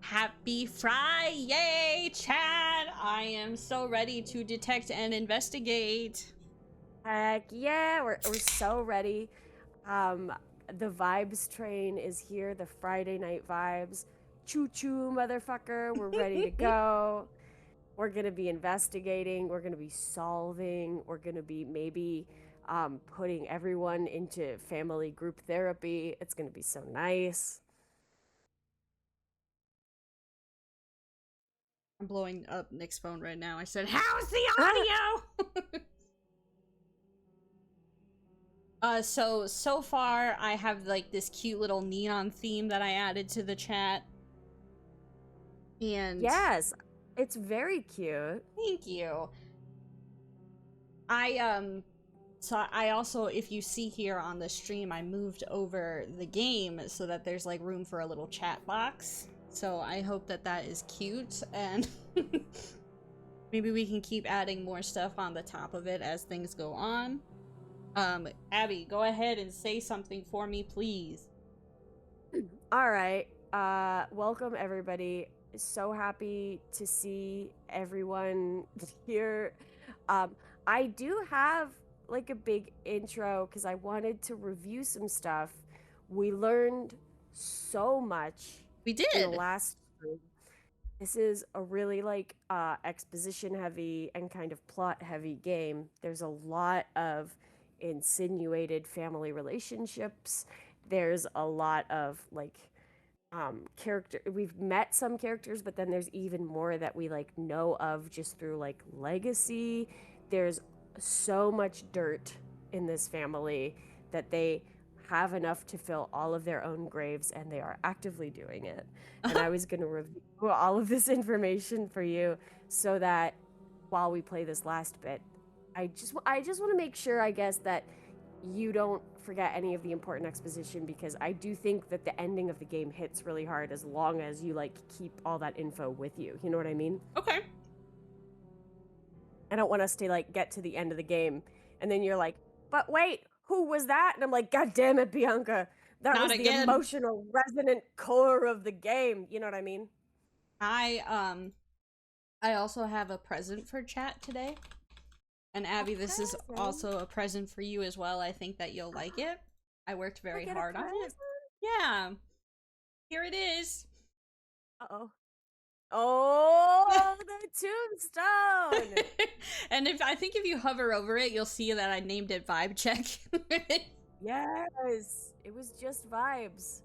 Happy Friday, chat! I am so ready to detect and investigate. Heck yeah, we're so ready. The vibes train is here, the Friday night vibes. Choo-choo, motherfucker, we're ready to go. We're gonna be investigating, we're gonna be solving, we're gonna be maybe putting everyone into family group therapy. It's gonna be so nice. I'm blowing up Nick's phone right now. I said, how's the audio? So far I have like this cute little neon theme that I added to the chat. And yes, it's very cute. thank you. So I also, if you see here on the stream, I moved over the game so that there's like room for a little chat box. So I hope that that is cute, and maybe we can keep adding more stuff on the top of it as things go on. Abby, go ahead and say something for me, please. All right. Welcome everybody. So happy to see everyone here. I do have like a big intro because I wanted to review some stuff. We learned so much. We did. In the last stream. This is a really like exposition heavy and kind of plot heavy game. There's a lot of insinuated family relationships. There's a lot of like character, we've met some characters, but then there's even more that we like know of just through like legacy. There's so much dirt in this family that they have enough to fill all of their own graves, and they are actively doing it. And I was going to review all of this information for you so that while we play this last bit, I just want to make sure, I guess, that you don't forget any of the important exposition, because I do think that the ending of the game hits really hard as long as you like keep all that info with you. You know what I mean? Okay. I don't want us to like get to the end of the game and then you're like, but wait, who was that? And I'm like, God damn it, Bianca. That Not was again. The emotional resonant core of the game. You know what I mean? I also have a present for chat today. And Abby, this is also a present for you as well. I think that you'll like it. I worked very hard on it. Yeah. Here it is. Uh-oh. Oh, the tombstone! And I think if you hover over it, you'll see that I named it Vibe Check. Yes, it was just vibes.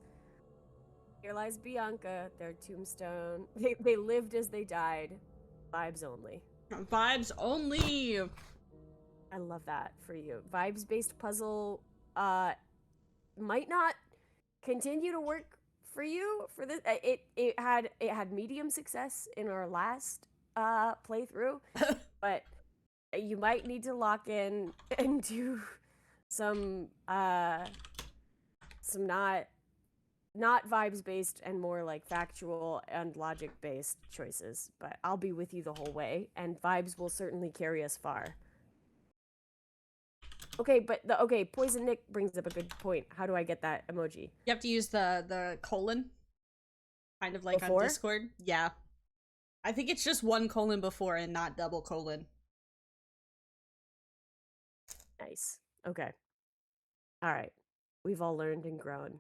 Here lies Bianca, their tombstone. They lived as they died. Vibes only. Vibes only! I love that for you. Vibes-based puzzle might not continue to work for you for this. It had medium success in our last playthrough, but you might need to lock in and do some not vibes-based and more like factual and logic-based choices. But I'll be with you the whole way, and vibes will certainly carry us far. Okay, but Poison Nick brings up a good point. How do I get that emoji? You have to use the colon. Kind of like before? On Discord. Yeah. I think it's just one colon before and not double colon. Nice. Okay. All right. We've all learned and grown.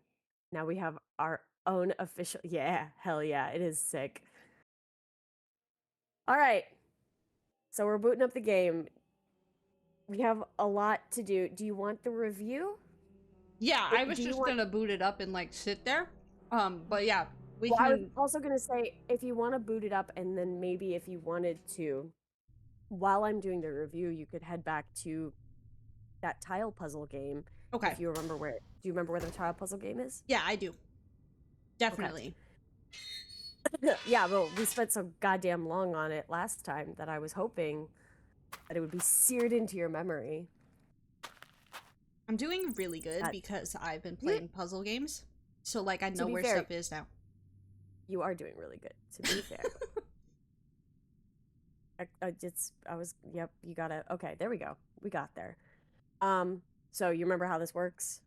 Now we have our own official... Yeah, hell yeah. It is sick. All right. So we're booting up the game. We have a lot to do. Do you want the review? Yeah, I was just gonna boot it up and like sit there. But yeah, we can. I was also gonna say, if you want to boot it up, and then maybe if you wanted to, while I'm doing the review, you could head back to that tile puzzle game. Okay. If you remember where. Do you remember where the tile puzzle game is? Yeah, I do. Definitely. Okay. Yeah, well, we spent so goddamn long on it last time that I was hoping that it would be seared into your memory. I'm doing really good because I've been playing puzzle games. So, like, I know where stuff is now. You are doing really good, to be fair. Yep, you gotta, okay, there we go. We got there. So you remember how this works?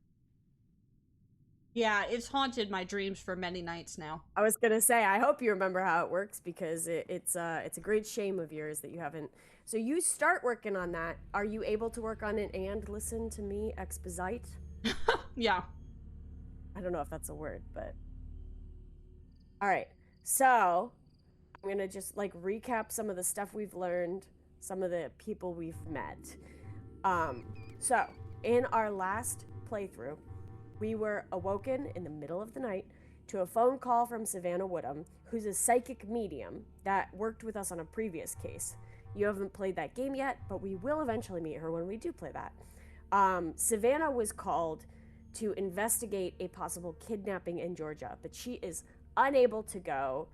Yeah, it's haunted my dreams for many nights now. I was gonna say, I hope you remember how it works because it's a great shame of yours that you haven't. So you start working on that. Are you able to work on it and listen to me exposite? Yeah. I don't know if that's a word, but all right. So I'm gonna just like recap some of the stuff we've learned, some of the people we've met. Um, so in our last playthrough, we were awoken in the middle of the night to a phone call from Savannah Woodham, who's a psychic medium that worked with us on a previous case. You haven't played that game yet, but we will eventually meet her when we do play that. Savannah was called to investigate a possible kidnapping in Georgia, but she is unable to go.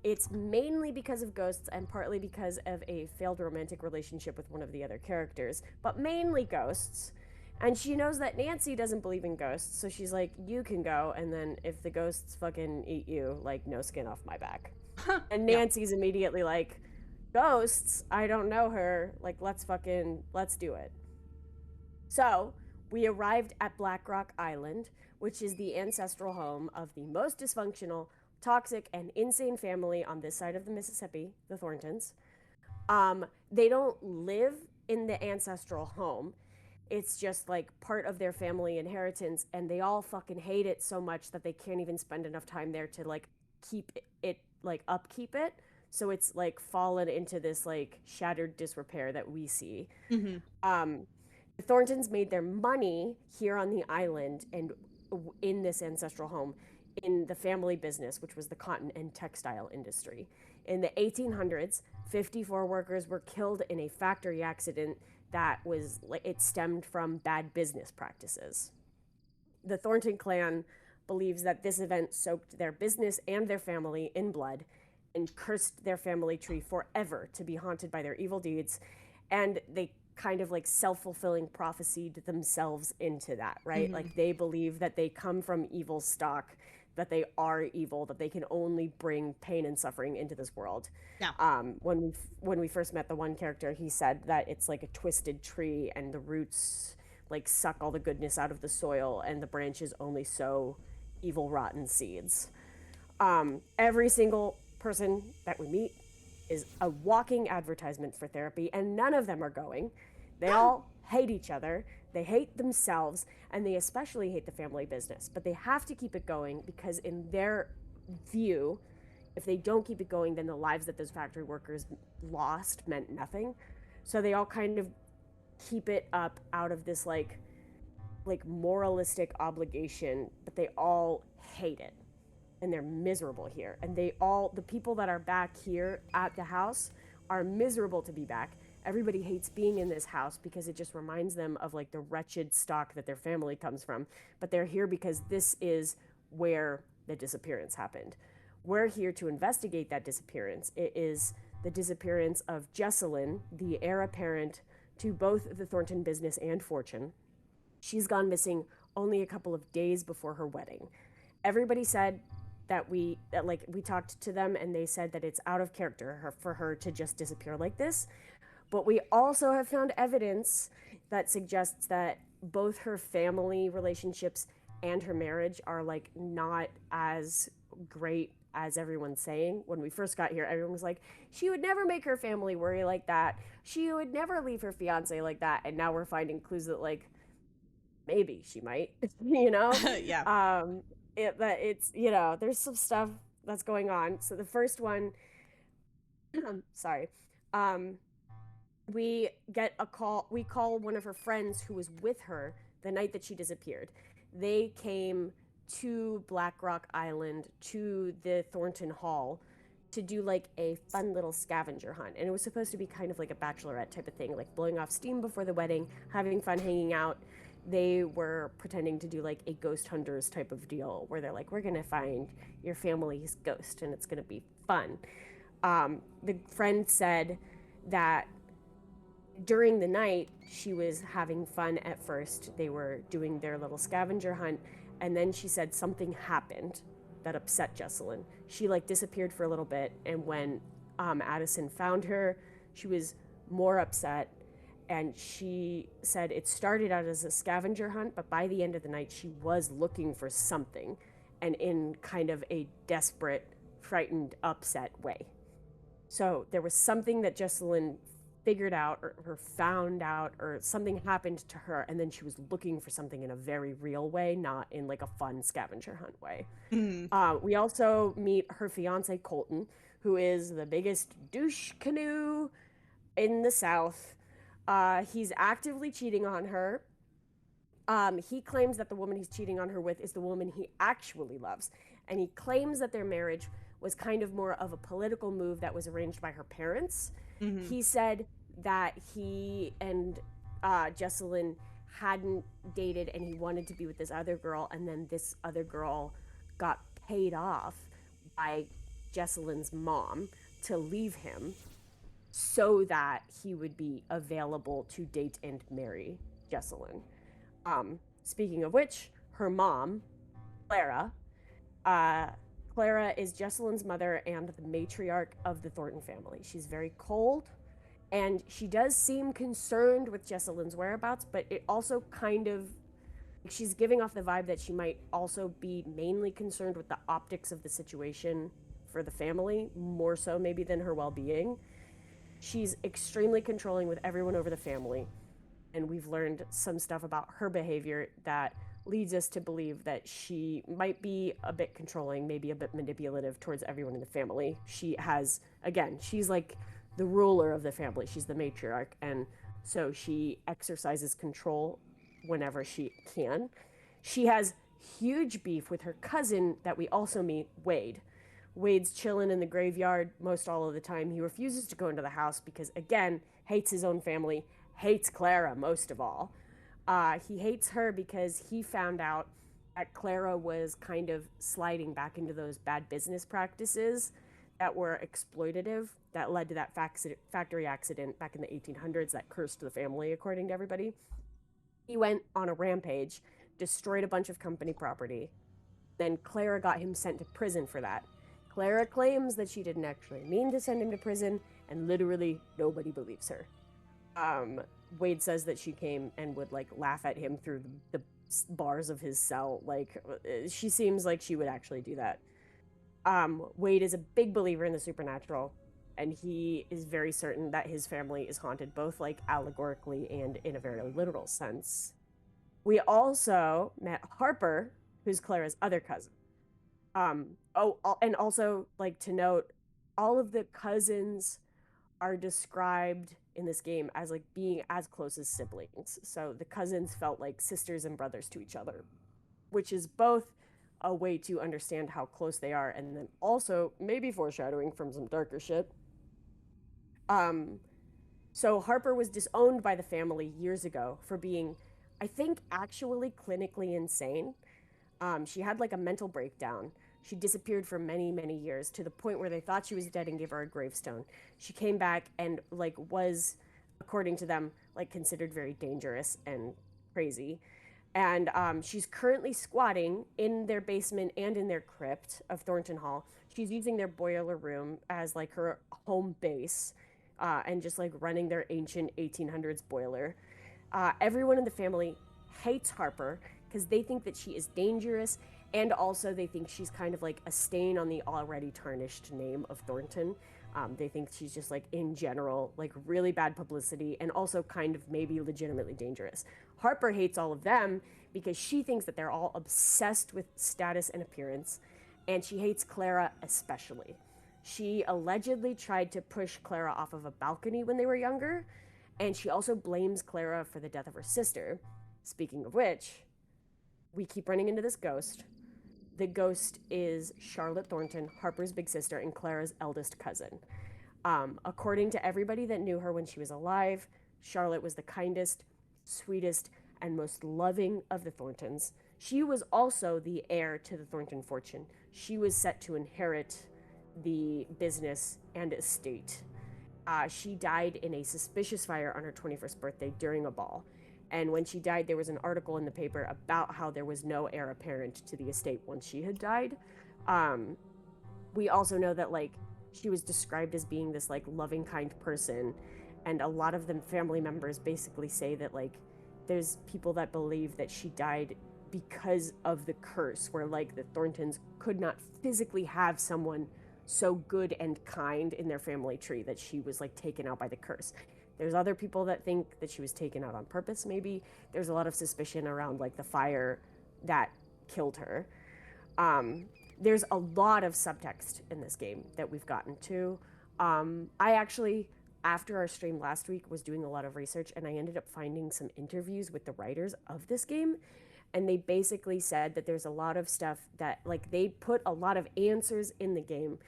It's mainly because of ghosts and partly because of a failed romantic relationship with one of the other characters, but mainly ghosts. And she knows that Nancy doesn't believe in ghosts, so she's like, you can go, and then if the ghosts fucking eat you, like, no skin off my back. And Yeah. Nancy's immediately like, ghosts? I don't know her. Like, let's do it. So, we arrived at Black Rock Island, which is the ancestral home of the most dysfunctional, toxic, and insane family on this side of the Mississippi, the Thorntons. They don't live in the ancestral home. It's just like part of their family inheritance, and they all fucking hate it so much that they can't even spend enough time there to like keep it like upkeep it. So it's like fallen into this like shattered disrepair that we see. Mm-hmm. The Thorntons made their money here on the island and in this ancestral home in the family business, which was the cotton and textile industry. In the 1800s, 54 workers were killed in a factory accident that was it stemmed from bad business practices. The Thornton clan believes that this event soaked their business and their family in blood and cursed their family tree forever to be haunted by their evil deeds. And they kind of like self-fulfilling prophesied themselves into that, right? Mm-hmm. Like they believe that they come from evil stock, that they are evil, that they can only bring pain and suffering into this world. Yeah. When we first met the one character, he said that it's like a twisted tree and the roots like suck all the goodness out of the soil and the branches only sow evil rotten seeds. Every single person that we meet is a walking advertisement for therapy, and none of them are going. They all hate each other, they hate themselves, and they especially hate the family business. But they have to keep it going because, in their view, if they don't keep it going, then the lives that those factory workers lost meant nothing. So they all kind of keep it up out of this like moralistic obligation, but they all hate it and they're miserable here. And the people that are back here at the house are miserable to be back. Everybody hates being in this house because it just reminds them of like the wretched stock that their family comes from. But they're here because this is where the disappearance happened. We're here to investigate that disappearance. It is the disappearance of Jesselyn, the heir apparent to both the Thornton business and fortune. She's gone missing only a couple of days before her wedding. Everybody said that we talked to them and they said that it's out of character for her to just disappear like this. But we also have found evidence that suggests that both her family relationships and her marriage are like not as great as everyone's saying. When we first got here, everyone was like, she would never make her family worry like that. She would never leave her fiance like that. And now we're finding clues that like maybe she might, you know? Yeah. It's there's some stuff that's going on. So the first one, sorry, we get a call. We call one of her friends who was with her the night that she disappeared. They came to Black Rock Island to the Thornton Hall to do like a fun little scavenger hunt. And it was supposed to be kind of like a bachelorette type of thing, like blowing off steam before the wedding, having fun hanging out. They were pretending to do like a ghost hunters type of deal where they're like, we're going to find your family's ghost and it's going to be fun. The friend said that during the night, she was having fun at first. They were doing their little scavenger hunt. And then she said something happened that upset Jesselyn. She like disappeared for a little bit. And when Addison found her, she was more upset. And she said it started out as a scavenger hunt, but by the end of the night, she was looking for something, and in kind of a desperate, frightened, upset way. So there was something that Jesselyn figured out or found out, or something happened to her, and then she was looking for something in a very real way, not in like a fun scavenger hunt way. Mm. We also meet her fiance Colton, who is the biggest douche canoe in the South. He's actively cheating on her. He claims that the woman he's cheating on her with is the woman he actually loves. And he claims that their marriage was kind of more of a political move that was arranged by her parents. Mm-hmm. He said that he and Jesselyn hadn't dated and he wanted to be with this other girl. And then this other girl got paid off by Jesselyn's mom to leave him so that he would be available to date and marry Jesselyn. Speaking of which, her mom, Clara, Clara is Jesselyn's mother and the matriarch of the Thornton family. She's very cold, and she does seem concerned with Jesselyn's whereabouts, but it also kind of, she's giving off the vibe that she might also be mainly concerned with the optics of the situation for the family, more so maybe than her well-being. She's extremely controlling with everyone over the family, and we've learned some stuff about her behavior that leads us to believe that she might be a bit controlling, maybe a bit manipulative towards everyone in the family. She has, again, she's like the ruler of the family. She's the matriarch, and so she exercises control whenever she can. She has huge beef with her cousin that we also meet, Wade. Wade's chilling in the graveyard most all of the time. He refuses to go into the house because, again, hates his own family, hates Clara most of all. He hates her because he found out that Clara was kind of sliding back into those bad business practices that were exploitative, that led to that factory accident back in the 1800s that cursed the family, according to everybody. He went on a rampage, destroyed a bunch of company property. Then Clara got him sent to prison for that. Clara claims that she didn't actually mean to send him to prison, and literally nobody believes her. Wade says that she came and would like laugh at him through the bars of his cell. Like, she seems like she would actually do that. Wade is a big believer in the supernatural, and he is very certain that his family is haunted, both like allegorically and in a very literal sense. We also met Harper, who's Clara's other cousin. And also, like, to note, all of the cousins are described in this game as like being as close as siblings. So the cousins felt like sisters and brothers to each other, which is both a way to understand how close they are, and then also maybe foreshadowing from some darker shit. So Harper was disowned by the family years ago for being, I think, actually clinically insane. She had like a mental breakdown. She disappeared for many, many years to the point where they thought she was dead and gave her a gravestone. She came back and like was, according to them, like considered very dangerous and crazy. And she's currently squatting in their basement and in their crypt of Thornton Hall. She's using their boiler room as like her home base, and just like running their ancient 1800s boiler. Everyone in the family hates Harper because they think that she is dangerous, and also they think she's kind of like a stain on the already tarnished name of Thornton. They think she's just like, in general, like really bad publicity, and also kind of maybe legitimately dangerous. Harper hates all of them because she thinks that they're all obsessed with status and appearance, and she hates Clara especially. She allegedly tried to push Clara off of a balcony when they were younger, and she also blames Clara for the death of her sister. Speaking of which, we keep running into this ghost. The ghost is Charlotte Thornton, Harper's big sister and Clara's eldest cousin. According to everybody that knew her when she was alive, Charlotte was the kindest, sweetest, and most loving of the Thorntons. She was also the heir to the Thornton fortune. She was set to inherit the business and estate. She died in a suspicious fire on her 21st birthday during a ball. And when she died, there was an article in the paper about how there was no heir apparent to the estate once she had died. We also know that, like, she was described as being this, like, loving, kind person. and a lot of them family members basically say that like there's people that believe that she died because of the curse, where like the Thorntons could not physically have someone so good and kind in their family tree, that she was like taken out by the curse. There's other people that think that she was taken out on purpose, maybe. There's a lot of suspicion around like the fire that killed her. Um, there's a lot of subtext in this game that we've gotten to. I actually, after our stream last week, was doing a lot of research, and I ended up finding some interviews with the writers of this game. And they basically said that there's a lot of stuff that, like, they put a lot of answers in the game,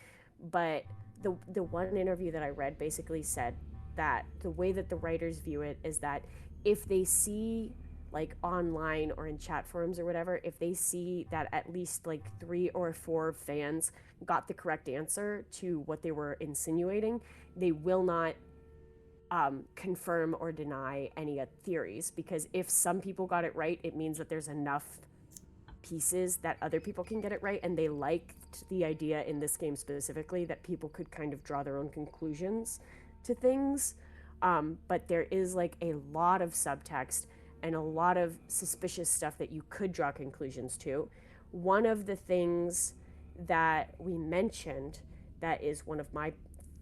but the one interview that I read basically said that the way that the writers view it is that if they see, like online or in chat forums or whatever, if they see that at least like 3 or 4 fans got the correct answer to what they were insinuating, they will not confirm or deny any theories, because if some people got it right, it means that there's enough pieces that other people can get it right, and they liked the idea in this game specifically that people could kind of draw their own conclusions to things. But there is like a lot of subtext and a lot of suspicious stuff that you could draw conclusions to. One of the things that we mentioned that is one of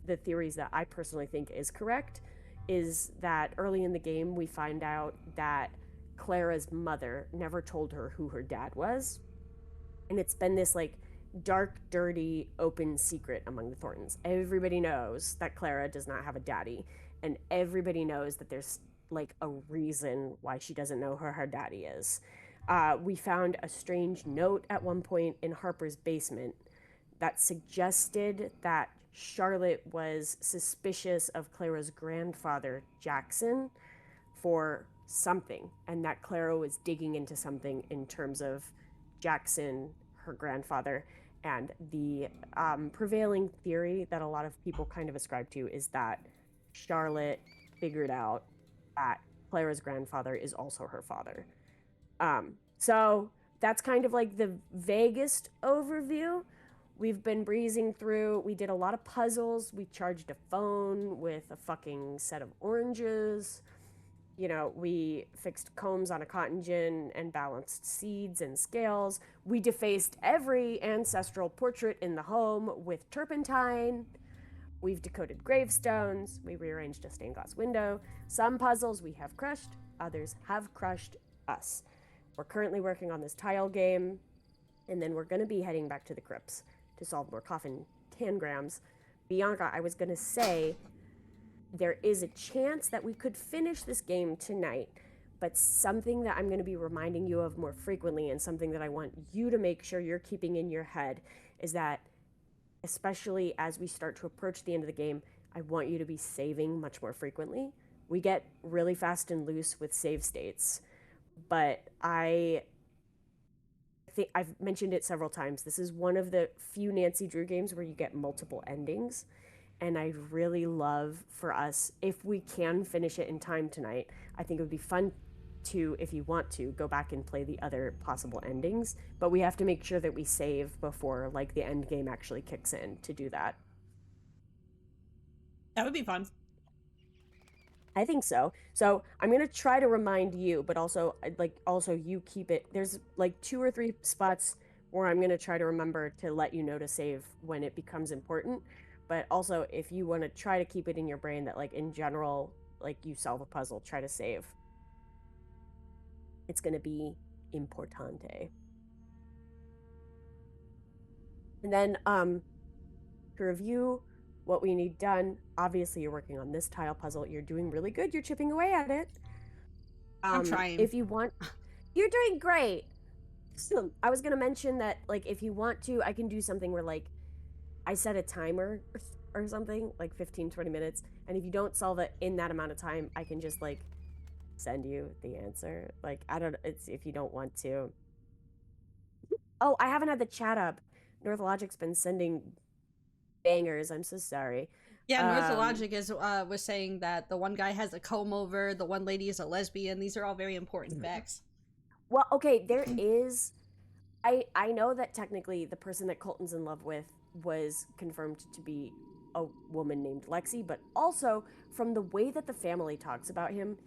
the theories that I personally think is correct is that early in the game we find out that Clara's mother never told her who her dad was. And it's been this like dark, dirty, open secret among the Thorntons. Everybody knows that Clara does not have a daddy, and everybody knows that there's like a reason why she doesn't know who her daddy is. We found a strange note at one point in Harper's basement that suggested that Charlotte was suspicious of Clara's grandfather, Jackson, for something, and that Clara was digging into something in terms of Jackson, her grandfather. And the prevailing theory that a lot of people kind of ascribe to is that Charlotte figured out that Clara's grandfather is also her father. So that's kind of like the vaguest overview. We've been breezing through. We did a lot of puzzles. We charged a phone with a fucking set of oranges. You know, we fixed combs on a cotton gin and balanced seeds and scales. We defaced every ancestral portrait in the home with turpentine. We've decoded gravestones. We rearranged a stained glass window. Some puzzles we have crushed, others have crushed us. We're currently working on this tile game, and then we're going to be heading back to the crypts to solve more coffin tangrams. Bianca, I was going to say, there is a chance that we could finish this game tonight, but something that I'm going to be reminding you of more frequently, and something that I want you to make sure you're keeping in your head, is that especially as we start to approach the end of the game, I want you to be saving much more frequently. We get really fast and loose with save states, but I think I've mentioned it several times. This is one of the few Nancy Drew games where you get multiple endings. And I'd really love for us, if we can finish it in time tonight, I think it would be fun to, if you want to, go back and play the other possible endings. But we have to make sure that we save before like the end game actually kicks in to do that. That would be fun. I think so. So I'm gonna try to remind you, but also you keep it. There's like 2 or 3 spots where I'm gonna try to remember to let you know to save when it becomes important. But also, if you want to try to keep it in your brain that like in general, like you solve a puzzle, try to save. It's gonna be importante. And then to review what we need done, obviously you're working on this tile puzzle. You're doing really good. You're chipping away at it. I'm trying. If you want, you're doing great. So, I was gonna mention that like if you want to, I can do something where like I set a timer or something, like 15-20 minutes, and if you don't solve it in that amount of time, I can just like send you the answer. Like I don't, it's if you don't want to. Oh, I haven't had the chat up. Northologic's been sending bangers. I'm so sorry. Yeah, Northologic was saying that the one guy has a comb over, the one lady is a lesbian. These are all very important facts. Well, okay, there is. I know that technically the person that Colton's in love with was confirmed to be a woman named Lexi, but also from the way that the family talks about him,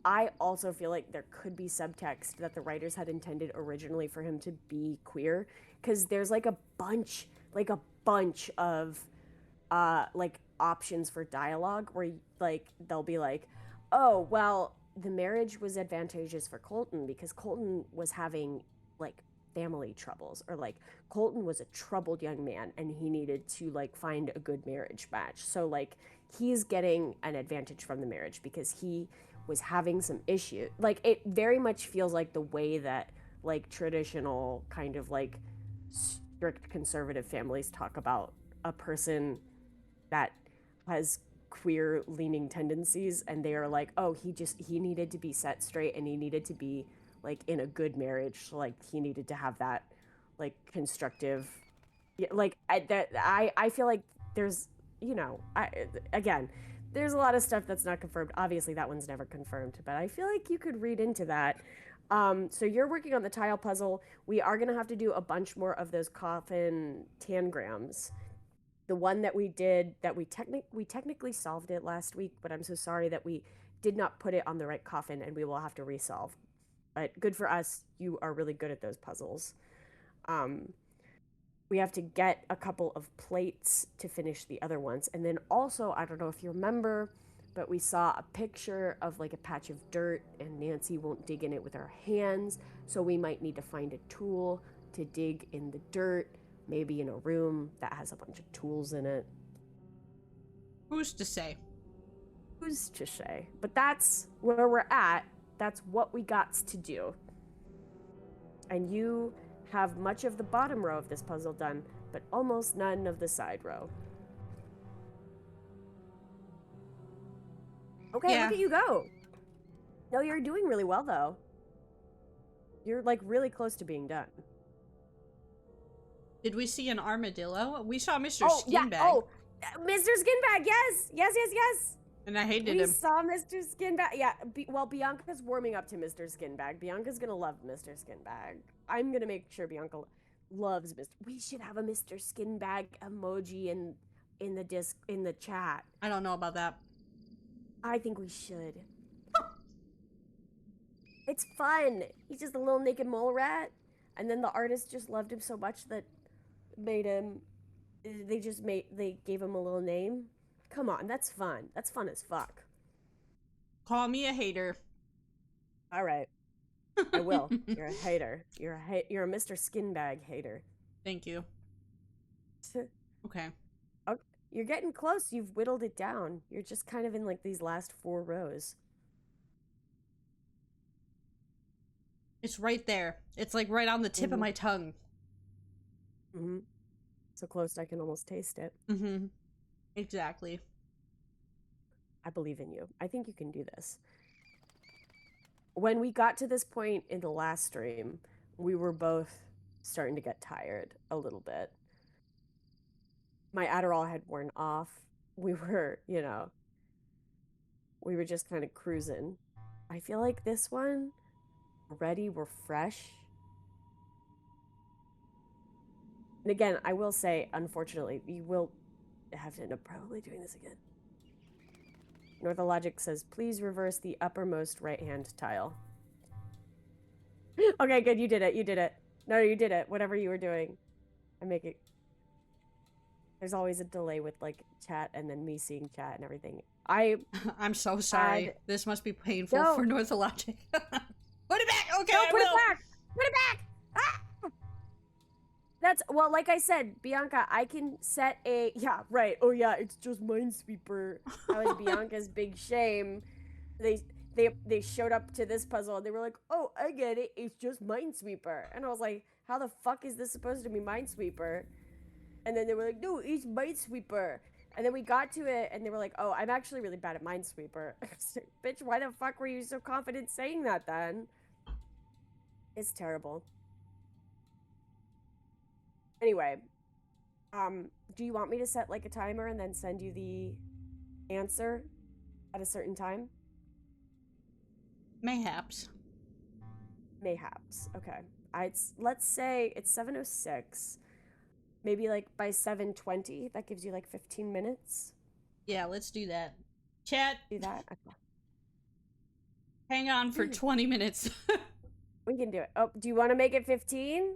I also feel like there could be subtext that the writers had intended originally for him to be queer, because there's like a bunch of like options for dialogue where like they'll be like, oh well, the marriage was advantageous for Colton because Colton was having like family troubles, or like Colton was a troubled young man and he needed to like find a good marriage match, so like he's getting an advantage from the marriage because he was having some issue. Like it very much feels like the way that like traditional kind of like strict conservative families talk about a person that has queer leaning tendencies, and they are like, oh, he needed to be set straight and he needed to be like in a good marriage, so, like he needed to have that like constructive, like I feel like there's, again, there's a lot of stuff that's not confirmed. Obviously that one's never confirmed, but I feel like you could read into that. So you're working on the tile puzzle. We are going to have to do a bunch more of those coffin tangrams. The one that we did, that we technically solved it last week, but I'm so sorry that we did not put it on the right coffin, and we will have to resolve. But good for us, you are really good at those puzzles. We have to get a couple of plates to finish the other ones, and then also, I don't know if you remember, but we saw a picture of like a patch of dirt, and Nancy won't dig in it with her hands, so we might need to find a tool to dig in the dirt, maybe in a room that has a bunch of tools in it. Who's to say? Who's to say? But that's where we're at. That's what we got to do. And you have much of the bottom row of this puzzle done, but almost none of the side row. Okay, yeah. Look at you go. No, you're doing really well, though. You're, like, really close to being done. Did we see an armadillo? We saw Mr. Skinbag. Yeah. Oh, Mr. Skinbag, yes! Yes! And I hated him. We saw Mr. Skinbag. Yeah, well, Bianca's warming up to Mr. Skinbag. Bianca's gonna love Mr. Skinbag. I'm gonna make sure Bianca loves Mr. We should have a Mr. Skinbag emoji in the chat. I don't know about that. I think we should. It's fun. He's just a little naked mole rat, and then the artist just loved him so much that they gave him a little name. Come on, that's fun. That's fun as fuck. Call me a hater. All right. I will. You're a hater. You're a Mr. Skinbag hater. Thank you. Okay. You're getting close. You've whittled it down. You're just kind of in like these last 4 rows. It's right there. It's like right on the tip of my tongue. So close I can almost taste it. Exactly. I believe in you. I think you can do this. When we got to this point in the last stream, we were both starting to get tired a little bit. My Adderall had worn off. We were, we were just kind of cruising. I feel like this one, we're fresh. And again, I will say, unfortunately, you will have to end up probably doing this again. Northologic says, please reverse the uppermost right-hand tile. Okay, good, you did it. No, you did it. Whatever you were doing. There's always a delay with, like, chat and then me seeing chat and everything. I'm so sorry. This must be painful for Northologic. Put it back! Okay, no, put it back! Put it back! Ah! That's, well, like I said, Bianca, I can set a... Yeah, right. Oh, yeah, it's just Minesweeper. That was Bianca's big shame. They showed up to this puzzle, and they were like, oh, I get it. It's just Minesweeper. And I was like, how the fuck is this supposed to be Minesweeper? And then they were like, no, it's Minesweeper. And then we got to it, and they were like, oh, I'm actually really bad at Minesweeper. Bitch, why the fuck were you so confident saying that then? It's terrible. Anyway, do you want me to set like a timer and then send you the answer at a certain time? Mayhaps. Okay. Let's say it's 7:06. maybe like by 7:20. That gives you like 15 minutes. Yeah, let's do that. Chat, Do that. Okay. hang on for 20 minutes. We can do it. Oh, do you want to make it 15?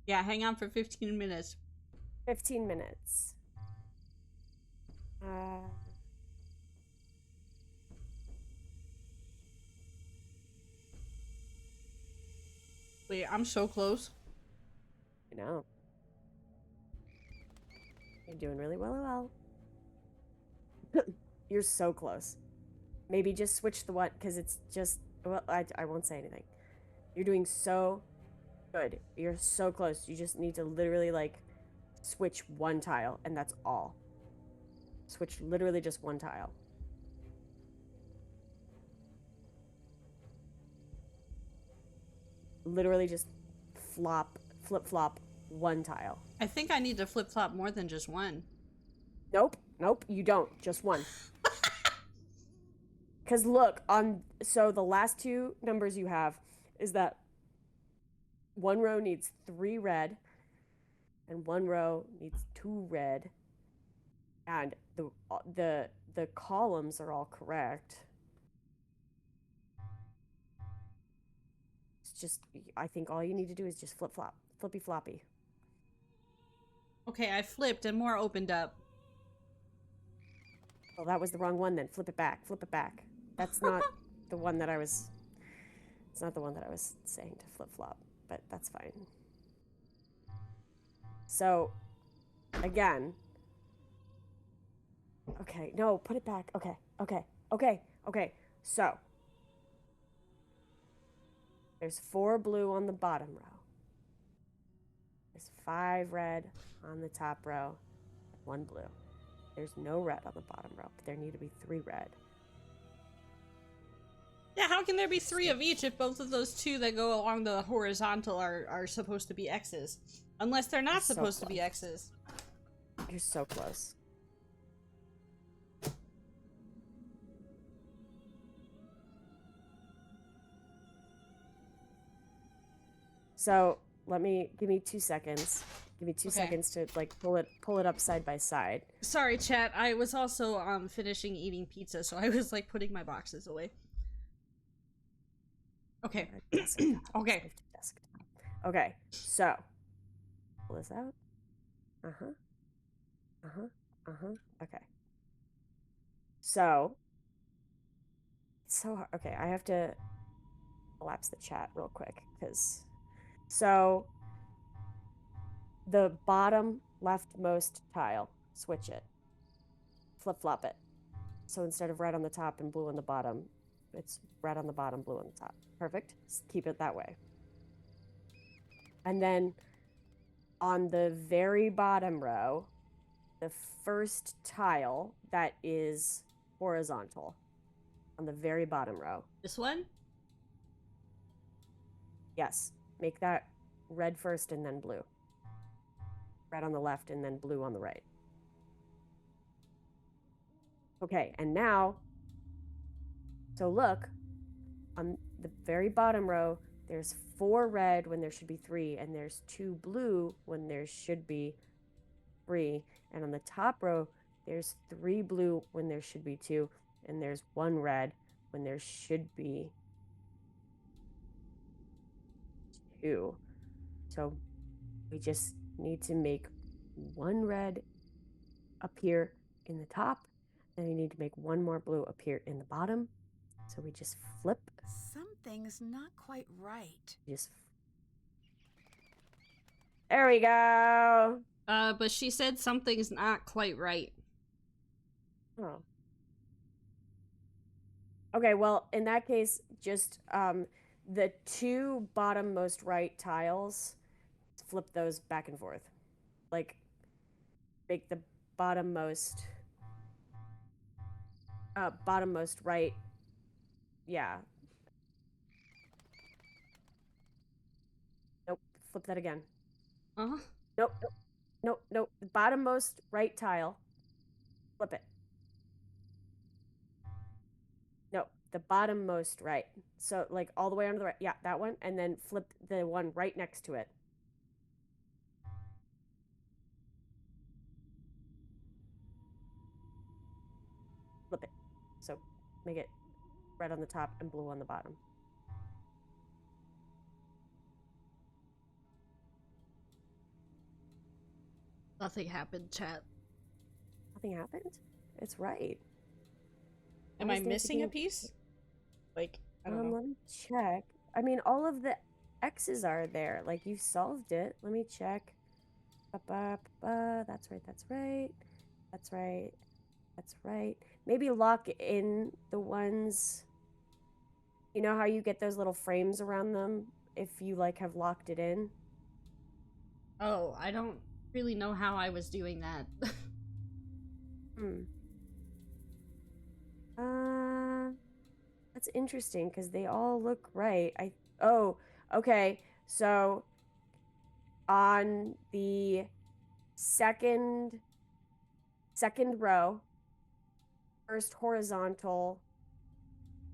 Yeah, hang on for 15 minutes. 15 minutes. Wait, I'm so close. You know. You're doing really well. You're so close. Maybe just switch the one, because it's just, well, I won't say anything. You're doing so good. You're so close. You just need to literally, like, switch one tile, and that's all. Switch literally just one tile. Literally just flip-flop one tile. I think I need to flip-flop more than just one. Nope, you don't. Just one. Because look, so the last two numbers you have is that one row needs 3 red, and one row needs 2 red, and the columns are all correct. It's just, I think all you need to do is just flip-flop. Flippy-floppy. Okay, I flipped and more opened up. Oh, that was the wrong one then. Flip it back. Flip it back. That's not the one that I was... It's not the one that I was saying to flip-flop, but that's fine. So, again... Okay, no, put it back. Okay. So, there's 4 blue on the bottom row. There's 5 red on the top row, 1 blue. There's no red on the bottom row, but there need to be 3 red. Yeah, how can there be 3 of each if both of those 2 that go along the horizontal are supposed to be X's? Unless they're not supposed to be X's. You're so close. So give me 2 seconds. Give me 2 seconds to like pull it up side by side. Sorry, chat. I was also finishing eating pizza, so I was like putting my boxes away. Okay. Okay. Okay. So pull this out. Okay. So hard. Okay, I have to collapse the chat real quick because so the bottom leftmost tile, switch it. Flip-flop it. So instead of red on the top and blue on the bottom, it's red on the bottom, blue on the top. Perfect. Just keep it that way. And then on the very bottom row, the first tile that is horizontal on the very bottom row. This one? Yes. Make that red first and then blue. Red on the left and then blue on the right. Okay, and now, so look, on the very bottom row, there's 4 red when there should be 3, and there's 2 blue when there should be 3. And on the top row, there's 3 blue when there should be 2, and there's 1 red when there should be 2. So we just need to make 1 red appear in the top, and we need to make 1 more blue appear in the bottom. So we just flip. Something's not quite right. There we go. But she said something's not quite right. Oh. Okay, well, in that case, just the 2 bottommost right tiles, flip those back and forth. Like, make the bottommost right. Yeah. Nope. Flip that again. Uh-huh. Nope. Bottommost right tile. Flip it. No, the bottommost right. So, like, all the way onto the right. Yeah, that one. And then flip the one right next to it. So make it red on the top and blue on the bottom. Nothing happened, chat. Nothing happened? It's right. Am I missing a piece? Like, I don't know. Let me check. I mean, all of the X's are there. Like, you solved it. Let me check. That's right, that's right. That's right. That's right. Maybe lock in the ones... You know how you get those little frames around them if you, like, have locked it in? Oh, I don't really know how I was doing that. That's interesting because they all look right. Oh, okay. So on the second row, first horizontal,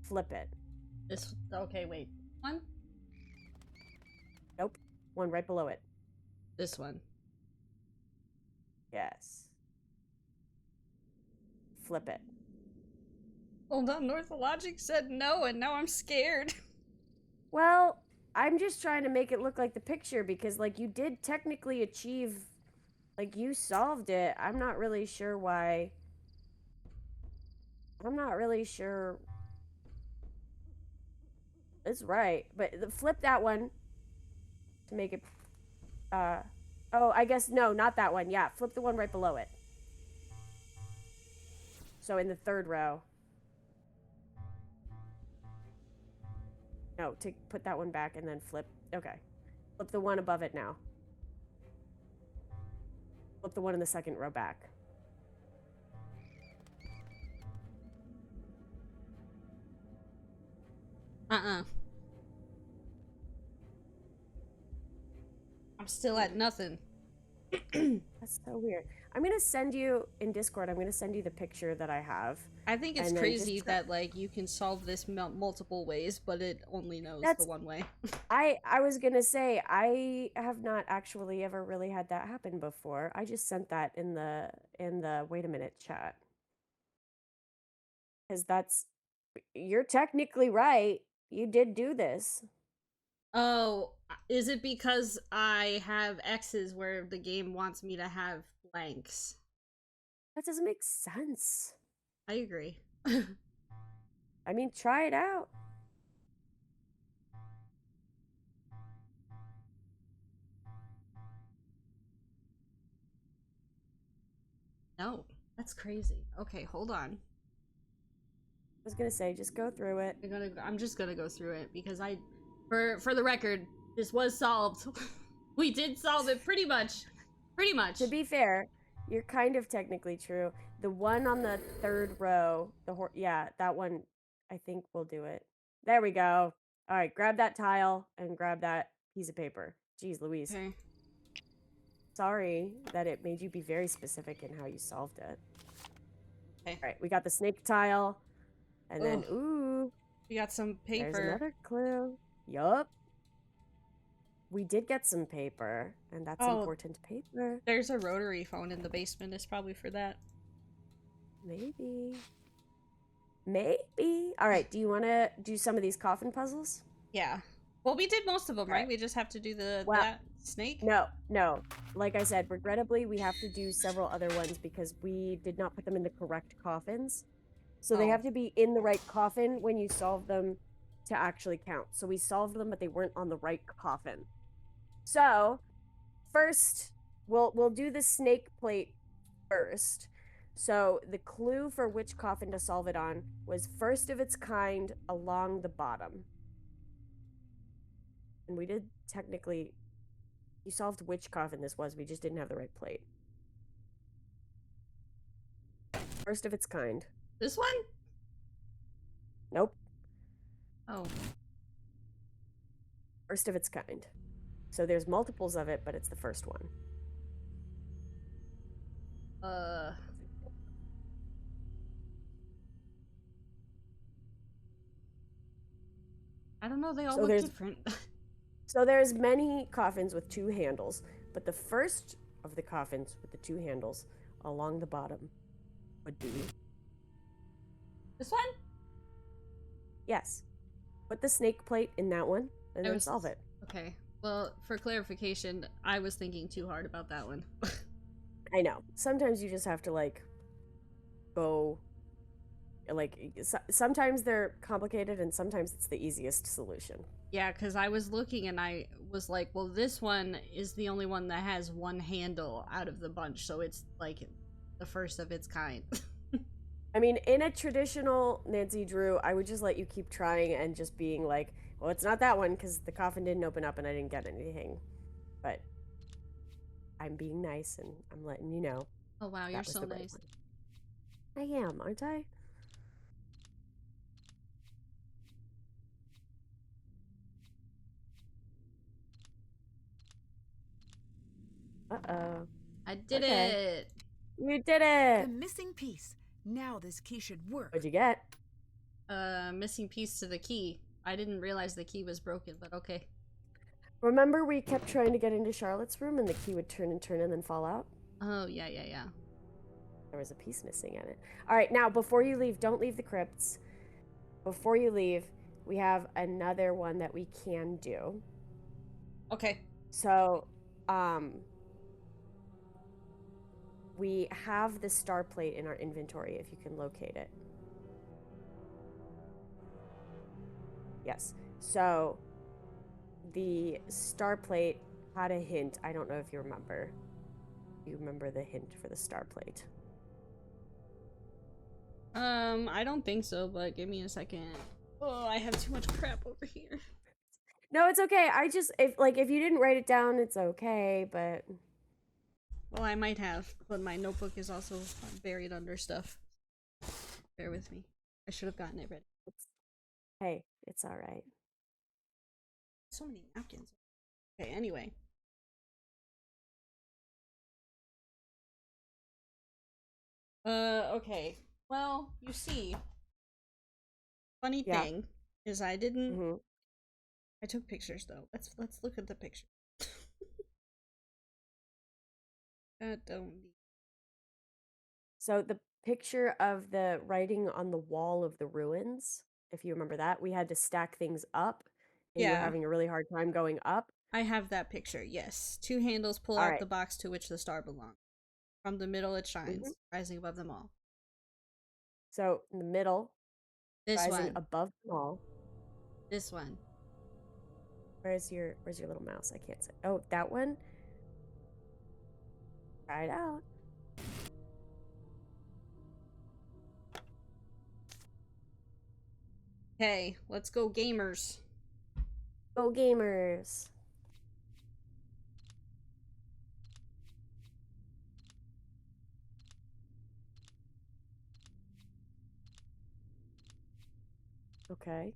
flip it. This, okay, wait. One? Nope. One right below it. This one. Yes. Flip it. Hold on, Northologic said no, and now I'm scared. Well, I'm just trying to make it look like the picture because, like, you did technically achieve, like, you solved it. I'm not really sure why. I'm not really sure. It's right, but flip that one to make it, oh, I guess, no, not that one. Yeah, flip the one right below it. So in the third row. No, to put that one back and then flip. Okay. Flip the one above it now. Flip the one in the second row back. I'm still at nothing. That's so weird. I'm going to send you, in Discord, I'm going to send you the picture that I have. I think it's crazy that, like, you can solve this multiple ways, but it only knows the one way. I was going to say, I have not actually ever really had that happen before. I just sent that in the wait a minute chat. Because you're technically right. You did do this. Oh, is it because I have X's where the game wants me to have blanks? That doesn't make sense. I agree. I mean, try it out. No, that's crazy. Okay, hold on. I was gonna say, just go through it. I'm just gonna go through it because for the record, this was solved. We did solve it pretty much. Pretty much. To be fair, you're kind of technically true. The one on the third row, yeah, that one, I think will do it. There we go. All right, grab that tile and grab that piece of paper. Jeez Louise. Okay. Sorry that it made you be very specific in how you solved it. Okay. All right, we got the snake tile. And then, ooh. We got some paper. There's another clue. Yup. We did get some paper, and that's important paper. There's a rotary phone in the basement. It's probably for that. Maybe. Maybe. All right, do you want to do some of these coffin puzzles? Yeah. Well, we did most of them, right? We just have to do that snake? No. Like I said, regrettably, we have to do several other ones because we did not put them in the correct coffins. So they have to be in the right coffin when you solve them to actually count. So we solved them, but they weren't on the right coffin. So first, we'll do the snake plate first. So the clue for which coffin to solve it on was first of its kind along the bottom. And we did technically, you solved which coffin this was, we just didn't have the right plate. First of its kind. This one? Nope. Oh. First of its kind. So there's multiples of it, but it's the first one. I don't know, they all look different. So there's many coffins with two handles, but the first of the coffins with the two handles along the bottom would be This one? Yes. Put the snake plate in that one, and I then was- solve it. Okay. Well, for clarification, I was thinking too hard about that one. I know. Sometimes you just have to, like, go... Like, sometimes they're complicated, and sometimes it's the easiest solution. Yeah, because I was looking and I was like, well, this one is the only one that has one handle out of the bunch, so it's, like, the first of its kind. I mean, in a traditional Nancy Drew, I would just let you keep trying and just being like, well, it's not that one because the coffin didn't open up and I didn't get anything. But I'm being nice and I'm letting you know. Oh, wow, you're so nice. I am, aren't I? Uh-oh. I did Okay. it! You did The it! missing piece. Now this key should work. What'd you get? Missing piece to the key. I didn't realize the key was broken, but okay. Remember we kept trying to get into Charlotte's room and the key would turn and then fall out? Oh, yeah. There was a piece missing in it. All right, now before you leave, don't leave the crypts. Before you leave, we have another one that we can do. Okay. So, we have the star plate in our inventory if you can locate it. Yes. So, the star plate had a hint. I don't know if you remember. You remember the hint for the star plate? I don't think so, but give me a second. Oh, I have too much crap over here. No, it's okay. If you didn't write it down, it's okay, but... Well, I might have, but my notebook is also buried under stuff. Bear with me. I should have gotten it ready. Hey, it's alright. So many napkins. Okay, anyway. Okay. Well, you see, funny thing is I didn't... I took pictures, though. Let's look at the picture. Don't... So the picture of the writing on the wall of the ruins, if you remember that, we had to stack things up, and you were having a really hard time going up. I have that picture, yes. Two handles pull out the box to which the star belongs. From the middle it shines, rising above them all. So, in the middle, this rising one. above them all. This one. Where's your little mouse? I can't say. Oh, that one? Try it out. Hey, let's go gamers. Go gamers. Okay.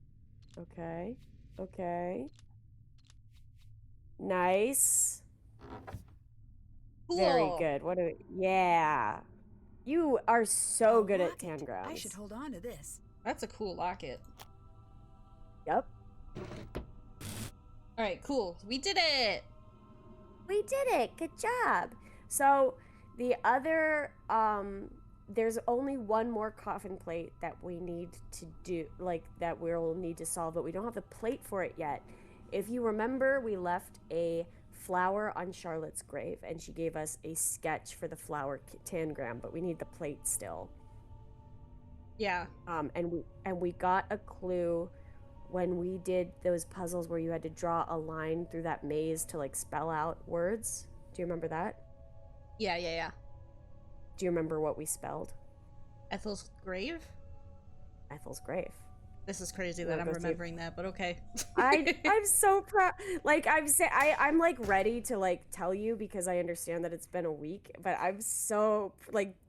Okay. Okay. Nice. Cool. Very good. Yeah. You are so good at tangrams. I should hold on to this. That's a cool locket. Yep. Alright, cool. We did it! We did it. Good job. So, the other, there's only one more coffin plate that we need to do, that we'll need to solve, but we don't have the plate for it yet. If you remember, we left a flower on Charlotte's grave, and she gave us a sketch for the flower tangram, but we need the plate still. Yeah. And we got a clue when we did those puzzles where you had to draw a line through that maze to, spell out words. Do you remember that? Yeah. Do you remember what we spelled? Ethel's grave? Ethel's grave. This is crazy that I'm remembering that, but okay. I'm so proud. I'm ready to tell you because I understand that it's been a week, but I'm so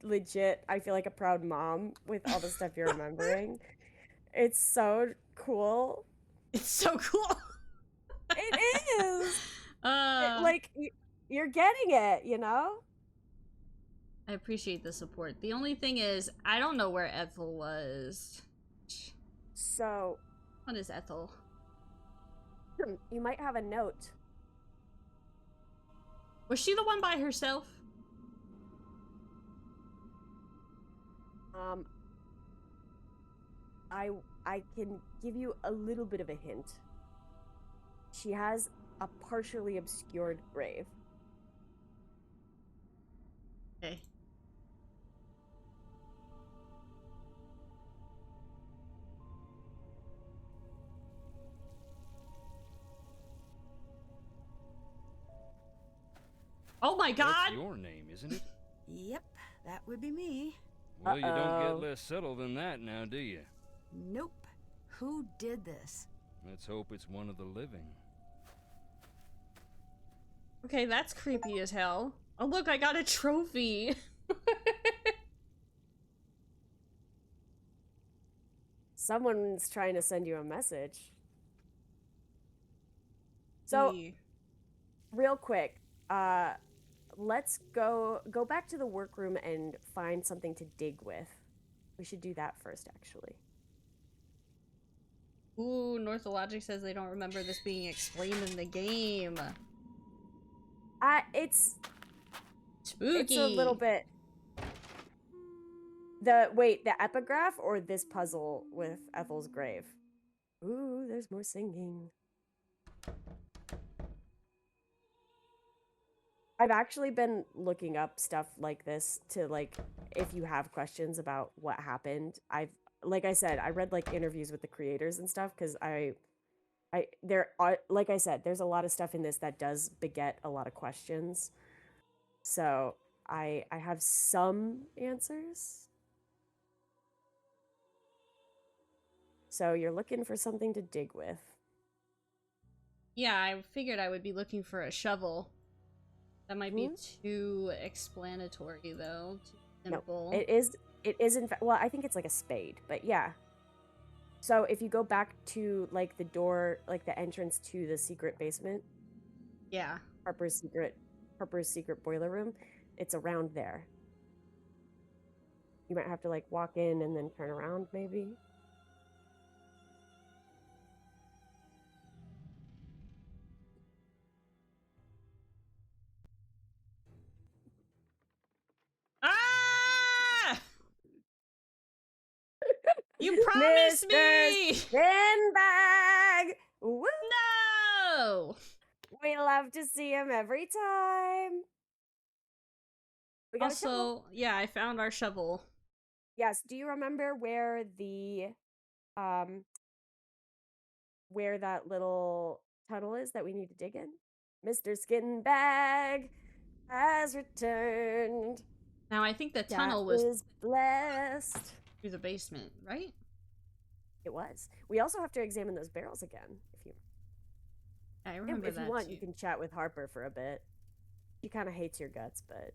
legit. I feel like a proud mom with all the stuff you're remembering. It's so cool. It's so cool. It is. You're getting it, you know? I appreciate the support. The only thing is, I don't know where Ethel was. So... What is Ethel? You might have a note. Was she the one by herself? I can give you a little bit of a hint. She has a partially obscured grave. Okay. Oh my god! That's your name, isn't it? Yep, that would be me. Well, you don't Uh-oh. get less subtle than that now, do you? Nope. Who did this? Let's hope it's one of the living. Okay, that's creepy as hell. Oh look, I got a trophy! Someone's trying to send you a message. So, Yeah. real quick, let's go back to the workroom and find something to dig with. We should do that first, actually. Ooh, Northologic says they don't remember this being explained in the game. It's Spooky. a little bit. Wait, the epigraph or this puzzle with Ethel's grave? Ooh, there's more singing. I've actually been looking up stuff like this to, like, if you have questions about what happened. Like I said, I read like interviews with the creators and stuff because there are, like I said, there's a lot of stuff in this that does beget a lot of questions. So I have some answers. So you're looking for something to dig with. Yeah, I figured I would be looking for a shovel. That might be too explanatory, though. Too simple. No, it is in fact, well, I think it's like a spade, but yeah. So if you go back to like the door, like the entrance to the secret basement. Yeah. Harper's secret boiler room, it's around there. You might have to like walk in and then turn around maybe. Ah! You promised me! Spinbag! Woo! No! We love to see him every time. We got a shovel. Also, yeah, I found our shovel. Yes. Do you remember where where that little tunnel is that we need to dig in? Mr. Skinbag has returned. Now, I think the tunnel That was is blessed. through the basement, right? It was. We also have to examine those barrels again. I remember If that you want, too. you can chat with Harper for a bit. She kind of hates your guts, but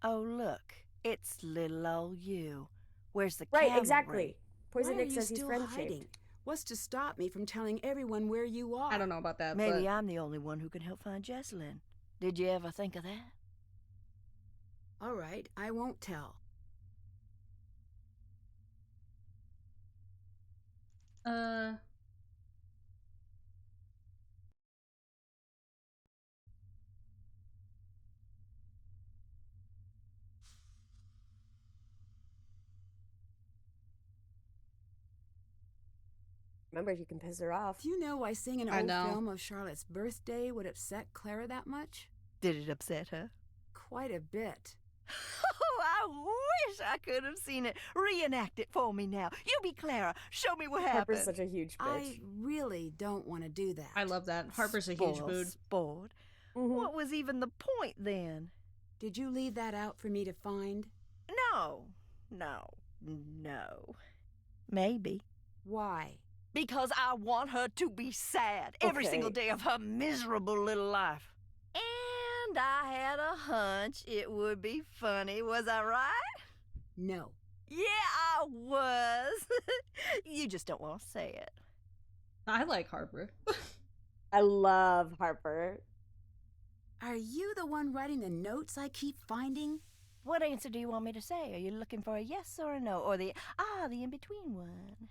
Oh, look. It's little old you. Where's the right, cavalry? exactly. Poison Why are Nick you says he's still friend hiding? shaped. What's to stop me from telling everyone where you are? I don't know about that, Maybe but... I'm the only one who can help find Jessalyn. Did you ever think of that? All right, I won't tell. Remember, you can piss her off. Do you know why seeing an I old know. film of Charlotte's birthday would upset Clara that much? Did it upset her? Quite a bit. Oh, I wish I could have seen it. Reenact it for me now. You be Clara. Show me what happened. Harper's such a huge bitch. I really don't want to do that. I love that. Harper's a huge Spoil mood. sport. Mhm. What was even the point then? Did you leave that out for me to find? No. Maybe. Why? Because I want her to be sad every single Okay. day of her miserable little life. And I had a hunch it would be funny, was I right? No. Yeah, I was. You just don't want to say it. I like Harper. I love Harper. Are you the one writing the notes I keep finding? What answer do you want me to say? Are you looking for a yes or a no? Or the in-between one?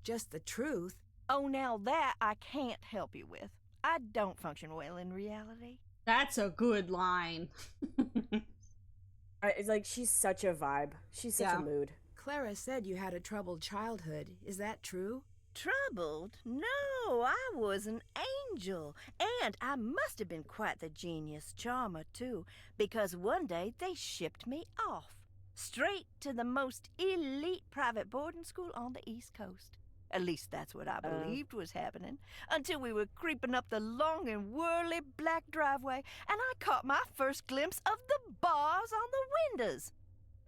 Just the truth. Oh, now that I can't help you with. I don't function well in reality. That's a good line. It's like she's such a vibe. She's such Yeah. a mood. Clara said you had a troubled childhood. Is that true? Troubled? No, I was an angel. And I must have been quite the genius charmer, too, because one day they shipped me off, straight to the most elite private boarding school on the East Coast. At least that's what I believed was happening, until we were creeping up the long and whirly black driveway, and I caught my first glimpse of the bars on the windows.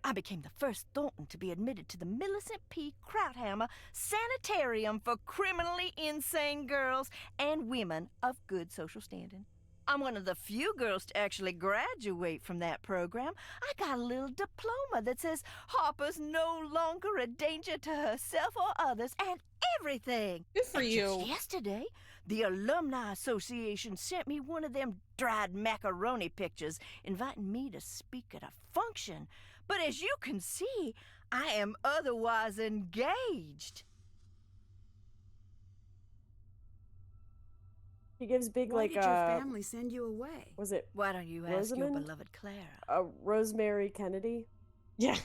I became the first Thornton to be admitted to the Millicent P. Krauthammer Sanitarium for criminally insane girls and women of good social standing. I'm one of the few girls to actually graduate from that program. I got a little diploma that says Harper's no longer a danger to herself or others and everything. Good for And you. Just yesterday, the Alumni Association sent me one of them dried macaroni pictures inviting me to speak at a function. But as you can see, I am otherwise engaged. He gives big, Why like, did your family send you away? was it Why don't you ask your Rosamund? beloved Clara? Rosemary Kennedy? Yeah.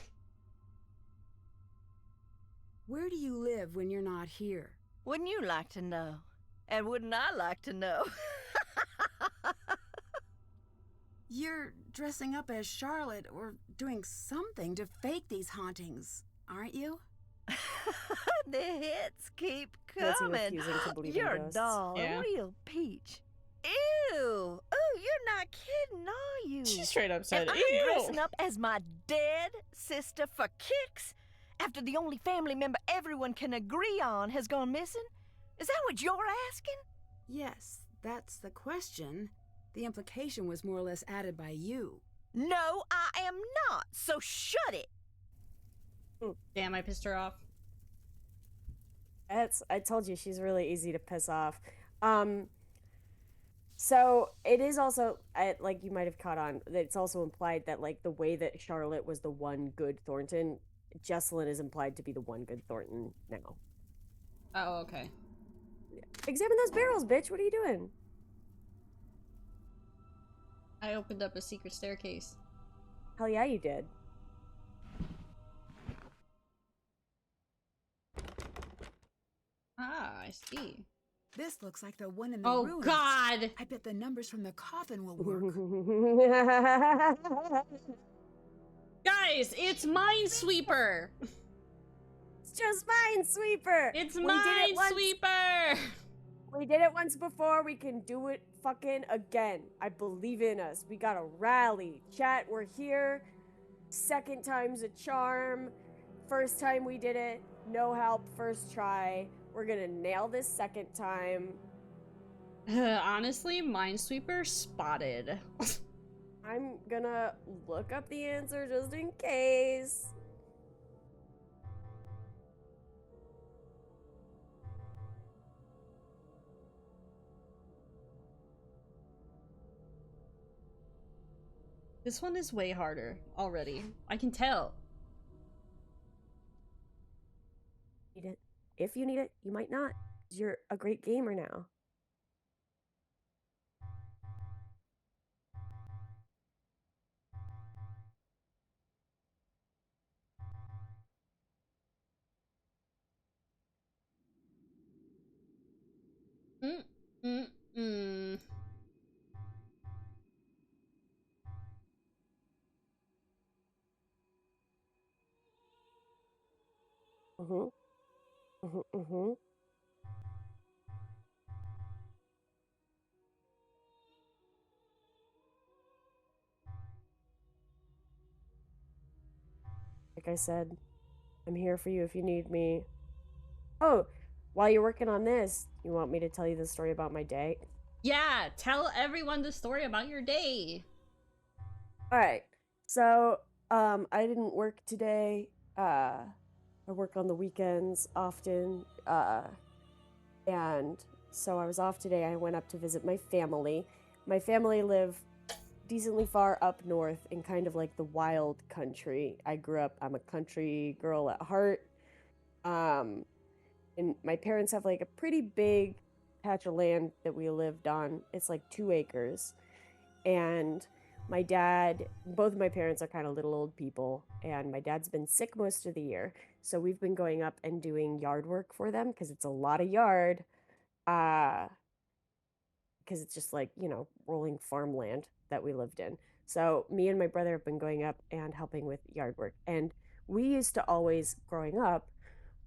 Where do you live when you're not here? Wouldn't you like to know? And wouldn't I like to know? You're dressing up as Charlotte or doing something to fake these hauntings, aren't you? The hits keep Nancy coming. refusing to believe in You're a ghosts. doll, Yeah. a real peach. Ew! Oh, you're not kidding, are you? She straight up said, Am I ew. dressing up as my dead sister for kicks after the only family member everyone can agree on has gone missing? Is that what you're asking? Yes, that's the question. The implication was more or less added by you. No, I am not, so shut it. Damn, I pissed her off. I told you she's really easy to piss off. So it is also, like you might have caught on, it's also implied that like the way that Charlotte was the one good Thornton, Jessalyn is implied to be the one good Thornton now. Oh, okay. Examine those barrels, bitch. What are you doing? I opened up a secret staircase. Hell yeah, you did. Ah, I see. This looks like the one in the Oh, ruins. God! I bet the numbers from the coffin will work. Guys, it's Minesweeper! It's just Minesweeper. It's We did it once. Minesweeper! We did it once before. We can do it fucking again. I believe in us. We gotta rally. Chat, we're here. Second time's a charm. First time we did it, no help, first try. We're gonna nail this second time. Honestly, Minesweeper spotted. I'm gonna look up the answer just in case. This one is way harder already. I can tell. Need it. If you need it, you might not. 'Cause you're a great gamer now. Mm. Mm-hmm. Like I said, I'm here for you if you need me. Oh, while you're working on this, you want me to tell you the story about my day? Yeah, tell everyone the story about your day. All right. So, I didn't work today. I work on the weekends often. And so I was off today. I went up to visit my family. My family live decently far up north in kind of like the wild country. I'm a country girl at heart. And my parents have like a pretty big patch of land that we lived on. It's like 2 acres. And My dad, both of my parents are kind of little old people, and my dad's been sick most of the year. So we've been going up and doing yard work for them because it's a lot of yard. Uh, because it's just like, rolling farmland that we lived in. So me and my brother have been going up and helping with yard work. And we used to always, growing up,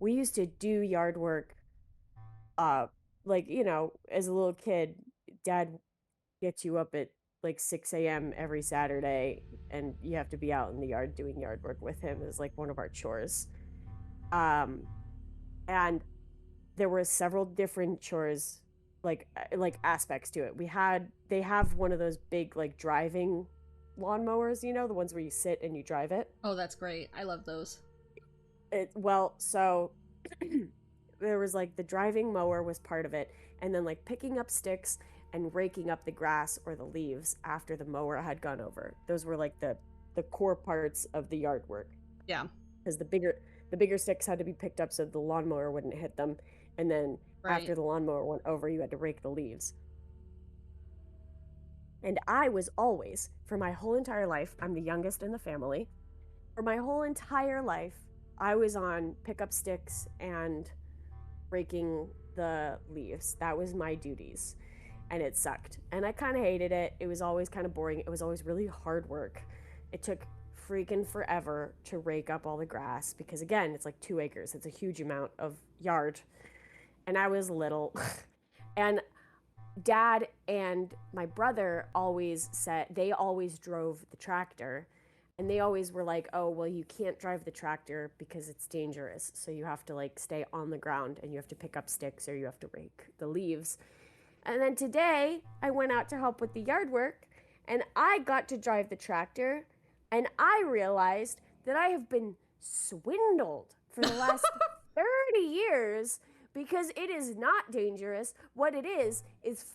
we used to do yard work, uh, like, as a little kid, dad gets you up at like 6 a.m. every Saturday, and you have to be out in the yard doing yard work with him is like one of our chores. Um, and there were several different chores, like aspects to it. They have one of those big like driving lawnmowers, the ones where you sit and you drive it. Oh, that's great. I love those. So there was like the driving mower was part of it, and then like picking up sticks and raking up the grass or the leaves after the mower had gone over. Those were like the core parts of the yard work. Yeah. Because the bigger sticks had to be picked up so the lawnmower wouldn't hit them, and then after the lawnmower went over, you had to rake the leaves. And I was always, for my whole entire life, I'm the youngest in the family. For my whole entire life, I was on pickup sticks and raking the leaves. That was my duties. And it sucked. And I kind of hated it. It was always kind of boring. It was always really hard work. It took freaking forever to rake up all the grass because, again, it's like 2 acres. It's a huge amount of yard. And I was little. And Dad and my brother always drove the tractor. And they always were like, oh, well, you can't drive the tractor because it's dangerous. So you have to like stay on the ground and you have to pick up sticks or you have to rake the leaves. And then today I went out to help with the yard work and I got to drive the tractor and I realized that I have been swindled for the last 30 years because it is not dangerous. What it is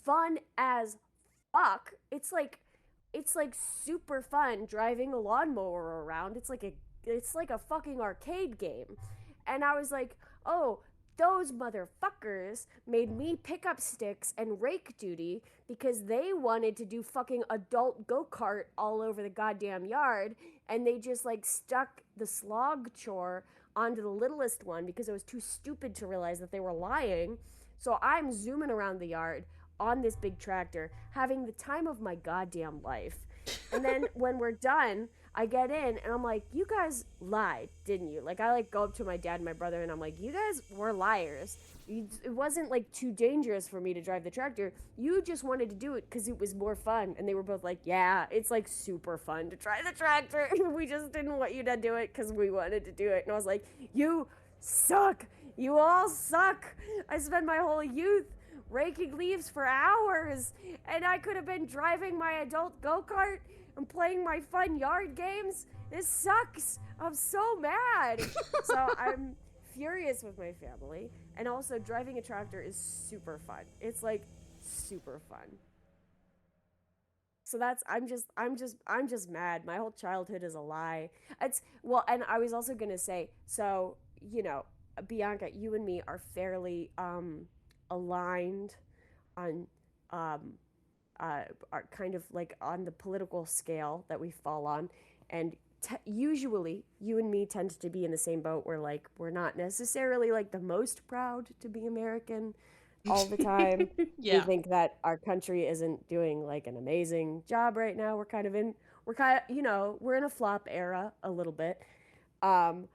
fun as fuck. It's like super fun driving a lawnmower around. It's like a fucking arcade game. And I was like, oh, those motherfuckers made me pick up sticks and rake duty because they wanted to do fucking adult go-kart all over the goddamn yard, and they just like stuck the slog chore onto the littlest one because I was too stupid to realize that they were lying. So I'm zooming around the yard on this big tractor, having the time of my goddamn life. And then when we're done, I get in and I'm like, you guys lied, didn't you? Like, I like go up to my dad and my brother and I'm like, you guys were liars. It wasn't like too dangerous for me to drive the tractor. You just wanted to do it because it was more fun. And they were both like, yeah, it's like super fun to try the tractor. We just didn't want you to do it because we wanted to do it. And I was like, you suck. You all suck. I spent my whole youth raking leaves for hours, and I could have been driving my adult go-kart and playing my fun yard games. This sucks. I'm so mad. So I'm furious with my family, and also driving a tractor is super fun. It's like super fun. So I'm just mad. My whole childhood is a lie. And I was also gonna say, so Bianca, you and me are fairly aligned on are kind of like on the political scale that we fall on, and usually you and me tend to be in the same boat where like we're not necessarily like the most proud to be American all the time. Yeah. We think that our country isn't doing like an amazing job right now. We're in a flop era a little bit. And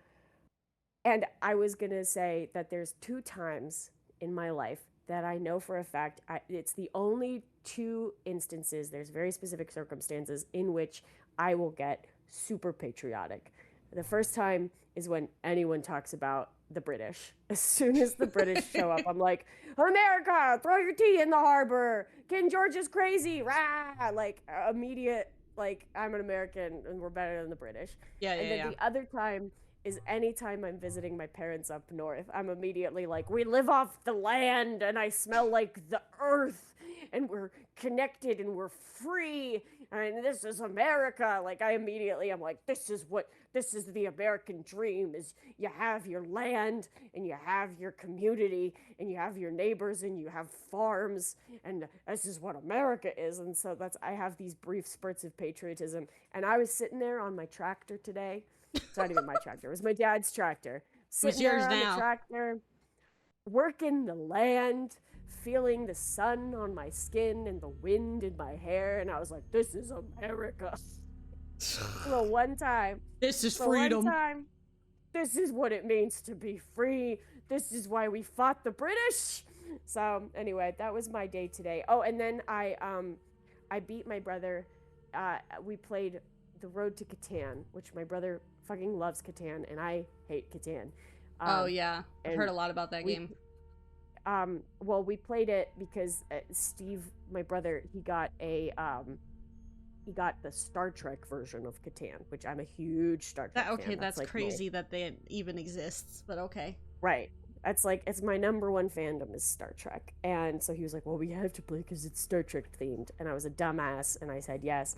I was gonna say that there's 2 times in my life that I know for a fact, it's the only 2 instances, there's very specific circumstances in which I will get super patriotic. The first time is when anyone talks about the British. As soon as the British show up, I'm like, America, throw your tea in the harbor. King George is crazy. Rah! Like, immediate, like, I'm an American and we're better than the British. And then the other time is anytime I'm visiting my parents up north, I'm immediately like, we live off the land and I smell like the earth and we're connected and we're free and this is America. Like I'm like, this is the American dream, is you have your land and you have your community and you have your neighbors and you have farms, and this is what America is. And so I have these brief spurts of patriotism. And I was sitting there on my tractor today. It's not even my tractor, it was my dad's tractor. What's yours Sitting there on now? the tractor, working the land, feeling the sun on my skin and the wind in my hair, and I was like, this is America. Well, one time, This is for freedom. one time, this is what it means to be free. This is why we fought the British. So anyway, that was my day today. Oh, and then I beat my brother. We played The Road to Catan, which my brother fucking loves Catan, and I hate Catan. Oh yeah, I've and heard a lot about that game. Well, we played it because Steve, my brother, he got the Star Trek version of Catan, which I'm a huge Star Trek Okay, fan. that's like crazy that they even exists, but okay. Right. That's like, it's my number one fandom is Star Trek. And so he was like, well, we have to play because it's Star Trek themed. And I was a dumbass and I said yes.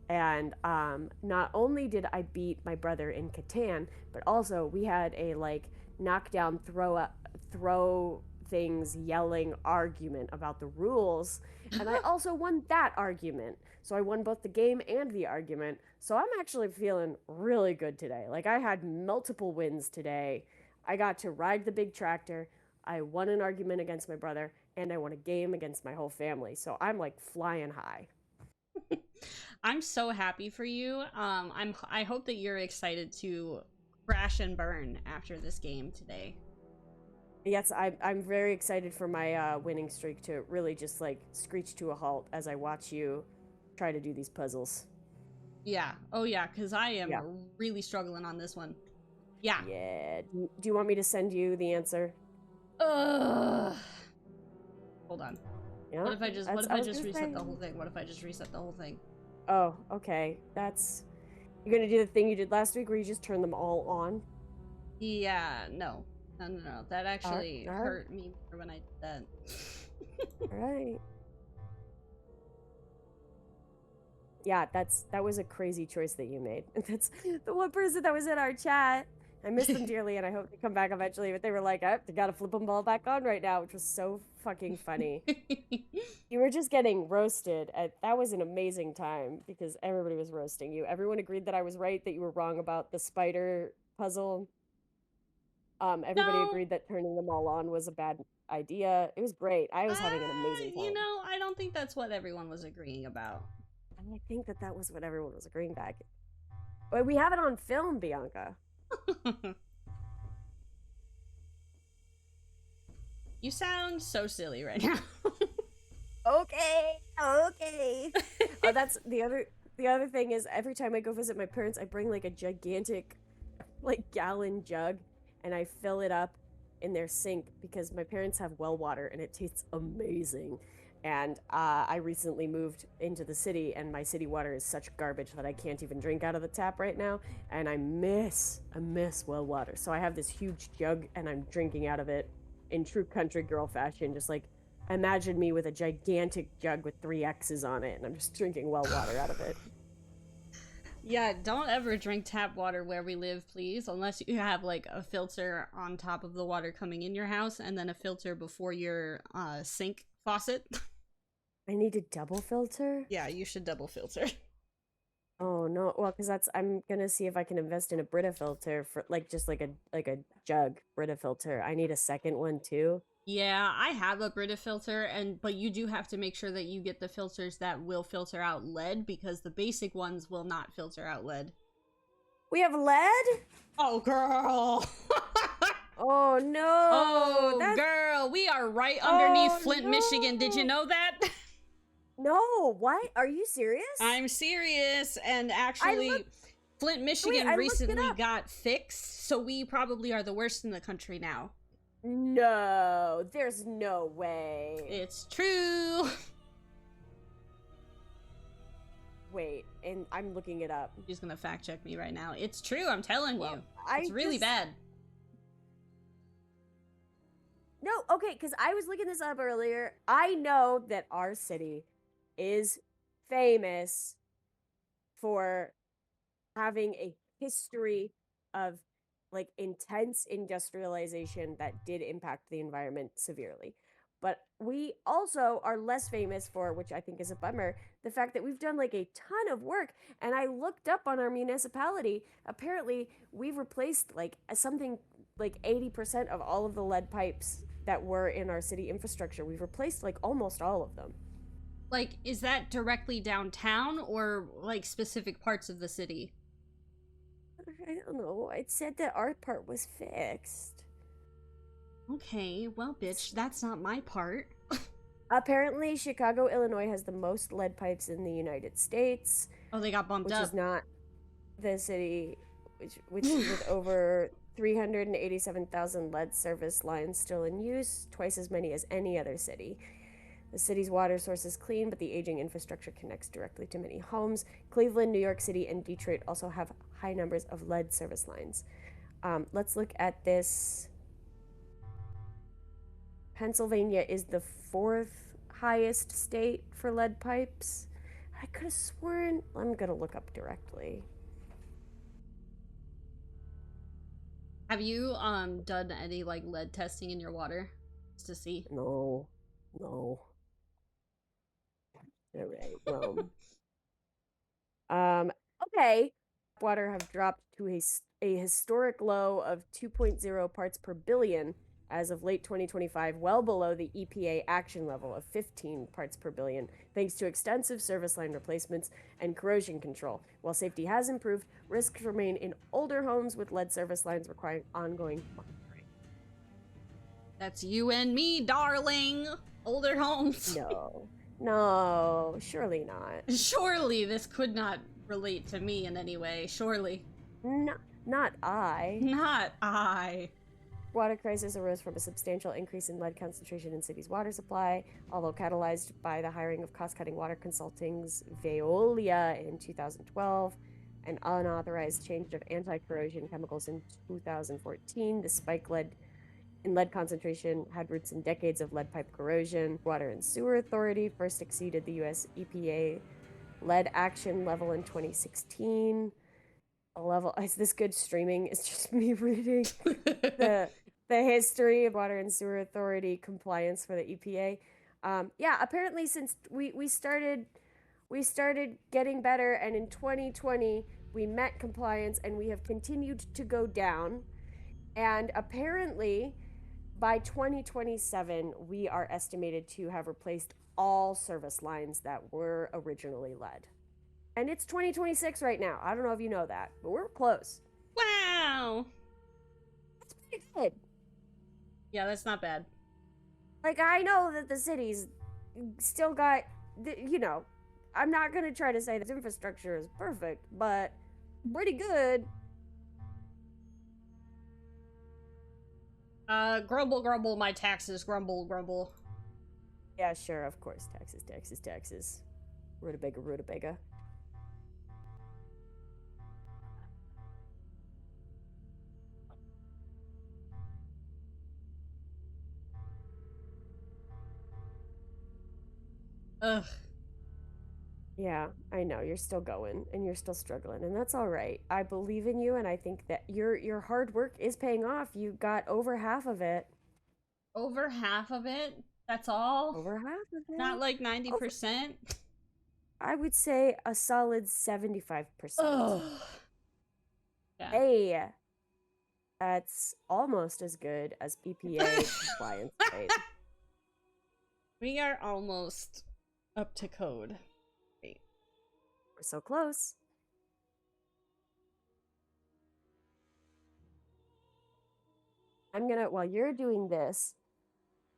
And not only did I beat my brother in Catan, but also we had a like knockdown, throw things, yelling argument about the rules. And I also won that argument. So I won both the game and the argument. So I'm actually feeling really good today. Like I had multiple wins today. I got to ride the big tractor. I won an argument against my brother, and I won a game against my whole family. So I'm like flying high. I'm so happy for you. I hope that you're excited to crash and burn after this game today. Yes, I'm very excited for my winning streak to really just like screech to a halt as I watch you try to do these puzzles. Yeah. Oh yeah, because I am really struggling on this one. Yeah. Yeah. Do you want me to send you the answer? Ugh. Hold on. Yeah. What if I just reset the whole thing? What if I just reset the whole thing? Oh, okay. You're gonna do the thing you did last week where you just turn them all on? Yeah, no. No. That actually Alright. hurt me more when I did that. Alright. Yeah, that was a crazy choice that you made. That's the one person that was in our chat. I miss them dearly, and I hope they come back eventually. But they were like, "Oh, they gotta flip them all back on right now," which was so fucking funny. You were just getting roasted. That was an amazing time because everybody was roasting you. Everyone agreed that I was right, that you were wrong about the spider puzzle. Everybody agreed that turning them all on was a bad idea. It was great. I was having an amazing time. You know, I don't think that's what everyone was agreeing about. I think that was what everyone was agreeing back. But we have it on film, Bianca. You sound so silly right now. Okay. Oh, that's the other thing is every time I go visit my parents, I bring like a gigantic like gallon jug and I fill it up in their sink because my parents have well water and it tastes amazing. And I recently moved into the city, and my city water is such garbage that I can't even drink out of the tap right now. And I miss well water. So I have this huge jug, and I'm drinking out of it in true country girl fashion. Just like, imagine me with a gigantic jug with 3 X's on it, and I'm just drinking well water out of it. Yeah, don't ever drink tap water where we live, please, unless you have like a filter on top of the water coming in your house, and then a filter before your sink faucet. I need a double filter? Yeah, you should double filter. Oh no, well, because I'm gonna see if I can invest in a Brita filter for like just like a jug Brita filter. I need a second one too. Yeah, I have a Brita filter, but you do have to make sure that you get the filters that will filter out lead, because the basic ones will not filter out lead. We have lead? Oh, girl! Oh no! Oh, girl, we are right underneath Flint, Michigan. Did you know that? No, what? Are you serious? I'm serious, and actually, Flint, Michigan recently got fixed, so we probably are the worst in the country now. No, there's no way. It's true. Wait, and I'm looking it up. She's gonna fact check me right now. It's true, I'm telling you. I It's really bad. No, okay, because I was looking this up earlier. I know that our city is famous for having a history of like intense industrialization that did impact the environment severely. But we also are less famous for, which I think is a bummer, the fact that we've done like a ton of work. And I looked up on our municipality. Apparently, we've replaced like something like 80% of all of the lead pipes that were in our city infrastructure. We've replaced like almost all of them. Like, is that directly downtown or like specific parts of the city? I don't know. It said that our part was fixed. Okay, well, bitch, that's not my part. Apparently, Chicago, Illinois has the most lead pipes in the United States. Oh, they got bumped which up. is not the city, which with over 387,000 lead service lines still in use, twice as many as any other city. The city's water source is clean, but the aging infrastructure connects directly to many homes. Cleveland, New York City, and Detroit also have high numbers of lead service lines. Let's look at this. Pennsylvania is the 4th highest state for lead pipes. I could have sworn. I'm going to look up directly. Have you done any like lead testing in your water just to see? No. All right. Well. Okay. Water have dropped to a historic low of 2.0 parts per billion as of late 2025, well below the EPA action level of 15 parts per billion, thanks to extensive service line replacements and corrosion control. While safety has improved, risks remain in older homes with lead service lines requiring ongoing monitoring. That's you and me, darling. Older homes. No, surely not. Surely this could not relate to me in any way. Surely. Not I. Not I. Water crisis arose from a substantial increase in lead concentration in city's water supply, although catalyzed by the hiring of cost-cutting water consultants Veolia in 2012, an unauthorized change of anti-corrosion chemicals in 2014. The spike in lead concentration had roots in decades of lead pipe corrosion. Water and Sewer Authority first exceeded the U.S. EPA lead action level in 2016. Is this good streaming? It's just me reading the history of Water and Sewer Authority compliance for the EPA. Apparently since we started getting better, and in 2020 we met compliance, and we have continued to go down, and apparently by 2027 we are estimated to have replaced all service lines that were originally lead. And it's 2026 right now. I don't know if you know that, but we're close. Wow. That's pretty good. Yeah, that's not bad. Like, I know that the city's still got, I'm not going to try to say that infrastructure is perfect, but pretty good. Grumble, grumble, my taxes. Grumble, grumble. Yeah, sure, of course. Taxes. Rutabaga. Ugh. Yeah, I know. You're still going, and you're still struggling, and that's all right. I believe in you, and I think that your hard work is paying off. You got over half of it. Over half of it? That's all? Over half of it? Not like 90%? I would say a solid 75%. Ugh. Yeah. Hey, that's almost as good as EPA compliance rate. We are almost up to code. Wait. We're so close. While you're doing this,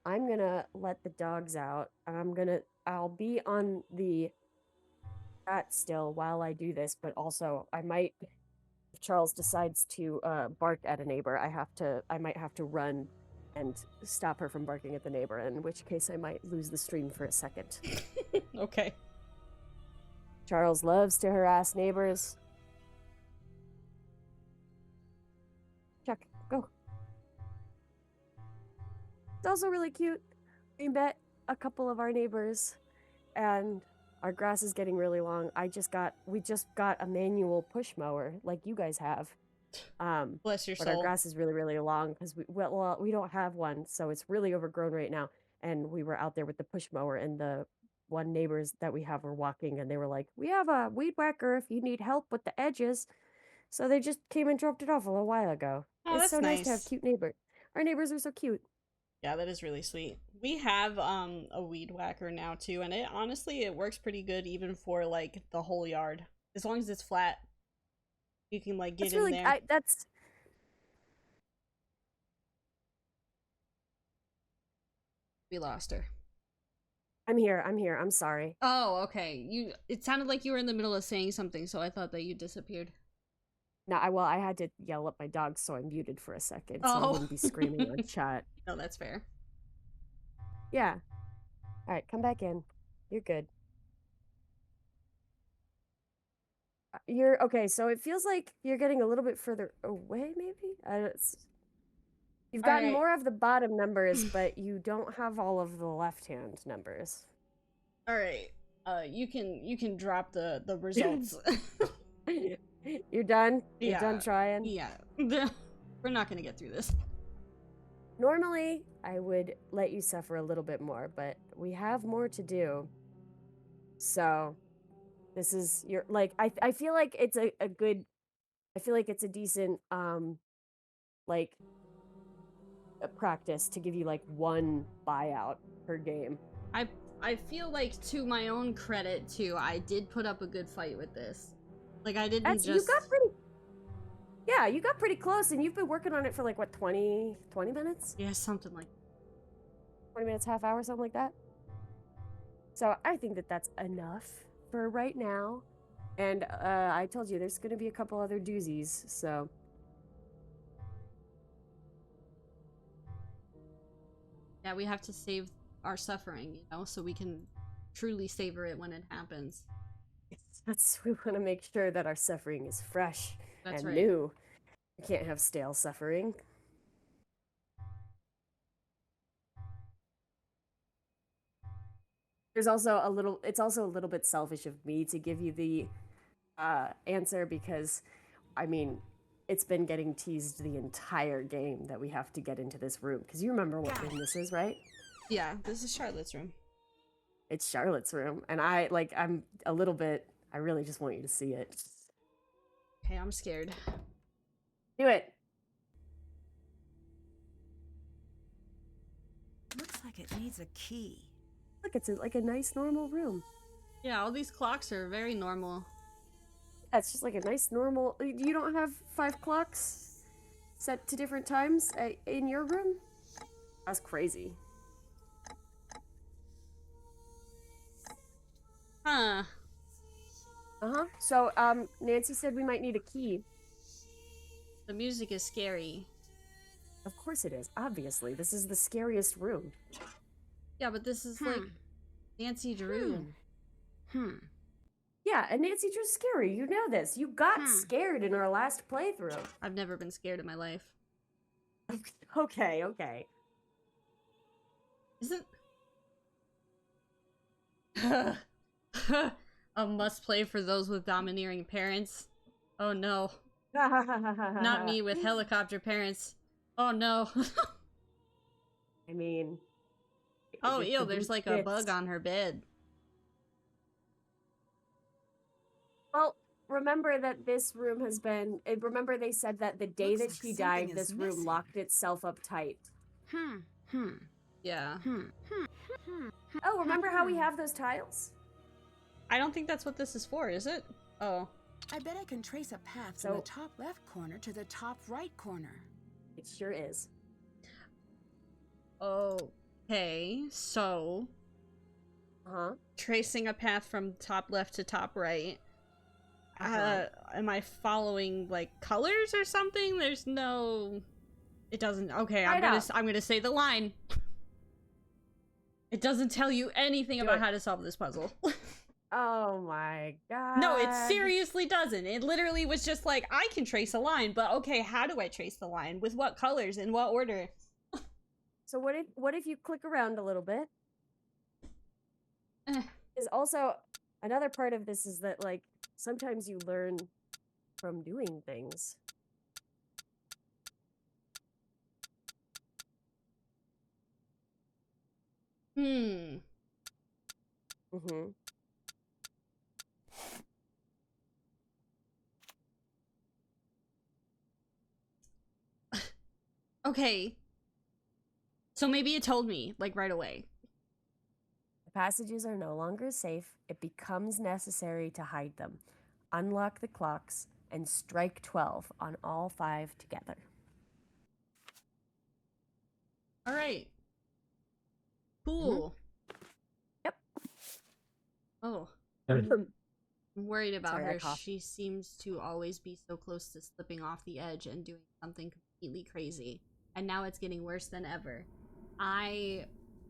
I'm gonna let the dogs out. I'll be on the chat still while I do this, but also I might, if Charles decides to bark at a neighbor, I might have to run and stop her from barking at the neighbor, in which case I might lose the stream for a second. Okay. Charles loves to harass neighbors. Chuck, go. It's also really cute. We met a couple of our neighbors, and our grass is getting really long. We just got a manual push mower like you guys have. Bless your But soul. our grass is really, really long because we don't have one, so it's really overgrown right now. And we were out there with the push mower, and the one neighbors that we have were walking, and they were like, "We have a weed whacker if you need help with the edges." So they just came and dropped it off a little while ago. Oh, It's that's so nice to have nice. cute neighbors. Our neighbors are so cute. Yeah, that is really sweet. We have a weed whacker now too, and it works pretty good even for like the whole yard. As long as it's flat, you can like get That's in really there. that's We lost her. I'm here. I'm sorry. Oh, okay. It sounded like you were in the middle of saying something, so I thought that you disappeared. No, I had to yell at my dog, so I muted for a second, so I Oh. wouldn't be screaming on chat. No, that's fair. Yeah. All right, come back in. You're good. You're okay. So it feels like you're getting a little bit further away, maybe. You've All gotten right. more of the bottom numbers, but you don't have all of the left-hand numbers. All right. You can drop the results. You're done. You're Yeah. done trying. Yeah. We're not gonna get through this. Normally, I would let you suffer a little bit more, but we have more to do. So, this is your like I feel like it's a good I feel like it's a decent like a practice to give you like one buyout per game. I feel like, to my own credit too, I did put up a good fight with this. Like, I didn't You got pretty close, and you've been working on it for like what 20 minutes? Yeah, something like 20 minutes, half hour, something like that. So I think that that's enough for right now. And I told you there's going to be a couple other doozies, so. Yeah, we have to save our suffering, so we can truly savor it when it happens. We want to make sure that our suffering is fresh That's and right. new. We can't have stale suffering. It's also a little bit selfish of me to give you the answer because, I mean, it's been getting teased the entire game that we have to get into this room. Because you remember what room this is, right? Yeah, this is Charlotte's room. It's Charlotte's room. And I really just want you to see it. Okay, I'm scared. Do it. Looks like it needs a key. Look, it's like a nice normal room. Yeah, all these clocks are very normal. Yeah, it's just like a nice normal. You don't have 5 clocks set to different times in your room? That's crazy. Huh. So, Nancy said we might need a key. The music is scary. Of course it is. Obviously, this is the scariest room. Yeah, but this is like Nancy Drew. Yeah, and Nancy Drew's scary. You know this. You got scared in our last playthrough. I've never been scared in my life. Okay. Isn't a must play for those with domineering parents? Oh no. Not me with helicopter parents. Oh no. I mean... Oh, ew, there's like a bug on her bed. Well, remember that this room has been... Remember they said that the day Looks that like she died, something this is room missing. locked itself up tight. Yeah. Oh, remember how we have those tiles? I don't think that's what this is for, is it? Oh. I bet I can trace a path from the top left corner to the top right corner. It sure is. Okay, so... tracing a path from top left to top right. Am I following, like, colors or something? There's no... It doesn't... Okay, I'm gonna say the line. It doesn't tell you anything about how to solve this puzzle. Oh my god. No, it seriously doesn't. It literally was just like, I can trace a line, but okay, how do I trace the line? With what colors? In what order? So what if you click around a little bit? Eh. Is also another part of this is that like sometimes you learn from doing things. Hmm. Mm-hmm. Okay. So maybe it told me, like, right away. The passages are no longer safe. It becomes necessary to hide them. Unlock the clocks and strike 12 on all 5 together. All right. Cool. Yep. Oh. Um, I'm worried about Sorry, I her. coughed. She seems to always be so close to slipping off the edge and doing something completely crazy. And now it's getting worse than ever. I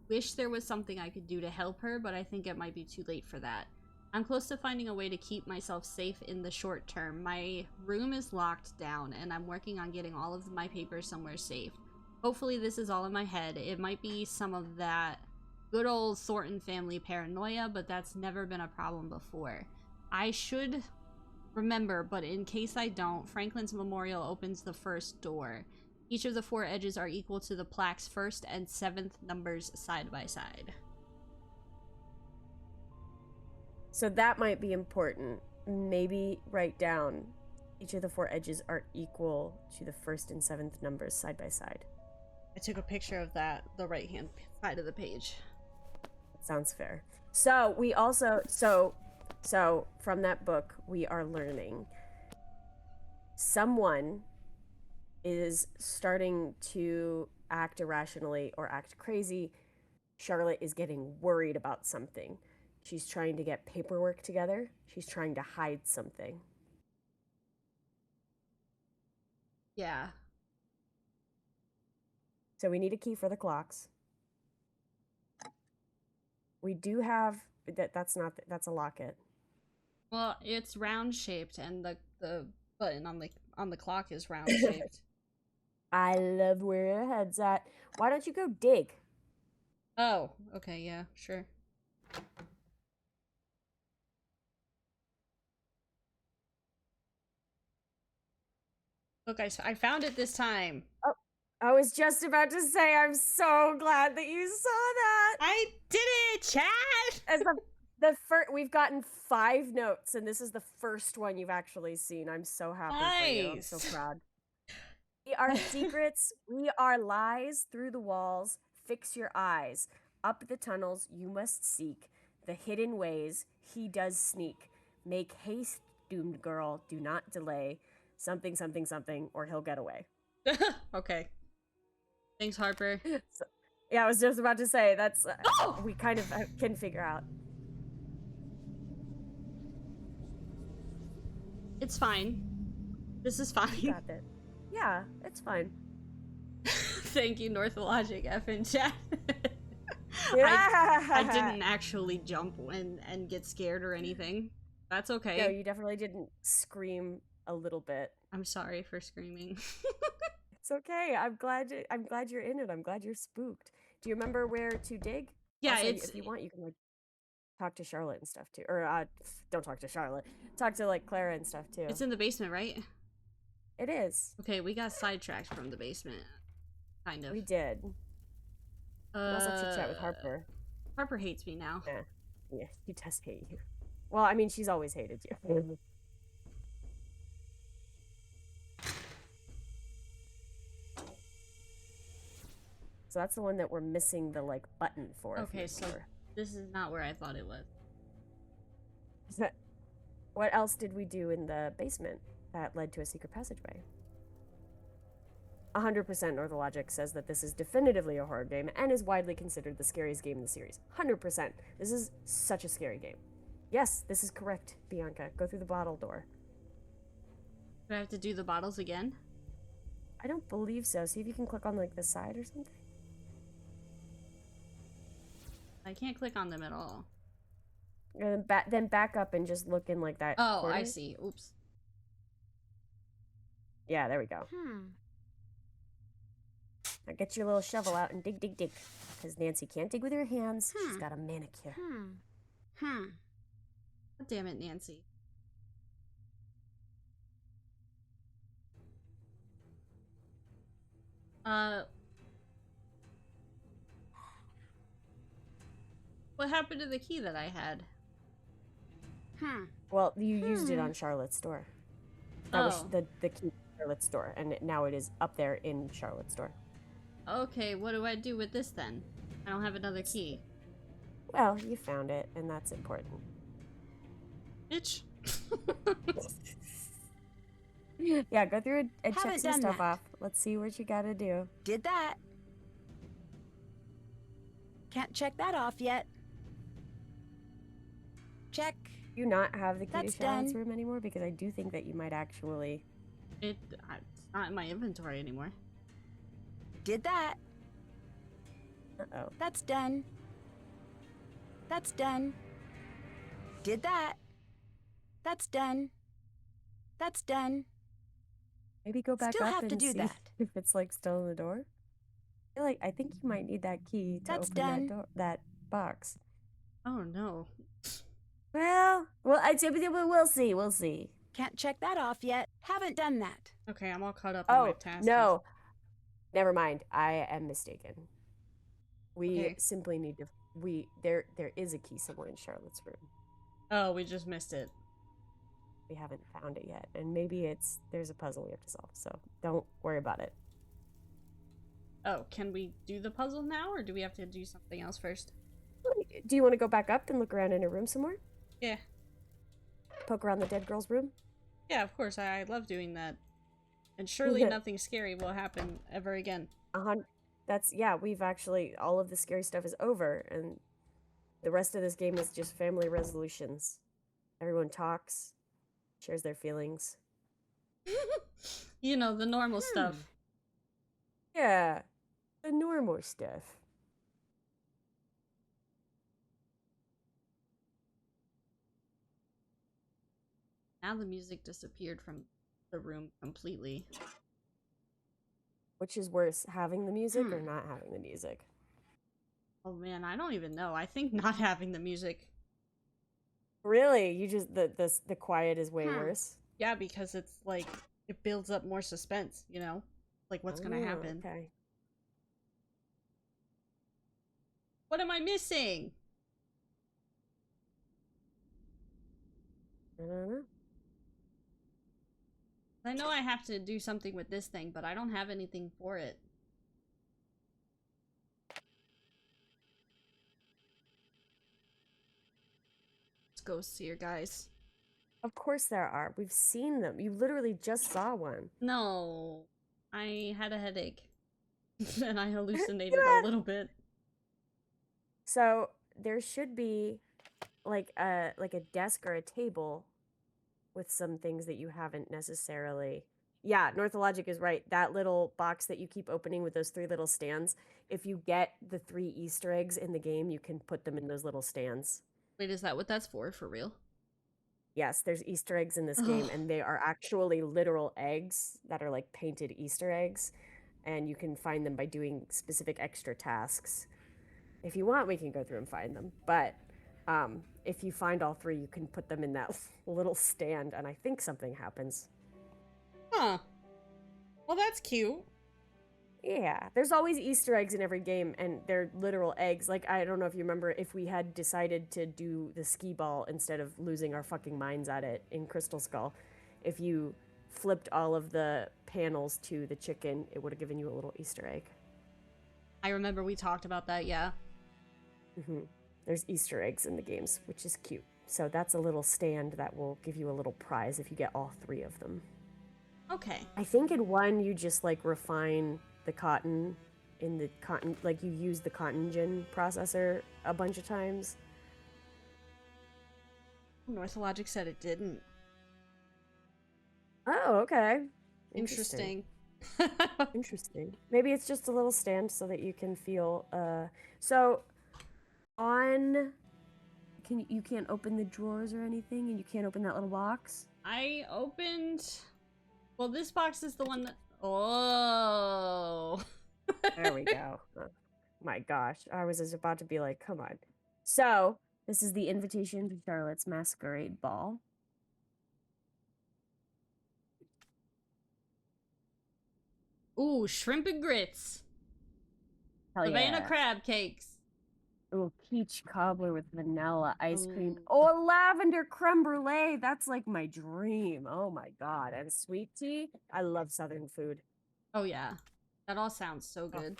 wish there was something I could do to help her, but I think it might be too late for that. I'm close to finding a way to keep myself safe in the short term. My room is locked down, and I'm working on getting all of my papers somewhere safe. Hopefully this is all in my head. It might be some of that good old Thornton family paranoia, but that's never been a problem before. I should remember, but in case I don't, Franklin's memorial opens the first door. Each of the 4 edges are equal to the plaque's 1st and 7th numbers side by side. So that might be important. Maybe write down each of the 4 edges are equal to the 1st and 7th numbers side by side. I took a picture of that, the right hand side of the page. That sounds fair. So we also so from that book we are learning someone is starting to act irrationally or act crazy. Charlotte is getting worried about something. She's trying to get paperwork together. She's trying to hide something. Yeah. So we need a key for the clocks. We do have that's a locket. Well, it's round shaped, and the button on the clock is round shaped. I love where your head's at. Why don't you go dig? Oh, okay, yeah, sure. Look, I found it this time. Oh, I was just about to say I'm so glad that you saw that. I did it, chat! As the first, we've gotten 5 notes, and this is the first one you've actually seen. I'm so happy for you. I'm so Nice. proud. We are secrets. We are lies through the walls. Fix your eyes. Up the tunnels you must seek. The hidden ways he does sneak. Make haste, doomed girl. Do not delay. Something, something, something, or he'll get away. Okay. Thanks, Harper. So, yeah, I was just about to say that's Oh! we kind of can figure out. It's fine. This is fine. Got it. Yeah, it's fine. Thank you, Northologic F in chat. Yeah. I didn't actually jump and get scared or anything. That's okay. No, you definitely didn't scream a little bit. I'm sorry for screaming. It's okay. I'm glad you're in it. I'm glad you're spooked. Do you remember where to dig? Yeah, Also, it's if you want, you can like talk to Charlotte and stuff too. Or don't talk to Charlotte. Talk to like Clara and stuff too. it's in the basement, right? It is. Okay, we got sidetracked from the basement. Kind of. We did. We also chit chat with Harper. Harper hates me now. Yeah, he does hate you. Well, I mean, she's always hated you. So that's the one that we're missing the like button for. if you Okay, so remember. this is not where I thought it was. What else did we do in the basement that led to a secret passageway? 100% Northologic says that this is definitively a horror game and is widely considered the scariest game in the series. 100%. This is such a scary game. Yes, this is correct, Bianca. Go through the bottle door. Do I have to do the bottles again? I don't believe so. See if you can click on like the side or something. I can't click on them at all. And then back up and just look in like that. Oh, corner. I see. Oops. Yeah, there we go. Now get your little shovel out and dig, dig, dig. Because Nancy can't dig with her hands. She's got a manicure. God damn it, Nancy. What happened to the key that I had? Well, you used it on Charlotte's door. That was Oh. the key to Charlotte's door, and now it is up there in Charlotte's door. Okay, what do I do with this then? I don't have another key. Well, you found it, and that's important. Bitch. Yeah, go through and check Haven't some done stuff that. off. Let's see what you gotta do. Did that. Can't check that off yet. Check. Do you not have the key That's to Charlotte's done. room anymore? Because I do think that you might actually... It's not in my inventory anymore. Did that. Uh-oh. That's done. That's done. Did that. That's done. That's done. Maybe go back Still up have and to do see that. if it's, like, still in the door. I think you might need that key to That's open done. that box. Oh no. Well, we'll see. We'll see. Can't check that off yet. Haven't done that. Okay, I'm all caught up on my Oh, tasks. no. Never mind. I am mistaken. We Okay. simply need to... There is a key somewhere in Charlotte's room. Oh, we just missed it. We haven't found it yet. And maybe there's a puzzle we have to solve. So don't worry about it. Oh, can we do the puzzle now, or do we have to do something else first? Do you want to go back up and look around in her room some more? Yeah. Poke around the dead girl's room? Yeah, of course. I love doing that. And surely nothing scary will happen ever again. We've actually, all of the scary stuff is over, and the rest of this game is just family resolutions. Everyone talks, shares their feelings. You know, the normal stuff. Yeah, the normal stuff. Now the music disappeared from the room completely. Which is worse, having the music or not having the music? Oh man, I don't even know. I think not having the music. Really? You just the quiet is way worse? Yeah, because it's like it builds up more suspense, you know? Like what's gonna happen. Okay. What am I missing? I don't know. I know I have to do something with this thing, but I don't have anything for it. There's ghosts here, guys. Of course there are. We've seen them. You literally just saw one. No. I had a headache. And I hallucinated a little bit. So there should be like a desk or a table with some things that you haven't necessarily. Yeah, Northologic is right. That little box that you keep opening with those 3 little stands, if you get the 3 Easter eggs in the game, you can put them in those little stands. Wait, is that what that's for real? Yes, there's Easter eggs in this game, and they are actually literal eggs that are like painted Easter eggs, and you can find them by doing specific extra tasks. If you want, we can go through and find them, but if you find all 3, you can put them in that little stand, and I think something happens. Huh. Well, that's cute. Yeah, there's always Easter eggs in every game, and they're literal eggs. Like, I don't know if you remember, if we had decided to do the skee ball instead of losing our fucking minds at it in Crystal Skull, if you flipped all of the panels to the chicken, it would have given you a little Easter egg. I remember we talked about that, yeah. Mm-hmm. There's Easter eggs in the games, which is cute. So that's a little stand that will give you a little prize if you get all 3 of them. Okay. I think in one you just like refine the cotton in the cotton, like you use the cotton gin processor a bunch of times. Northologic said it didn't. Oh, okay. Interesting. Interesting. Maybe it's just a little stand so that you can feel so on you can't open the drawers or anything, and you can't open that little box? I opened... Well, this box is the one that... Oh! There we go. My gosh. I was just about to be like, come on. So, this is the invitation to Charlotte's masquerade ball. Ooh, shrimp and grits. Hell Savannah yeah. crab cakes. Ooh, peach cobbler with vanilla ice cream. Ooh. Oh, a lavender creme brulee. That's like my dream. Oh my God. And sweet tea. I love Southern food. Oh yeah. That all sounds so good.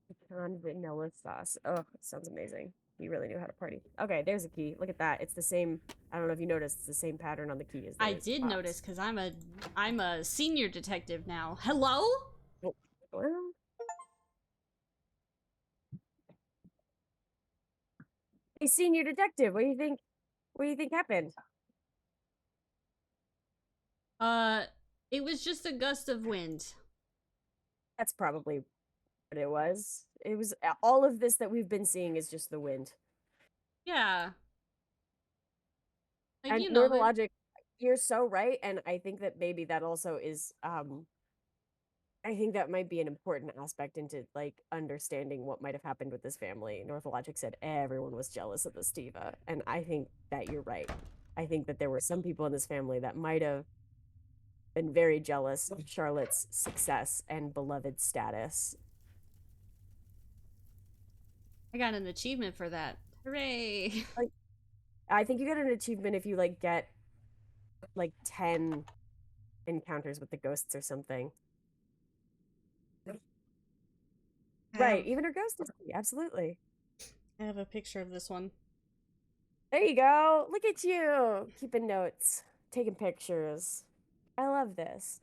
Pecan vanilla sauce. Oh, it sounds amazing. You really knew how to party. Okay, there's a key. Look at that. It's the same. I don't know if you noticed. It's the same pattern on the key as the I did box. notice because I'm a senior detective now. Hello? Oh, well. Hey, senior detective. What do you think? What do you think happened? It was just a gust of wind. That's probably what it was. It was all of this that we've been seeing is just the wind. Yeah. Like, And you know, Logic, you're so right, and I think that maybe that also is I think that might be an important aspect into like understanding what might have happened with this family. Logic said everyone was jealous of the Steva, and I think that you're right. I think that there were some people in this family that might have been very jealous of Charlotte's success and beloved status. I got an achievement for that. Hooray! I think you get an achievement if you like get like 10 encounters with the ghosts or something. Right, even her ghost is absolutely. I have a picture of this one. There you go. Look at you keeping notes, taking pictures. I love this.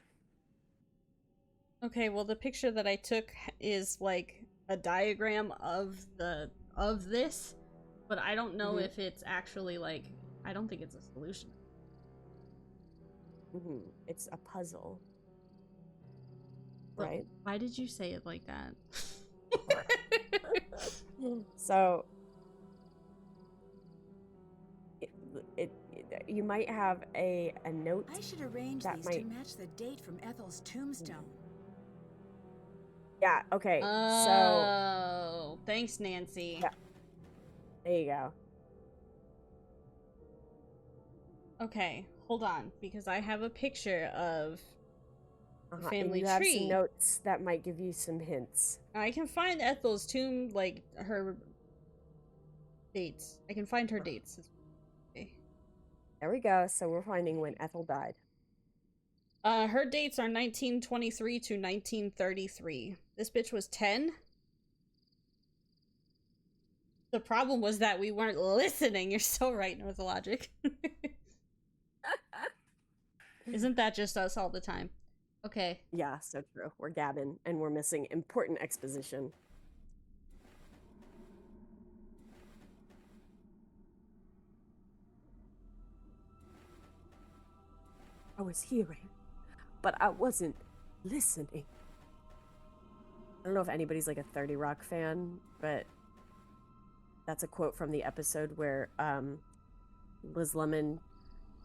Okay, well the picture that I took is like a diagram of this, but I don't know if it's actually like I don't think it's a solution. It's a puzzle. But right? why did you say it like that? So you might have a note. I should arrange that these might... to match the date from Ethel's tombstone. Yeah, okay. Oh, thanks, Nancy. Yeah. There you go. Okay, hold on, because I have a picture of the family and you tree. have some notes that might give you some hints. I can find Ethel's tomb, like her dates. I can find her dates. Okay. There we go. So we're finding when Ethel died. Her dates are 1923 to 1933. This bitch was 10. The problem was that we weren't listening. You're so right, Logic. Isn't that just us all the time? Okay. Yeah, so true. We're gabbing, and we're missing important exposition. I was hearing, but I wasn't listening. I don't know if anybody's like a 30 Rock fan, but that's a quote from the episode where Liz Lemon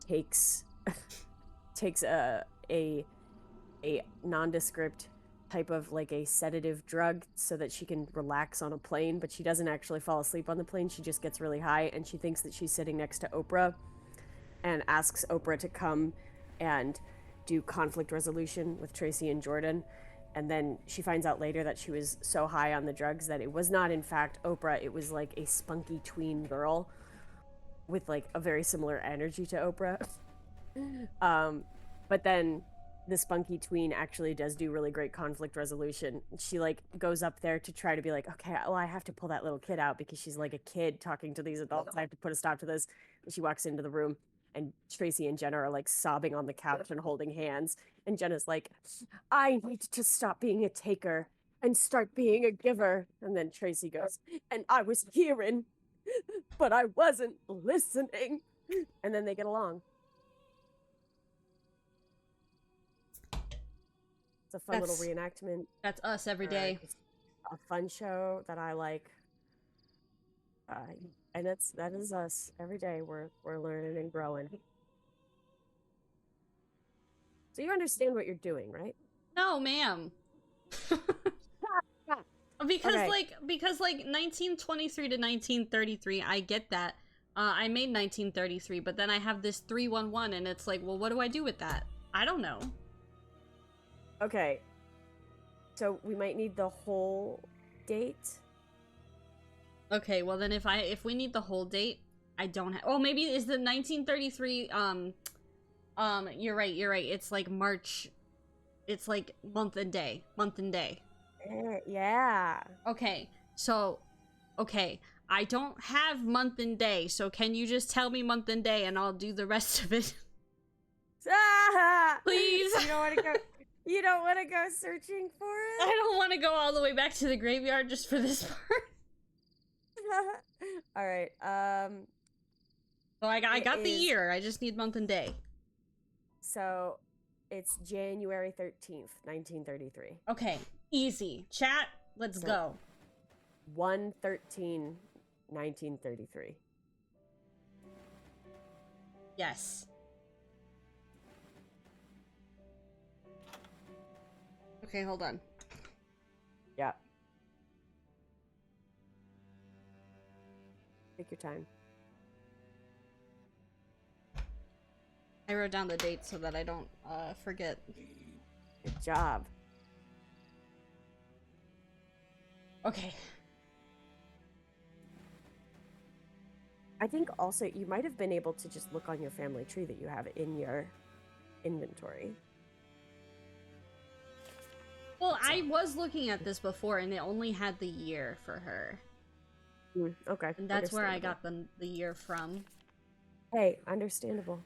takes a nondescript type of like a sedative drug so that she can relax on a plane, but she doesn't actually fall asleep on the plane. She just gets really high, and she thinks that she's sitting next to Oprah and asks Oprah to come and do conflict resolution with Tracy and Jordan. And then she finds out later that she was so high on the drugs that it was not in fact Oprah. It was like a spunky tween girl with like a very similar energy to Oprah. But then the spunky tween actually does do really great conflict resolution. She like goes up there to try to be like, okay, well, I have to pull that little kid out because she's like a kid talking to these adults. I have to put a stop to this. And she walks into the room, and Tracy and Jenna are like sobbing on the couch and holding hands. And Jenna's like, I need to stop being a taker and start being a giver. And then Tracy goes, and I was hearing, but I wasn't listening. And then they get along. It's a fun little reenactment. That's us every day. It's a fun show that I like. And that is us every day. We're learning and growing. So you understand what you're doing, right? No, ma'am. Shut Because Okay. because 1923 to 1933, I get that. I made 1933, but then I have this 311, and it's like, well, what do I do with that? I don't know. Okay. So we might need the whole date. Okay, well then if we need the whole date, I don't have. Oh, maybe is the 1933. You're right. It's like March. It's like month and day. Yeah. Okay, so, okay, I don't have month and day, so can you just tell me month and day and I'll do the rest of it? Ah! Please? You don't want to go. You don't want to go searching for I it. don't want to go all the way back to the graveyard just for this part. All right. So I It got the is- year, I just need month and day. So it's January 13th, 1933. Okay, easy. Chat, let's So- go. 1/13/1933. Yes. Okay, hold on. Yeah. Take your time. I wrote down the date so that I don't forget. Good job. Okay. I think also you might have been able to just look on your family tree that you have in your inventory. Well, I was looking at this before and it only had the year for her. Okay. And that's where I understandable. got the year from. Hey, understandable.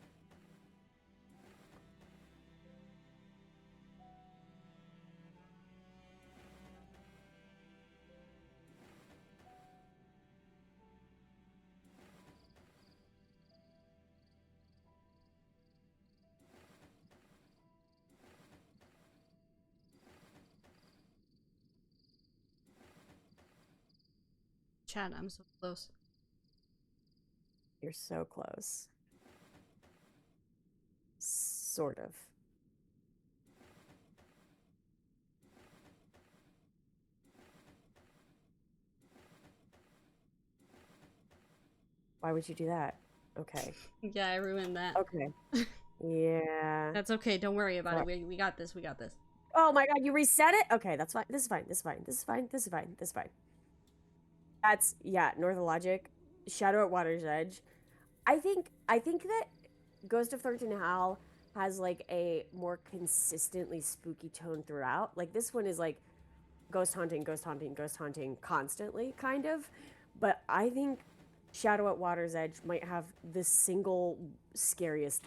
Chat, I'm so close. You're so close. Sort of. Why would you do that? Okay. Yeah, I ruined that. Okay. Yeah. That's okay, don't worry about Right. it. We got this, we got this. Oh my god, you reset it? Okay, that's fine. This is fine. This is fine. This is fine. This is fine. This is fine. That's yeah, Northologic. Shadow at Water's Edge. I think that Ghost of Thornton Hall has like a more consistently spooky tone throughout. Like this one is like ghost haunting, ghost haunting, ghost haunting constantly, kind of. But I think Shadow at Water's Edge might have the single scariest,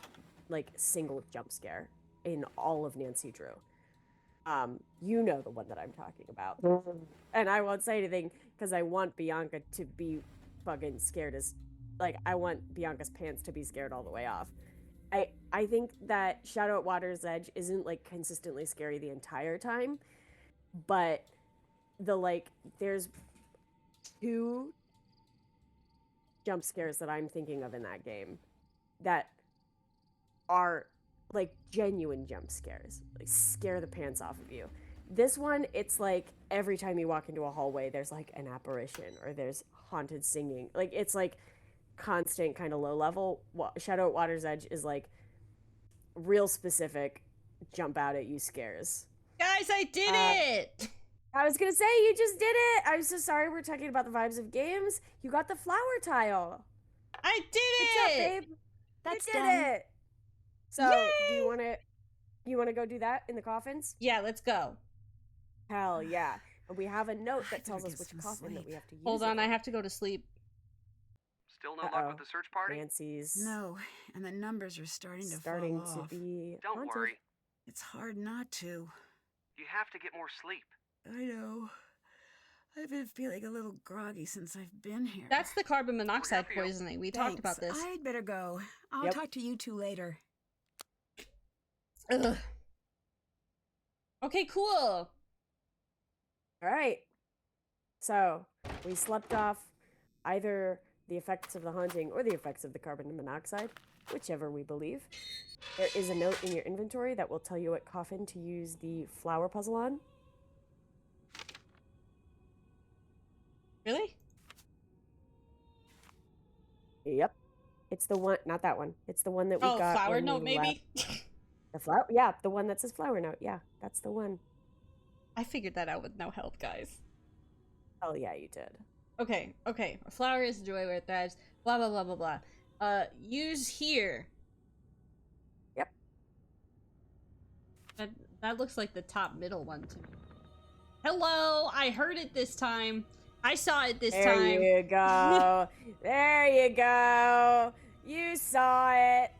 like single jump scare in all of Nancy Drew. You know the one that I'm talking about. And I won't say anything because I want Bianca to be fucking scared as, like, I want Bianca's pants to be scared all the way off. I think that Shadow at Water's Edge isn't like consistently scary the entire time, but there's 2 jump scares that I'm thinking of in that game that are like genuine jump scares, like scare the pants off of you. This one, it's like every time you walk into a hallway, there's like an apparition or there's haunted singing. Like it's like constant kind of low level. Shadow at Water's Edge is like real specific, jump out at you scares. Guys, I did it! I was gonna say, you just did it! I'm so sorry we're talking about the vibes of games. You got the flower tile. I did Good it! job, babe. That's you did done. it! So, do you wanna go do that in the coffins? Yeah, let's go. Hell yeah. And we have a note I that tells better us get which some coffin that sleep. we have to use. Hold on, it I in. have to go to sleep. Still no Uh-oh. luck with the search party? Nancy's No, and the numbers are starting to starting fall to off. be Don't haunted. worry. It's hard not to. You have to get more sleep. I know. I've been feeling a little groggy since I've been here. That's the carbon monoxide for you. poisoning. We talked about Thanks. this. I'd better go. I'll Yep. talk to you two later. Ugh. Okay, cool. All right. So, we slept off either the effects of the haunting or the effects of the carbon monoxide, whichever we believe. There is a note in your inventory that will tell you what coffin to use the flower puzzle on. Really? Yep. It's the one, not that one. It's the one that we Oh, got flower when note, we left. maybe? The flower, yeah, the one that says flower note. Yeah, that's the one. I figured that out with no help, guys. Oh yeah, you did. Okay, okay. A flower is the joy where it thrives. Blah, blah, blah, blah, blah. Use here. Yep. That looks like the top middle one to me. Hello! I heard it this time. I saw it this There time. you go. There you go. You saw it.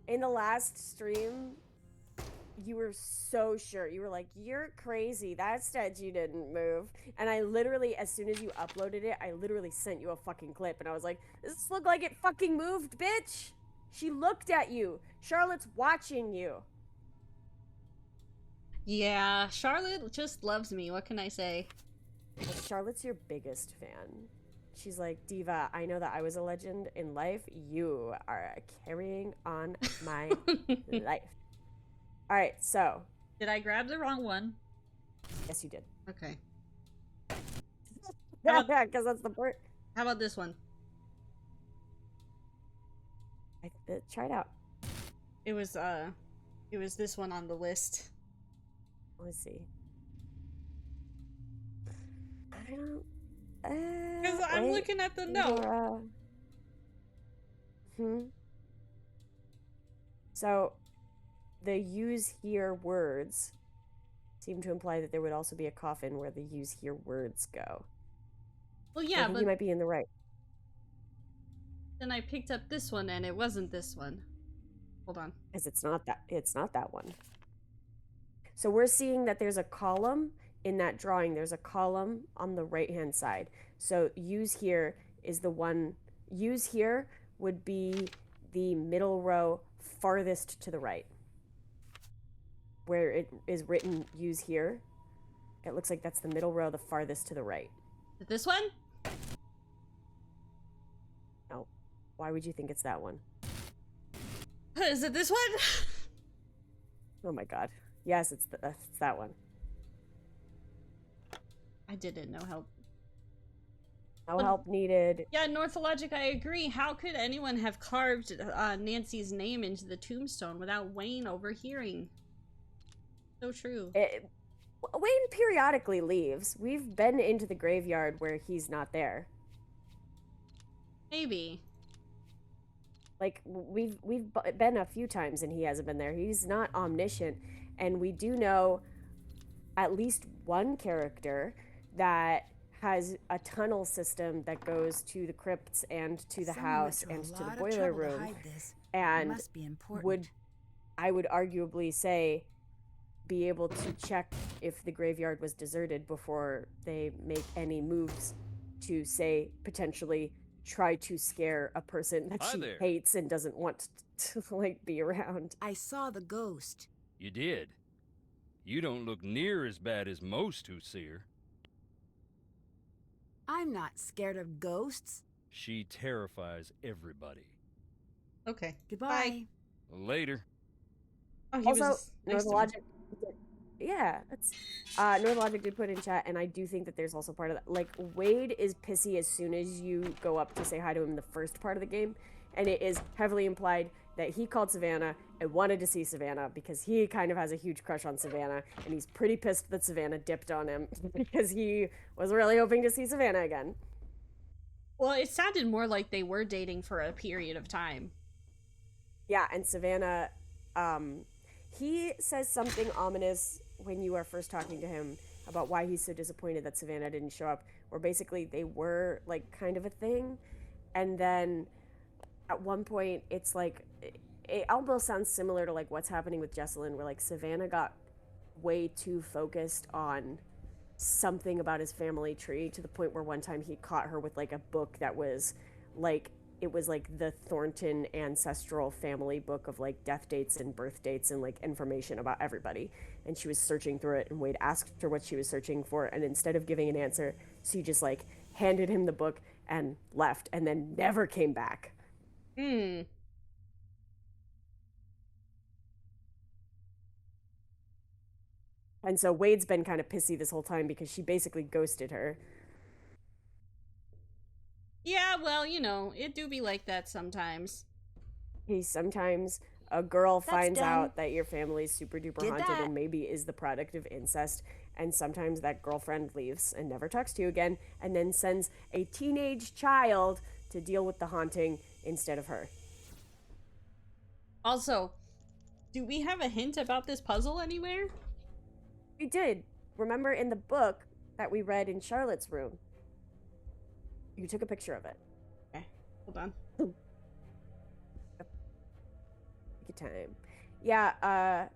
In the last stream, you were so sure. You were like, you're crazy. That statue didn't move. And I literally, as soon as you uploaded it, I literally sent you a fucking clip. And I was like, does this look like it fucking moved, bitch? She looked at you. Charlotte's watching you. Yeah, Charlotte just loves me. What can I say? Well, Charlotte's your biggest fan. She's like, Diva, I know that I was a legend in life. You are carrying on my life. All right, so. Did I grab the wrong one? Yes, you did. Okay. Yeah, because that's the part. How about this one? Try it out. It was this one on the list. Let's see. I don't. Because I'm looking at the note. So, the use here words seem to imply that there would also be a coffin where the use here words go. Well, yeah, I think but you might be in the right. then I picked up this one and it wasn't this one. Hold on. Because it's not that one. So we're seeing that there's a column in that drawing. There's a column on the right-hand side. So use here is the one. Use here would be the middle row farthest to the right. Where it is written use here. It looks like that's the middle row, the farthest to the right. Is it this one? No. Why would you think it's that one? Is it this one? Oh my god. Yes, it's that one. I didn't know help. No help needed. Yeah, Northologic, I agree. How could anyone have carved Nancy's name into the tombstone without Wayne overhearing? So true. Wayne periodically leaves. We've been into the graveyard where he's not there. Maybe. Like, we've been a few times and he hasn't been there. He's not omniscient. And we do know at least one character that has a tunnel system that goes to the crypts and to the house and to the boiler room. And must be important. I would arguably say be able to check if the graveyard was deserted before they make any moves to, say, potentially try to scare a person that she hates and doesn't want to like be around. I saw the ghost. You did? You don't look near as bad as most who see her. I'm not scared of ghosts. She terrifies everybody. Okay. Goodbye. Later. Oh, he Also, was nice to me. Northologic. Yeah, that's Northologic did put in chat, and I do think that there's also part of that. Like, Wade is pissy as soon as you go up to say hi to him in the first part of the game, and it is heavily implied that he called Savannah and wanted to see Savannah because he kind of has a huge crush on Savannah, and he's pretty pissed that Savannah dipped on him because he was really hoping to see Savannah again. Well, it sounded more like they were dating for a period of time. Yeah, and Savannah, he says something ominous when you are first talking to him about why he's so disappointed that Savannah didn't show up, where basically they were, like, kind of a thing, and then at one point it's like, it almost sounds similar to, like, what's happening with Jesselyn, where, like, Savannah got way too focused on something about his family tree to the point where one time he caught her with, like, a book that was, like, it was like the Thornton ancestral family book of like death dates and birth dates and like information about everybody. And she was searching through it, and Wade asked her what she was searching for. And instead of giving an answer, she just like handed him the book and left, and then never came back. Hmm. And so Wade's been kind of pissy this whole time because she basically ghosted her. Yeah, well, you know, it do be like that sometimes. Hey, sometimes a girl That's finds done. out that your family's super duper Did haunted that. and maybe is the product of incest, and sometimes that girlfriend leaves and never talks to you again, and then sends a teenage child to deal with the haunting instead of her. Also, do we have a hint about this puzzle anywhere? We did. Remember in the book that we read in Charlotte's room? You took a picture of it. Okay, hold on. Take your time. Yeah,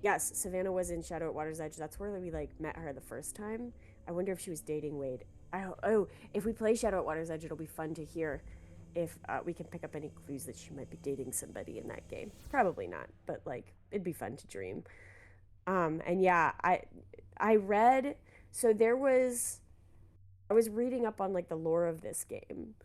yes, Savannah was in Shadow at Water's Edge. That's where we like met her the first time. I wonder if she was dating Wade. If we play Shadow at Water's Edge, it'll be fun to hear if we can pick up any clues that she might be dating somebody in that game. Probably not, but like it'd be fun to dream. And yeah, I read, so I was reading up on like the lore of this game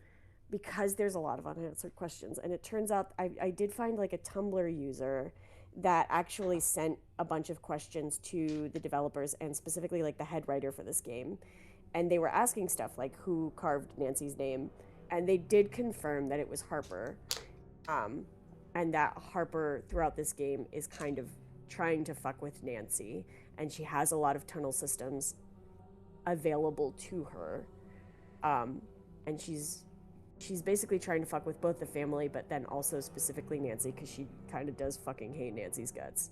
because there's a lot of unanswered questions, and it turns out I did find like a Tumblr user that actually sent a bunch of questions to the developers and specifically like the head writer for this game, and they were asking stuff like who carved Nancy's name, and they did confirm that it was Harper, and that Harper throughout this game is kind of trying to fuck with Nancy, and she has a lot of tunnel systems available to her, and she's basically trying to fuck with both the family, but then also specifically Nancy, because she kind of does fucking hate Nancy's guts.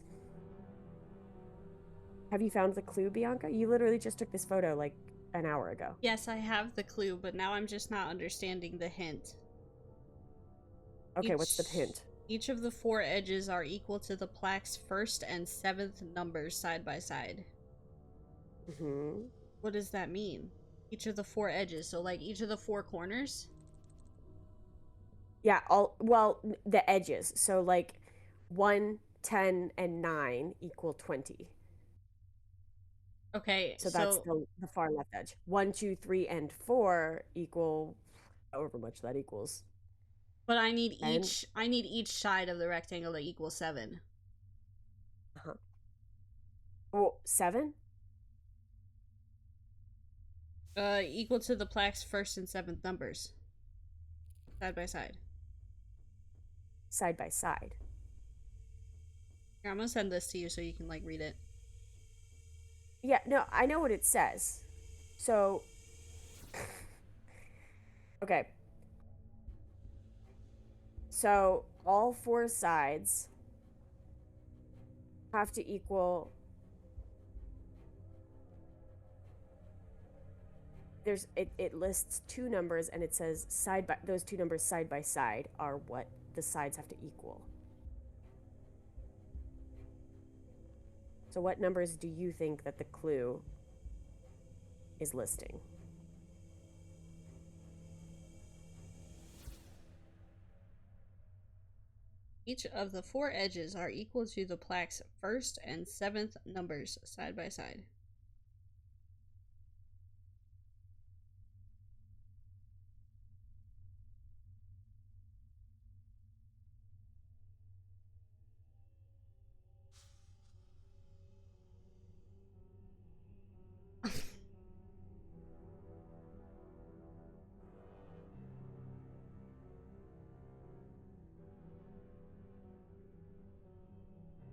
Have you found the clue, Bianca? You literally just took this photo like an hour ago. Yes, I have the clue, but now I'm just not understanding the hint. Okay, what's the hint? Each of the 4 edges are equal to the plaque's 1st and 7th numbers side by side. Mm-hmm. What does that mean? Each of the 4 edges, so like each of the 4 corners? Yeah, the edges. So like 1, 10, and 9 equal 20. Okay, So that's the far left edge. 1, 2, 3, and 4 equal however much that equals. But I need each side of the rectangle to equal 7. Uh-huh. Oh, 7? Equal to the plaque's 1st and 7th numbers. Side by side. Side by side. Here, I'm gonna send this to you so you can like read it. Yeah, no, I know what it says. So, okay. So, all 4 sides have to equal. It lists 2 numbers, and it says those 2 numbers side by side are what the sides have to equal. So what numbers do you think that the clue is listing? Each of the 4 edges are equal to the plaque's 1st and 7th numbers side by side.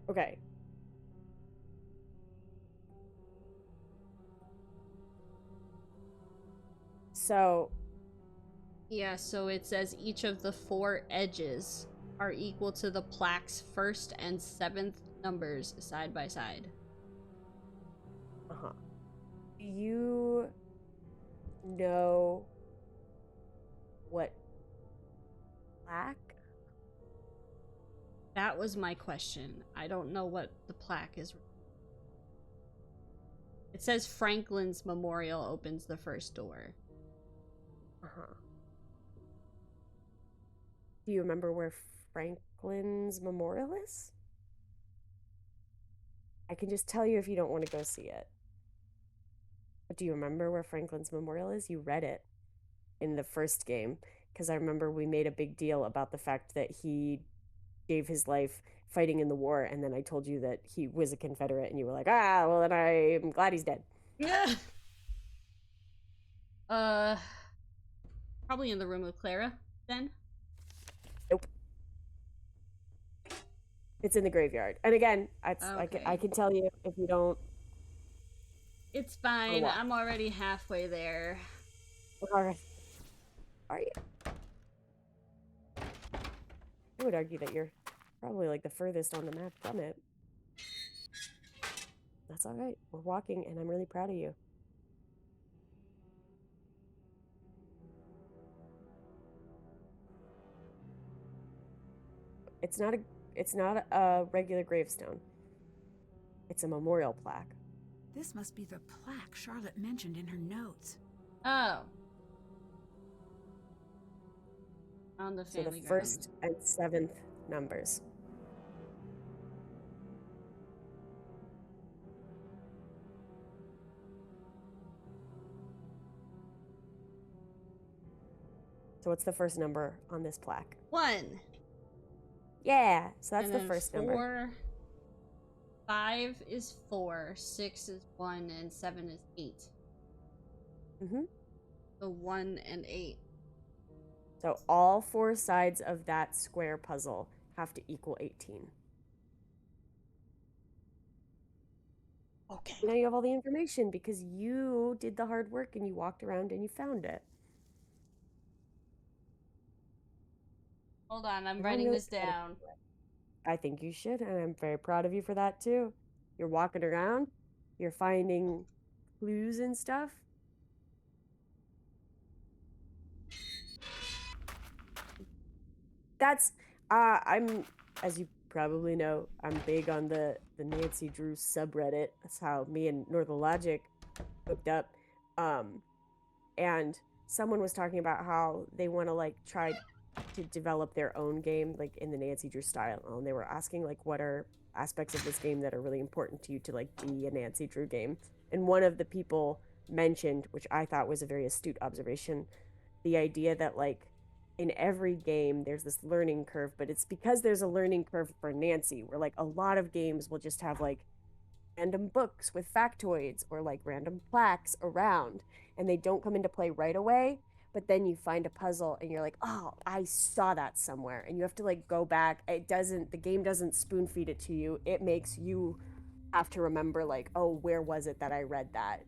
Okay. So, yeah, so it says each of the 4 edges are equal to the plaque's 1st and 7th numbers side by side. uh-huh. Do you know what plaque? That was my question. I don't know what the plaque is. It says Franklin's Memorial opens the first door. Uh-huh. Do you remember where Franklin's Memorial is? I can just tell you if you don't want to go see it. But do you remember where Franklin's Memorial is? You read it in the first game, because I remember we made a big deal about the fact that he gave his life fighting in the war, and then I told you that he was a Confederate, and you were like, well, then I'm glad he's dead. Yeah. Probably in the room with Clara, then. Nope. It's in the graveyard. And again, Okay. I can tell you if you don't. It's fine. I'm already halfway there. Alright. Are you? I would argue that you're probably like the furthest on the map from it. That's alright. We're walking, and I'm really proud of you. It's not a regular gravestone. It's a memorial plaque. This must be the plaque Charlotte mentioned in her notes. Oh. On the So family the first and 7th numbers. So what's the first number on this plaque? 1. Yeah, so that's And the then first 4, number. 5 is 4, 6 is 1, and 7 is 8. Mm-hmm. So 1 and 8. So all 4 sides of that square puzzle have to equal 18. Okay. Now you have all the information because you did the hard work and you walked around and you found it. Hold on, I'm And writing really this down. I think you should, and I'm very proud of you for that too. You're walking around, you're finding clues and stuff. That's I'm, as you probably know, I'm big on the Nancy Drew subreddit. That's how me and Northern Logic hooked up. And someone was talking about how they want to like try to develop their own game like in the Nancy Drew style. And they were asking like what are aspects of this game that are really important to you to like be a Nancy Drew game. And one of the people mentioned, which I thought was a very astute observation, the idea that like in every game there's this learning curve, but it's because there's a learning curve for Nancy where like a lot of games will just have like random books with factoids or like random plaques around and they don't come into play right away, but then you find a puzzle and you're like, oh, I saw that somewhere, and you have to like go back. The game doesn't spoon feed it to you. It makes you have to remember like, oh, where was it that I read that,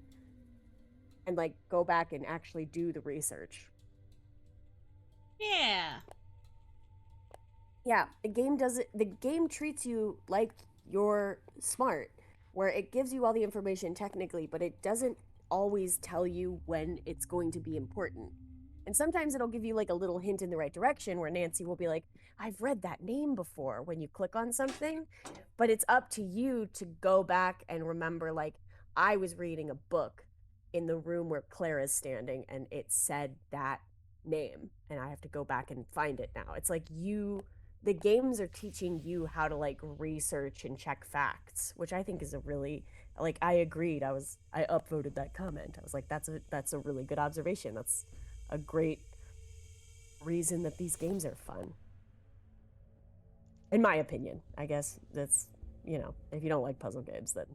and like go back and actually do the research. Yeah, the game treats you like you're smart, where it gives you all the information technically, but it doesn't always tell you when it's going to be important. And sometimes it'll give you like a little hint in the right direction where Nancy will be like, I've read that name before when you click on something, but it's up to you to go back and remember, like, I was reading a book in the room where Clara's standing and it said that name and I have to go back and find it now. It's like the games are teaching you how to like research and check facts, which I think is a really, like, I agreed. I upvoted that comment. I was like, that's a really good observation. That's a great reason that these games are fun. In my opinion, I guess that's, if you don't like puzzle games, then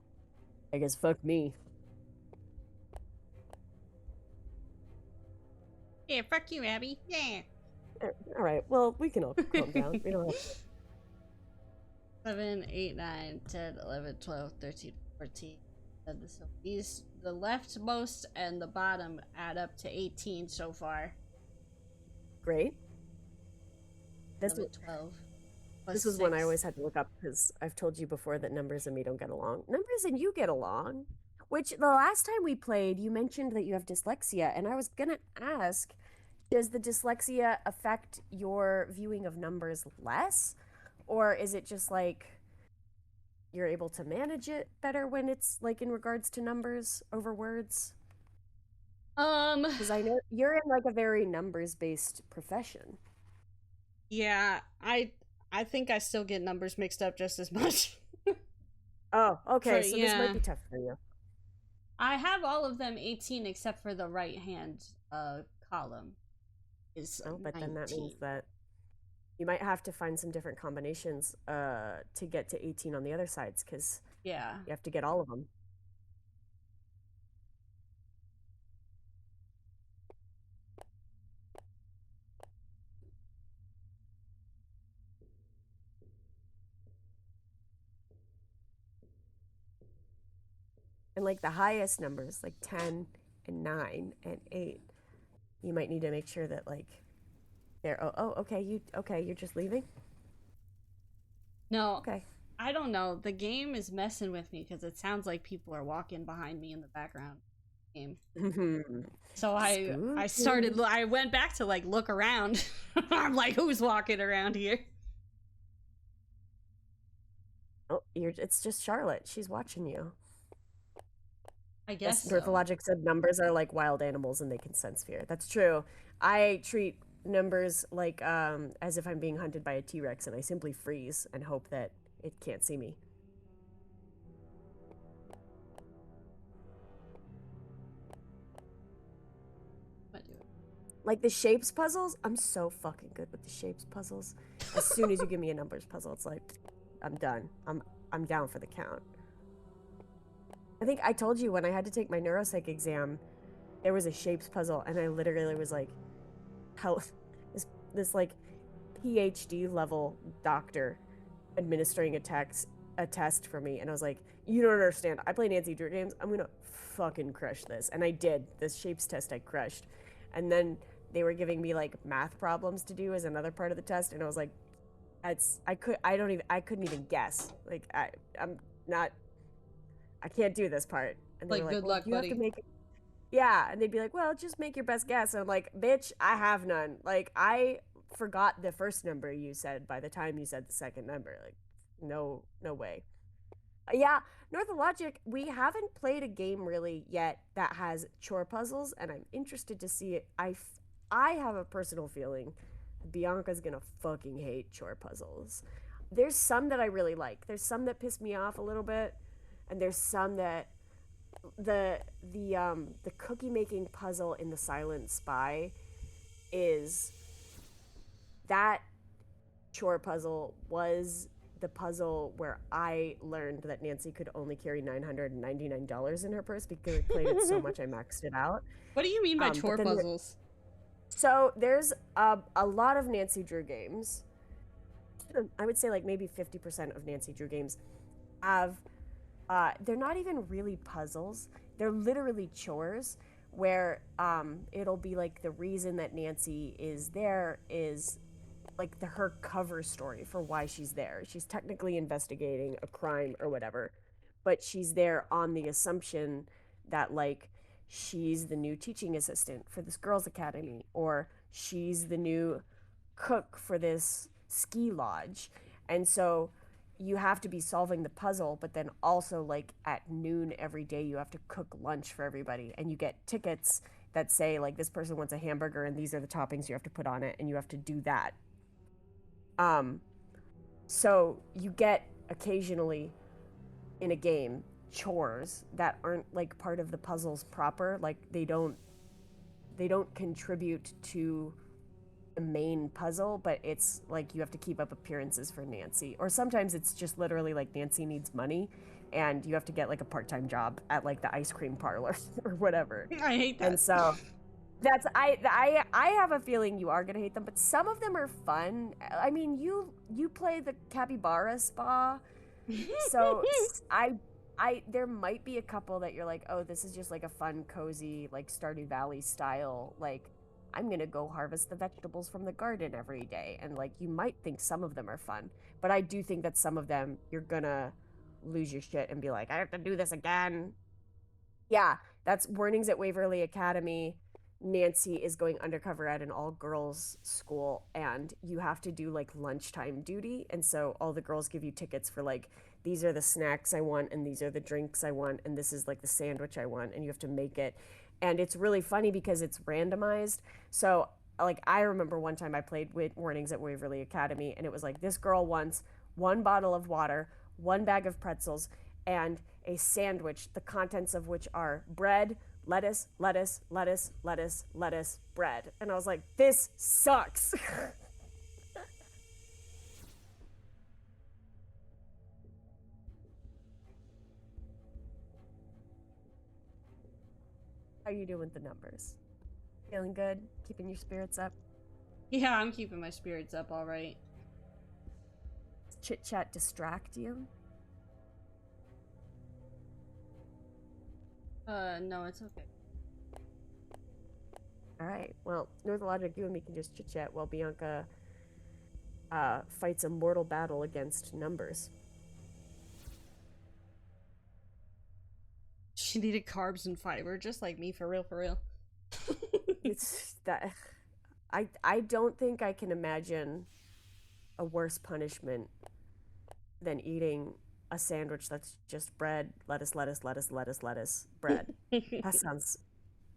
I guess fuck me. Yeah, fuck you, Abby. Yeah. All right. Well, we can all calm down. We don't have to. 7, 8, 9, 10, 11, 12, 13, 14. And so the leftmost and the bottom add up to 18 so far. Great. This 12. This was one I always had to look up because I've told you before that numbers and me don't get along. Numbers and you get along. Which the last time we played, you mentioned that you have dyslexia, and I was gonna ask, does the dyslexia affect your viewing of numbers less? Or is it just like you're able to manage it better when it's like in regards to numbers over words? Because I know you're in like a very numbers-based profession. Yeah, I think I still get numbers mixed up just as much. Oh, okay, so this might be tough for you. I have all of them 18 except for the right-hand column is but 19. then that means that you might have to find some different combinations to get to 18 on the other sides, because you have to get all of them. And like the highest numbers, like 10 and 9 and 8, you might need to make sure that like they're okay, you're just leaving? No, Okay. I don't know. The game is messing with me because it sounds like people are walking behind me in the background. Game. So I went back to like look around. I'm like, who's walking around here? Oh, it's just Charlotte. She's watching you. I guess Yes, so. Logic said numbers are like wild animals and they can sense fear. That's true. I treat numbers like as if I'm being hunted by a T-Rex, and I simply freeze and hope that it can't see me. Like the shapes puzzles, I'm so fucking good with the shapes puzzles. As soon as you give me a numbers puzzle, it's like I'm done. I'm down for the count. I think I told you when I had to take my neuropsych exam, there was a shapes puzzle, and I literally was like, how this like PhD level doctor administering a test for me, and I was like, you don't understand. I play Nancy Drew games. I'm gonna fucking crush this, and I did. This shapes test I crushed, and then they were giving me like math problems to do as another part of the test, and I was like, I couldn't even guess. Like I'm not. I can't do this part. And they Like, were like, good well, luck, you have to buddy. make it. Yeah, and they'd be like, well, just make your best guess. And I'm like, bitch, I have none. Like, I forgot the first number you said by the time you said the second number. Like, no way. Yeah, North of Logic, we haven't played a game really yet that has chore puzzles, and I'm interested to see it. I have a personal feeling Bianca's gonna fucking hate chore puzzles. There's some that I really like. There's some that piss me off a little bit, and there's some that the cookie making puzzle in The Silent Spy is that chore puzzle was the puzzle where I learned that Nancy could only carry $999 in her purse because I played it so much I maxed it out. What do you mean by chore but then puzzles? so there's a lot of Nancy Drew games. I would say like maybe 50% of Nancy Drew games have they're not even really puzzles. They're literally chores where it'll be like the reason that Nancy is there is like her cover story for why she's there. She's technically investigating a crime or whatever, but she's there on the assumption that like she's the new teaching assistant for this girls' academy, or she's the new cook for this ski lodge. And so you have to be solving the puzzle, but then also like at noon every day you have to cook lunch for everybody, and you get tickets that say like this person wants a hamburger and these are the toppings you have to put on it, and you have to do that. So you get occasionally in a game chores that aren't like part of the puzzles proper, like they don't contribute to the main puzzle, but it's like you have to keep up appearances for Nancy, or sometimes it's just literally like Nancy needs money and you have to get like a part-time job at like the ice cream parlor or whatever. I hate that. And so that's I have a feeling you are gonna hate them, but some of them are fun. I mean, you play the capybara spa, so I there might be a couple that you're like, oh, this is just like a fun, cozy, like Stardew Valley style, like I'm gonna go harvest the vegetables from the garden every day, and like you might think some of them are fun, but I do think that some of them you're gonna lose your shit and be like, I have to do this again. Yeah, that's Warnings at Waverly Academy. Nancy is going undercover at an all-girls school, and you have to do like lunchtime duty, and so all the girls give you tickets for like, these are the snacks I want, and these are the drinks I want, and this is like the sandwich I want, and you have to make it. And it's really funny because it's randomized. So like I remember one time I played with Warnings at Waverly Academy, and it was like, this girl wants 1 bottle of water, 1 bag of pretzels, and a sandwich, the contents of which are bread, lettuce, lettuce, lettuce, lettuce, lettuce, bread. And I was like, this sucks. How are you doing with the numbers? Feeling good? Keeping your spirits up? Yeah, I'm keeping my spirits up all right. Chit chat distract you? No, it's okay. All right. Well, Northologic, you and me can just chit chat while Bianca fights a mortal battle against numbers. She needed carbs and fiber, just like me, for real, for real. It's that I don't think I can imagine a worse punishment than eating a sandwich that's just bread, lettuce, lettuce, lettuce, lettuce, lettuce, bread. That sounds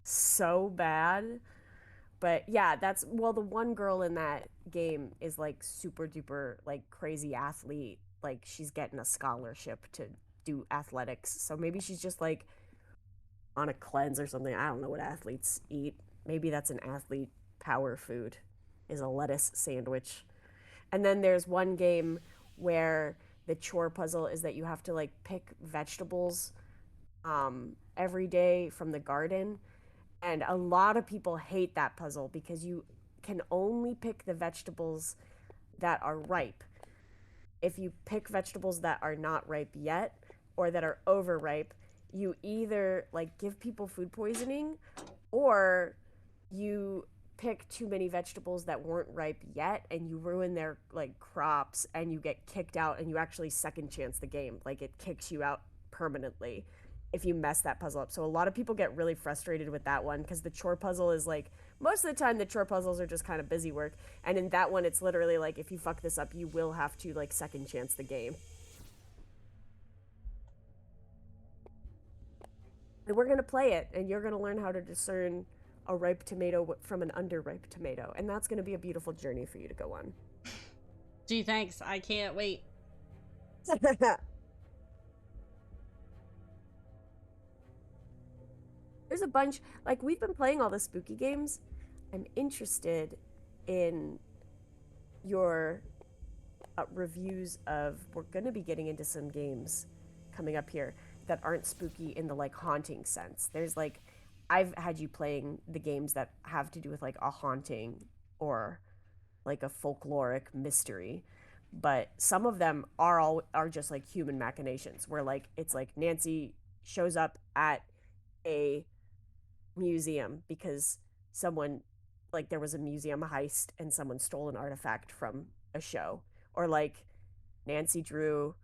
so bad. But yeah, that's well, the one girl in that game is like super duper like crazy athlete. Like she's getting a scholarship to do athletics. So maybe she's just like on a cleanse or something. I don't know what athletes eat. Maybe that's an athlete power food is a lettuce sandwich. And then there's one game where the chore puzzle is that you have to like pick vegetables every day from the garden. And a lot of people hate that puzzle because you can only pick the vegetables that are ripe. If you pick vegetables that are not ripe yet or that are overripe, you either like give people food poisoning or you pick too many vegetables that weren't ripe yet and you ruin their like crops and you get kicked out and you actually second chance the game. Like it kicks you out permanently if you mess that puzzle up. So a lot of people get really frustrated with that one because the chore puzzle is like most of the time the chore puzzles are just kind of busy work, and in that one it's literally like if you fuck this up you will have to like second chance the game. And we're going to play it and you're going to learn how to discern a ripe tomato from an underripe tomato, and that's going to be a beautiful journey for you to go on. Gee, thanks. I can't wait. There's a bunch, like we've been playing all the spooky games. I'm interested in your reviews of, we're going to be getting into some games coming up here that aren't spooky in the like haunting sense. There's like, I've had you playing the games that have to do with like a haunting or like a folkloric mystery, but some of them are just like human machinations where like it's like Nancy shows up at a museum because someone like there was a museum heist and someone stole an artifact from a show, or like Nancy Drew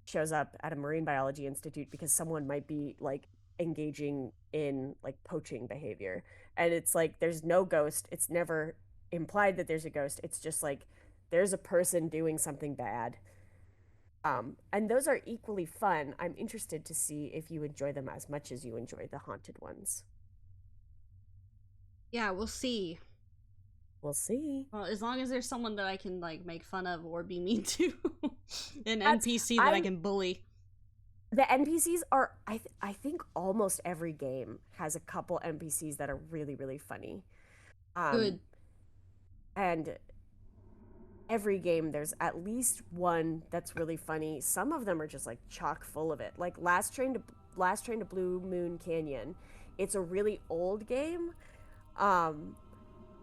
shows up at a marine biology institute because someone might be like engaging in like poaching behavior, and it's like there's no ghost, it's never implied that there's a ghost, it's just like there's a person doing something bad. And those are equally fun. I'm interested to see if you enjoy them as much as you enjoy the haunted ones. Yeah, we'll see. We'll see. Well, as long as there's someone that I can like make fun of or be mean to, an That's- NPC that I can bully. The NPCs are, I think almost every game has a couple NPCs that are really, really funny. Good. And every game there's at least one that's really funny. Some of them are just like chock full of it. Like Last Train to Blue Moon Canyon. It's a really old game.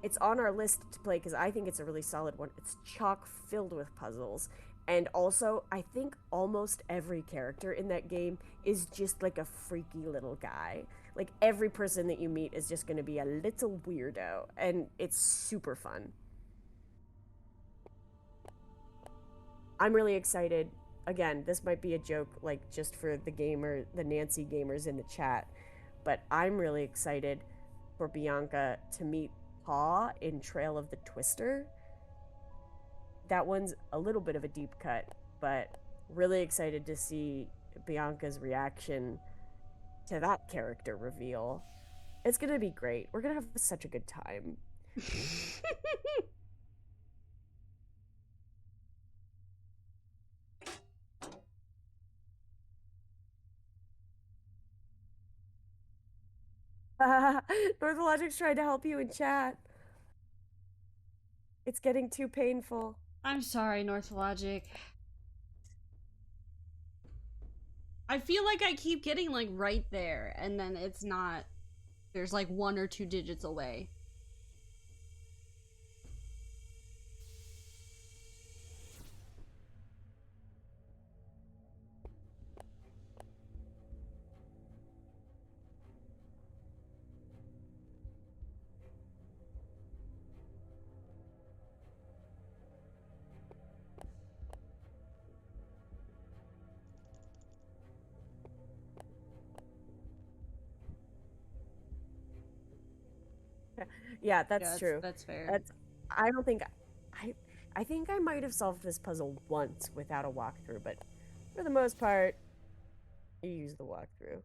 It's on our list to play because I think it's a really solid one. It's chock filled with puzzles. And also, I think almost every character in that game is just like a freaky little guy. Like every person that you meet is just going to be a little weirdo, and it's super fun. I'm really excited. Again, this might be a joke, like just for the Nancy gamers in the chat, but I'm really excited for Bianca to meet Paw in Trail of the Twister. That one's a little bit of a deep cut, but really excited to see Bianca's reaction to that character reveal. It's gonna be great. We're gonna have such a good time. Northologic's trying to help you in chat. It's getting too painful. I'm sorry, Northologic. I feel like I keep getting like right there, and then it's not. There's like 1 or 2 digits away. Yeah, that's Yeah, true. that's fair. That's. I don't think I. I think I might have solved this puzzle once without a walkthrough, but for the most part, you use the walkthrough.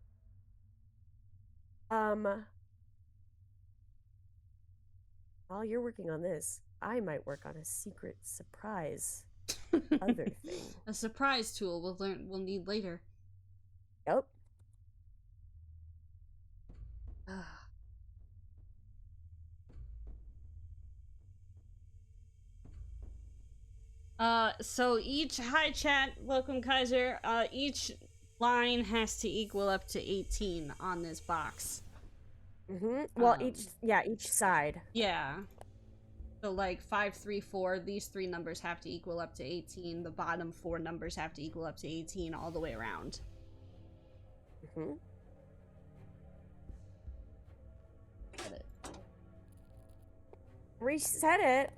While you're working on this, I might work on a secret surprise other thing. A surprise tool we'll need later. Yep. So hi chat, welcome Kaiser. Each line has to equal up to 18 on this box. Well, each side. Yeah. So like 5, 3, 4, these three numbers have to equal up to 18. The bottom four numbers have to equal up to 18 all the way around. Get it. Reset it.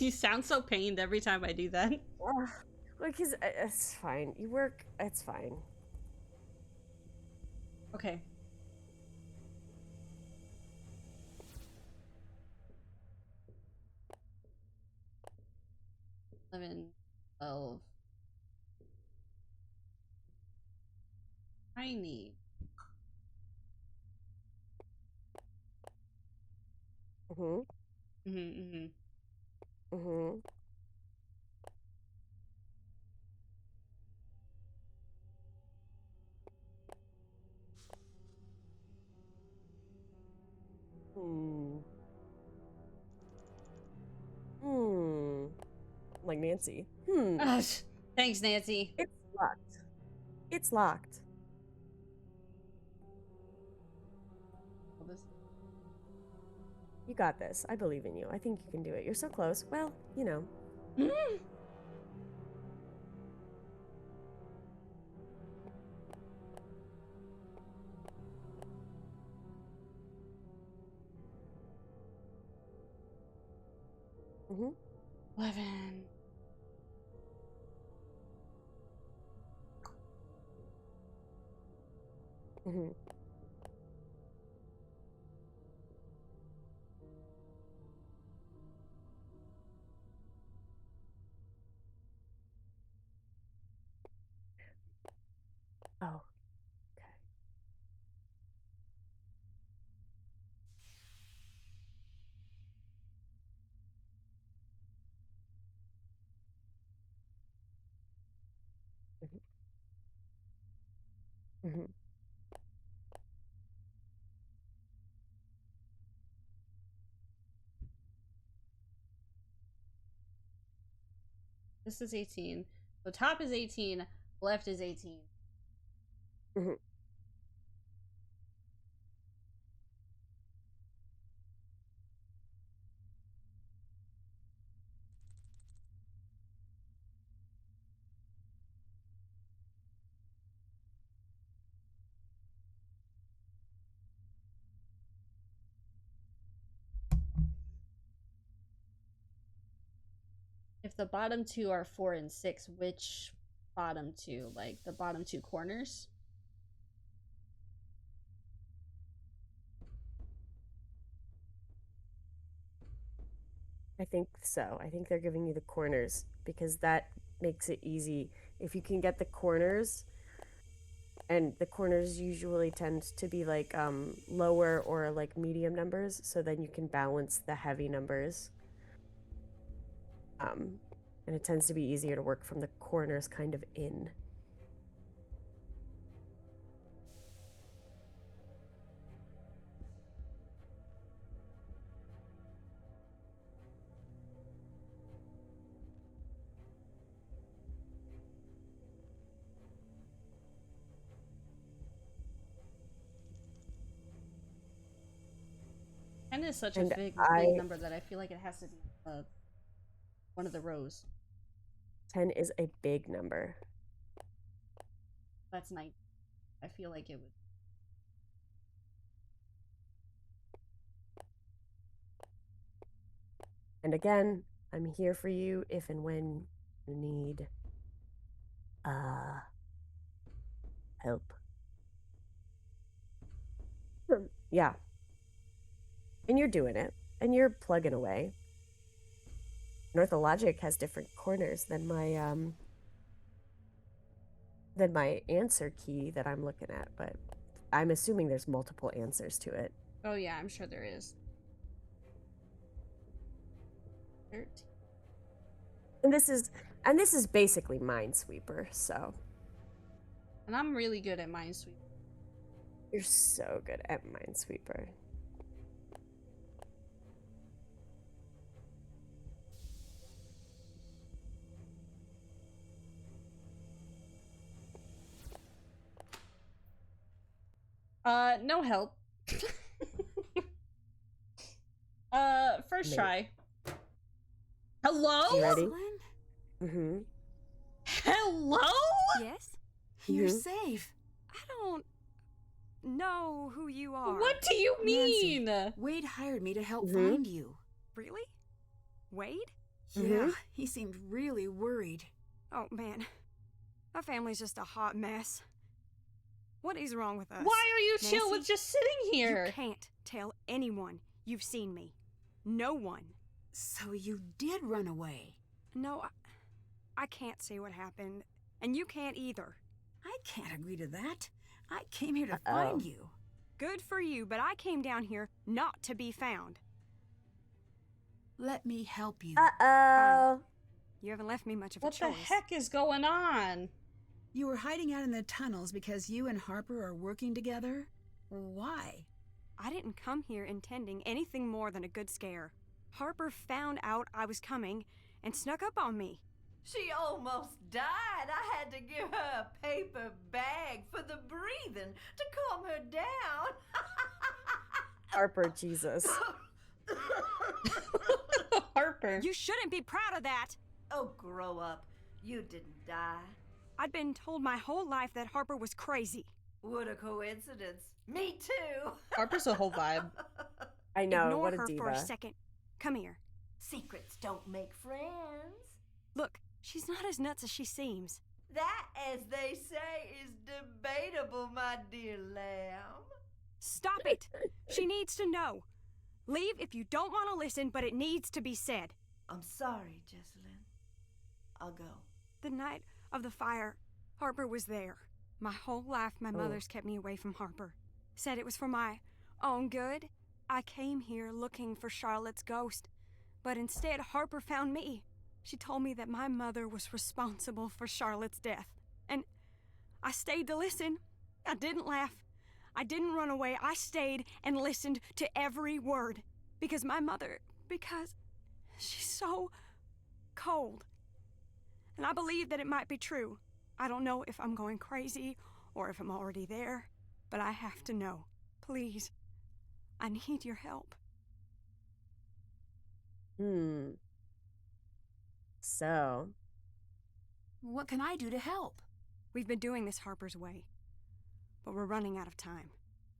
You sound so pained every time I do that. Because it's fine. You work. It's fine. Okay. $11, $12. I need. Like Nancy. Thanks, Nancy. It's locked. It's locked. You got this. I believe in you. I think you can do it. You're so close. Well, you know. Mm-hmm. 11. Oh. This is 18. So top is 18, left is 18. If the bottom two are 4 and 6, which bottom two? Like the bottom two corners? I think so. I think they're giving you the corners because that makes it easy. If you can get the corners, and the corners usually tend to be like lower or like medium numbers, so then you can balance the heavy numbers. And it tends to be easier to work from the corners kind of in. And it's such And a big number that I feel like it has to be one of the rows. 10 is a big number. That's 9. I feel like it would. And again, I'm here for you if and when you need help. Yeah. And you're doing it. And you're plugging away. Northologic has different corners than my answer key that I'm looking at, but I'm assuming there's multiple answers to it. Oh yeah, I'm sure there is. 13. And this is basically Minesweeper, so And I'm really good at Minesweeper. you're so good at Minesweeper. No help. First try. Hello? You ready? Jocelyn? Mm-hmm. Hello? Yes? You're Mhm. safe. I don't know who you are. What do you Nancy. mean? Wade hired me to help Mhm. find you. Really? Wade? Yeah, he seemed really worried. Oh, man. Our family's just a hot mess. What is wrong with us? Why are you chill with Nancy? just sitting here? You can't tell anyone you've seen me. No one. So you did run away. No, I can't say what happened. And you can't either. I can't agree to that. I came here to Uh-oh. find you. Good for you, but I came down here not to be found. Let me help you. Uh-oh. You haven't left me much of a What the choice. heck is going on? You were hiding out in the tunnels because you and Harper are working together? Why? I didn't come here intending anything more than a good scare. Harper found out I was coming and snuck up on me. She almost died. I had to give her a paper bag for the breathing to calm her down. Harper, Jesus. Harper. You shouldn't be proud of that. Oh, grow up. You didn't die. I'd been told my whole life that Harper was crazy. What a coincidence. Me too. Harper's a whole vibe. I know, Ignore what a her diva. for a second. Come here. Secrets don't make friends. Look, she's not as nuts as she seems. That, as they say, is debatable, my dear lamb. Stop it! She needs to know. Leave if you don't want to listen, but it needs to be said. I'm sorry, Jessalyn. I'll go. The night of the fire, Harper was there. My whole life, my mother's kept me away from Harper. Said it was for my own good. I came here looking for Charlotte's ghost, but instead Harper found me. She told me that my mother was responsible for Charlotte's death. And I stayed to listen. I didn't laugh. I didn't run away. I stayed and listened to every word. Because she's so cold. And I believe that it might be true. I don't know if I'm going crazy or if I'm already there, but I have to know. Please, I need your help. So, What can I do to help? We've been doing this Harper's way, but we're running out of time.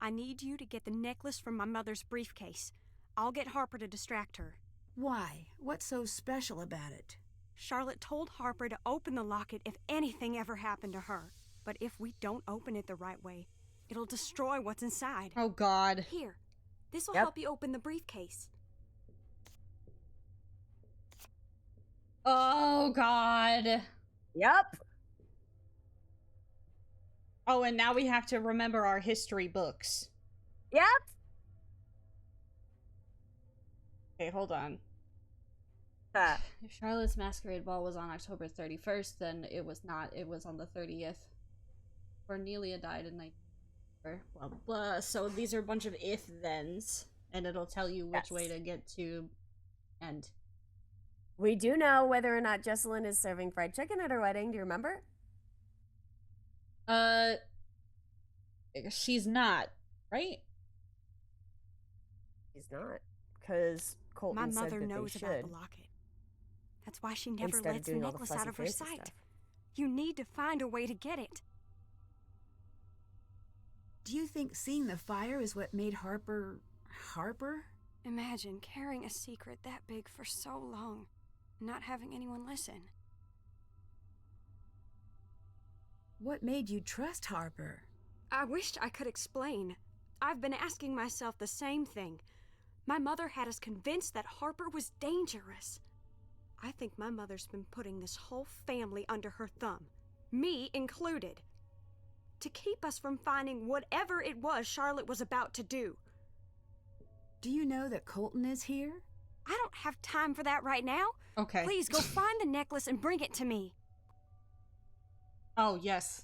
I need you to get the necklace from my mother's briefcase. I'll get Harper to distract her. Why? What's so special about it? Charlotte told Harper to open the locket if anything ever happened to her. But if we don't open it the right way, it'll destroy what's inside. Oh God. Here, this will Yep. help you open the briefcase. Oh God. yep. Oh, and now we have to remember our history books. Yep. Okay, hold on. If Charlotte's Masquerade Ball was on October 31st, then it was not. It was on the 30th. Cornelia died in blah, blah, blah. So these are a bunch of if-thens, and it'll tell you which way to get to end. We do know whether or not Jessalyn is serving fried chicken at her wedding. Do you remember? She's not, right? She's not. Because Colton My said mother that knows they about should. the locket. That's why she never Instead of lets the doing all the necklace out of her fussy-facey sight. stuff. You need to find a way to get it. Do you think seeing the fire is what made Harper... Harper? Imagine carrying a secret that big for so long, and not having anyone listen. What made you trust Harper? I wished I could explain. I've been asking myself the same thing. My mother had us convinced that Harper was dangerous. I think my mother's been putting this whole family under her thumb, me included, to keep us from finding whatever it was Charlotte was about to do. Do you know that Colton is here? I don't have time for that right now. Okay. Please go find the necklace and bring it to me. Oh, yes.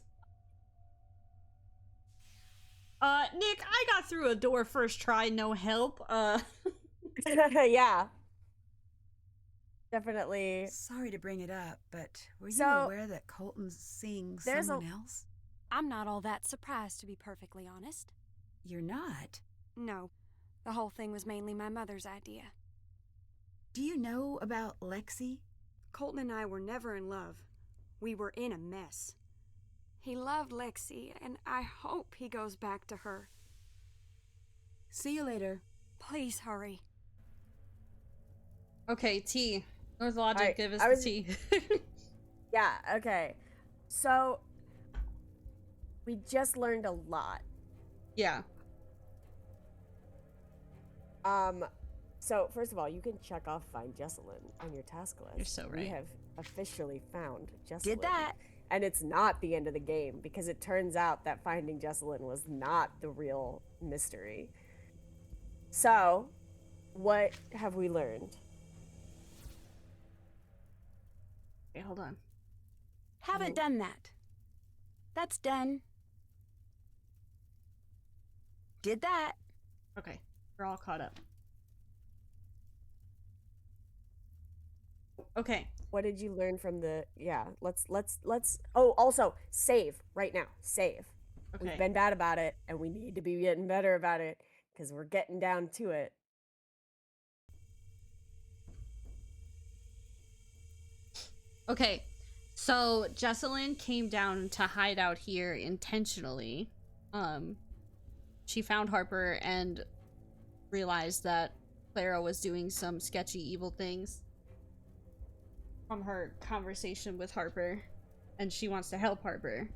Nick, I got through a door first try, no help. Yeah. Definitely. Sorry to bring it up, but were you So, aware that Colton's seeing there's someone else? I'm not all that surprised, to be perfectly honest. You're not. No, the whole thing was mainly my mother's idea. Do you know about Lexi? Colton and I were never in love. We were in a mess. He loved Lexi, and I hope he goes back to her. See you later. Please hurry. Okay, T. North Logic, Alright, give us I the was- T. Yeah, okay. So, we just learned a lot. Yeah. So first of all, you can check off Find Jesselyn on your task list. You're so We right. have officially found Jesselyn. Did that. And it's not the end of the game, because it turns out that finding Jesselyn was not the real mystery. So, what have we learned? Okay, hold on. Haven't done that. That's done. Did that. Okay, we're all caught up. Okay. What did you learn from the let's oh, also save right now. Save. Okay. We've been bad about it, and we need to be getting better about it, because we're getting down to it. Okay, so Jesselyn came down to hide out here intentionally. She found Harper and realized that Clara was doing some sketchy evil things from her conversation with Harper, and she wants to help Harper.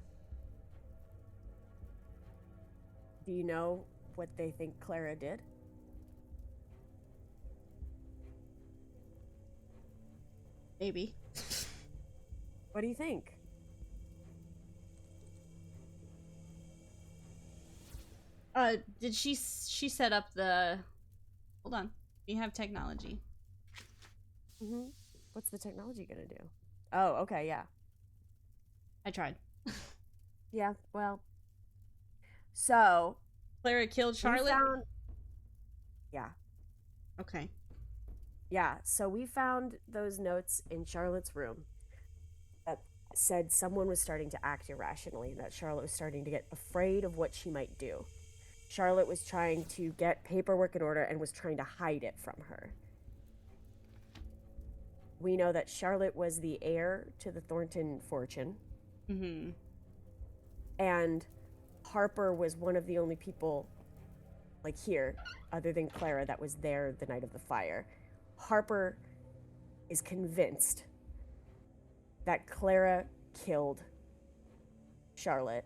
Do you know what they think Clara did? Maybe. What do you think? Did she set up the... Hold on. We have technology. Mm-hmm. What's the technology gonna do? Oh, okay, yeah. I tried. Yeah, well. So, Clara killed we Charlotte? found... Yeah. Okay. Yeah, so we found those notes in Charlotte's room that said someone was starting to act irrationally, that Charlotte was starting to get afraid of what she might do. Charlotte was trying to get paperwork in order and was trying to hide it from her. We know that Charlotte was the heir to the Thornton fortune. Mm-hmm. And Harper was one of the only people, like here, other than Clara, that was there the night of the fire. Harper is convinced that Clara killed Charlotte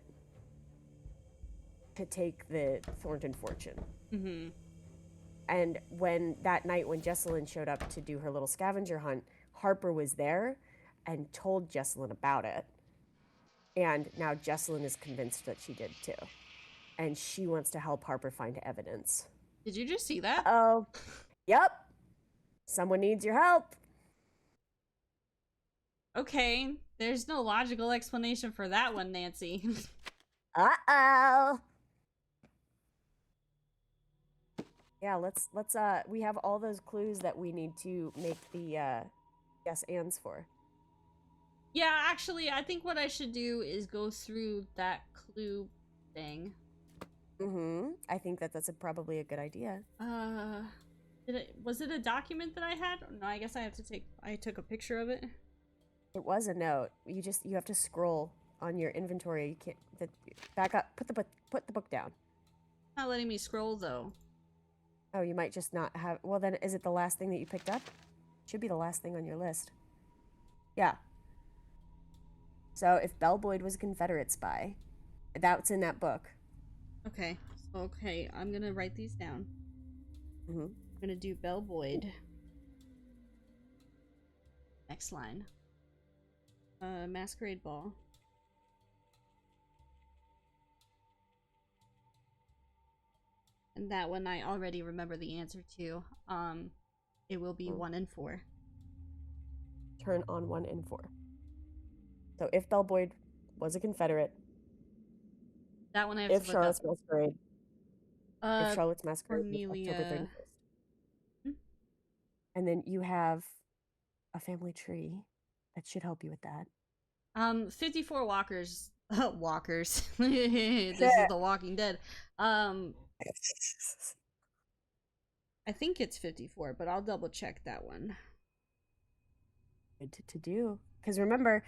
to take the Thornton fortune. Mm-hmm. And when that night when Jesselyn showed up to do her little scavenger hunt, Harper was there and told Jesselyn about it. And now Jesselyn is convinced that she did too. And she wants to help Harper find evidence. Did you just see that? Oh, yep. Someone needs your help. Okay. There's no logical explanation for that one, Nancy. Uh-oh. Yeah, let's we have all those clues that we need to make the yes ands for. Yeah, actually, I think what I should do is go through that clue thing. Mm-hmm. I think that's probably a good idea. Was it a document that I had? No, I guess I took a picture of it. It was a note. You have to scroll on your inventory. You can't back up. Put the book down. Not letting me scroll though. Oh, you might just not have. Well, then is it the last thing that you picked up? Should be the last thing on your list. Yeah. So if Belle Boyd was a Confederate spy, that's in that book. Okay. Okay, I'm gonna write these down. Mm-hmm. gonna do Bellboyd. Next line. Masquerade Ball. And that one I already remember the answer to. It will be 1 and 4. Turn on 1 and 4. So if Bellboyd was a Confederate, That one I have if to look Charlotte's up. Masquerade, if Charlotte's Masquerade was October Cornelia. 31st. And then you have a family tree that should help you with that. 54 walkers. Walkers. This is The Walking Dead. I think it's 54, but I'll double check that one. Good to do. Because remember,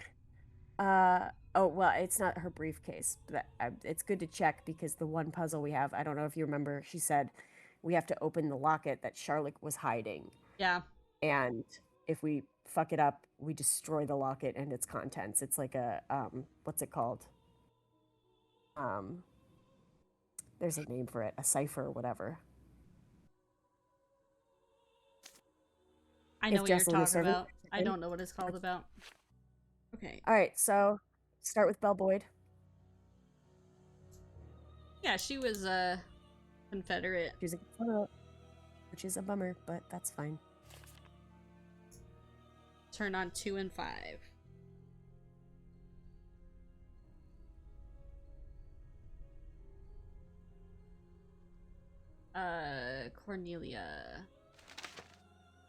oh, well, it's not her briefcase. But it's good to check because the one puzzle we have, I don't know if you remember, she said we have to open the locket that Charlotte was hiding. Yeah. And if we fuck it up, we destroy the locket and its contents. It's like a, what's it called? There's a name for it, a cipher or whatever. I know what you're Jocelyn is talking serving, about. I don't know what it's called about. Okay. All right, so start with Bellboyd. Yeah, she was a Confederate. She's a Confederate, which is a bummer, but that's fine. Turn on 2 and 5. Cornelia.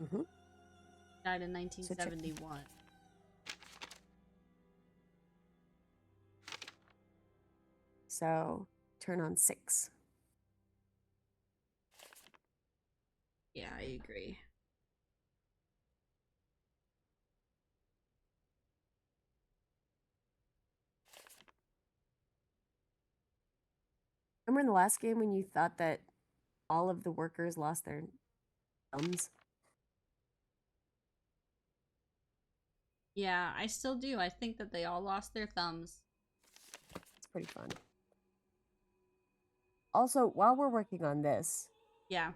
Mm-hmm. Died in 1971. So turn on 6. Yeah, I agree. Remember in the last game when you thought that all of the workers lost their thumbs? Yeah, I still do. I think that they all lost their thumbs. It's pretty fun. Also, while we're working on this, Yeah.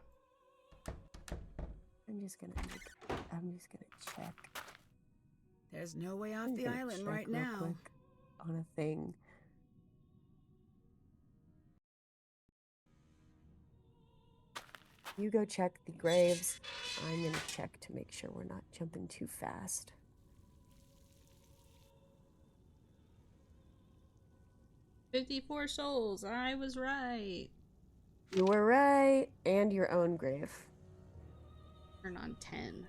I'm just gonna check. There's no way off I'm the gonna island check right real now. quick on a thing. You go check the graves. I'm gonna check to make sure we're not jumping too fast. $54 souls. I was right. You were right, and your own grave. Turn on 10.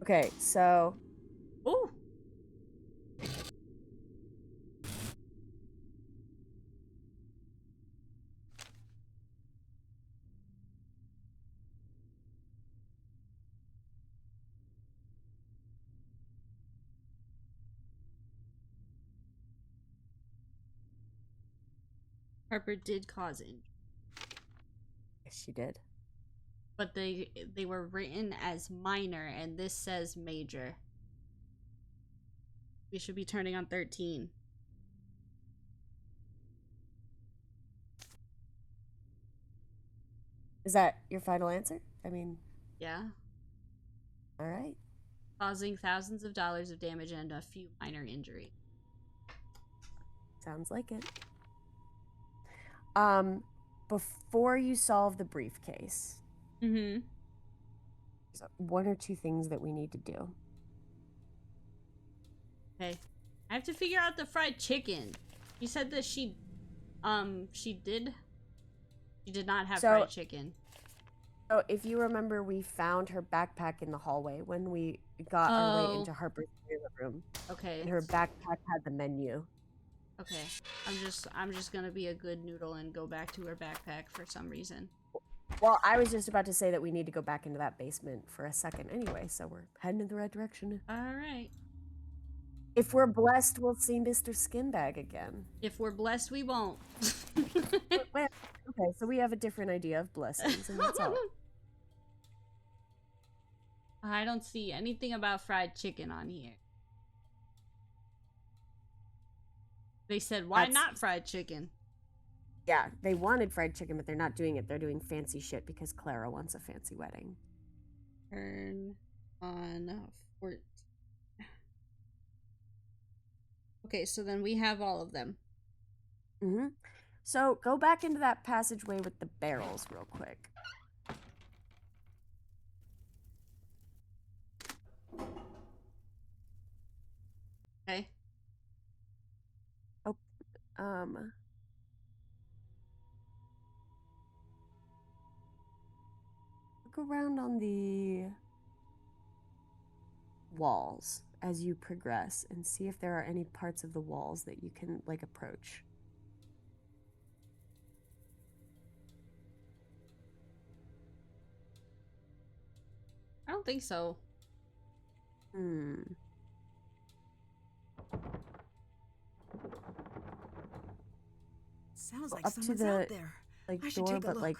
Okay, so Ooh. Harper did cause injury, yes, she did. but they were written as minor, and this says major. We should be turning on 13. Is that your final answer? I mean, Yeah. all right. Causing thousands of dollars of damage and a few minor injuries. Sounds like it. Before you solve the briefcase, Mm-hmm. there's 1 or 2 things that we need to do. Okay. I have to figure out the fried chicken. You said that she did not have fried chicken. So if you remember, we found her backpack in the hallway when we got our way into Harper's room. Okay. And her backpack had the menu. Okay. I'm just gonna be a good noodle and go back to her backpack for some reason. Well, I was just about to say that we need to go back into that basement for a second anyway, so we're heading in the right direction. Alright. If we're blessed, we'll see Mr. Skinbag again. If we're blessed, we won't. Well, okay, so we have a different idea of blessings, and that's all. I don't see anything about fried chicken on here. They said, why not fried chicken? Yeah, they wanted fried chicken, but they're not doing it. They're doing fancy shit because Clara wants a fancy wedding. Turn on fort. Okay, so then we have all of them. Mm-hmm. So go back into that passageway with the barrels real quick. Okay. Oh, look around on the walls as you progress and see if there are any parts of the walls that you can, like, approach. I don't think so. Sounds Well, like up to someone's the, out there. like, I should door, take a but look. like,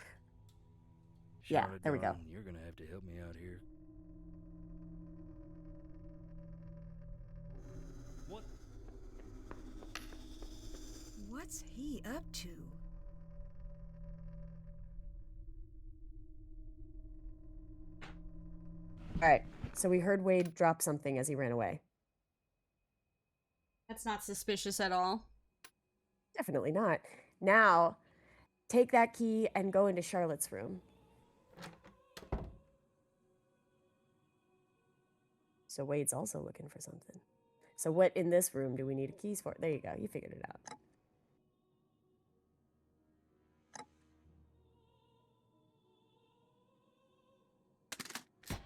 yeah, Charlotte, there we go. darling, you're gonna have to help me out here. What? What's he up to? All right, so we heard Wade drop something as he ran away. That's not suspicious at all. Definitely not. Now, take that key and go into Charlotte's room. So Wade's also looking for something. So what in this room do we need keys for? There you go. You figured it out.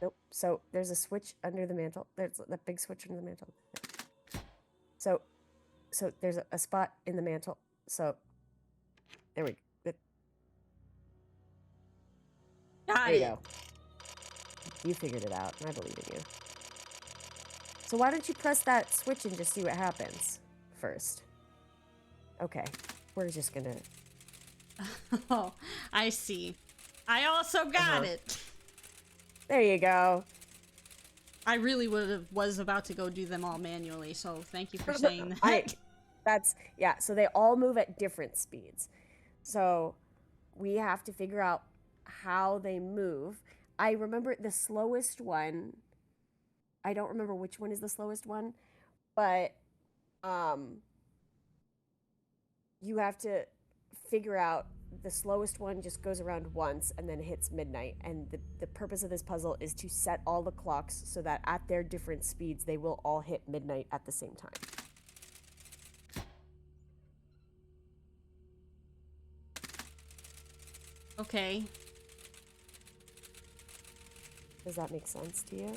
Nope. So there's a switch under the mantle. There's that big switch under the mantle. So there's a spot in the mantle. So there we go. There you go. You figured it out, and I believe in you. So why don't you press that switch and just see what happens first? Okay, we're just gonna... Oh, I see. I also got it. There you go. I really was about to go do them all manually, so thank you for saying that. Yeah, so they all move at different speeds. So we have to figure out how they move. I remember the slowest one. I don't remember which one is the slowest one, but you have to figure out the slowest one just goes around once and then hits midnight. And the purpose of this puzzle is to set all the clocks so that at their different speeds, they will all hit midnight at the same time. Okay. Does that make sense to you?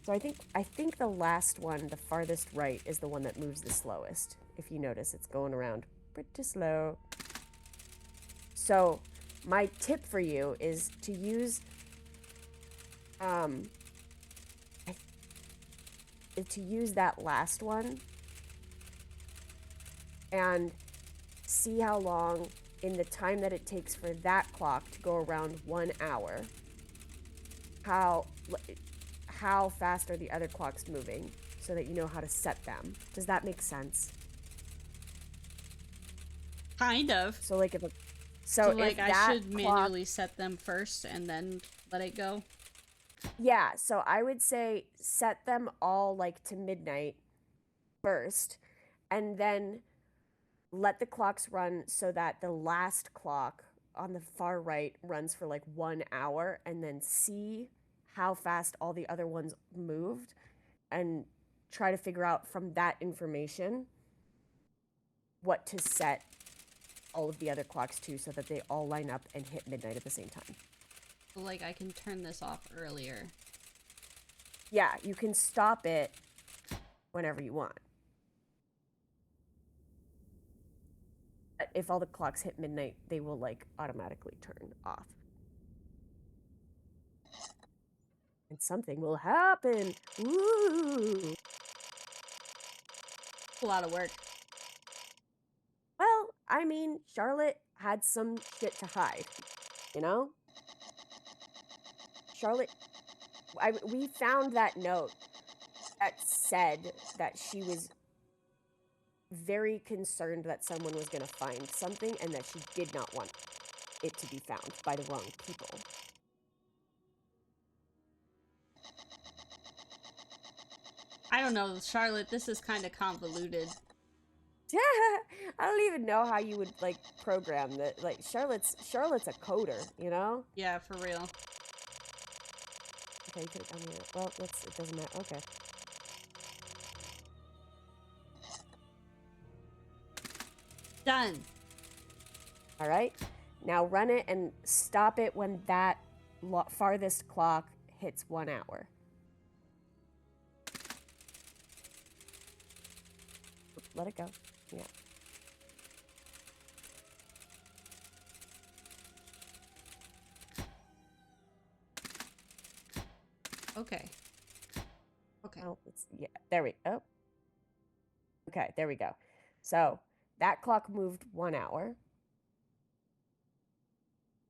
So I think the last one, the farthest right, is the one that moves the slowest. If you notice, it's going around pretty slow. So my tip for you is to use that last one and see how long in the time that it takes for that clock to go around 1 hour, how fast are the other clocks moving so that you know how to set them. Does that make sense? Kind of. So like if I should manually set them first and then let it go. Yeah, so I would say set them all like to midnight first and then let the clocks run so that the last clock on the far right runs for like 1 hour, and then see how fast all the other ones moved and try to figure out from that information what to set all of the other clocks to so that they all line up and hit midnight at the same time. Like, I can turn this off earlier. Yeah, you can stop it whenever you want. But if all the clocks hit midnight, they will, like, automatically turn off. And something will happen. Woo! A lot of work. Well, I mean, Charlotte had some shit to hide, you know? Charlotte, we found that note that said that she was very concerned that someone was going to find something and that she did not want it to be found by the wrong people. I don't know, Charlotte, this is kind of convoluted. I don't even know how you would like program that. Like Charlotte's a coder, you know? Yeah, for real. Okay, you could have done it. Well, it doesn't matter. Okay. Done. All right. Now run it and stop it when that farthest clock hits 1 hour. Let it go. Yeah. Okay. Okay. Oh, yeah. There we. Oh. Okay. There we go. So that clock moved 1 hour.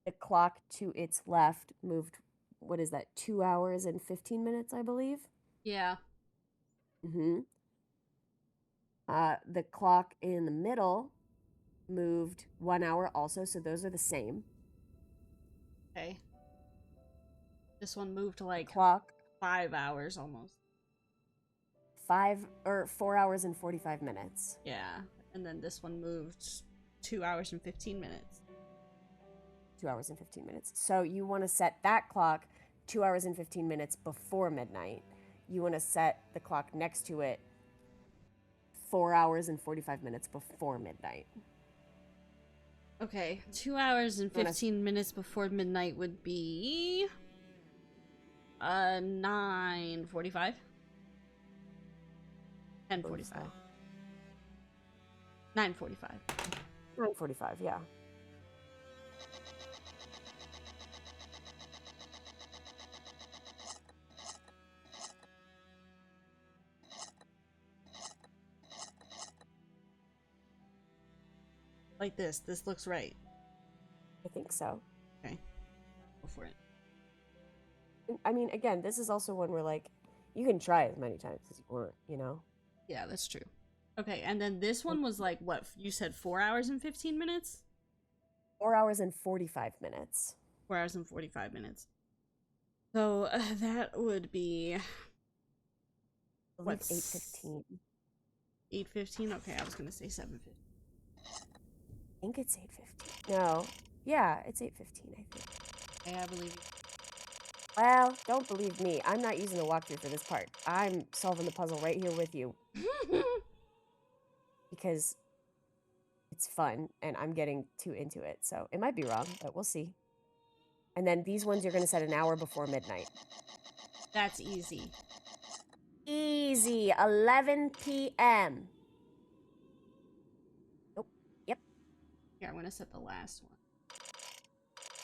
The clock to its left moved. What is that? 2 hours and 15 minutes, I believe. Yeah. Mm-hmm. The clock in the middle moved 1 hour also, so those are the same. Okay. This one moved to like Clock 5 hours almost. 4 hours and 45 minutes. Yeah. And then this one moved 2 hours and 15 minutes. 2 hours and 15 minutes. So you want to set that clock 2 hours and 15 minutes before midnight. You want to set the clock next to it 4 hours and 45 minutes before midnight. Okay. 2 hours and 15 minutes before midnight would be 9:45. 10:45. 9:45. 9:45, yeah. Like this. This looks right. I think so. Okay. Go for it. I mean, again, this is also one where, like, you can try as many times as you want, you know? Yeah, that's true. Okay, and then this one was like, what? You said 4 hours and 15 minutes? 4 hours and 45 minutes. 4 hours and 45 minutes. So that would be... Like 8:15. 8:15? Okay, I was going to say 7:15. I think it's 8:15. No. Yeah, it's 8:15, I think. Yeah, I believe you. Well, don't believe me. I'm not using the walkthrough for this part. I'm solving the puzzle right here with you. Because it's fun, and I'm getting too into it. So it might be wrong, but we'll see. And then these ones you're going to set an hour before midnight. That's easy. Easy. 11 p.m. Nope. Yep. Here, I'm going to set the last one.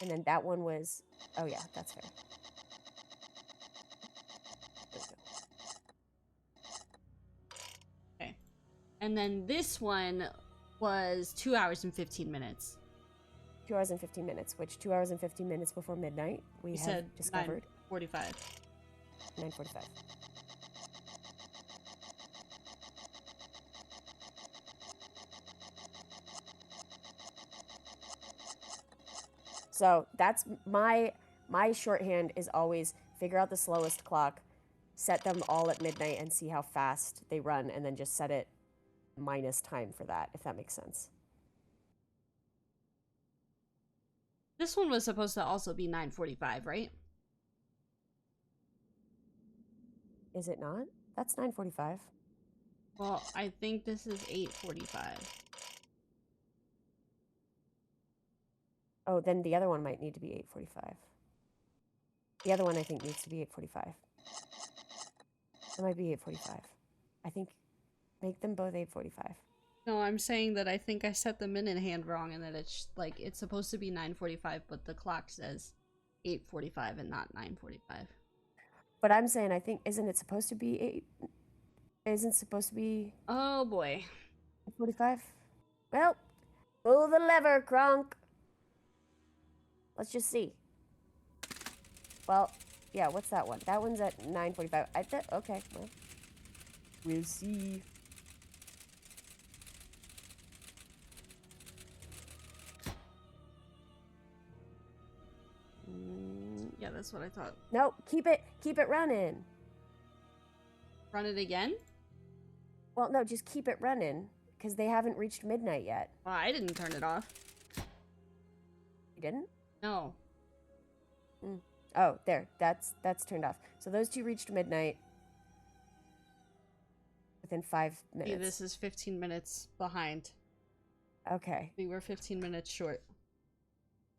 And then that one was... Oh, yeah, that's fair. Okay. And then this one was 2 hours and 15 minutes. 2 hours and 15 minutes, which 2 hours and 15 minutes before midnight, we You have said discovered. 9:45. 9:45. So that's my shorthand is always figure out the slowest clock, set them all at midnight and see how fast they run, and then just set it minus time for that, if that makes sense. This one was supposed to also be 9:45, right? Is it not? That's 9:45. Well, I think this is 8:45. Oh, then the other one might need to be 8:45. The other one I think needs to be 8:45. It might be 8:45. I think make them both 8:45. No, I'm saying that I think I set the minute hand wrong and that it's like it's supposed to be 9:45, but the clock says 8:45 and not 9:45. But I'm saying I think isn't it supposed to be 8? Isn't it supposed to be Oh boy. 8:45? Well, pull the lever, Kronk. Let's just see. Well, Yeah, what's that one? That one's at 9:45. Okay, well, we'll see. Yeah, that's what I thought. No, keep it running. Run it again? Well, no, just keep it running, because they haven't reached midnight yet. Well, I didn't turn it off. You didn't? No. Oh, there. That's turned off. So those two reached midnight within 5 minutes. See, this is 15 minutes behind. Okay. We were 15 minutes short.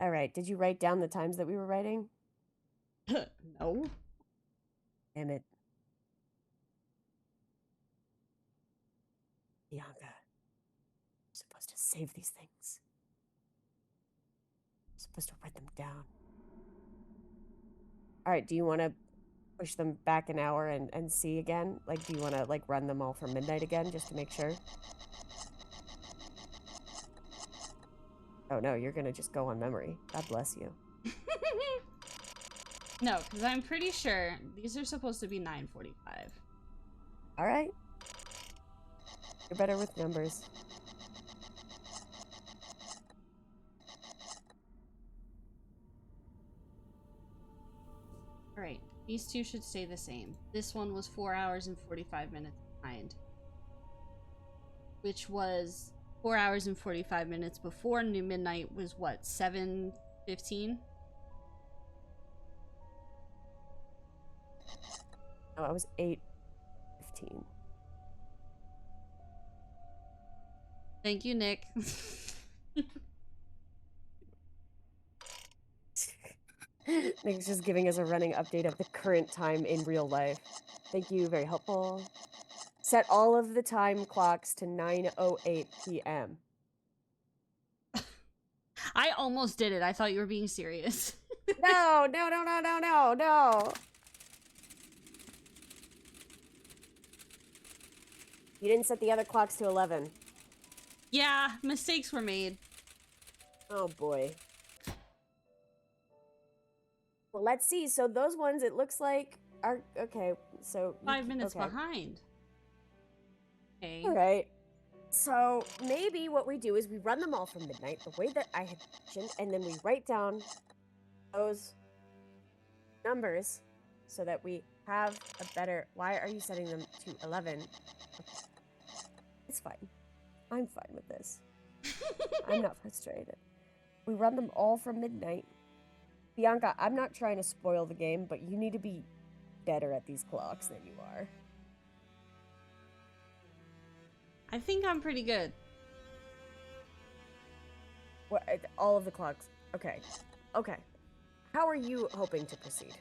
All right. Did you write down the times that we were writing? No. Damn it. Bianca, you're supposed to save these things. You're supposed to write them down. All right, do you want to push them back an hour and see again? Like, do you want to, like, run them all for midnight again, just to make sure? Oh, no, you're going to just go on memory. God bless you. No, because I'm pretty sure these are supposed to be 9:45. All right. You're better with numbers. Alright, these two should stay the same. This one was 4 hours and 45 minutes behind. Which was 4 hours and 45 minutes before New Midnight was what, 7:15? Oh, I was 8:15. Thank you, Nick. Nick's just giving us a running update of the current time in real life. Thank you, very helpful. Set all of the time clocks to 9:08 p.m. I almost did it. I thought you were being serious. No. You didn't set the other clocks to 11. Yeah, mistakes were made. Oh boy. Well, let's see. So those ones, it looks like, are okay. So 5 minutes okay. behind. Okay. All right. So maybe what we do is we run them all from midnight, the way that I had mentioned, and then we write down those numbers so that we have a better. Why are you setting them to 11? It's fine. I'm fine with this. I'm not frustrated. We run them all from midnight. Bianca, I'm not trying to spoil the game, but you need to be better at these clocks than you are. I think I'm pretty good. What, all of the clocks. Okay. Okay. How are you hoping to proceed?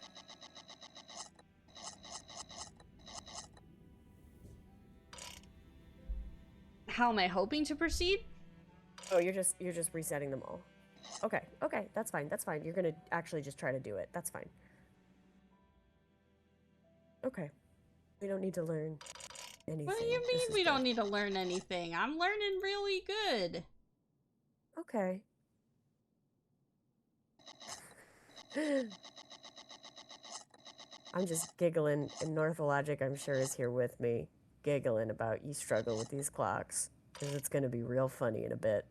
How am I hoping to proceed? Oh, you're just resetting them all. Okay. Okay, that's fine. That's fine. You're going to actually just try to do it. That's fine. Okay. We don't need to learn anything. What do you mean we don't need to learn anything? I'm learning really good. Okay. I'm just giggling, and Northologic, I'm sure, is here with me, giggling about you struggle with these clocks, because it's going to be real funny in a bit.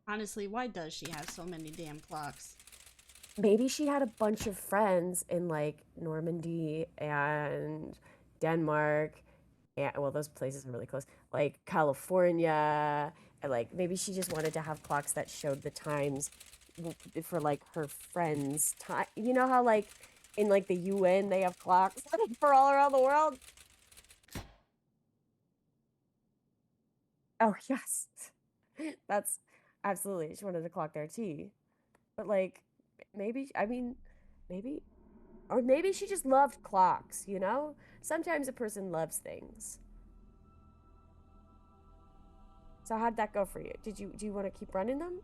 Honestly, why does she have so many damn clocks? Maybe she had a bunch of friends in, like, Normandy and Denmark, and, well, those places are really close, like, California, and, like, maybe she just wanted to have clocks that showed the times for, like, her friends' time. You know how, like, in, like, the UN, they have clocks for all around the world? Oh, yes. That's absolutely. She wanted to clock their tea. But, like, maybe, I mean, maybe, or maybe she just loved clocks, you know? Sometimes a person loves things. So how'd that go for you? Do you want to keep running them?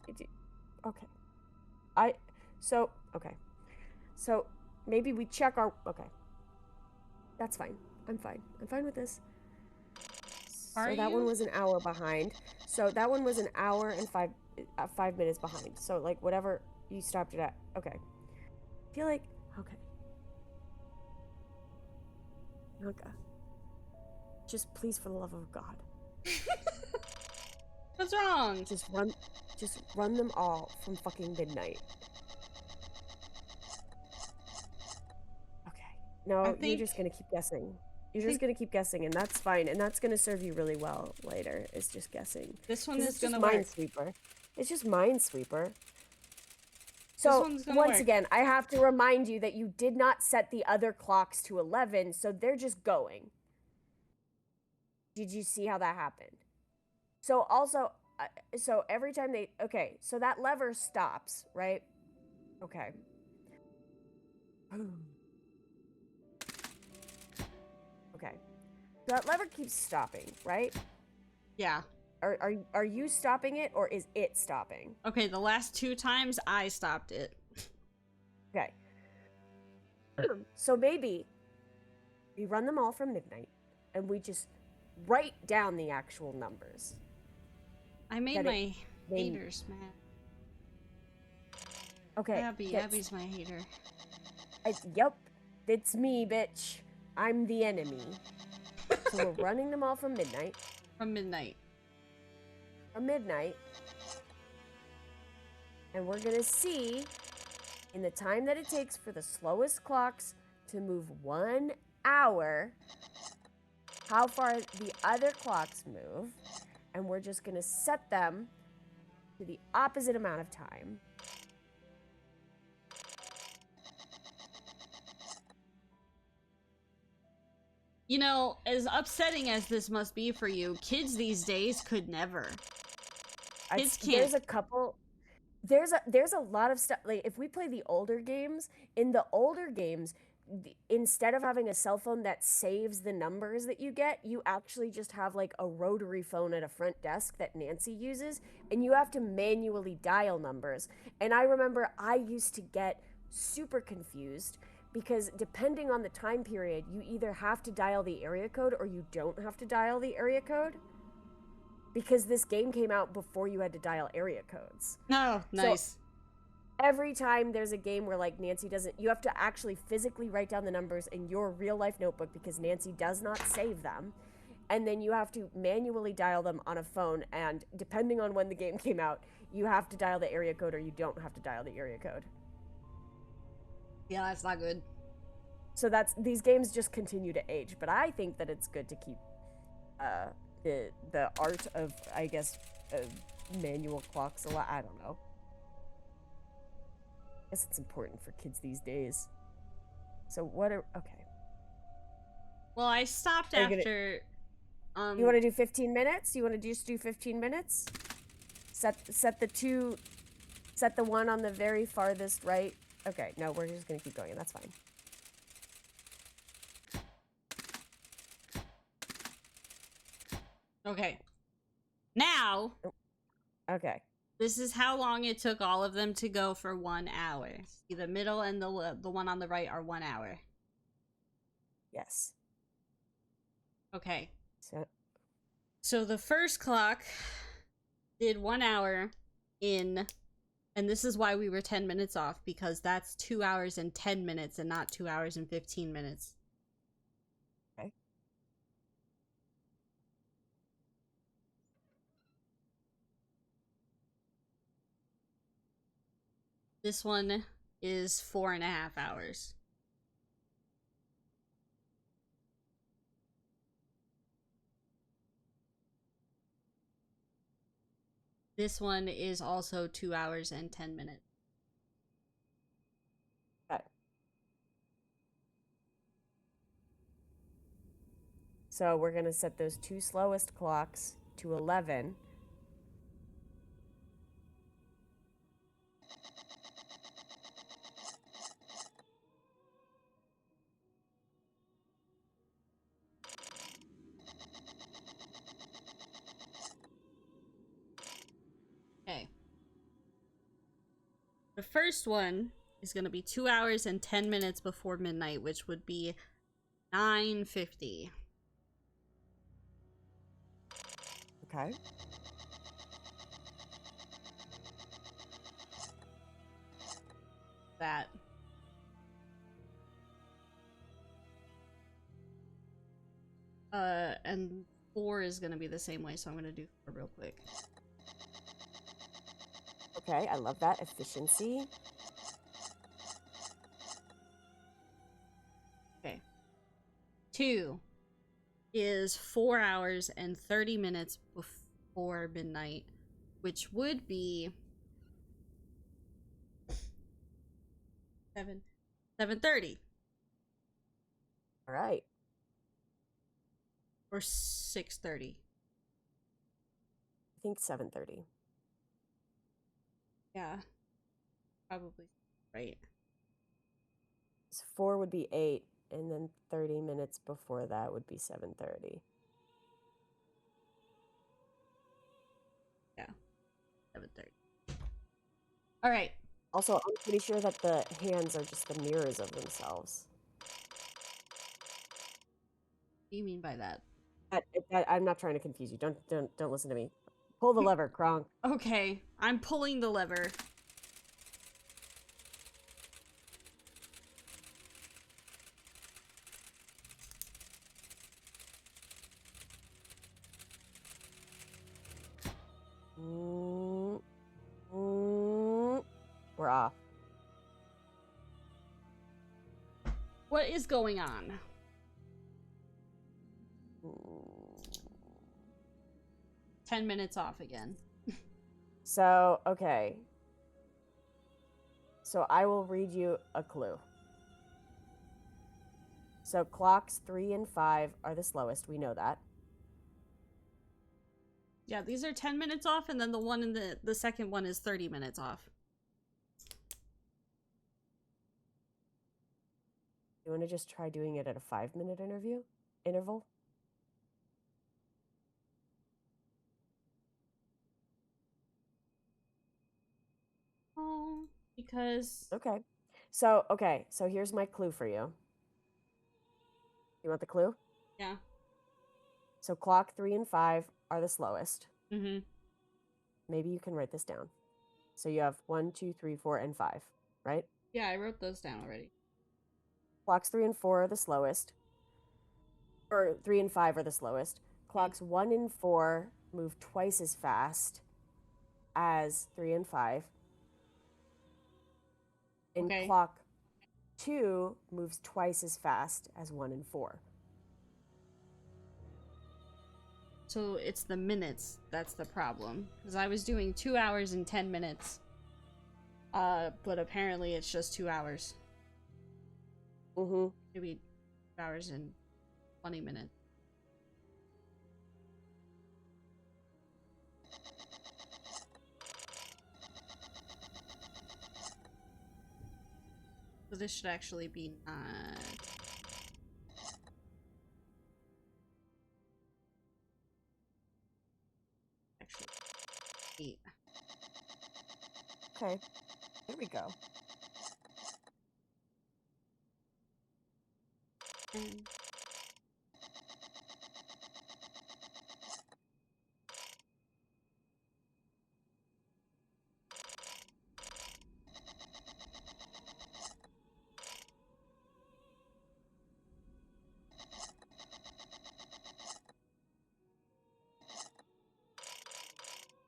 Okay. Okay. So maybe we check our, okay. That's fine. I'm fine. I'm fine with this. Are So that one you? was an hour behind. So that one was an hour and 5 minutes behind. So like whatever you stopped it at. Okay. I feel like okay. Okay. Just please, for the love of God, What's wrong? just run them all from fucking midnight. Okay. No, I you're think- just gonna keep guessing. You're just gonna keep guessing, and that's fine, and that's gonna serve you really well later. It's just guessing. This one 'Cause is it's just gonna work. Minesweeper. It's just Minesweeper. So one's gonna once work. again, I have to remind you that you did not set the other clocks to 11, so they're just going. Did you see how that happened? So also, so every time okay, so that lever stops, right? Okay. Okay. So that lever keeps stopping, right? Yeah. Are you stopping it, or is it stopping? Okay, the last 2 times I stopped it. Okay. So maybe we run them all from midnight, and we just write down the actual numbers. I made That my they- haters mad. Okay. Abby's my hater. Yep, it's me, bitch. I'm the enemy. So we're running them all from midnight. From midnight. From midnight. And we're gonna see, in the time that it takes for the slowest clocks to move 1 hour, how far the other clocks move. And we're just gonna set them to the opposite amount of time. You know, as upsetting as this must be for you, kids these days could never. Kids can't. There's a couple. There's a lot of stuff. Like if we play the older games, in the older games, instead of having a cell phone that saves the numbers that you get, you actually just have like a rotary phone at a front desk that Nancy uses, and you have to manually dial numbers. And I remember I used to get super confused because depending on the time period, you either have to dial the area code or you don't have to dial the area code. Because this game came out before you had to dial area codes. No, nice. Every time there's a game where like Nancy doesn't, you have to actually physically write down the numbers in your real life notebook because Nancy does not save them. And then you have to manually dial them on a phone. And depending on when the game came out, you have to dial the area code or you don't have to dial the area code. Yeah, that's not good. So these games just continue to age. But I think that it's good to keep the art of, I guess, manual clocks a lot. I don't know. I guess it's important for kids these days. So okay. Well, I stopped Are you after You want to do 15 minutes? You want to just do 15 minutes? Set the one on the very farthest right. Okay, no, we're just gonna keep going, and that's fine. Okay. Now, Okay. this is how long it took all of them to go for 1 hour. See, the middle and the one on the right are 1 hour. Yes. Okay. So the first clock did 1 hour in, and this is why we were 10 minutes off, because that's 2 hours and 10 minutes and not 2 hours and 15 minutes. Okay. This one is 4.5 hours. This one is also 2 hours and 10 minutes. Okay. So we're gonna set those two slowest clocks to 11. Okay. The first one is going to be 2 hours and 10 minutes before midnight, which would be 9:50. Okay. That. And 4 is gonna be the same way, so I'm gonna do 4 real quick. Okay, I love that. Efficiency. Okay. 2 is 4 hours and 30 minutes before midnight, which would be 7:30 All right. or 6:30. I think 7:30. Yeah, probably right. So 4 would be 8, and then 30 minutes before that would be 7:30. Yeah, 7:30. All right. Also, I'm pretty sure that the hands are just the mirrors of themselves. What do you mean by that? I'm not trying to confuse you. Don't listen to me. Pull the lever, Kronk. Okay, I'm pulling the lever. We're off. What is going on? 10 minutes off again. So, okay. So I will read you a clue. So clocks 3 and 5 are the slowest. We know that. Yeah, these are 10 minutes off, and then the one in the second one is 30 minutes off. You want to just try doing it at a 5-minute interval? Oh, because... Okay, so here's my clue for you. You want the clue? Yeah. So clock 3 and 5 are the slowest. Mm-hmm. Maybe you can write this down. So you have 1, 2, 3, 4, and 5, right? Yeah, I wrote those down already. Clocks 3 and 4 are the slowest. Or 3 and 5 are the slowest. Clocks 1 and 4 move twice as fast as 3 and 5. And Okay. clock 2 moves twice as fast as 1 and 4. So it's the minutes that's the problem. Because I was doing 2 hours and 10 minutes. But apparently it's just 2 hours. Mm-hmm. Maybe 2 hours and 20 minutes. So this should actually be actually 8. Okay. Here we go. And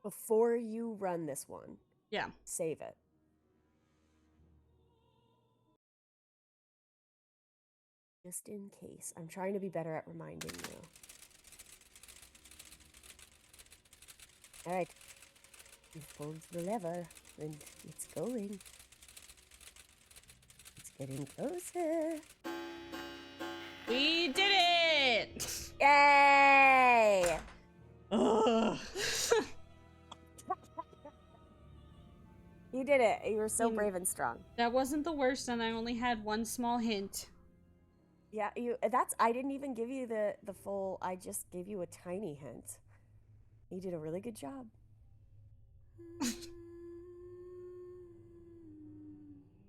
Before you run this one, yeah. save it. Just in case. I'm trying to be better at reminding you. All right. You've pulled the lever, and it's going. It's getting closer. We did it! Yay! Ugh. You did it. You were so brave and strong. That wasn't the worst, and I only had one small hint. Yeah, I didn't even give you the full, I just gave you a tiny hint. You did a really good job.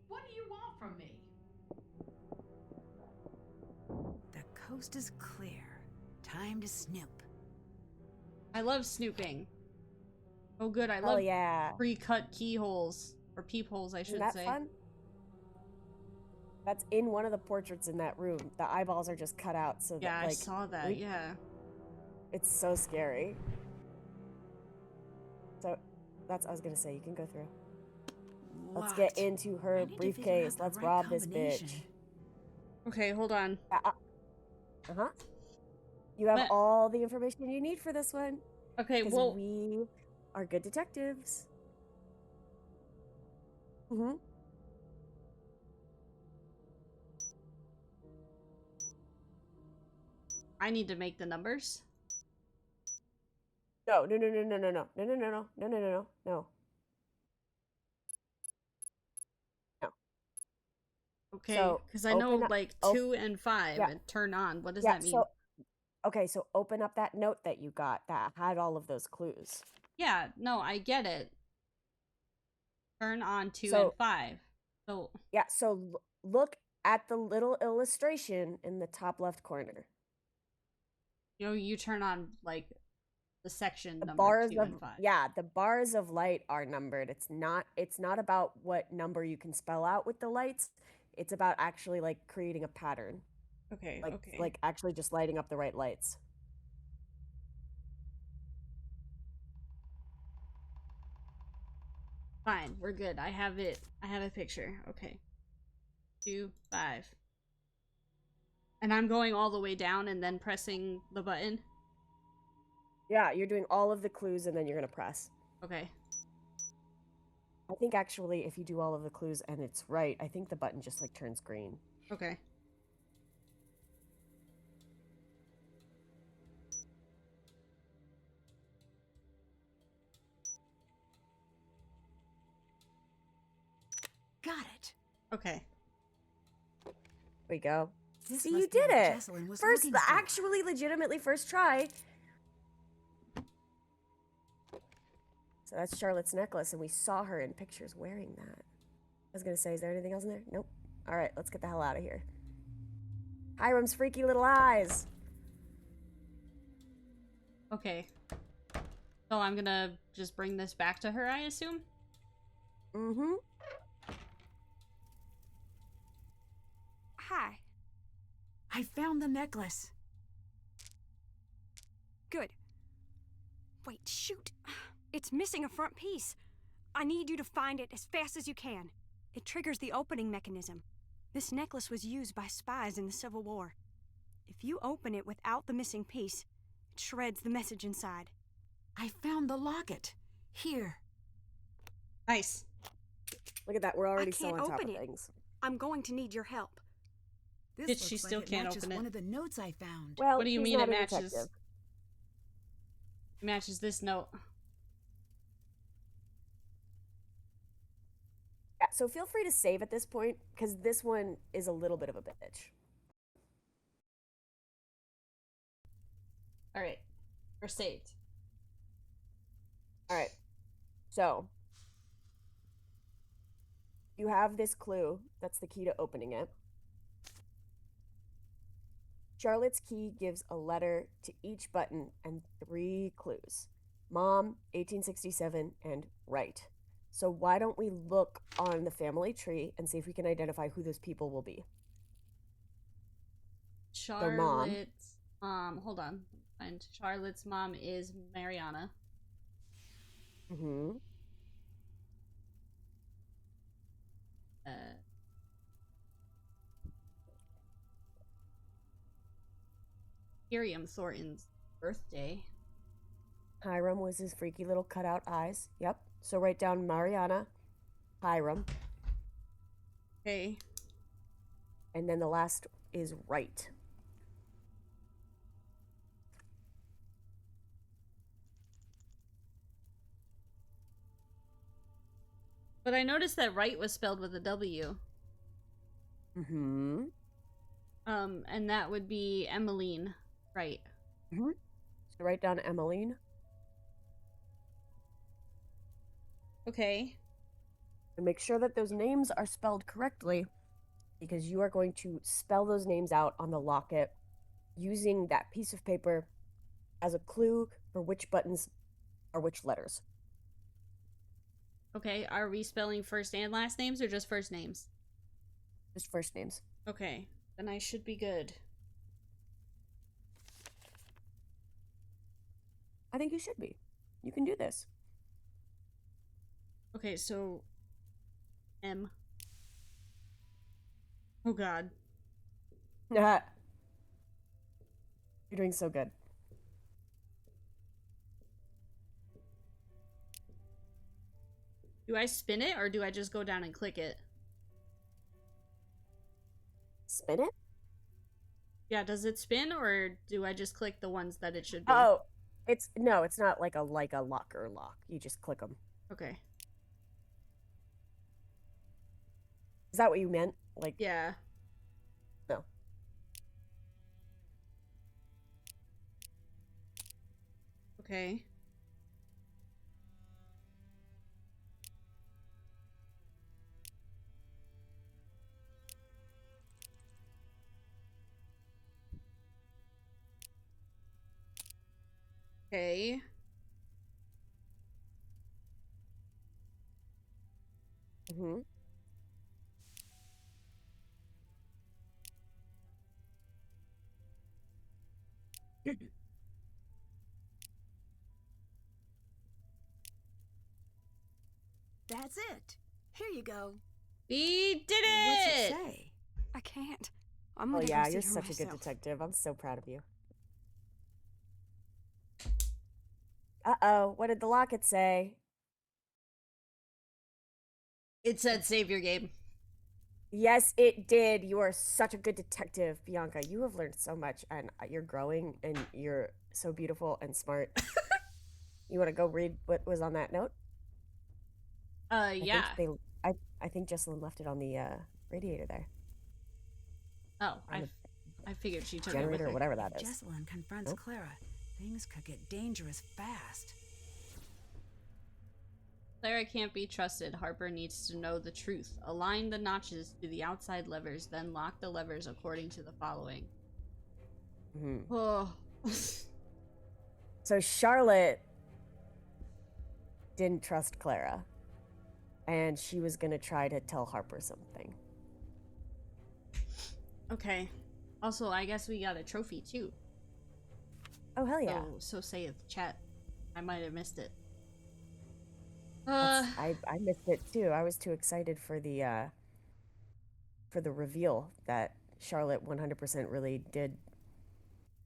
What do you want from me? The coast is clear. Time to snoop. I love snooping. Oh, good. I Hell love yeah. pre-cut keyholes. Or peepholes, I should Isn't that say. fun? That's in one of the portraits in that room. The eyeballs are just cut out so Yeah, that, like... I saw that, yeah. It's so scary. So, that's what I was gonna say. You can go through. Let's get Locked. into her I need to figure briefcase. out the Let's right rob this combination. bitch. Okay, hold on. Uh-huh. You have What? all the information you need for this one. Okay, Because well... we are good detectives. Mm-hmm. I need to make the numbers. No. No. Okay, So, because I know, open up- like, op- 2 and 5 yeah. and turn on. What does Yeah, that mean? so... Okay, so open up that note that you got that had all of those clues. Yeah, no, I get it. Turn on 2 So- and 5. So, Yeah, so look at the little illustration in the top left corner. you know, you turn on, like, the section The number bars 2 of and 5. yeah, the bars of light are numbered. It's not about what number you can spell out with the lights. It's about actually like creating a pattern. Okay, Like okay. like actually just lighting up the right lights. Fine, we're good. I have it. I have a picture. Okay. 2, 5. And I'm going all the way down and then pressing the button? Yeah, you're doing all of the clues and then you're going to press. Okay. I think actually if you do all of the clues and it's right, I think the button just like turns green. Okay. Got it. Okay. There we go. This See, must you be did what it. Jesselyn was First, looking the for. actually legitimately first try. So that's Charlotte's necklace, and we saw her in pictures wearing that. I was gonna say, is there anything else in there? Nope. All right, let's get the hell out of here. Hiram's freaky little eyes. Okay. So I'm gonna just bring this back to her, I assume? Mm-hmm. Hi. I found the necklace. Good. Wait, shoot. It's missing a front piece. I need you to find it as fast as you can. It triggers the opening mechanism. This necklace was used by spies in the Civil War. If you open it without the missing piece, it shreds the message inside. I found the locket. Here. Nice. Look at that. We're already so can't on top open of it. things. I'm going to need your help. This Bitch, looks she like still it can't matches open it. one of the notes I found. Well, What do you he's mean not it a matches? detective. Matches this note. Yeah, so feel free to save at this point, because this one is a little bit of a bitch. Alright. We're saved. All right. So, you have this clue. That's the key to opening it. Charlotte's key gives a letter to each button and 3 clues. Mom, 1867, and right. So why don't we look on the family tree and see if we can identify who those people will be? Charlotte's hold on. And Charlotte's mom is Mariana. Mm-hmm. Miriam Thornton's birthday. Hiram was his freaky little cutout eyes. Yep. So write down Mariana, Hiram, Okay. and then the last is right. But I noticed that right was spelled with a W. Mm-hmm. And that would be Emmeline, right? Mm-hmm. So write down Emmeline. Okay. And make sure that those names are spelled correctly, because you are going to spell those names out on the locket using that piece of paper as a clue for which buttons are which letters. Okay, are we spelling first and last names or just first names? Just first names. Okay, then I should be good. I think you should be. You can do this. Okay, so M. Oh god. You're doing so good. Do I spin it or do I just go down and click it? Spin it? Yeah, does it spin or do I just click the ones that it should be? Oh, it's not like a locker lock. You just click them. Okay. Is that what you meant? Like, Yeah. no. Okay. Okay. Mm-hmm. That's it. Here you go. We did What's it it! say? I can't. I'm Oh gonna yeah, go see you're her such a good myself. detective. I'm so proud of you. Uh-oh, what did the locket say? It said save your game. Yes, it did. You are such a good detective, Bianca. You have learned so much, and you're growing, and you're so beautiful and smart. You want to go read what was on that note? Yeah. I think Jessalyn left it on the radiator there. Oh, On I figured she took it with generator her. or whatever that If is. Jessalyn confronts Nope. Clara, things could get dangerous fast. Clara can't be trusted. Harper needs to know the truth. Align the notches to the outside levers, then lock the levers according to the following. Mm-hmm. Oh. So Charlotte didn't trust Clara, and she was gonna try to tell Harper something. Okay. Also, I guess we got a trophy too. Oh hell yeah! So say it, chat. I might have missed it. I missed it too. I was too excited for the reveal that Charlotte 100% really did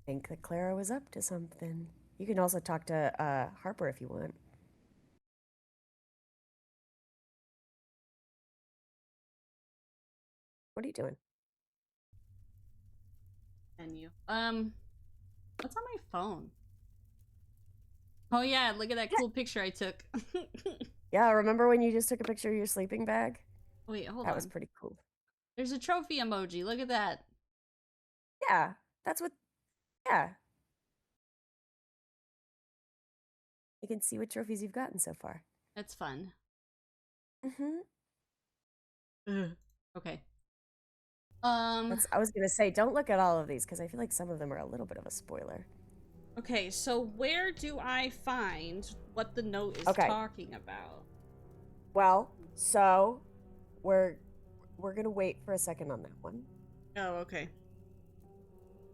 think that Clara was up to something. You can also talk to Harper if you want. What are you doing? Menu. What's on my phone? Oh yeah, look at that cool picture I took. Yeah, remember when you just took a picture of your sleeping bag? Wait, hold That on. was pretty cool. There's a trophy emoji. Look at that. Yeah, that's what. Yeah. You can see what trophies you've gotten so far. That's fun. Mm-hmm. Okay. I was gonna say, don't look at all of these because I feel like some of them are a little bit of a spoiler. Okay, so where do I find what the note is talking about? Well, so we're gonna wait for a second on that one. Oh, okay.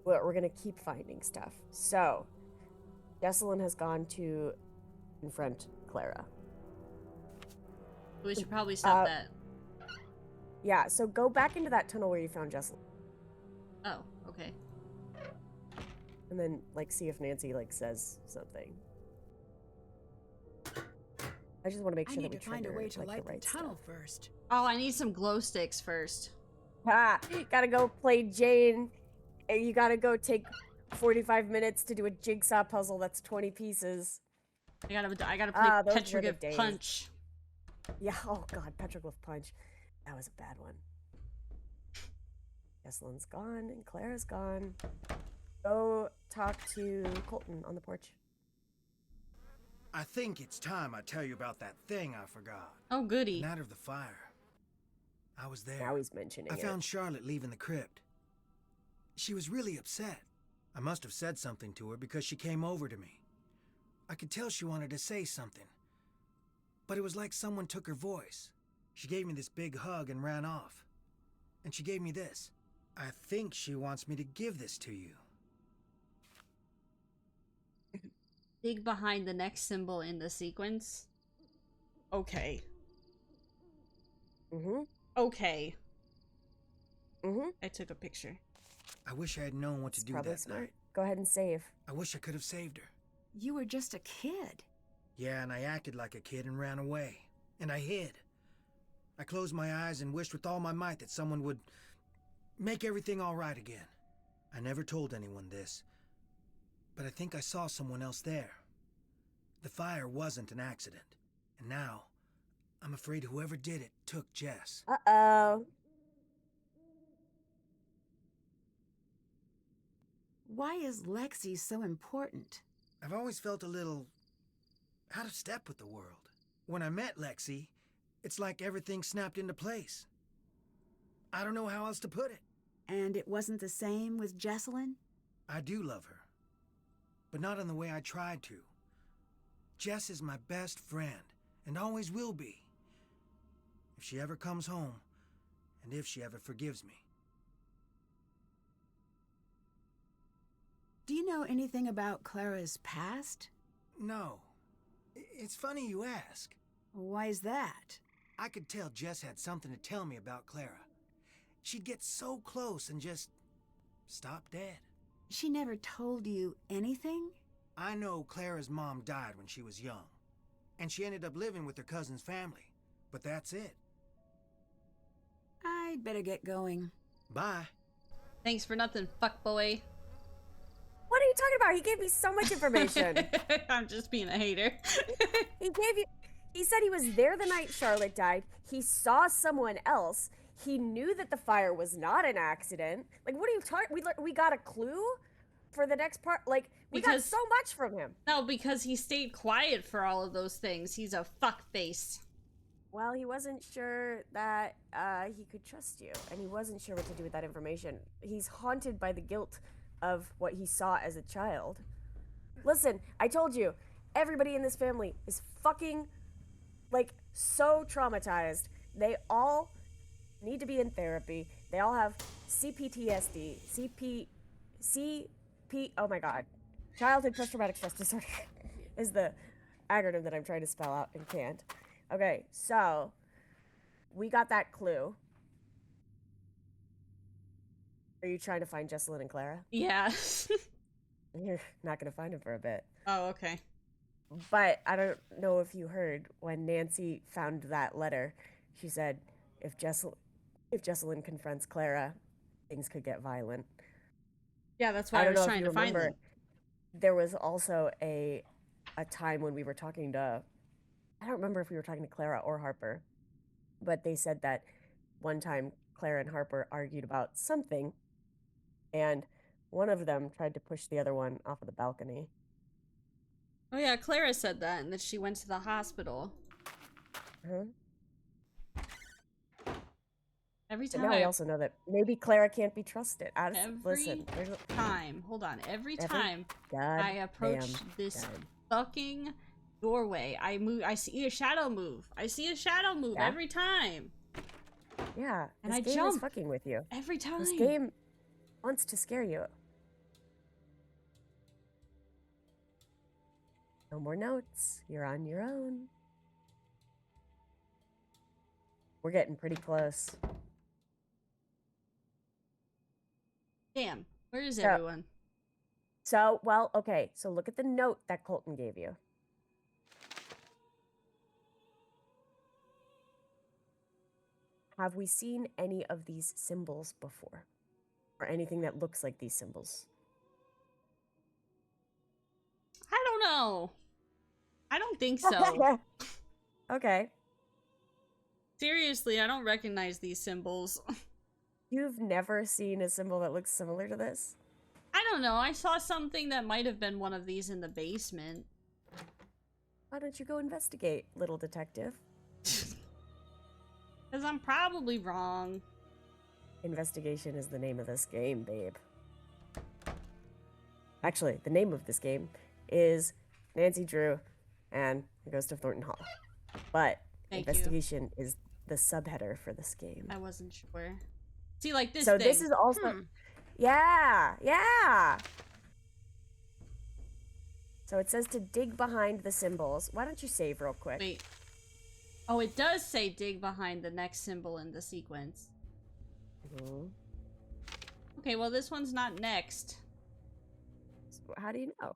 We're gonna keep finding stuff. So, Jessalyn has gone to confront Clara. We should probably stop that. Yeah, so go back into that tunnel where you found Jessalyn. Oh, okay. And then, like, see if Nancy, like, says something. I just want to make sure I need that we to find a way to like, light the right tunnel stuff. first. Oh, I need some glow sticks first. Ah, gotta go play Jane. And you gotta go take 45 minutes to do a jigsaw puzzle that's 20 pieces. I gotta play those were the Petroglyph days. Punch. Yeah, oh god, Petroglyph Punch. That was a bad one. Jessalyn's gone and Clara's gone. Go talk to Colton on the porch. I think it's time I tell you about that thing I forgot. Oh, goody. The night of the fire. I was there. Now he's mentioning I it. found Charlotte leaving the crypt. She was really upset. I must have said something to her because she came over to me. I could tell she wanted to say something, but it was like someone took her voice. She gave me this big hug and ran off. And she gave me this. I think she wants me to give this to you. Dig behind the next symbol in the sequence. Okay. Mm-hmm. Okay. Mm-hmm. I took a picture. I wish I had known what to do Probably that smart. night. Go ahead and save. I wish I could have saved her. You were just a kid. Yeah, and I acted like a kid and ran away. And I hid. I closed my eyes and wished with all my might that someone would make everything all right again. I never told anyone this, but I think I saw someone else there. The fire wasn't an accident, and now I'm afraid whoever did it took Jess. Uh-oh. Why is Lexi so important? I've always felt a little out of step with the world. When I met Lexi, it's like everything snapped into place. I don't know how else to put it. And it wasn't the same with Jessalyn? I do love her, but not in the way I tried to. Jess is my best friend, and always will be. If she ever comes home, and if she ever forgives me. Do you know anything about Clara's past? No. It's funny you ask. Why is that? I could tell Jess had something to tell me about Clara. She'd get so close and just stop dead. She never told you anything? I know Clara's mom died when she was young, and she ended up living with her cousin's family, but that's it. I'd better get going. Bye. Thanks for nothing, fuckboy. What are you talking about? He gave me so much information. I'm just being a hater. He said he was there the night Charlotte died. He saw someone else. He knew that the fire was not an accident. Like, what are you talking? We got a clue for the next part. Like, we got so much from him. No, because he stayed quiet for all of those things. He's a fuckface. Well, he wasn't sure that he could trust you, and he wasn't sure what to do with that information. He's haunted by the guilt of what he saw as a child. Listen, I told you, everybody in this family is fucking, like, so traumatized. They all need to be in therapy. They all have CPTSD, oh my god. Childhood post-traumatic stress disorder is the acronym that I'm trying to spell out and can't. Okay, so we got that clue. Are you trying to find Jessalyn and Clara? Yeah. You're not going to find him for a bit. Oh, okay. But I don't know if you heard when Nancy found that letter. She said if Jessalyn confronts Clara, things could get violent. Yeah, that's why I was trying to find them. There was also a time when we were talking to, I don't remember if we were talking to Clara or Harper, but they said that one time Clara and Harper argued about something, and one of them tried to push the other one off of the balcony. Oh yeah, Clara said that, and that she went to the hospital. Uh-huh. Every time. But now we also know that maybe Clara can't be trusted. Every time. Hold on. Every time I approach this fucking doorway, I see a shadow move. I see a shadow move every time. Yeah, and this game is fucking with you. Every time. This game wants to scare you. No more notes. You're on your own. We're getting pretty close. Damn, where is everyone? So, well, okay. So look at the note that Colton gave you. Have we seen any of these symbols before? Or anything that looks like these symbols? I don't know. I don't think so. Okay. Seriously, I don't recognize these symbols. You've never seen a symbol that looks similar to this? I don't know. I saw something that might have been one of these in the basement. Why don't you go investigate, little detective? Because I'm probably wrong. Investigation is the name of this game, babe. Actually, the name of this game is Nancy Drew and the Ghost of Thornton Hall. But Thank you. investigation is the subheader for this game. I wasn't sure. See, like this So thing. this is also... Yeah! So it says to dig behind the symbols. Why don't you save real quick? Wait. Oh, it does say dig behind the next symbol in the sequence. Okay, well this one's not next. So how do you know?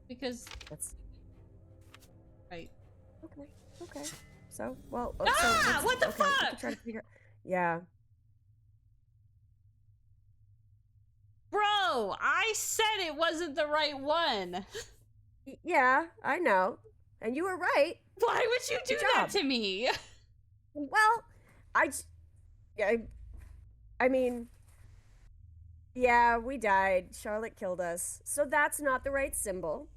Because... That's... Right. Okay. So, well... Ah! So What the we fuck? can try to figure... Yeah. Bro, I said it wasn't the right one. Yeah, I know. And you were right. Why would you do Good that job. to me? Well, I mean, yeah, we died. Charlotte killed us. So that's not the right symbol.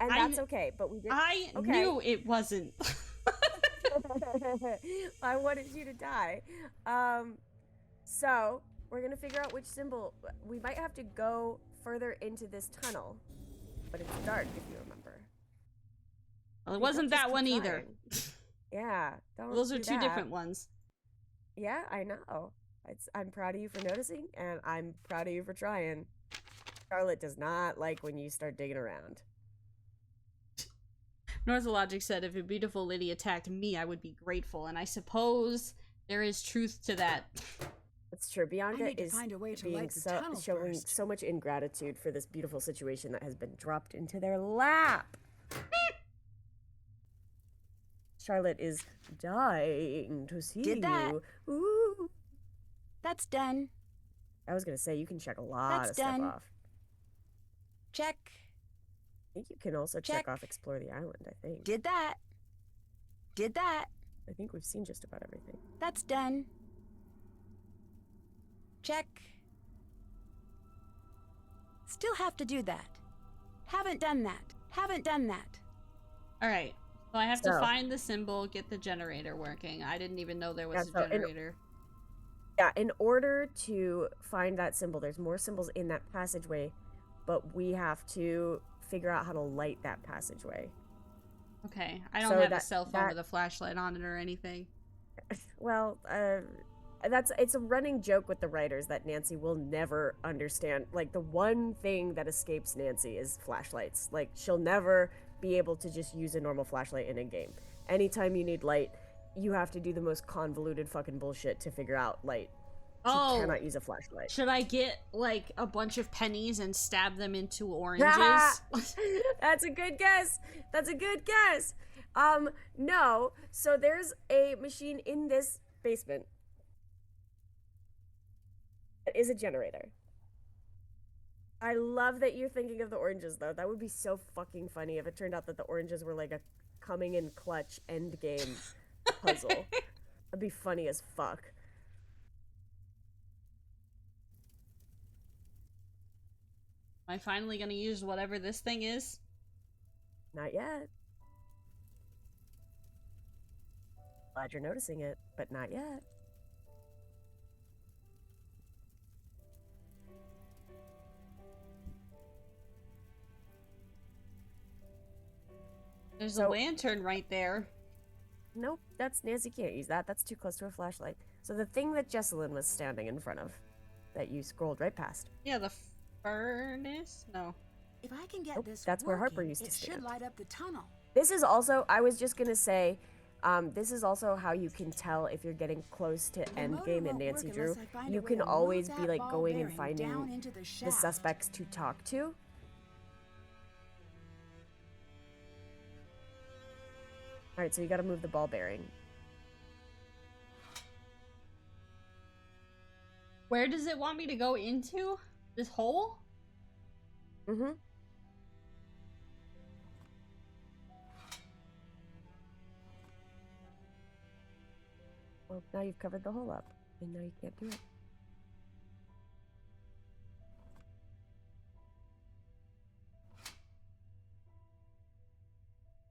And that's okay, but we did. I Okay. knew it wasn't. I wanted you to die. So we're gonna figure out which symbol. We might have to go further into this tunnel, but it's dark if you remember. Well, it wasn't that one either. Yeah, don't Those are do two that. different ones. Yeah, I know. I'm proud of you for noticing, and I'm proud of you for trying. Charlotte does not like when you start digging around. Northologic said, if a beautiful lady attacked me, I would be grateful, and I suppose there is truth to that. That's true. I Bianca need to is find a way to being light the tunnel showing first. so much ingratitude for this beautiful situation that has been dropped into their lap. Charlotte is dying to see Did that. you. Ooh. That's done. I was gonna say you can check a lot That's of stuff done. off. Check. I think you can also check off explore the island. I think. Did that. Did that. I think we've seen just about everything. That's done. Check. Still have to do that. Haven't done that. Haven't done that. Alright, so I have to So- find the symbol, get the generator working. I didn't even know there was Yeah, a generator. Yeah, in order to find that symbol, there's more symbols in that passageway, but we have to figure out how to light that passageway. Okay, I don't So have a that- cell phone that- with a flashlight on it or anything. Well, it's a running joke with the writers that Nancy will never understand. Like, the one thing that escapes Nancy is flashlights. Like, she'll never be able to just use a normal flashlight in a game. Anytime you need light, you have to do the most convoluted fucking bullshit to figure out light. She cannot use a flashlight. Should I get, like, a bunch of pennies and stab them into oranges? That's a good guess. That's a good guess. No. So there's a machine in this basement. It is a generator. I love that you're thinking of the oranges, though. That would be so fucking funny if it turned out that the oranges were like a coming in clutch endgame puzzle. That'd be funny as fuck. Am I finally gonna use whatever this thing is? Not yet. Glad you're noticing it, but not yet. There's a lantern right there. Nope, Nancy can't use that. That's too close to a flashlight. So the thing that Jesselyn was standing in front of, that you scrolled right past. Yeah, the furnace? No. If I can get Nope, this that's where Harper working, used to it should stand. light up the tunnel. This is also, I was just gonna say, this is also how you can tell if you're getting close to endgame in Nancy Drew. You can always be like going and finding the suspects to talk to. Alright, so you gotta move the ball bearing. Where does it want me to go into? This hole? Mm-hmm. Well, now you've covered the hole up, and now you can't do it.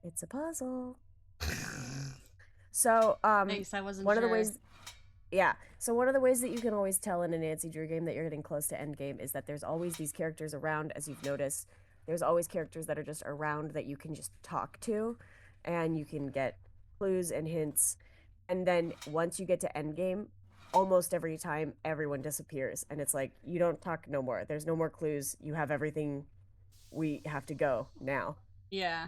It's a puzzle. So, Thanks, I wasn't one of the sure. ways Yeah. So one of the ways that you can always tell in a Nancy Drew game that you're getting close to endgame is that there's always these characters around, as you've noticed. There's always characters that are just around that you can just talk to, and you can get clues and hints. And then once you get to endgame, almost every time everyone disappears, and it's like you don't talk no more. There's no more clues. You have everything. We have to go now. Yeah.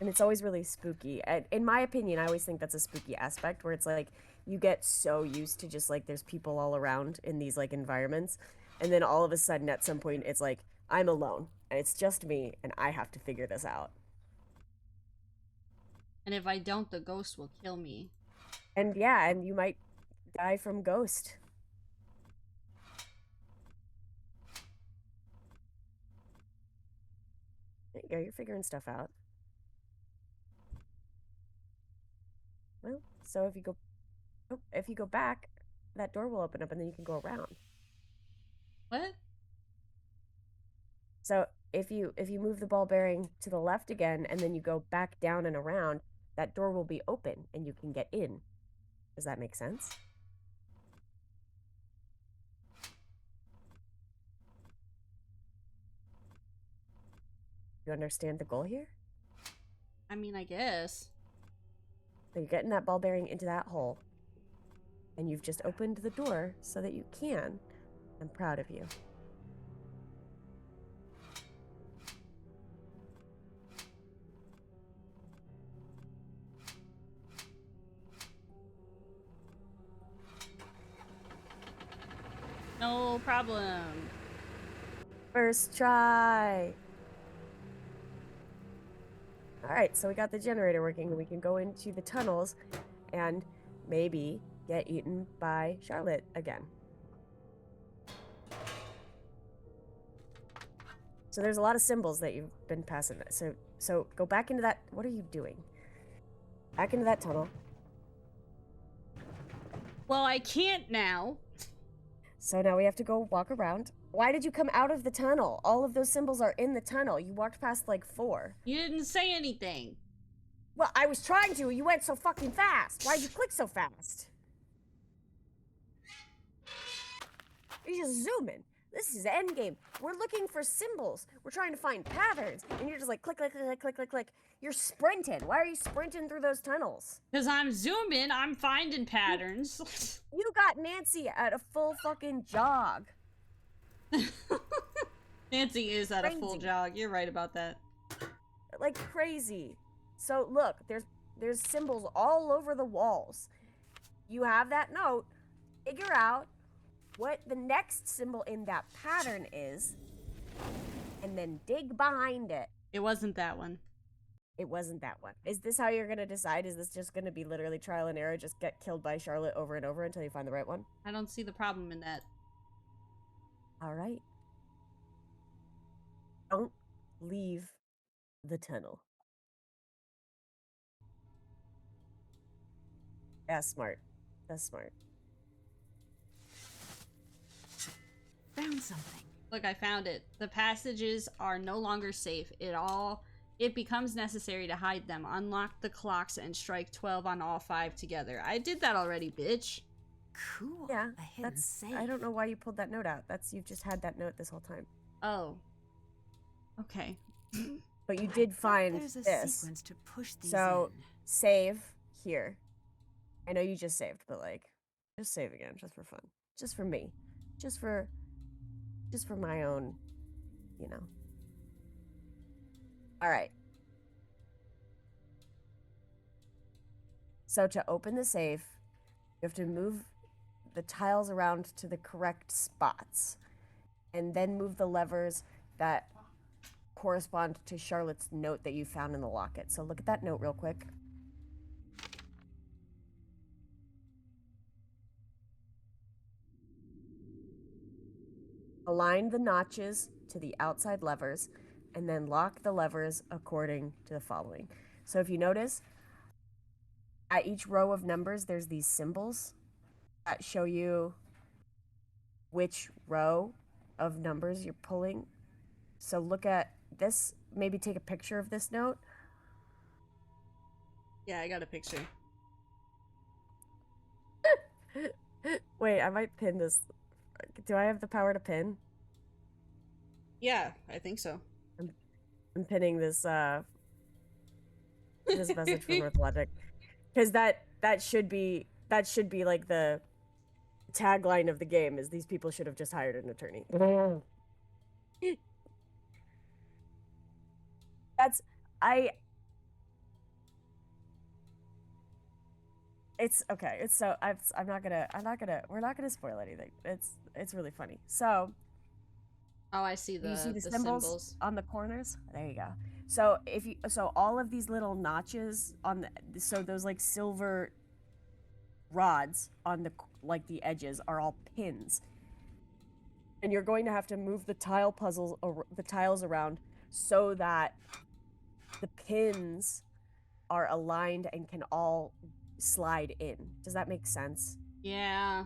And it's always really spooky. And in my opinion, I always think that's a spooky aspect where it's like you get so used to just like there's people all around in these like environments, and then all of a sudden at some point it's like I'm alone and it's just me and I have to figure this out. And if I don't, the ghost will kill me. And yeah, and you might die from ghost. There you go, you're figuring stuff out. Well, so if you go back, that door will open up and then you can go around. What? So if you move the ball bearing to the left again and then you go back down and around, that door will be open and you can get in. Does that make sense? You understand the goal here? I mean, I guess. So you're getting that ball bearing into that hole, and you've just opened the door so that you can. I'm proud of you. No problem. First try. All right, so we got the generator working, and we can go into the tunnels and maybe get eaten by Charlotte again. So there's a lot of symbols that you've been passing. So go back into that. What are you doing? Back into that tunnel. Well, I can't now. So now we have to go walk around. Why did you come out of the tunnel? All of those symbols are in the tunnel. You walked past like 4. You didn't say anything. Well, I was trying to. You went so fucking fast. Why'd you click so fast? You're just zooming. This is endgame. We're looking for symbols. We're trying to find patterns. And you're just like click, click, click, click, click, click. You're sprinting. Why are you sprinting through those tunnels? Because I'm zooming. I'm finding patterns. You got Nancy at a full fucking jog. Nancy is at a full jog. You're right about that. Like crazy. So look, there's symbols all over the walls. You have that note. Figure out what the next symbol in that pattern is, and then dig behind it. It wasn't that one. It wasn't that one. Is this how you're going to decide? Is this just going to be literally trial and error, just get killed by Charlotte over and over until you find the right one? I don't see the problem in that. All right. Don't leave the tunnel. Yeah, smart. That's smart. Found something. Look, I found it. The passages are no longer safe. It becomes necessary to hide them. Unlock the clocks and strike 12 on all 5 together. I did that already, bitch. Cool. Yeah, A hidden safe. I don't know why you pulled that note out. You've just had that note this whole time. Oh. Okay. But you did find There's a this. sequence to push these So in. save here. I know you just saved, but like, just save again, just for fun, just for me, just for my own, you know. All right. So to open the safe, you have to move the tiles around to the correct spots, and then move the levers that correspond to Charlotte's note that you found in the locket. So look at that note real quick. Align the notches to the outside levers, and then lock the levers according to the following. So if you notice, at each row of numbers, there's these symbols that show you which row of numbers you're pulling. So look at this, maybe take a picture of this note. Yeah, I got a picture. Wait, I might pin this. Do I have the power to pin? Yeah, I think so. I'm pinning this this message from Earthlogic. Because that should be like the tagline of the game is these people should have just hired an attorney. It's okay. It's so we're not gonna spoil anything. It's really funny. So Oh, I see you see the symbols on the corners? There you go. So so all of these little notches on so those like silver rods on the edges are all pins. And you're going to have to move the tiles around so that the pins are aligned and can all slide in. Does that make sense? Yeah.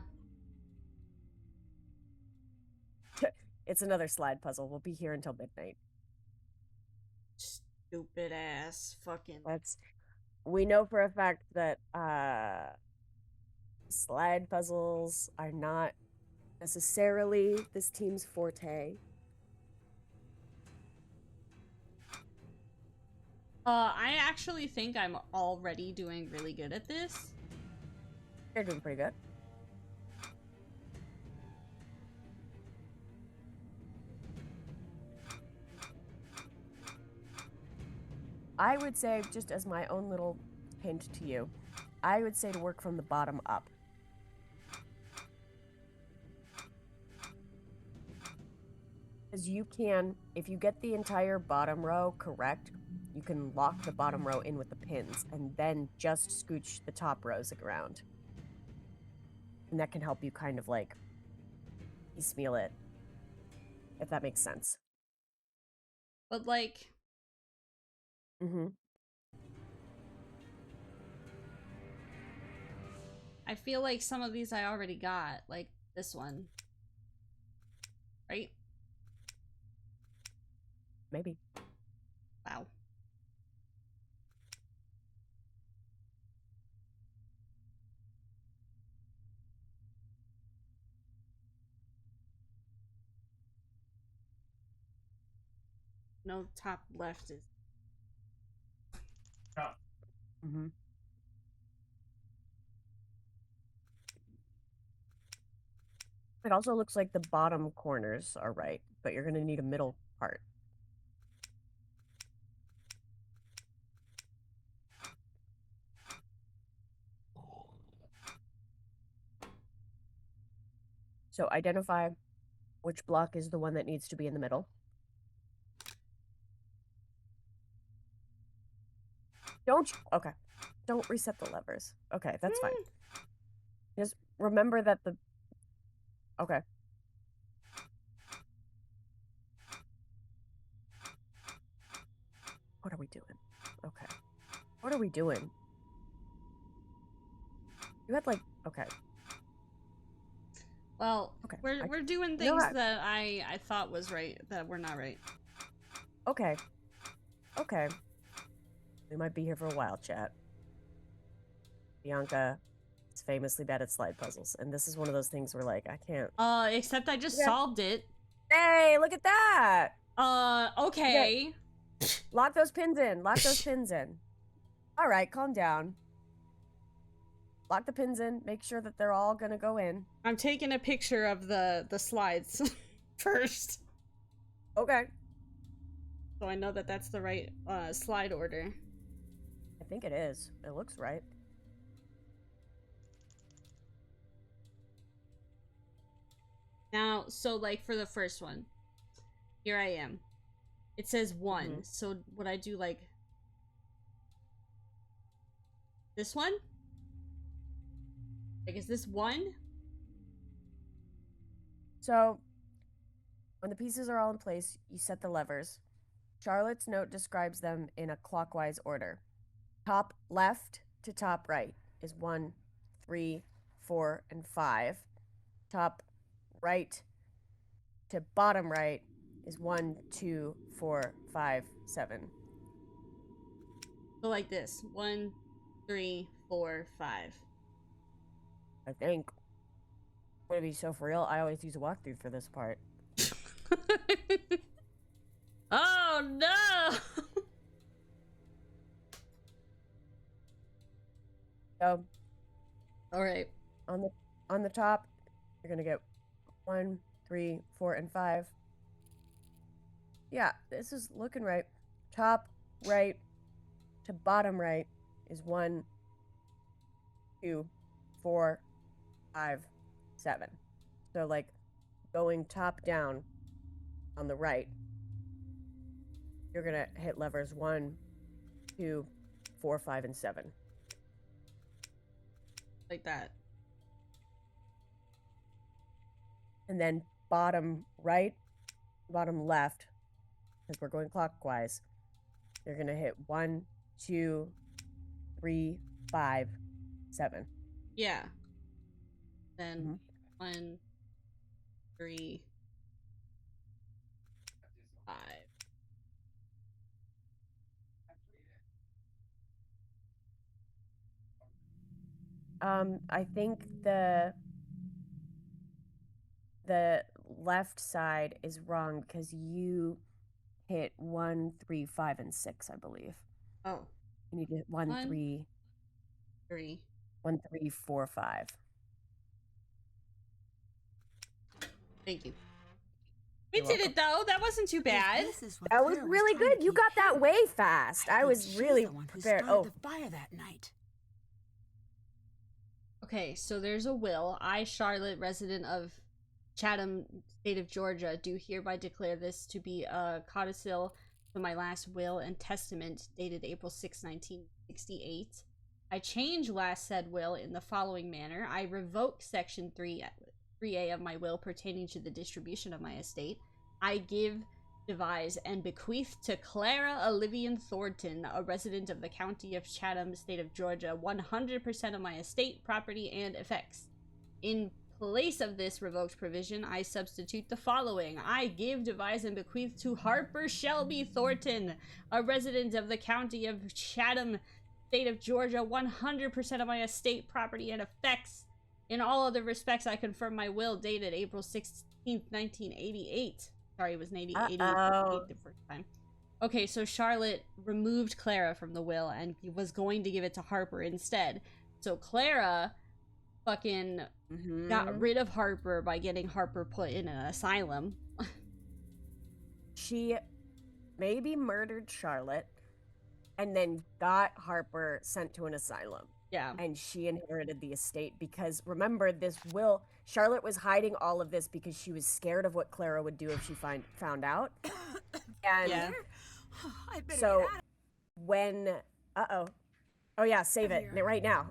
It's another slide puzzle. We'll be here until midnight. Stupid ass fucking. We know for a fact that slide puzzles are not necessarily this team's forte. I actually think I'm already doing really good at this. You're doing pretty good. I would say, just as my own little hint to you, I would say to work from the bottom up. Because you can, if you get the entire bottom row correct, you can lock the bottom row in with the pins and then just scooch the top rows around. And that can help you kind of like piecemeal it, if that makes sense. But like... I feel like some of these I already got, like this one. Right? Maybe. Wow. No, top left is... Oh. It also looks like the bottom corners are right, but you're going to need a middle part. So identify which block is the one that needs to be in the middle. Okay. Don't reset the levers. Okay, that's fine. Just remember that okay. What are we doing? Okay. What are we doing? You had okay. Well, okay. We're doing things that I thought was right, that were not right. Okay. Okay. We might be here for a while, chat. Bianca is famously bad at slide puzzles, and this is one of those things where I can't. Except I just solved it. Hey, look at that! Okay. Lock those pins in. Lock those pins in. All right, calm down. Lock the pins in. Make sure that they're all gonna go in. I'm taking a picture of the slides first. Okay. So I know that that's the right slide order. I think it is. It looks right. Now, so for the first one, here I am. It says 1. So would I do this one? Is this 1? So when the pieces are all in place, you set the levers. Charlotte's note describes them in a clockwise order. Top left to top right is 1, 3, 4, and 5. Top right to bottom right is 1, 2, 4, 5, 7. So like this. 1, 3, 4, 5. I think. I'm gonna be so for real, I always use a walkthrough for this part. Oh no! So, Alright. on the top, you're gonna get 1, 3, 4, and 5. Yeah, this is looking right. Top right to bottom right is 1, 2, 4, 5, 7. So like going top down on the right, you're gonna hit levers 1, 2, 4, 5, and 7. Like that. And then bottom right, bottom left, because we're going clockwise, you're gonna hit 1, 2, 3, 5, 7. Yeah. Then 1, 3, 5. I think the left side is wrong because you hit 1, 3, 5, and 6, I believe. Oh. You need to hit 1, 3, 3. 1, 3, 4, 5. Thank you. We did it though. That wasn't too bad. That was really good. You got that way fast. I was really prepared. Oh, the fire that night. Okay, so there's a will. I, Charlotte, resident of Chatham, state of Georgia, do hereby declare this to be a codicil for my last will and testament dated April 6, 1968. I change last said will in the following manner. I revoke section 3A of my will pertaining to the distribution of my estate. I give, devise, and bequeath to Clara Olivian Thornton, a resident of the county of Chatham, state of Georgia, 100% of my estate, property, and effects. In place of this revoked provision, I substitute the following. I give, devise, and bequeath to Harper Shelby Thornton, a resident of the county of Chatham, state of Georgia, 100% of my estate, property, and effects. In all other respects, I confirm my will dated April 16th, 1988. Sorry, it was 88 the first time. Okay, so Charlotte removed Clara from the will and was going to give it to Harper instead. So Clara fucking got rid of Harper by getting Harper put in an asylum. She maybe murdered Charlotte and then got Harper sent to an asylum. Yeah. And she inherited the estate because remember this will, Charlotte was hiding all of this because she was scared of what Clara would do if she found out. And yeah. So when, oh yeah, save it right now.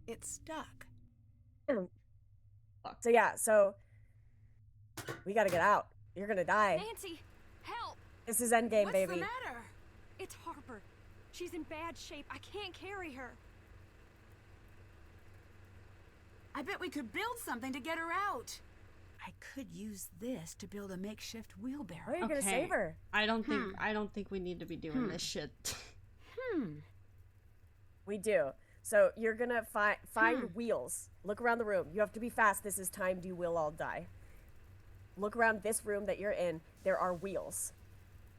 It's stuck. So yeah, so we gotta get out. You're gonna die. Nancy, help! This is endgame, baby. What's the matter? It's Harper. She's in bad shape. I can't carry her. I bet we could build something to get her out. I could use this to build a makeshift wheelbarrow. How are you gonna save her? I don't think we need to be doing this shit. We do. So you're gonna find wheels. Look around the room. You have to be fast. This is timed. You will all die. Look around this room that you're in. There are wheels.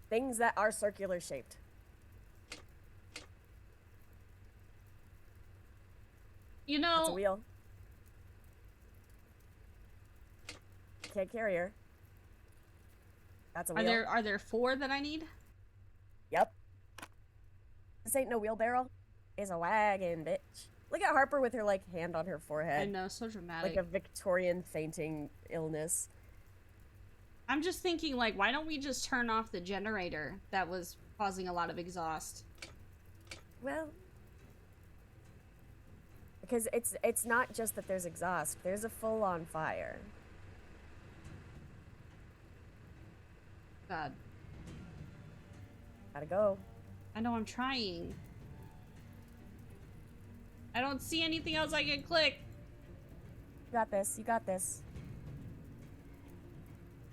Things that are circular shaped. You know, that's a wheel. Can't carry her. That's a wheel. Are there 4 that I need? Yep. This ain't no wheelbarrow. It's a wagon, bitch. Look at Harper with her like hand on her forehead. I know, so dramatic. Like a Victorian fainting illness. I'm just thinking, like, why don't we just turn off the generator that was causing a lot of exhaust? Well, because it's not just that there's exhaust. There's a full-on fire. God. Gotta go. I know, I'm trying. I don't see anything else I can click. You got this. You got this.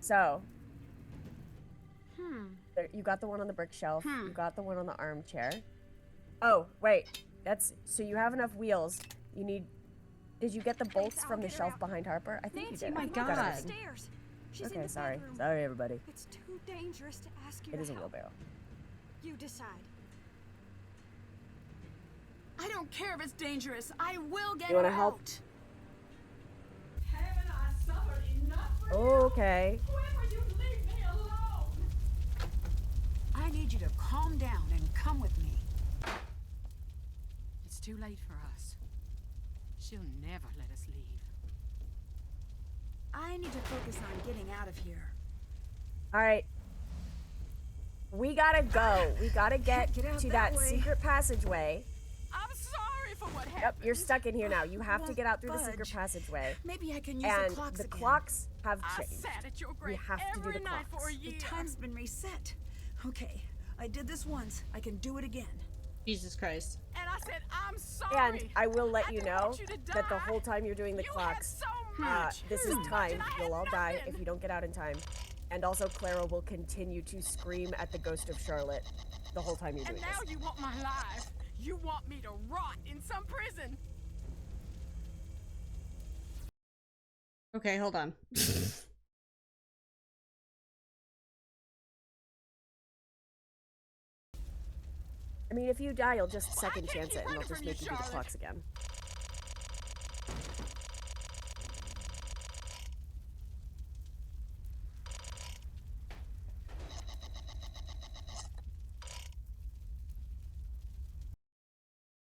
So. There, you got the one on the brick shelf. You got the one on the armchair. Oh, wait. That's so you have enough wheels. You need. Did you get the bolts from the shelf behind Harper? I think Nancy, you did. my I think you got God. everything. Upstairs. She's in Okay, the sorry. bedroom. Sorry, everybody. It's too dangerous to ask you It to is a help. wheelbarrow. You decide. I don't care if it's dangerous. I will get You her wanna help? out. Haven't I suffered enough for Okay. you? When will you leave me alone? I need you to calm down and come with me. It's too late for us. She'll never let us leave. I need to focus on getting out of here. All right. We gotta go. We gotta get Get out to that that way. secret passageway. I'm sorry for what happened. Yep, you're stuck in here now. You have to Won't get out through the secret budge. passageway. Maybe I can use And the clocks the again. clocks have I changed. sat at your We grave have to do every the night for a clocks. year. The time's been reset. Okay, I did this once. I can do it again. Jesus Christ. And I said, I'm sorry. And I will let I you didn't know want you to that the die. whole time you're doing the You clocks, had so much. this is So much, time. and I had You'll all die nothing. if you don't get out in time. And also, Clara will continue to scream at the ghost of Charlotte the whole time you're And doing now this. you want my life. You want me to rot in some prison. Okay, hold on. I mean, if you die, you'll just second can't chance keep it, and they'll running just from make you, you do the Charlotte. clocks again.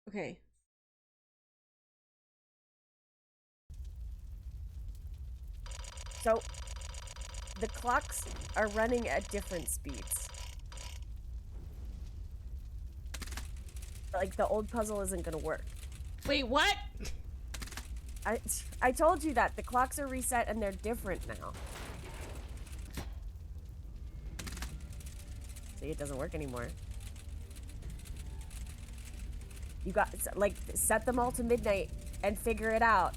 Okay. So, the clocks are running at different speeds. Like, the old puzzle isn't gonna work. Wait, what? I told you that. The clocks are reset and they're different now. See, it doesn't work anymore. You got, like, set them all to midnight and figure it out.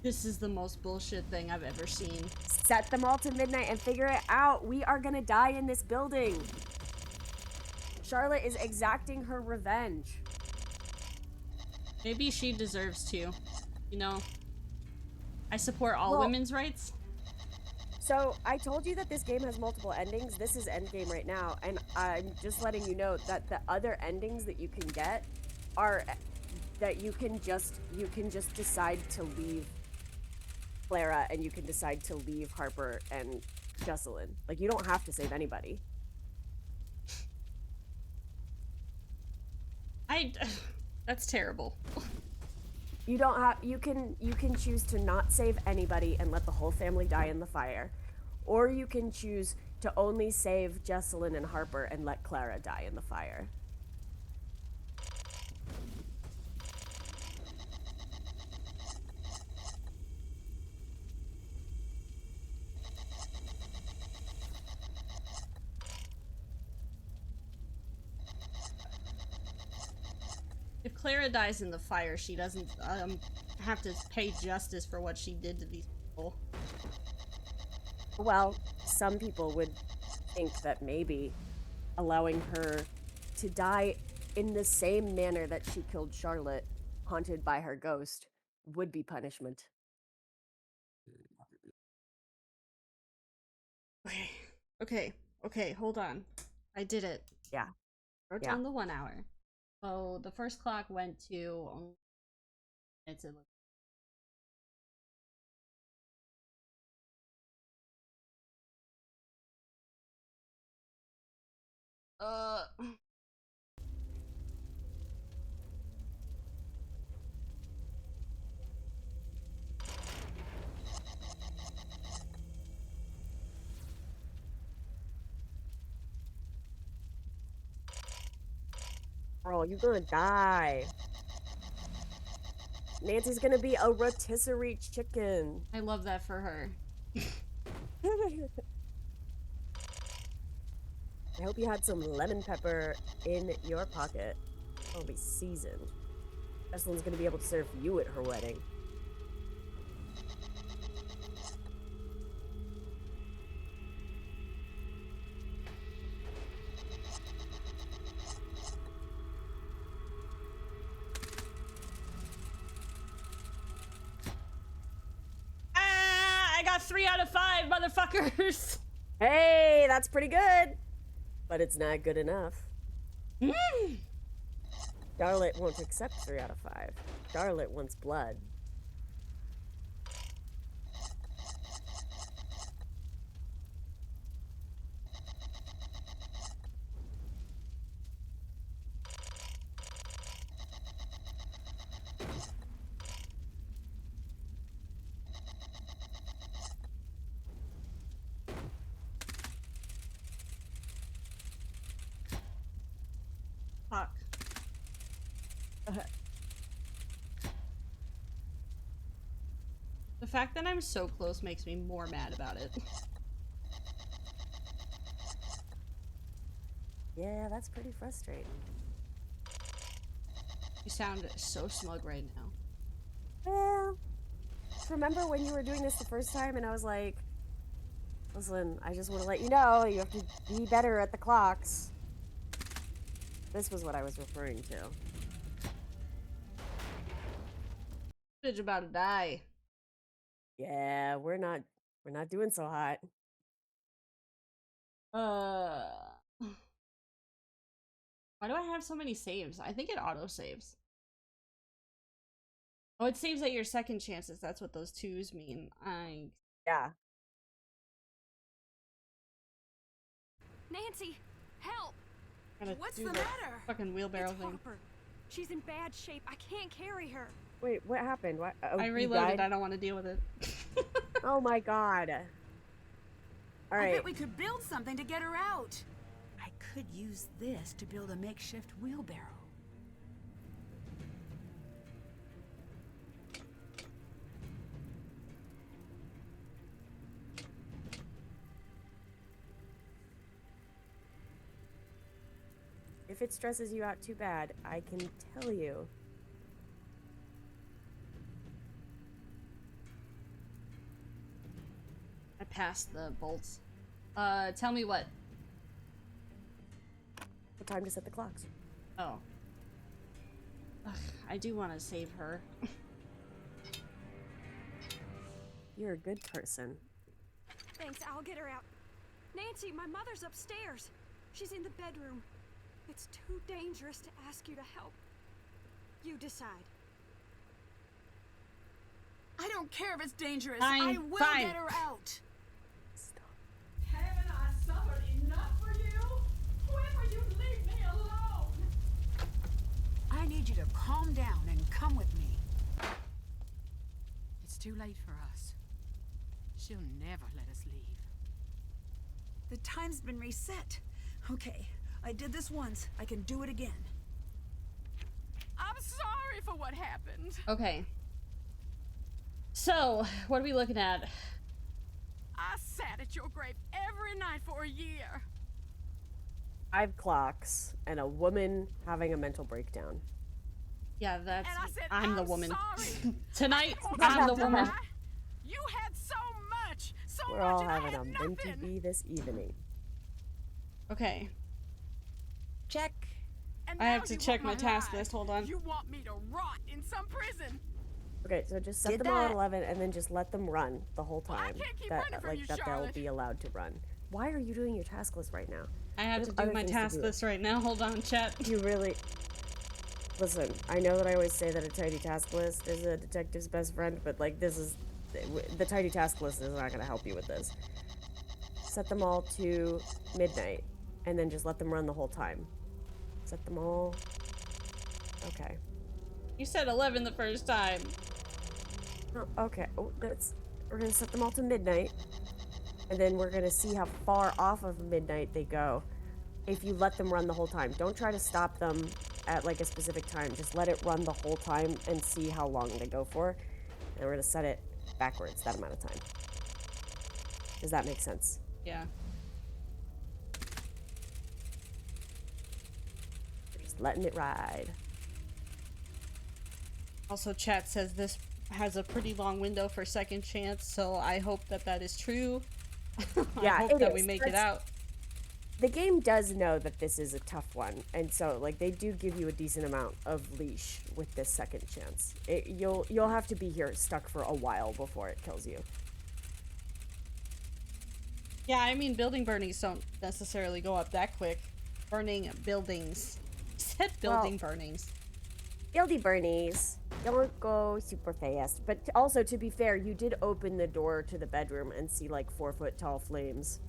This is the most bullshit thing I've ever seen. Set them all to midnight and figure it out. We are gonna die in this building. Charlotte is exacting her revenge. Maybe she deserves to. You know? I support all Well- women's rights. So, I told you that this game has multiple endings. This is endgame right now, and I'm just letting you know that the other endings that you can get are that you can just decide to leave Clara, and you can decide to leave Harper and Jesselyn. Like, you don't have to save anybody. That's terrible. You don't have, you can choose to not save anybody and let the whole family die in the fire. Or you can choose to only save Jesselyn and Harper and let Clara die in the fire. If Clara dies in the fire, she doesn't have to pay justice for what she did to these people. Well, some people would think that maybe allowing her to die in the same manner that she killed Charlotte, haunted by her ghost, would be punishment. Okay, hold on. I did it. Yeah. Wrote Yeah. down the 1 hour. So the first clock went to only minutes it looked. Bro, you're gonna die. Nancy's gonna be a rotisserie chicken. I love that for her. I hope you had some lemon pepper in your pocket. It'll be seasoned. Jessalyn's gonna be able to serve you at her wedding. I got 3 out of 5, motherfuckers. Hey, that's pretty good. But it's not good enough. Charlotte won't accept 3 out of 5. Charlotte wants blood. Fuck. The fact that I'm so close makes me more mad about it. Yeah, that's pretty frustrating. You sound so smug right now. Well, remember when you were doing this the first time and I was like, listen, I just want to let you know you have to be better at the clocks. This was what I was referring to. Bitch about to die. Yeah, we're not doing so hot. Why do I have so many saves? I think it auto saves. Oh, it saves at your second chances. That's what those 2s mean. Yeah. Nancy, help! What's do the matter? fucking wheelbarrow It's thing. Harper. She's in bad shape. I can't carry her. Wait, what happened? What? Oh, I you reloaded. died? I don't want to deal with it. Oh my god. All I right. bet we could build something to get her out. I could use this to build a makeshift wheelbarrow. If it stresses you out too bad, I can tell you. I passed the bolts. Tell me what. What time to set the clocks? Oh. Ugh, I do want to save her. You're a good person. Thanks, I'll get her out. Nancy, my mother's upstairs. She's in the bedroom. It's too dangerous to ask you to help. You decide. I don't care if it's dangerous. Fine, I will fine. get her out. Haven't I suffered enough for you? When will you leave me alone? I need you to calm down and come with me. It's too late for us. She'll never let us leave. The time's been reset. Okay, I did this once. I can do it again. I'm sorry for what happened. Okay. So, what are we looking at? I sat at your grave every night for a year. 5 clocks and a woman having a mental breakdown. Yeah, that's. And I said, I'm the woman. sorry. Tonight, I didn't want I'm the you to woman. die. You had so much, so We're much, all and I having a had meant to nothing. be this evening. Okay. Check. And I now have to you check want my my task life. list. Hold on. You want me to rot in some prison? Okay, so just set Did them all at that. 11 and then just let them run the whole Well, I time. can't keep that running from like you, that they'll Charlotte. be allowed to run. Why are you doing your task list right now? I have to There's do other my things to task do. list right now. Hold on, chat. You really listen. I know that I always say that a tidy task list is a detective's best friend, but like this is the tidy task list is not going to help you with this. Set them all to midnight, and then just let them run the whole time. Set them all. Okay. You said 11 the first time. Oh, okay. Oh, we're gonna set them all to midnight, and then we're gonna see how far off of midnight they go. If you let them run the whole time, don't try to stop them at like a specific time. Just let it run the whole time and see how long they go for. And we're gonna set it backwards that amount of time. Does that make sense? Yeah. We're just letting it ride. Also, chat says this has a pretty long window for second chance, so I hope that that is true. I Yeah, hope it that we is. make it out. The game does know that this is a tough one, and so like they do give you a decent amount of leash with this second chance. You'll have to be here stuck for a while before it kills you. Yeah, I mean, building burnings don't necessarily go up that quick. Burning buildings. I said building burnings. Buildy burnies don't go super fast, but also to be fair, you did open the door to the bedroom and see like 4-foot tall flames.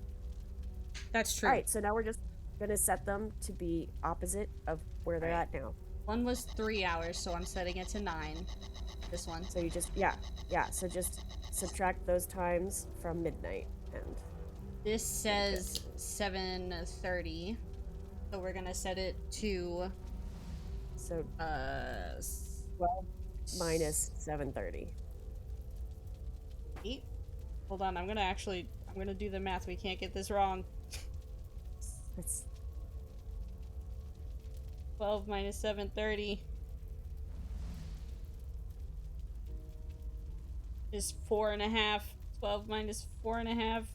That's true. All right, so now we're just gonna set them to be opposite of where they're at now. One was 3 hours, so I'm setting it to 9. This one. So you just yeah. So just subtract those times from midnight and. This says 7:30, so we're gonna set it to. So 12 minus 7:30. 8. Hold on, I'm gonna do the math. We can't get this wrong. It's 12 minus 7:30 is 4.5. 12 minus 4.5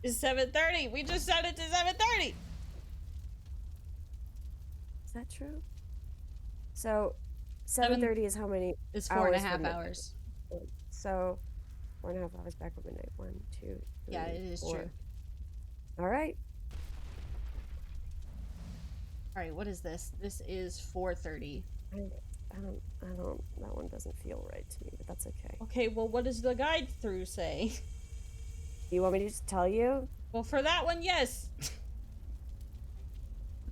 is 7:30. We just set it to 7:30. Is that true? So 7:30 is how many? It's hours 4.5 from hours. midnight? So 4.5 hours back from midnight. 1, 2, 3. Yeah, it is 4. true. All right. All right, what is this? This is 4:30. I don't. That one doesn't feel right to me, but that's okay. Okay, well, what does the guide through say? Do you want me to just tell you? Well, for that one, yes.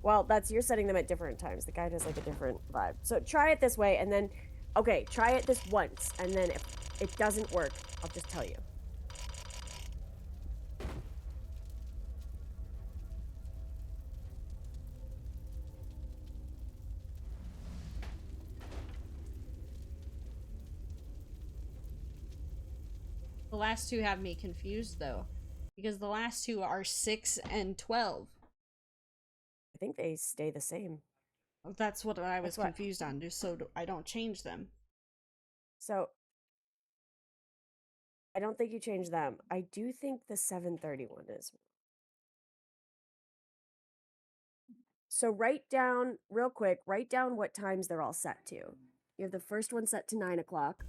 Well, you're setting them at different times. The guide has like a different vibe. So try it this way, and then, okay, try it this once, and then if it doesn't work, I'll just tell you. The last two have me confused, though, because the last two are 6 and 12. I think they stay the same. That's what I was confused on, just so I don't change them. So I don't think you change them. I do think the 7:30 one is. So write down real quick. Write down what times they're all set to. You have the first one set to 9 o'clock.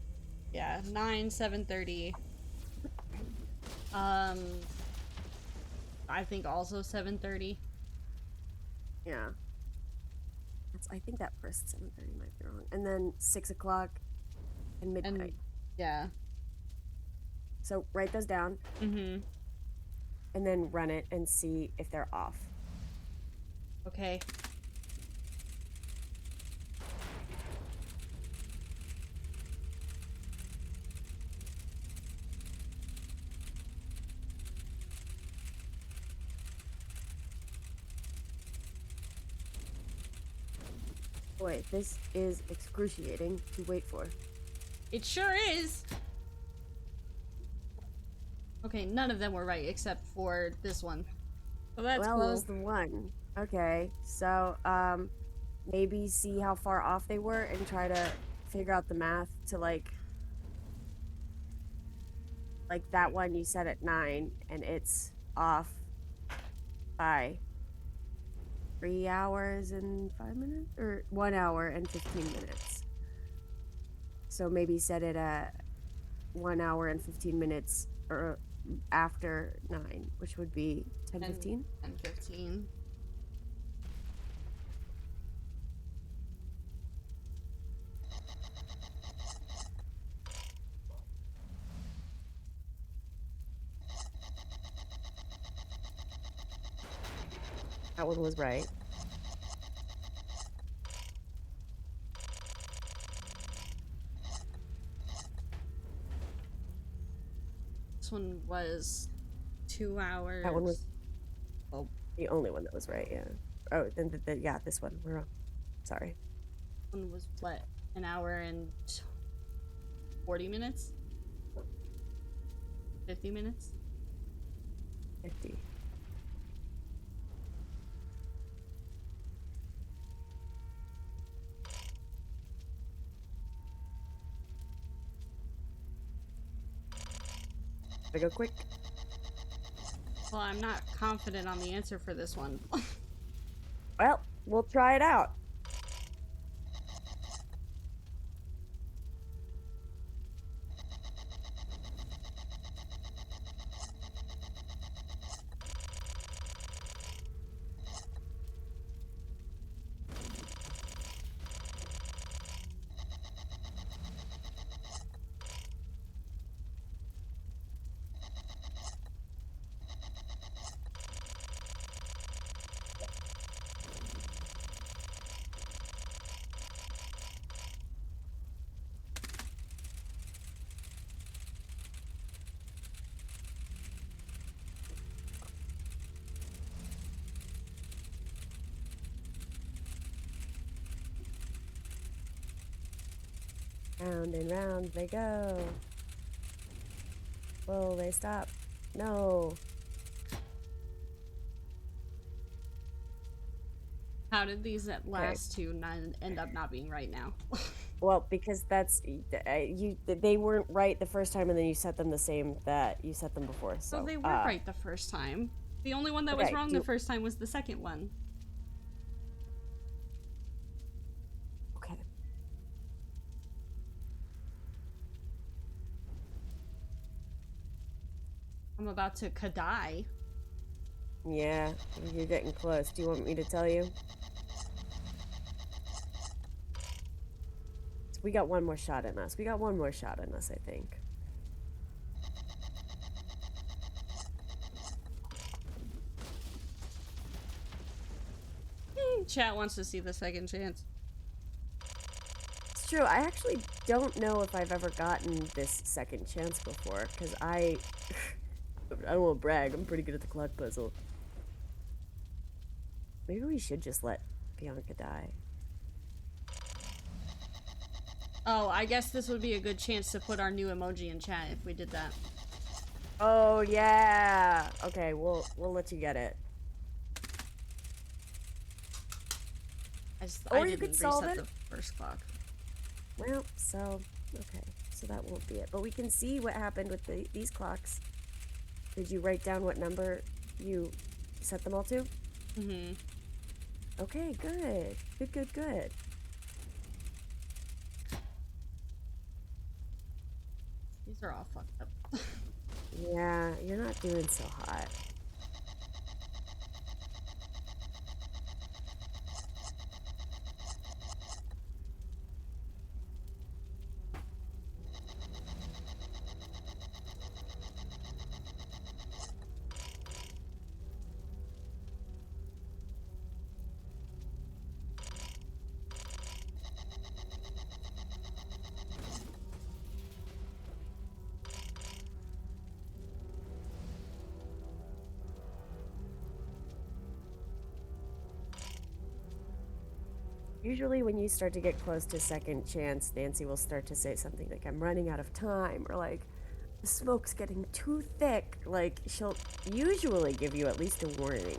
Yeah, 9, 7:30. I think also 7:30. Yeah. I think that first 7:30 might be wrong. And then 6 o'clock and midnight. And, yeah. So write those down. Mm-hmm. And then run it and see if they're off. Okay. Boy, this is excruciating to wait for. It sure is! Okay, none of them were right except for this one. So that's well, cool. that was the one. Okay, so maybe see how far off they were and try to figure out the math to like that one you said at 9 and it's off by 3 hours and 5 minutes or 1 hour and 15 minutes. So maybe set it at 1 hour and 15 minutes or after 9, which would be 10:15. 10:15. That one was right. This one was 2 hours. That one was the only one that was right, yeah. Oh, then yeah, this one. We're wrong. Sorry. One was what? An hour and 40 minutes? 50 minutes? 50. Gotta go quick. Well, I'm not confident on the answer for this one. Well, we'll try it out. Round and round they go. Will they stop? No. How did these last two end up not being right now? Well, because that's they weren't right the first time, and then you set them the same that you set them before. So they were right the first time. The only one that was wrong the first time was the second one. Okay. I'm about to die. Yeah, you're getting close. Do you want me to tell you? We got one more shot in us. I think. Chat wants to see the second chance. It's true. I actually don't know if I've ever gotten this second chance before, because I don't want to brag. I'm pretty good at the clock puzzle. Maybe we should just let Bianca die. Oh, I guess this would be a good chance to put our new emoji in chat if we did that. Oh yeah. Okay, we'll let you get it. I didn't reset the first clock. Well, so okay, so that won't be it. But we can see what happened with these clocks. Did you write down what number you set them all to? Mm-hmm. Okay, good. Good. These are all fucked up. Yeah, you're not doing so hot. Usually when you start to get close to second chance, Nancy will start to say something like, I'm running out of time, or like, the smoke's getting too thick. Like, she'll usually give you at least a warning.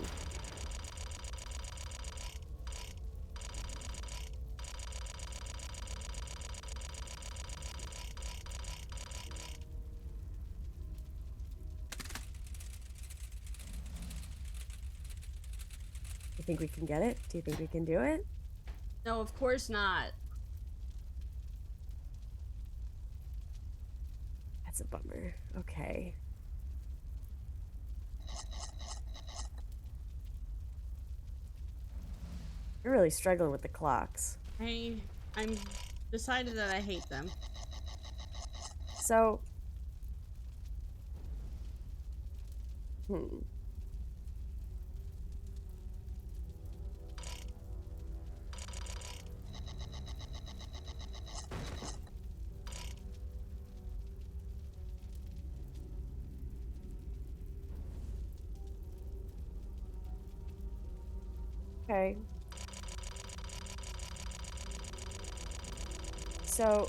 You think we can get it? Do you think we can do it? No, of course not. That's a bummer. Okay. You're really struggling with the clocks. I'm decided that I hate them. So, okay. So,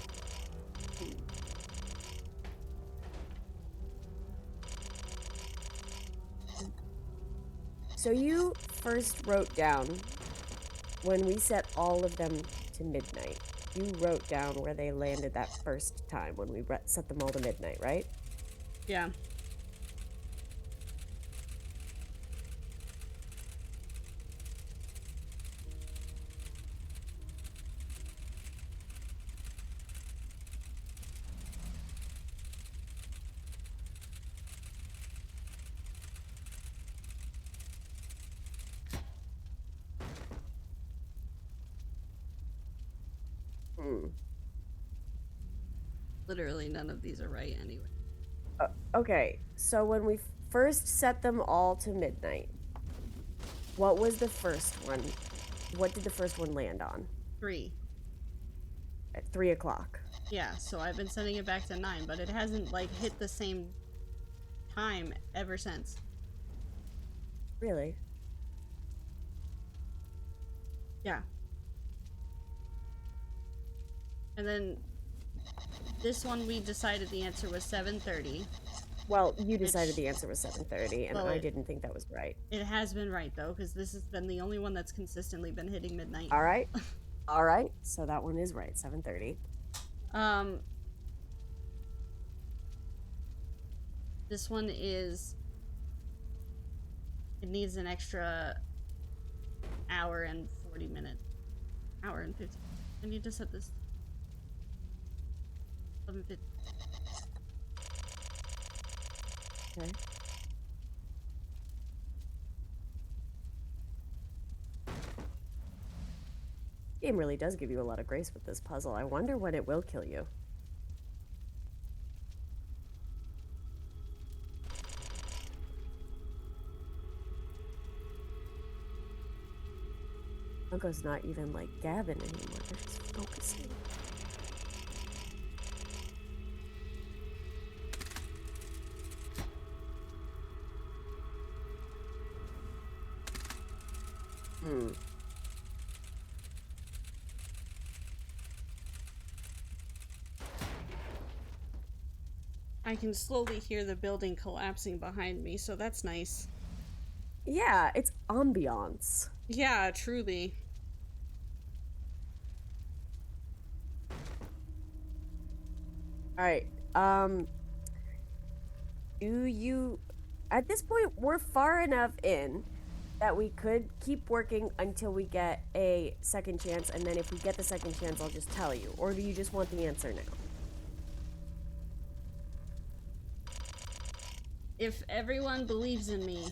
you first wrote down, when we set all of them to midnight, you wrote down where they landed that first time when we set them all to midnight, right? Yeah. Literally none of these are right anyway. Okay, so when we first set them all to midnight, what was the first one? What did the first one land on? 3. At 3 o'clock. Yeah, so I've been setting it back to 9, but it hasn't, like, hit the same time ever since. Really? Yeah. And then this one we decided the answer was 7:30. Well, you decided the answer was 7:30, and Well, I didn't think that was right. It has been right, though, because this has been the only one that's consistently been hitting midnight. All right. All right. So that one is right, 7:30. This one is... It needs an extra hour and 40 minutes. Hour and 50. I need to set this... 11:50. Okay. Game really does give you a lot of grace with this puzzle. I wonder when it will kill you. Unco's not even like gabbing anymore. They're just focusing. I can slowly hear the building collapsing behind me, so that's nice. Yeah, it's ambiance. Yeah, truly. Alright, do you... At this point, we're far enough in that we could keep working until we get a second chance, and then if we get the second chance, I'll just tell you. Or do you just want the answer now? If everyone believes in me,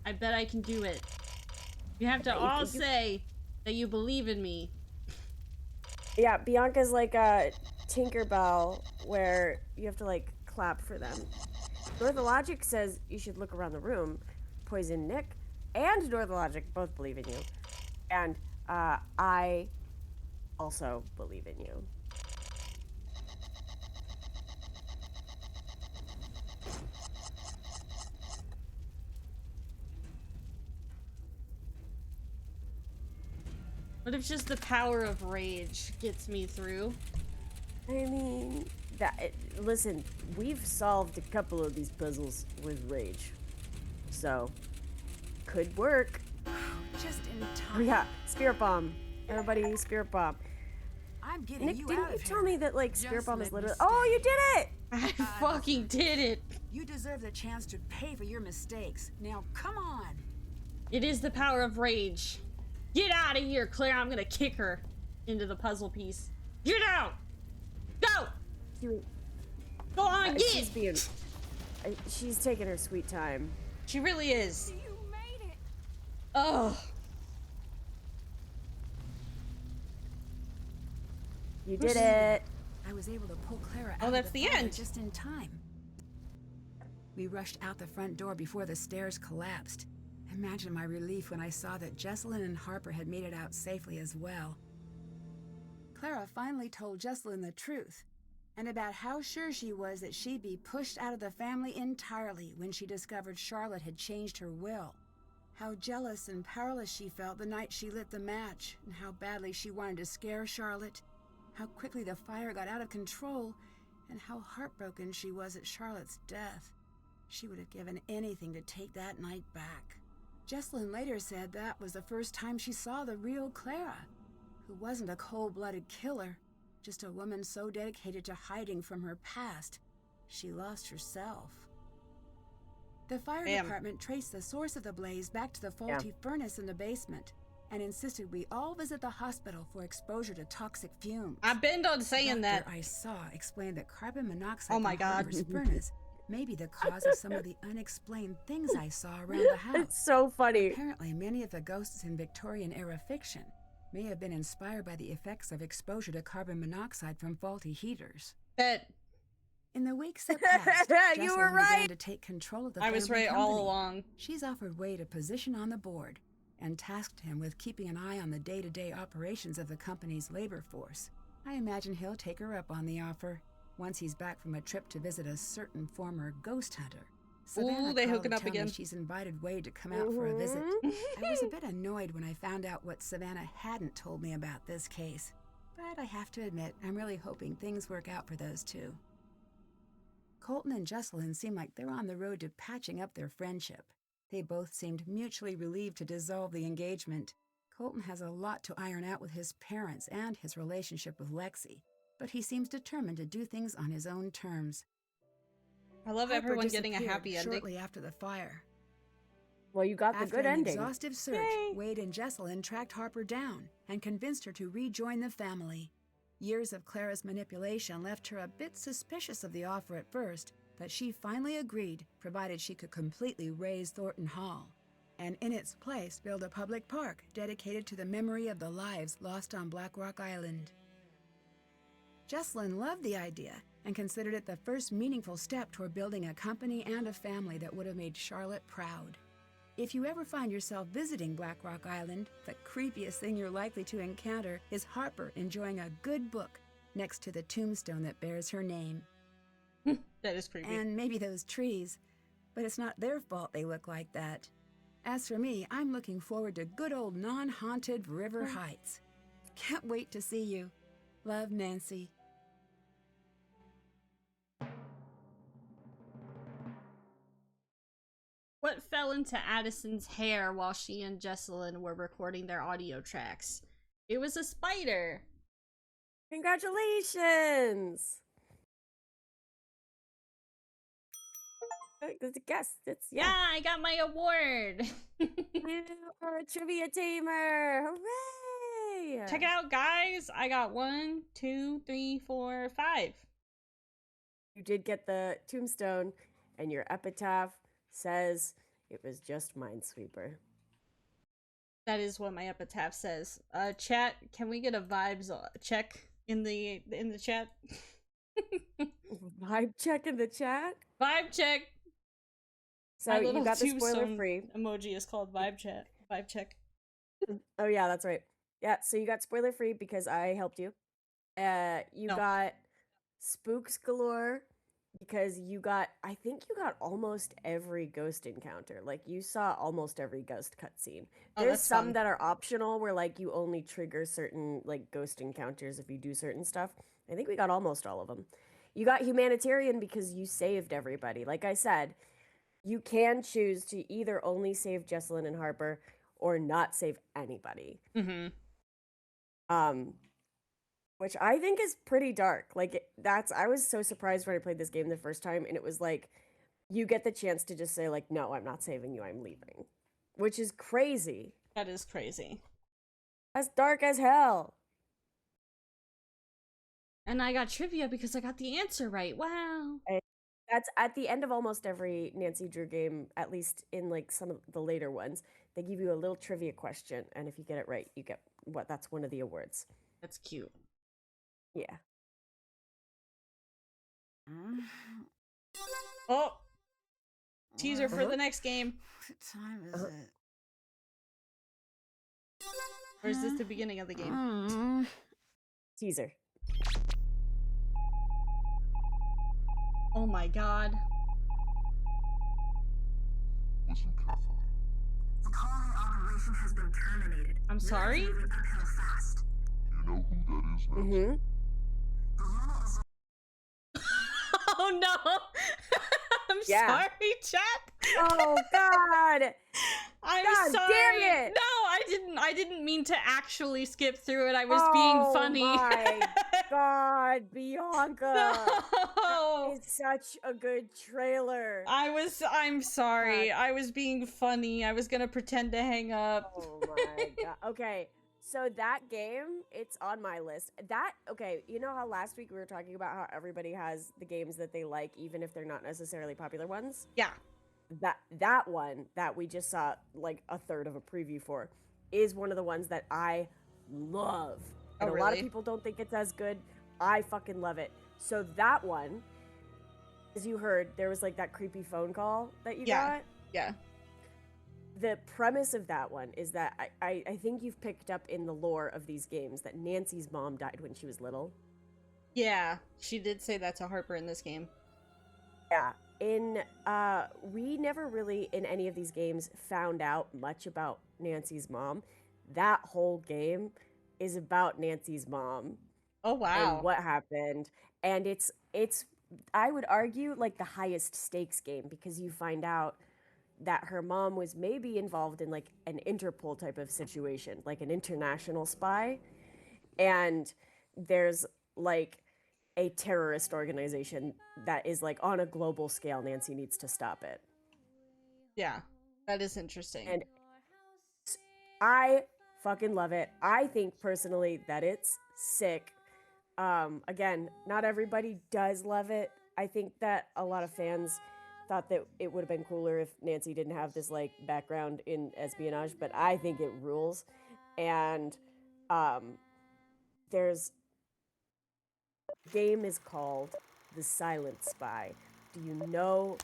I bet I can do it. You have to all say that you believe in me. Yeah, Bianca's like a Tinkerbell, where you have to, like, clap for them. Northologic says you should look around the room. Poison Nick and Northologic both believe in you. And, I also believe in you. What if just the power of rage gets me through? I mean, listen, we've solved a couple of these puzzles with rage. So, could work. Just in Oh time. yeah, Spirit Bomb. Everybody, Spirit Bomb. I'm getting Nick, you didn't out you of tell here. me that, like, Spirit Just Bomb is let me literally... stay. Oh, you did it! I fucking did it! You deserve the chance to pay for your mistakes. Now, come on. It is the power of rage. Get out of here, Claire. I'm gonna kick her into the puzzle piece. Get out! Go! Go on, She's get! being... she's taking her sweet time. She really is. You made it. Oh. You did it! I was able to pull Clara out Oh, that's of the fire end. just in time. We rushed out the front door before the stairs collapsed. Imagine my relief when I saw that Jessalyn and Harper had made it out safely as well. Clara finally told Jessalyn the truth, and about how sure she was that she'd be pushed out of the family entirely when she discovered Charlotte had changed her will. How jealous and powerless she felt the night she lit the match, and how badly she wanted to scare Charlotte. How quickly the fire got out of control, and how heartbroken she was at Charlotte's death. She would have given anything to take that night back. Jessalyn later said that was the first time she saw the real Clara, who wasn't a cold-blooded killer, just a woman so dedicated to hiding from her past, she lost herself. The fire department traced the source of the blaze back to the faulty furnace in the basement, and insisted we all visit the hospital for exposure to toxic fumes. I've been on saying that. I saw explained that carbon monoxide Oh my from God. Harper's furnace may be the cause of some of the unexplained things I saw around the house. It's so funny. Apparently, many of the ghosts in Victorian-era fiction may have been inspired by the effects of exposure to carbon monoxide from faulty heaters. Bet In the weeks that passed, You Jessalyn were right. began to take control of the I was family right company. all along. She's offered Wade a position on the board and tasked him with keeping an eye on the day-to-day operations of the company's labor force. I imagine he'll take her up on the offer once he's back from a trip to visit a certain former ghost hunter. Savannah they called hooking to up tell me again. she's invited Wade to come out for a visit. I was a bit annoyed when I found out what Savannah hadn't told me about this case, but I have to admit I'm really hoping things work out for those two. Colton and Jessalyn seem like they're on the road to patching up their friendship. They both seemed mutually relieved to dissolve the engagement. Colton has a lot to iron out with his parents and his relationship with Lexi, but he seems determined to do things on his own terms. I love Harper everyone getting a disappeared happy ending. shortly after the fire. Well, you got the After good an ending. exhaustive search, Yay. Wade and Jessalyn tracked Harper down and convinced her to rejoin the family. Years of Clara's manipulation left her a bit suspicious of the offer at first, but she finally agreed, provided she could completely raze Thornton Hall, and in its place build a public park dedicated to the memory of the lives lost on Black Rock Island. Jessalyn loved the idea and considered it the first meaningful step toward building a company and a family that would have made Charlotte proud. If you ever find yourself visiting Black Rock Island, the creepiest thing you're likely to encounter is Harper enjoying a good book next to the tombstone that bears her name. That is creepy. And maybe those trees, but it's not their fault they look like that. As for me, I'm looking forward to good old non-haunted River Heights. Can't wait to see you. Love, Nancy. What fell into Addison's hair while she and Jessalyn were recording their audio tracks? It was a spider. Congratulations! It's a guess. It's Yeah, I got my award. You are a trivia tamer! Hooray! Check it out, guys. I got 1, 2, 3, 4, 5. You did get the tombstone, and your epitaph says it was just Minesweeper. That is what my epitaph says. Chat, can we get a vibes check in the chat? Vibe check in the chat. Vibe check. So My you little got the spoiler tombstone free. emoji is called vibe chat. Vibe check. Oh yeah, that's right. Yeah, so you got spoiler free because I helped you. You No. got spooks galore because I think you got almost every ghost encounter. Like you saw almost every ghost cutscene. Oh, There's that's some fun. that are optional where like you only trigger certain like ghost encounters if you do certain stuff. I think we got almost all of them. You got humanitarian because you saved everybody. Like I said, you can choose to either only save Jessalyn and Harper or not save anybody. Mm-hmm. Which I think is pretty dark. Like I was so surprised when I played this game the first time, and it was like, you get the chance to just say like, no, I'm not saving you, I'm leaving. Which is crazy. That is crazy. That's dark as hell. And I got trivia because I got the answer right. Wow. That's at the end of almost every Nancy Drew game, at least in like some of the later ones. They give you a little trivia question, and if you get it right, you get that's one of the awards. That's cute. Yeah. Oh! Teaser for the next game. What time is it? Or is this the beginning of the game? Teaser. Oh my god. Listen carefully. The colony operation has been terminated. I'm sorry? Moving uphill fast. You know who that is, Nancy? Mm-hmm. The unit is Oh no! I'm Yeah. sorry, chat. Oh God! I'm God sorry. damn it! No, I didn't mean to actually skip through it. I was Oh being funny. my God, Bianca! No. It's such a good trailer. I'm sorry. I was being funny. I was gonna pretend to hang up. Oh my God. Okay. So that game, it's on my list. Okay, you know how last week we were talking about how everybody has the games that they like, even if they're not necessarily popular ones? Yeah. That one that we just saw like a third of a preview for is one of the ones that I love. Oh, And a lot of really? people don't think it's as good. I fucking love it. So that one, as you heard, there was like that creepy phone call that you got. Yeah. The premise of that one is that I think you've picked up in the lore of these games that Nancy's mom died when she was little. Yeah, she did say that to Harper in this game. Yeah. We never really in any of these games found out much about Nancy's mom. That whole game is about Nancy's mom. Oh, wow. And what happened. And it's I would argue like the highest stakes game, because you find out that her mom was maybe involved in like an Interpol type of situation, like an international spy. And there's like a terrorist organization that is like on a global scale. Nancy needs to stop it. Yeah, that is interesting. And I fucking love it. I think personally that it's sick. Again, not everybody does love it. I think that a lot of fans thought that it would have been cooler if Nancy didn't have this like background in espionage, but I think it rules. And there's game is called The Silent Spy. Do you know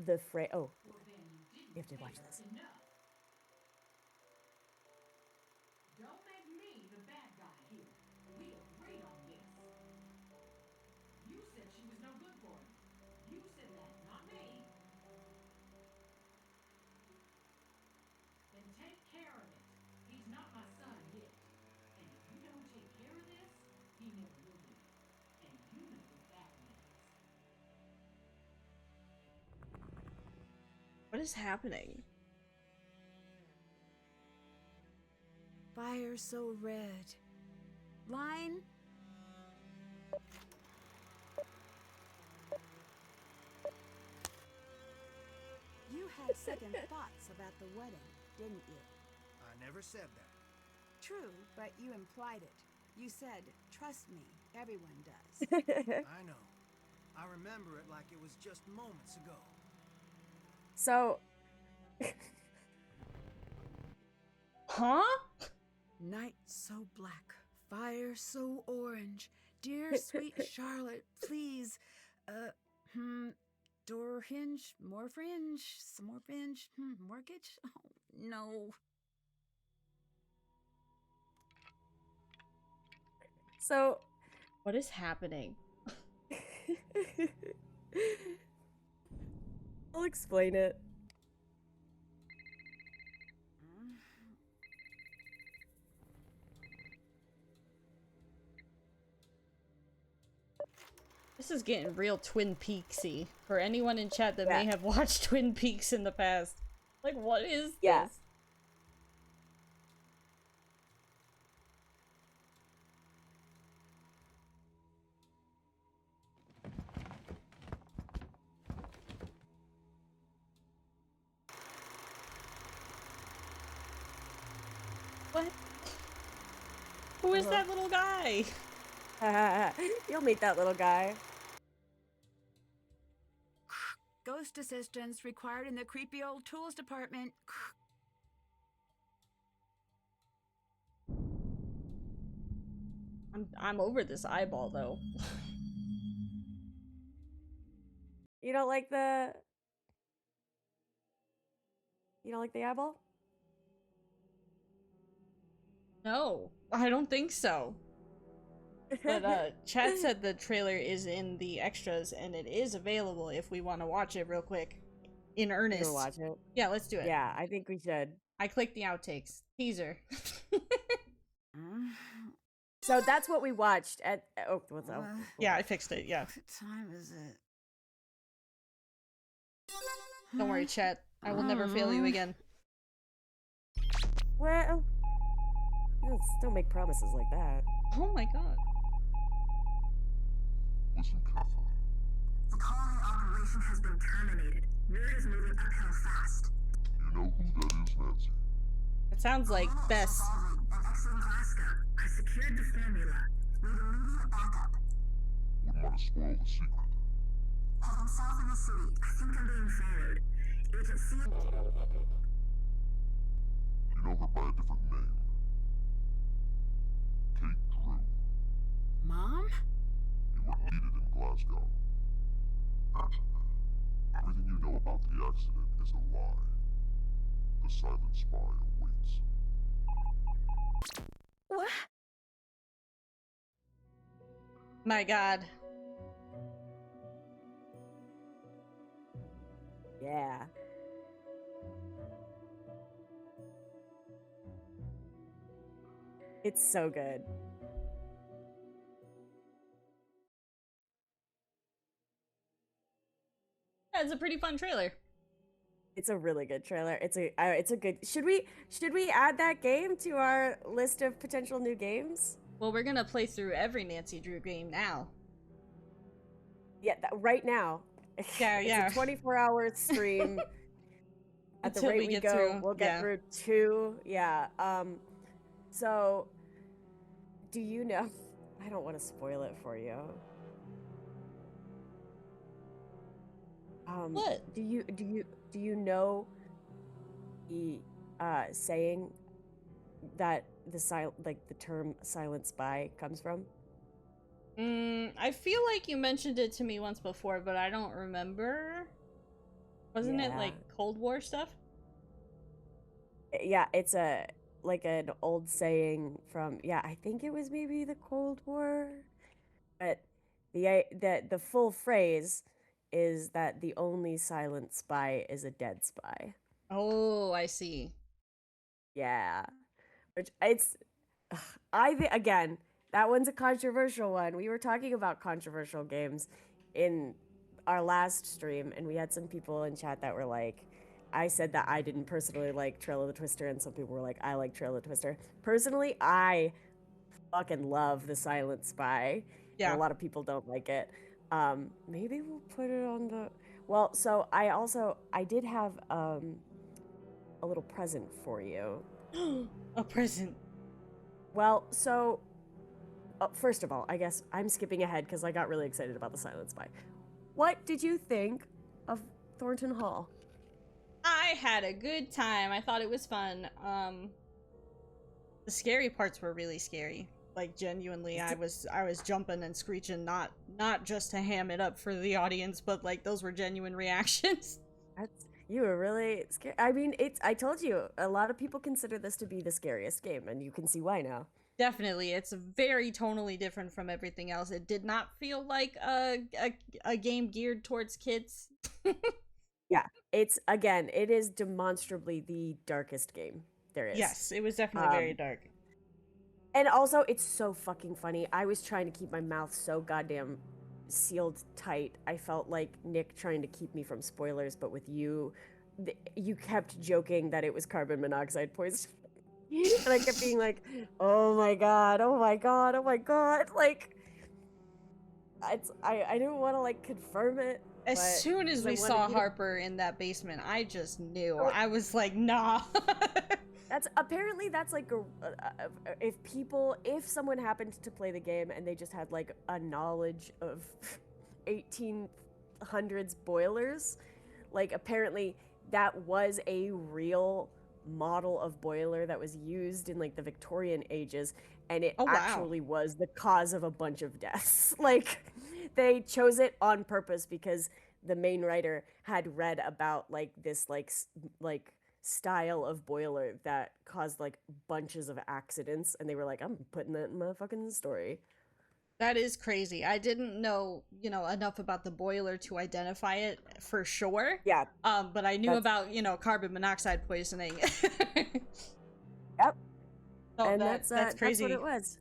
the phrase? Oh, you have to watch this. Don't make me the bad guy here. We agreed on this. You said she was no good for him. You said that, not me. Then take care of it. He's not my son yet. And if you don't take care of this, he never will be. And you know what that means. What is happening? Fire so red. Line? You had second thoughts about the wedding, didn't you? I never said that. True, but you implied it. You said, trust me, everyone does. I know. I remember it like it was just moments ago. So, Huh? Night so black, fire so orange. Dear sweet Charlotte, please, door hinge, more fringe, some more fringe, mortgage? Oh, no. so What is happening? I'll explain it. This is getting real Twin Peaksy. For anyone in chat that may have watched Twin Peaks in the past. Like, what is this? What? Who is that little guy? You'll meet that little guy. Ghost assistance required in the creepy old tools department. I'm over this eyeball though. You don't like the eyeball? No, I don't think so. But chat said the trailer is in the extras and it is available if we want to watch it real quick. In earnest. We'll watch it. Yeah, let's do it. Yeah, I think we should. I clicked the outtakes. Teaser. So that's what we watched at what's up? Yeah, I fixed it, yeah. What time is it? Don't worry, chat. I will never fail you again. Well, don't make promises like that. Oh my god. Listen carefully. The colony operation has been terminated. Word is moving uphill fast. You know who that is, Nancy? It sounds like Bess. And excellent Glasgow. I secured the formula. With immediate backup. Wouldn't want to spoil the secret. Heading south in the city. I think I'm being followed. Agent C. You know her by a different name. Mom? You were needed in Glasgow. Everything you know about the accident is a lie. The silent spy awaits. What? My God. Yeah. It's so good. That's a pretty fun trailer. It's a really good trailer. It's a good. Should we add that game to our list of potential new games? Well, we're gonna play through every Nancy Drew game now. Yeah, right now. Yeah, yeah. It's a 24-hour stream. At the Until rate we we get go, through, we'll get yeah. through 2. Yeah. So, do you know? I don't want to spoil it for you. What? Do you know the saying that the term silent spy comes from? I feel like you mentioned it to me once before, but I don't remember. Wasn't it like Cold War stuff? Yeah, it's like an old saying from, I think it was maybe the Cold War. But the full phrase is that the only silent spy is a dead spy. Oh, I see. Yeah. Which again, that one's a controversial one. We were talking about controversial games in our last stream, and we had some people in chat that were like, I said that I didn't personally like Trail of the Twister, and some people were like, I like Trail of the Twister. Personally, I fucking love the Silent Spy. Yeah. And a lot of people don't like it. Maybe we'll put it on the... Well, so I did have a little present for you. A present. Well, so... first of all, I guess I'm skipping ahead because I got really excited about the Silent Spy. What did you think of Thornton Hall? I had a good time. I thought it was fun. The scary parts were really scary. Like, genuinely, I was jumping and screeching, not just to ham it up for the audience, but like those were genuine reactions. You were really scared. I mean, I told you, a lot of people consider this to be the scariest game, and you can see why now. Definitely, it's very tonally different from everything else. It did not feel like a game geared towards kids. Yeah, it is demonstrably the darkest game there is. Yes, it was definitely very dark. And also, it's so fucking funny. I was trying to keep my mouth so goddamn sealed tight. I felt like Nick trying to keep me from spoilers, but with you, you kept joking that it was carbon monoxide poisoning. And I kept being like, oh my god, oh my god, oh my god. Like, I didn't want to, like, confirm it. As soon as we saw Harper in that basement, I just knew. I was like, nah. That's like if someone happened to play the game and they just had like a knowledge of 1800s boilers, like apparently that was a real model of boiler that was used in like the Victorian ages, and it actually was the cause of a bunch of deaths. Like, they chose it on purpose because the main writer had read about like this like style of boiler that caused like bunches of accidents, and they were like, I'm putting that in my fucking story. That is crazy. I didn't know, enough about the boiler to identify it for sure. Yeah. But I knew about, carbon monoxide poisoning. Yep. So and that's crazy. That's what it was.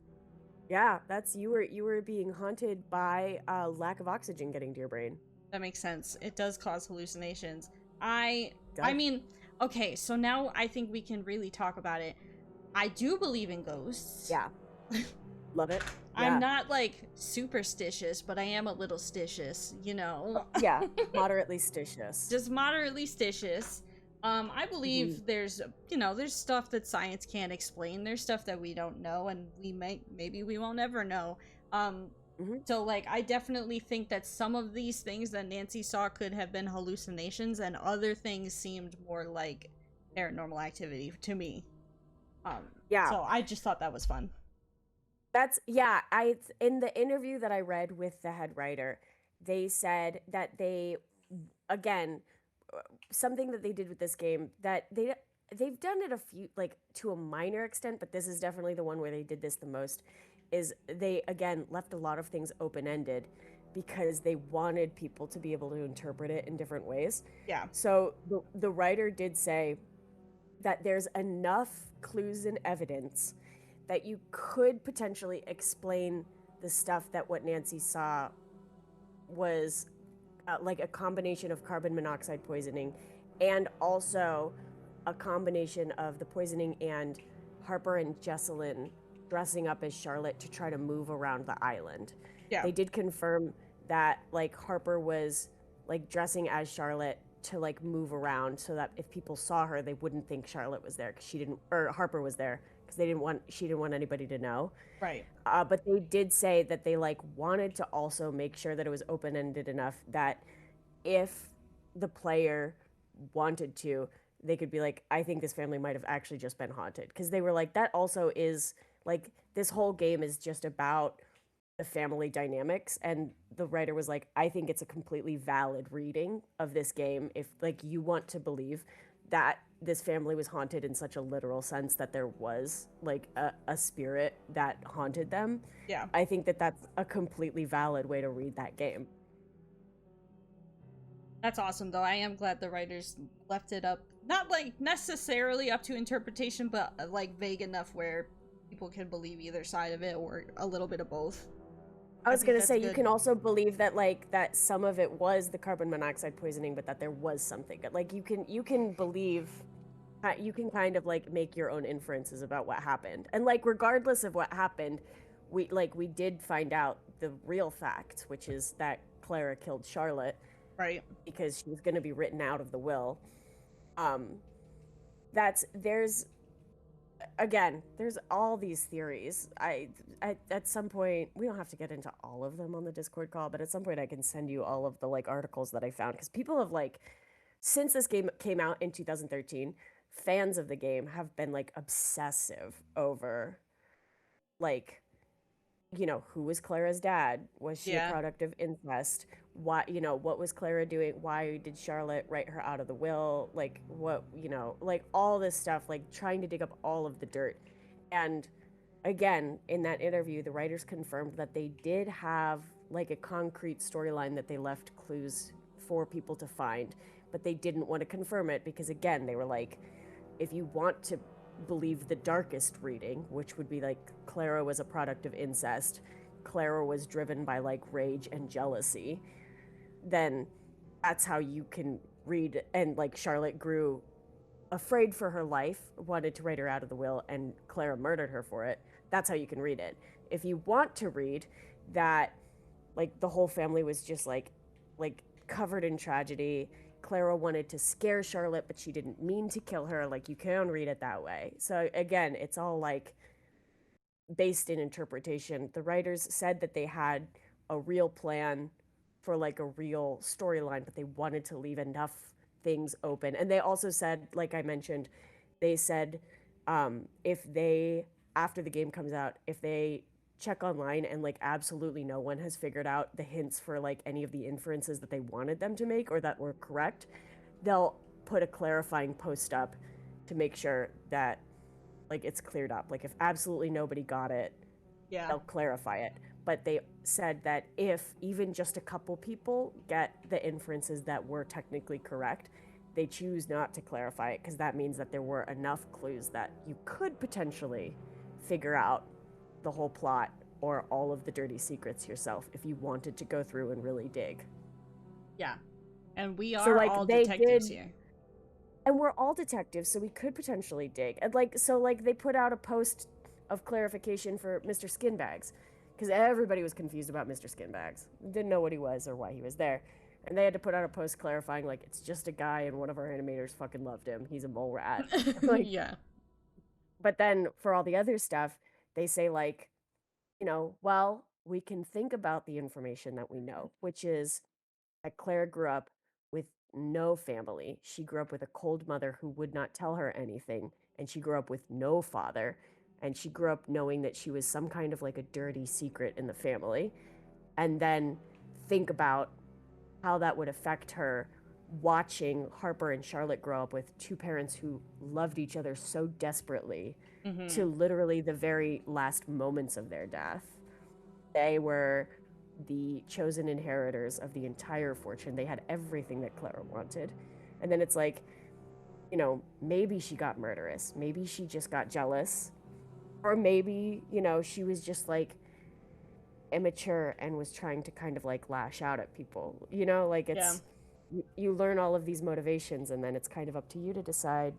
Yeah, you were being haunted by lack of oxygen getting to your brain. That makes sense. It does cause hallucinations. I mean, okay, so now I think we can really talk about it. I do believe in ghosts. Yeah. Love it. Yeah. I'm not like superstitious, but I am a little stitious, Yeah, moderately stitious. Just moderately stitious. I believe there's stuff that science can't explain. There's stuff that we don't know, and maybe we won't ever know. So like, I definitely think that some of these things that Nancy saw could have been hallucinations, and other things seemed more like paranormal activity to me. Yeah. So I just thought that was fun. That's yeah, I in the interview that I read with the head writer, they said that they again something that they did with this game that they've done it a few like to a minor extent, but this is definitely the one where they did this the most is they again left a lot of things open-ended because they wanted people to be able to interpret it in different ways. Yeah. So the writer did say that there's enough clues and evidence that you could potentially explain the stuff that what Nancy saw was like a combination of carbon monoxide poisoning and also a combination of the poisoning and Harper and Jesselyn dressing up as Charlotte to try to move around the island. Yeah. They did confirm that like Harper was like dressing as Charlotte to like move around so that if people saw her they wouldn't think Charlotte was there because she didn't or Harper was there because she didn't want anybody to know. Right. But they did say that they like wanted to also make sure that it was open-ended enough that if the player wanted to, they could be like, I think this family might have actually just been haunted. Because they were like, that also is like, this whole game is just about the family dynamics. And the writer was like, I think it's a completely valid reading of this game if like you want to believe that this family was haunted in such a literal sense that there was like a spirit that haunted them. Yeah. I think that that's a completely valid way to read that game. That's awesome, though. I am glad the writers left it up, not like necessarily up to interpretation, but like vague enough where people can believe either side of it or a little bit of both. I was gonna say good. you can also believe that like that some of it was the carbon monoxide poisoning, but that there was something. Like you can believe, you can kind of like make your own inferences about what happened, and like regardless of what happened, we did find out the real fact, which is that Clara killed Charlotte, right? Because she was going to be written out of the will. There's all these theories. I at some point, we don't have to get into all of them on the Discord call, but at some point I can send you all of the like articles that I found because people have like since this game came out in 2013, fans of the game have been like obsessive over like who was Clara's dad? Was she a product of incest? What was Clara doing? Why did Charlotte write her out of the will? Like, like all this stuff, like trying to dig up all of the dirt. And again, in that interview, the writers confirmed that they did have like a concrete storyline that they left clues for people to find, but they didn't want to confirm it because, again, they were like, if you want to believe the darkest reading, which would be like Clara was a product of incest, Clara was driven by like rage and jealousy, then that's how you can read. And like Charlotte grew afraid for her life, wanted to write her out of the will, and Clara murdered her for it. That's how you can read it. If you want to read that like the whole family was just like covered in tragedy, Clara wanted to scare Charlotte, but she didn't mean to kill her. Like, you can read it that way. So, again, it's all, like, based in interpretation. The writers said that they had a real plan for, like, a real storyline, but they wanted to leave enough things open. And they also said, like I mentioned, they said if they, after the game comes out, if they check online and like absolutely no one has figured out the hints for like any of the inferences that they wanted them to make or that were correct, they'll put a clarifying post up to make sure that like it's cleared up. Like if absolutely nobody got it, they'll clarify it. But they said that if even just a couple people get the inferences that were technically correct, they choose not to clarify it because that means that there were enough clues that you could potentially figure out the whole plot or all of the dirty secrets yourself if you wanted to go through and really dig. Yeah. And we are all detectives here. And we're all detectives, so we could potentially dig. And they put out a post of clarification for Mr. Skinbags because everybody was confused about Mr. Skinbags. Didn't know what he was or why he was there. And they had to put out a post clarifying, like, it's just a guy and one of our animators fucking loved him. He's a mole rat. Yeah. But then for all the other stuff, they say, like, well, we can think about the information that we know, which is that Claire grew up with no family. She grew up with a cold mother who would not tell her anything, and she grew up with no father. And she grew up knowing that she was some kind of like a dirty secret in the family. And then think about how that would affect her watching Harper and Charlotte grow up with two parents who loved each other so desperately to literally the very last moments of their death. They were the chosen inheritors of the entire fortune. They had everything that Clara wanted. And then it's like, you know, maybe she got murderous. Maybe she just got jealous. Or maybe, you know, she was just like immature and was trying to kind of like lash out at people. You know, like it's, you learn all of these motivations and then it's kind of up to you to decide.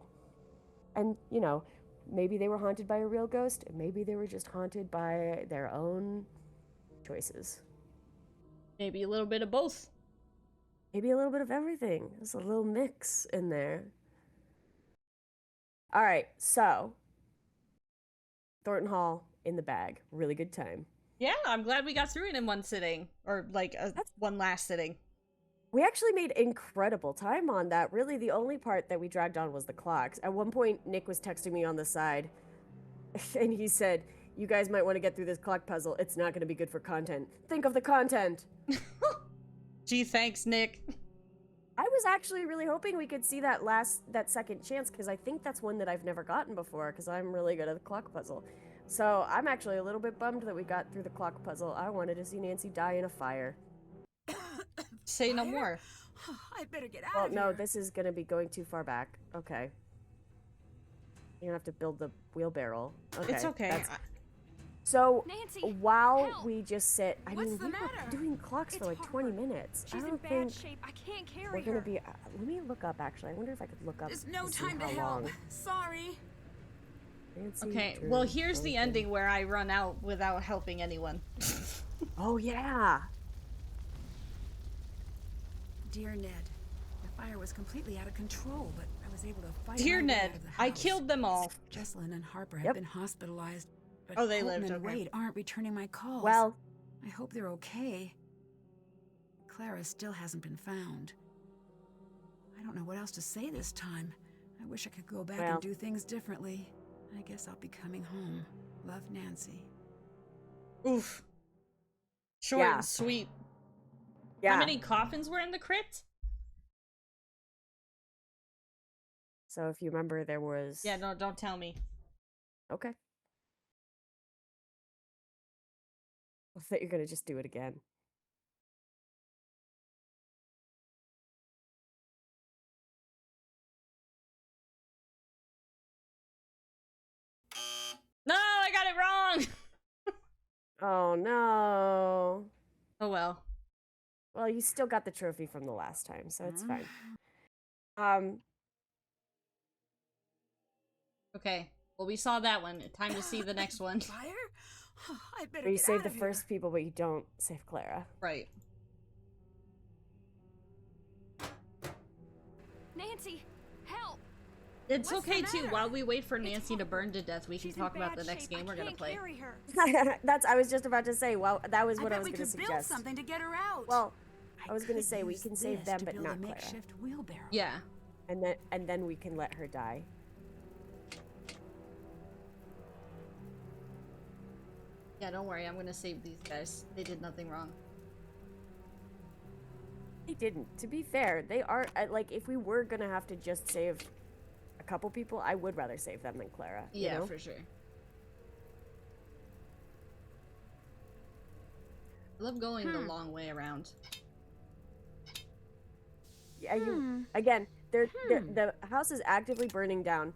And, you know, maybe they were haunted by a real ghost. Maybe they were just haunted by their own choices. Maybe a little bit of both. Maybe a little bit of everything. There's a little mix in there. All right, so Thornton Hall in the bag. Really good time. Yeah, I'm glad we got through it in one sitting. Or, like, one last sitting. We actually made incredible time on that. Really, the only part that we dragged on was the clocks. At one point, Nick was texting me on the side, and he said, you guys might want to get through this clock puzzle. It's not going to be good for content. Think of the content. Gee, thanks, Nick. I was actually really hoping we could see that second chance, because I think that's one that I've never gotten before, because I'm really good at the clock puzzle. So I'm actually a little bit bummed that we got through the clock puzzle. I wanted to see Nancy die in a fire. Say no more. I better get out of here. Oh, no, this is going to be going too far back. Okay. You're going to have to build the wheelbarrow. Okay. It's okay. So, Nancy, while help. we just sit... I What's mean, the we matter? were doing clocks for like 20 minutes. She's I in don't bad think shape. I can't carry we're going her. to be... let me look up, actually. I wonder if I could look up There's no to see time to how help. long. Sorry. Nancy Okay, Drew well, here's the Thornton. ending where I run out without helping anyone. Oh, yeah. Dear Ned, the fire was completely out of control, but I was able to fight Dear my way Ned, out of the I house. killed them all. Jessalyn and Harper have Yep. been hospitalized, but Oh, they Colton lived, and okay. Wade aren't returning my calls. Well, I hope they're okay. Clara still hasn't been found. I don't know what else to say this time. I wish I could go back Well. and do things differently. I guess I'll be coming home. Love, Nancy. Oof. Short Yeah. and sweet. yeah. How many coffins were in the crypt? So, if you remember, there was... Yeah, no, don't tell me. Okay. I thought you're going to just do it again. No, I got it wrong! Oh, no. Oh well. Well, you still got the trophy from the last time, so it's fine. Okay. Well, we saw that one. Time to see the next one. Fire? I better Where you get save out the of first people, but you don't save Clara. Right. Nancy, help! It's What's the okay too. matter? While we wait for It's Nancy to burn to death, we can She's in talk about bad the next shape. game I we're gonna can't play. carry her. I was just about to say, well, that was what I bet was we going to could build suggest. something to get her out. Well, I was could going to say we use can save this them, to but build not a Clara. makeshift wheelbarrow. Yeah. And then we can let her die. Yeah, don't worry. I'm gonna save these guys. They did nothing wrong. They didn't. To be fair, they are, like, if we were going to have to just save a couple people, I would rather save them than Clara. you Yeah, know? for sure. I love going the long way around. Yeah, you, again, the house is actively burning down.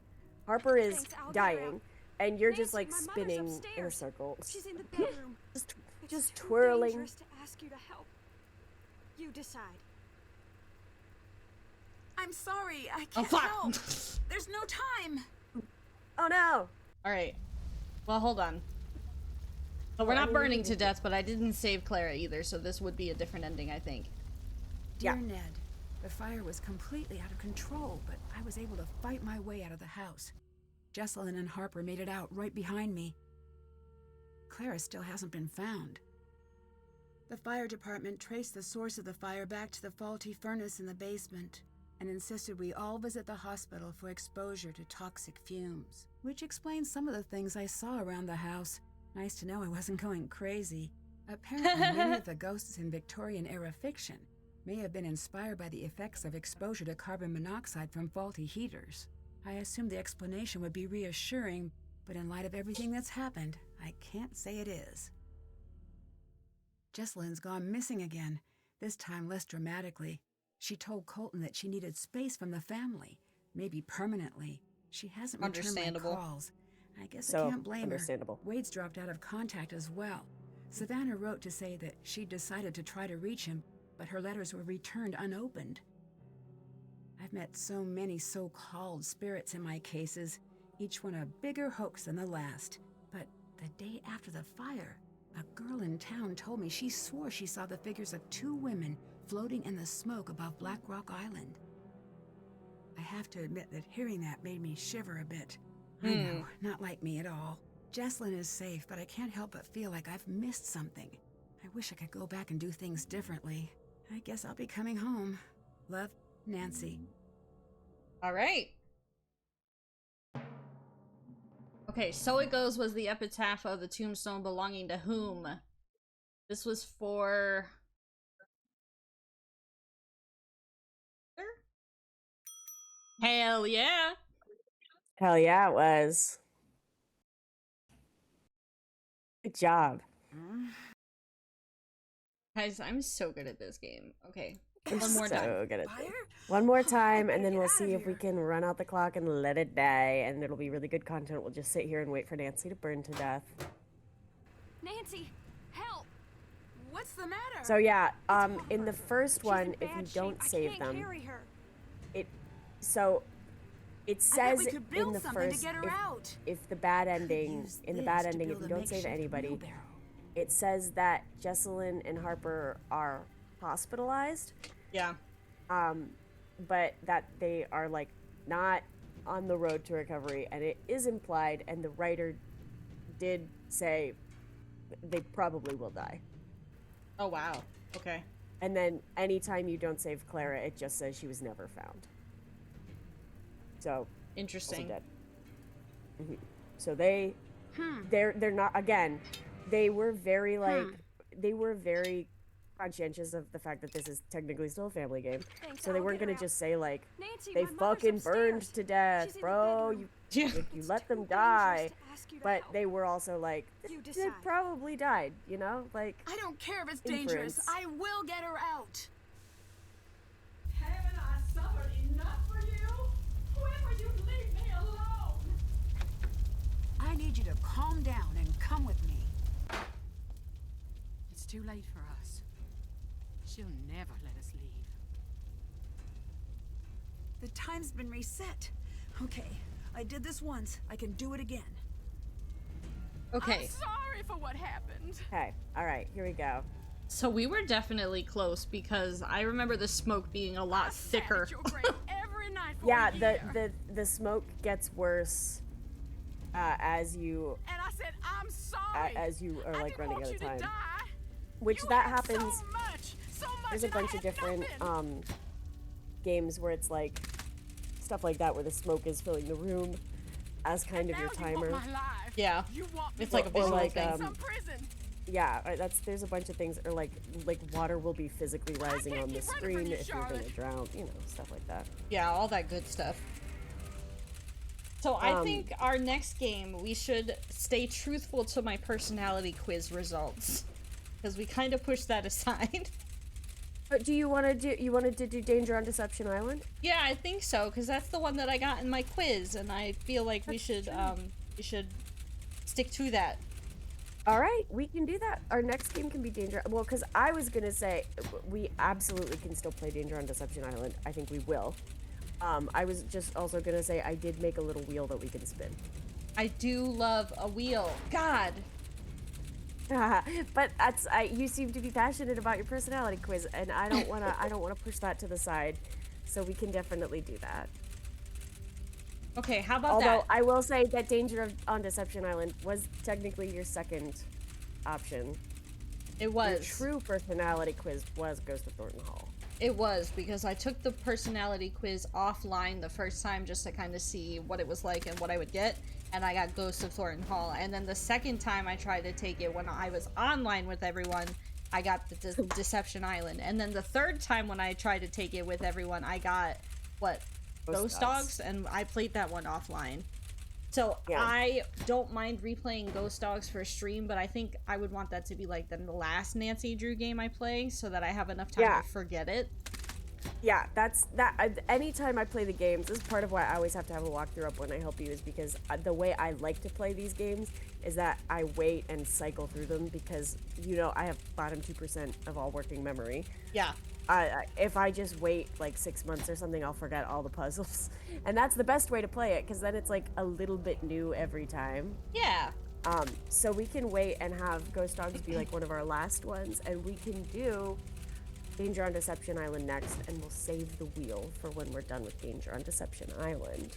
Harper is Thanks, I'll get her dying. out. And you're just, Nancy, like, my mother's spinning in a upstairs. circle. She's in the bedroom. Just It's too twirling. dangerous to ask you to help. You decide. I'm sorry, I Oh can't fuck! help. There's no time. Oh, no! Alright. Well, hold on. So we're Well, I not mean, burning to death, but I didn't save Clara either, so this would be a different ending, I think. Dear Yeah. Ned, the fire was completely out of control, but I was able to fight my way out of the house. Jessalyn and Harper made it out right behind me. Clara still hasn't been found. The fire department traced the source of the fire back to the faulty furnace in the basement and insisted we all visit the hospital for exposure to toxic fumes. which explains some of the things I saw around the house. Nice to know I wasn't going crazy. Apparently, many of the ghosts in Victorian-era fiction may have been inspired by the effects of exposure to carbon monoxide from faulty heaters. I assumed the explanation would be reassuring, but in light of everything that's happened, I can't say it is. Jessalyn's gone missing again, this time less dramatically. She told Colton that she needed space from the family, maybe permanently. She hasn't returned my calls. I guess I can't blame her. Wade's dropped out of contact as well. Savannah wrote to say that she'd decided to try to reach him, but her letters were returned unopened. I've met so many so-called spirits in my cases, each one a bigger hoax than the last. But the day after the fire, a girl in town told me she swore she saw the figures of 2 women floating in the smoke above Black Rock Island. I have to admit that hearing that made me shiver a bit. I know, not like me at all. Jessalyn is safe, but I can't help but feel like I've missed something. I wish I could go back and do things differently. I guess I'll be coming home. Love, Nancy. All right. Okay, So It Goes was the epitaph of the tombstone belonging to whom? This was for... Hell yeah. Hell yeah, it was. Good job. Guys, I'm so good at this game. Okay, I'm one more so time. good at this. One more time, and then we'll see if we can run out the clock and let it die, and it'll be really good content. We'll just sit here and wait for Nancy to burn to death. Nancy, help! What's the matter? So yeah, in the first one, if you don't save them, it says in the first, if the bad ending, in the bad ending, if you don't save anybody, it says that Jessalyn and Harper are hospitalized. Yeah. But that they are like not on the road to recovery, and it is implied, and the writer did say they probably will die. Oh wow. Okay. And then anytime you don't save Clara, it just says she was never found. So interesting. Dead. So they're not, again, they were very they were very conscientious of the fact that this is technically still a family game. Thanks, so they weren't gonna just say like, Nancy, they fucking burned to death, bro. You let them die. But they were also like, they probably died, you know? Like, I don't care if it's dangerous. I will get her out. Haven't I suffered enough for you? When will you leave me alone? I need you to calm down and come with me. It's too late for us. She'll never let us leave. The time's been reset. Okay, I did this once. I can do it again. Okay. I'm sorry for what happened. Okay, all right, here we go. So we were definitely close because I remember the smoke being a lot thicker. Yeah, the smoke gets worse as you and I said, I'm sorry. As you are like running out of time. Die. Which you that happens. So much, there's a bunch of different games where it's like stuff like that where the smoke is filling the room as kind of your timer. Yeah, it's like a visual thing. Yeah, there's a bunch of things, or like water will be physically rising on the screen if you're gonna drown, you know, stuff like that. Yeah, all that good stuff. So I think our next game we should stay truthful to my personality quiz results, because we kind of pushed that aside. But do you want to do Danger on Deception Island? Yeah, I think so, because that's the one that I got in my quiz, and I feel like we should stick to that. All right, we can do that. Our next game can be Danger. Well, because I was gonna say we absolutely can still play Danger on Deception Island. I think we will. I was just also gonna say I did make a little wheel that we can spin. I do love a wheel. God. But you seem to be passionate about your personality quiz, and I don't wanna push that to the side. So we can definitely do that. Okay, how about Although that? I will say that Danger on Deception Island was technically your second option. It Your was. true personality quiz was Ghost of Thornton Hall. It was, because I took the personality quiz offline the first time just to kind of see what it was like and what I would get, and I got Ghost of Thornton Hall. And then the second time I tried to take it when I was online with everyone, I got the Deception Island. And then the third time when I tried to take it with everyone, I got, what, Ghost Dogs? And I played that one offline. So Yeah. I don't mind replaying Ghost Dogs for stream, but I think I would want that to be like the last Nancy Drew game I play, so that I have enough time to forget it. Yeah, anytime I play the games, this is part of why I always have to have a walkthrough up when I help you, is because the way I like to play these games is that I wait and cycle through them, because, you know, I have bottom 2% of all working memory. Yeah. If I just wait like 6 months or something, I'll forget all the puzzles. And that's the best way to play it, because then it's like a little bit new every time. Yeah. So we can wait and have Ghost Dogs be like one of our last ones, and we can do Danger on Deception Island next, and we'll save the wheel for when we're done with Danger on Deception Island.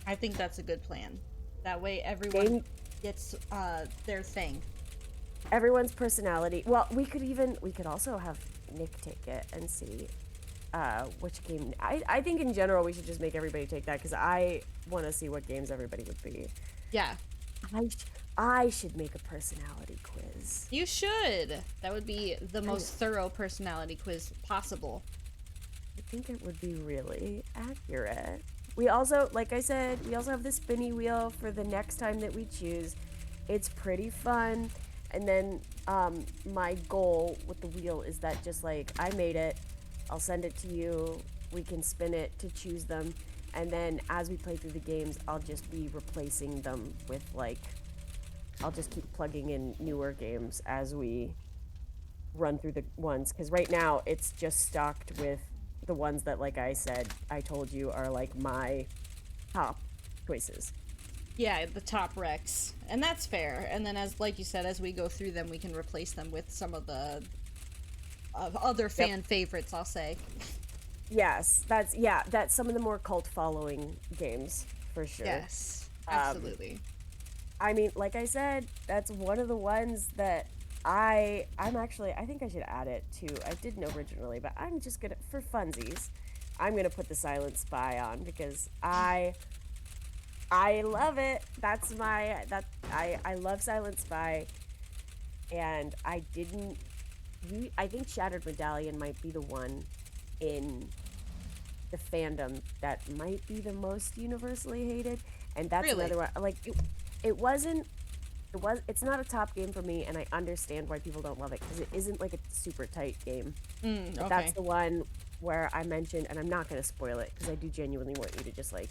I think that's a good plan. That way everyone gets their thing. Everyone's personality. Well, we could also have Nick take it and see which game. I think in general we should just make everybody take that, because I want to see what games everybody would be. Yeah. I should make a personality quiz. You should. That would be the most thorough personality quiz possible. I think it would be really accurate. We also, like I said, we also have the spinny wheel for the next time that we choose. It's pretty fun. And then my goal with the wheel is that just like I made it, I'll send it to you, we can spin it to choose them, and then as we play through the games, I'll just be replacing them with like, I'll just keep plugging in newer games as we run through the ones, because right now it's just stocked with the ones that, like I said, I told you are like my top choices. Yeah, the top recs. And that's fair. And then, as like you said, as we go through them, we can replace them with some of the other fan favorites, I'll say. Yes, that's some of the more cult following games, for sure. Yes, absolutely. I mean, like I said, that's one of the ones that I think I should add it to. I didn't originally, but I'm just gonna, for funsies, I'm gonna put the Silent Spy on, because I love it. I love Silent Spy, and I think Shattered Medallion might be the one in the fandom that might be the most universally hated, and that's another one. Like it's not a top game for me, and I understand why people don't love it, because it isn't like a super tight game. But that's the one where I mentioned, and I'm not going to spoil it, because I do genuinely want you to just like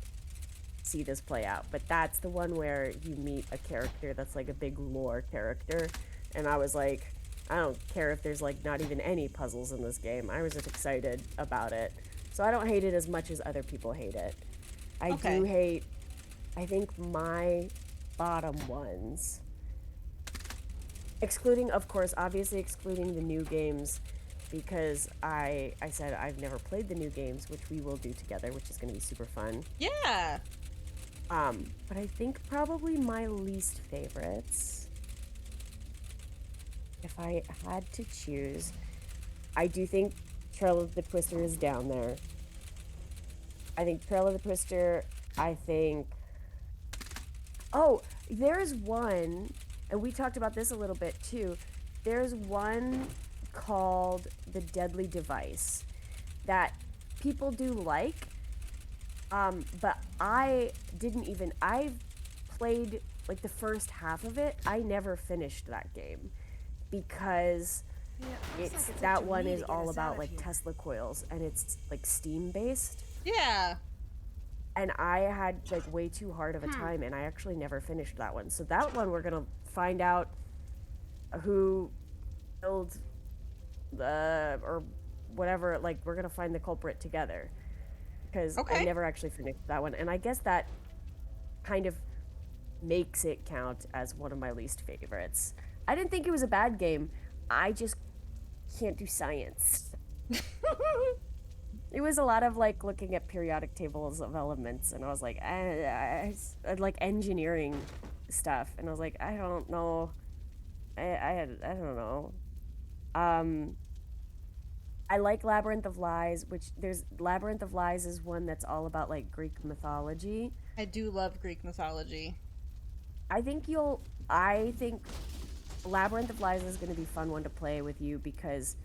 see this play out, but that's the one where you meet a character that's like a big lore character, and I was like, I don't care if there's like not even any puzzles in this game. I was just excited about it, so I don't hate it as much as other people hate it. I do hate, I think my bottom ones, excluding, of course, obviously excluding the new games, because I said I've never played the new games, which we will do together, which is going to be super fun. Yeah. But I think probably my least favorites, if I had to choose, I do think Trail of the Twister is down there. I think Trail of the Twister, oh, there's one, and we talked about this a little bit too, there's one called The Deadly Device that people do like, but I played like the first half of it. I never finished that game, because that one is all about like Tesla coils, and it's like Steam based. Yeah. And I had like way too hard of a time, and I actually never finished that one. So that one we're gonna find out who killed or whatever. Like, we're gonna find the culprit together, because I never actually finished that one, and I guess that kind of makes it count as one of my least favorites. I didn't think it was a bad game. I just can't do science. It was a lot of like looking at periodic tables of elements, and I was like, I like engineering stuff, and I was like, I don't know. I don't know. I like Labyrinth of Lies, which Labyrinth of Lies is one that's all about like Greek mythology. I do love Greek mythology. I think Labyrinth of Lies is going to be a fun one to play with you because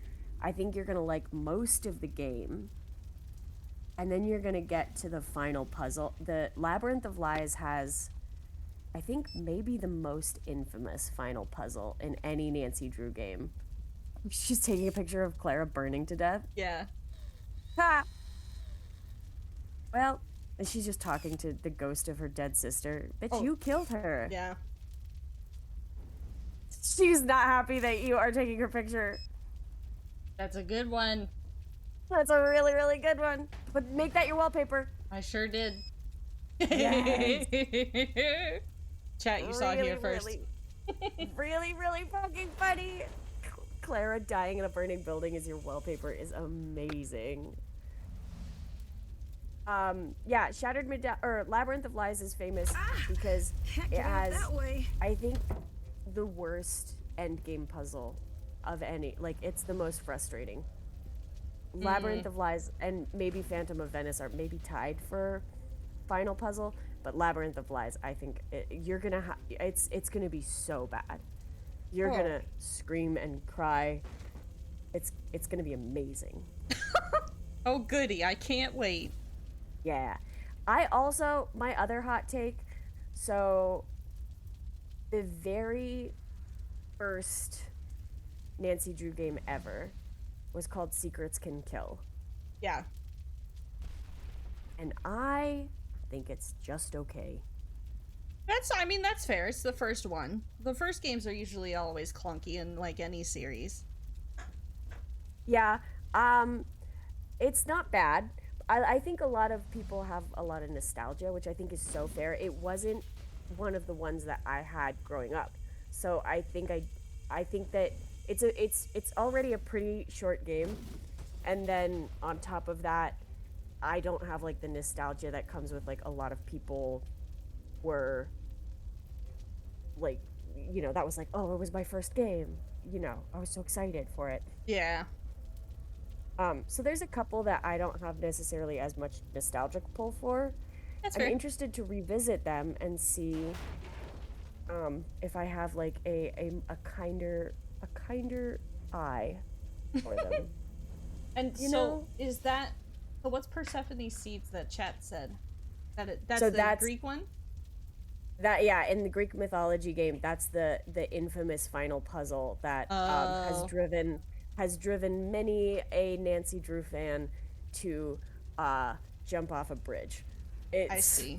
I think you're going to like most of the game. And then you're going to get to the final puzzle. The Labyrinth of Lies has, I think, maybe the most infamous final puzzle in any Nancy Drew game. She's taking a picture of Clara burning to death. Yeah. Ha! Well, and she's just talking to the ghost of her dead sister. Bitch, you killed her. Yeah. She's not happy that you are taking her picture. That's a good one. That's a really, really good one. But make that your wallpaper. I sure did. Yes. Chat, you saw it here first. Really, really fucking funny. Clara dying in a burning building as your wallpaper is amazing. Yeah, Labyrinth of Lies is famous because it has, I think, the worst endgame puzzle of any. Like, it's the most frustrating. Labyrinth of Lies and maybe Phantom of Venice are maybe tied for final puzzle, but Labyrinth of Lies, I think it's gonna be so bad. You're gonna scream and cry. It's gonna be amazing. Oh goody, I can't wait. Yeah. I also, my other hot take, so the very first Nancy Drew game ever was called Secrets Can Kill. Yeah. And I think it's just okay. That's fair. It's the first one. The first games are usually always clunky in like any series. Yeah. It's not bad. I think a lot of people have a lot of nostalgia, which I think is so fair. It wasn't one of the ones that I had growing up. So I think that it's already a pretty short game. And then on top of that, I don't have like the nostalgia that comes with like a lot of people were like, you know, that was like, oh, it was my first game. You know, I was so excited for it. Yeah. So there's a couple that I don't have necessarily as much nostalgic pull for. That's I'm fair. interested to revisit them and see if I have like a kinder eye for them. And You so know? is that? So what's Persephone's Seeds that chat said? That's So the that's- Greek one. That, yeah, in the Greek mythology game, that's the infamous final puzzle that has driven many a Nancy Drew fan to jump off a bridge. I see.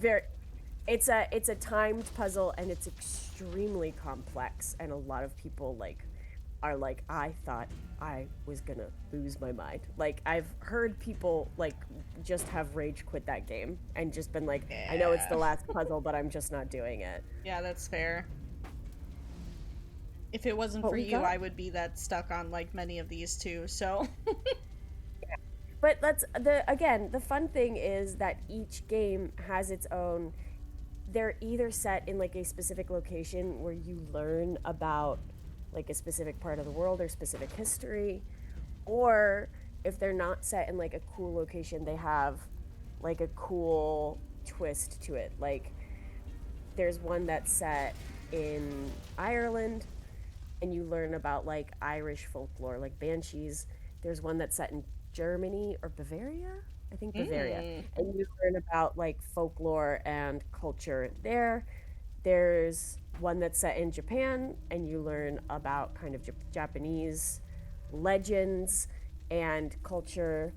It's a timed puzzle and it's extremely complex, and a lot of people are like, I thought I was gonna lose my mind. Like, I've heard people like just have rage quit that game and just been like, I know it's the last puzzle, but I'm just not doing it. Yeah, that's fair. If it wasn't But for we you, got- I would be that stuck on like many of these too. So But the fun thing is that each game has its own. They're either set in like a specific location where you learn about like a specific part of the world or specific history, or if they're not set in like a cool location, they have like a cool twist to it. Like, there's one that's set in Ireland and you learn about like Irish folklore, like banshees. There's one that's set in Germany or Bavaria, I think Bavaria, and you learn about like folklore and culture there. There's one that's set in Japan and you learn about kind of Japanese legends and culture.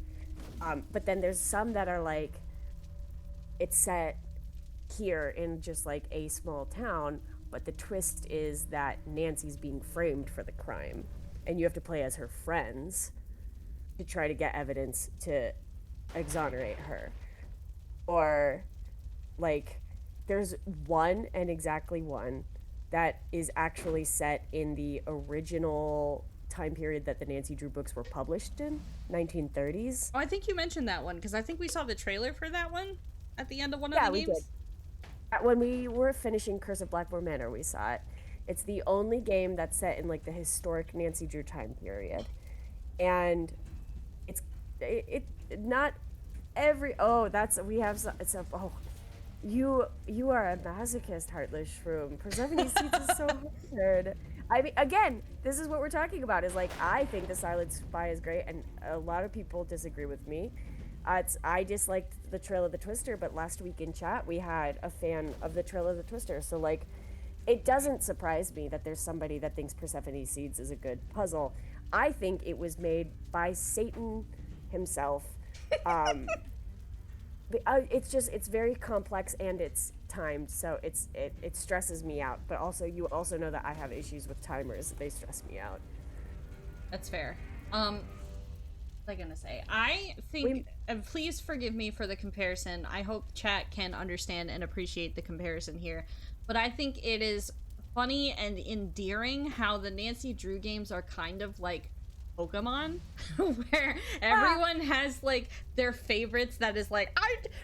But then there's some that are like, it's set here in just like a small town, but the twist is that Nancy's being framed for the crime and you have to play as her friends to try to get evidence to exonerate her. Or like, there's one, and exactly one, that is actually set in the original time period that the Nancy Drew books were published in, 1930s. Oh, I think you mentioned that one because I think we saw the trailer for that one at the end of one of the games. We did. When we were finishing Curse of Blackmore Manor, we saw it. It's the only game that's set in like the historic Nancy Drew time period, and it not every we have it's a you are a masochist, Heartless Shroom. Persephone Seeds is so hard. I mean, again, this is what we're talking about. Is like I think the Silent Spy is great, and a lot of people disagree with me. I disliked the Trail of the Twister, but last week in chat we had a fan of the Trail of the Twister. So like, it doesn't surprise me that there's somebody that thinks Persephone Seeds is a good puzzle. I think it was made by Satan himself. It's very complex and it's timed, so it stresses me out. But also, you also know that I have issues with timers; they stress me out. That's fair. What was I gonna say? I think, and please forgive me for the comparison. I hope chat can understand and appreciate the comparison here. But I think it is funny and endearing how the Nancy Drew games are kind of like Pokemon, where everyone has like their favorites. That is like,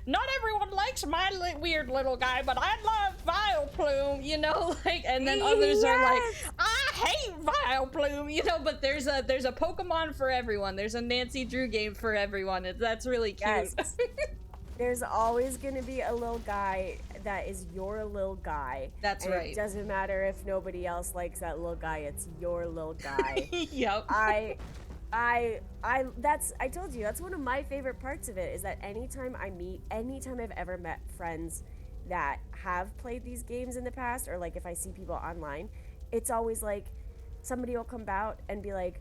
not everyone likes my weird little guy, but I love Vileplume, you know, like, and then others are like, I hate Vileplume, you know. But there's a Pokemon for everyone. There's a Nancy Drew game for everyone. That's really cute. Yes. There's always gonna be a little guy that is your little guy. That's and right. It doesn't matter if nobody else likes that little guy. It's your little guy. Yep. I told you, that's one of my favorite parts of it, is that anytime I've ever met friends that have played these games in the past, or like if I see people online, it's always like somebody will come out and be like,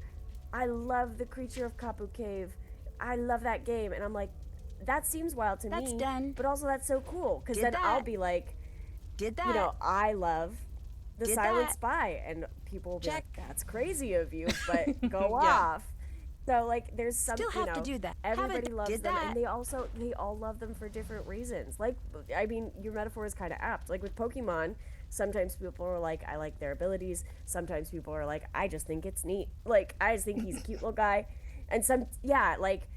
I love the Creature of Kapu Cave. I love that game. And I'm like, that seems wild to me. That's done. But also that's so cool, because then I'll be like, Did that. you know, I love the Did Silent that. Spy, and people will be Check. like, that's crazy of you, but go off. So like, there's some, Still have to do that. Everybody loves did them, that. and they all love them for different reasons. Like, I mean, your metaphor is kind of apt. Like with Pokemon, sometimes people are like, I like their abilities. Sometimes people are like, I just think it's neat. Like, I just think he's a cute little guy. And like,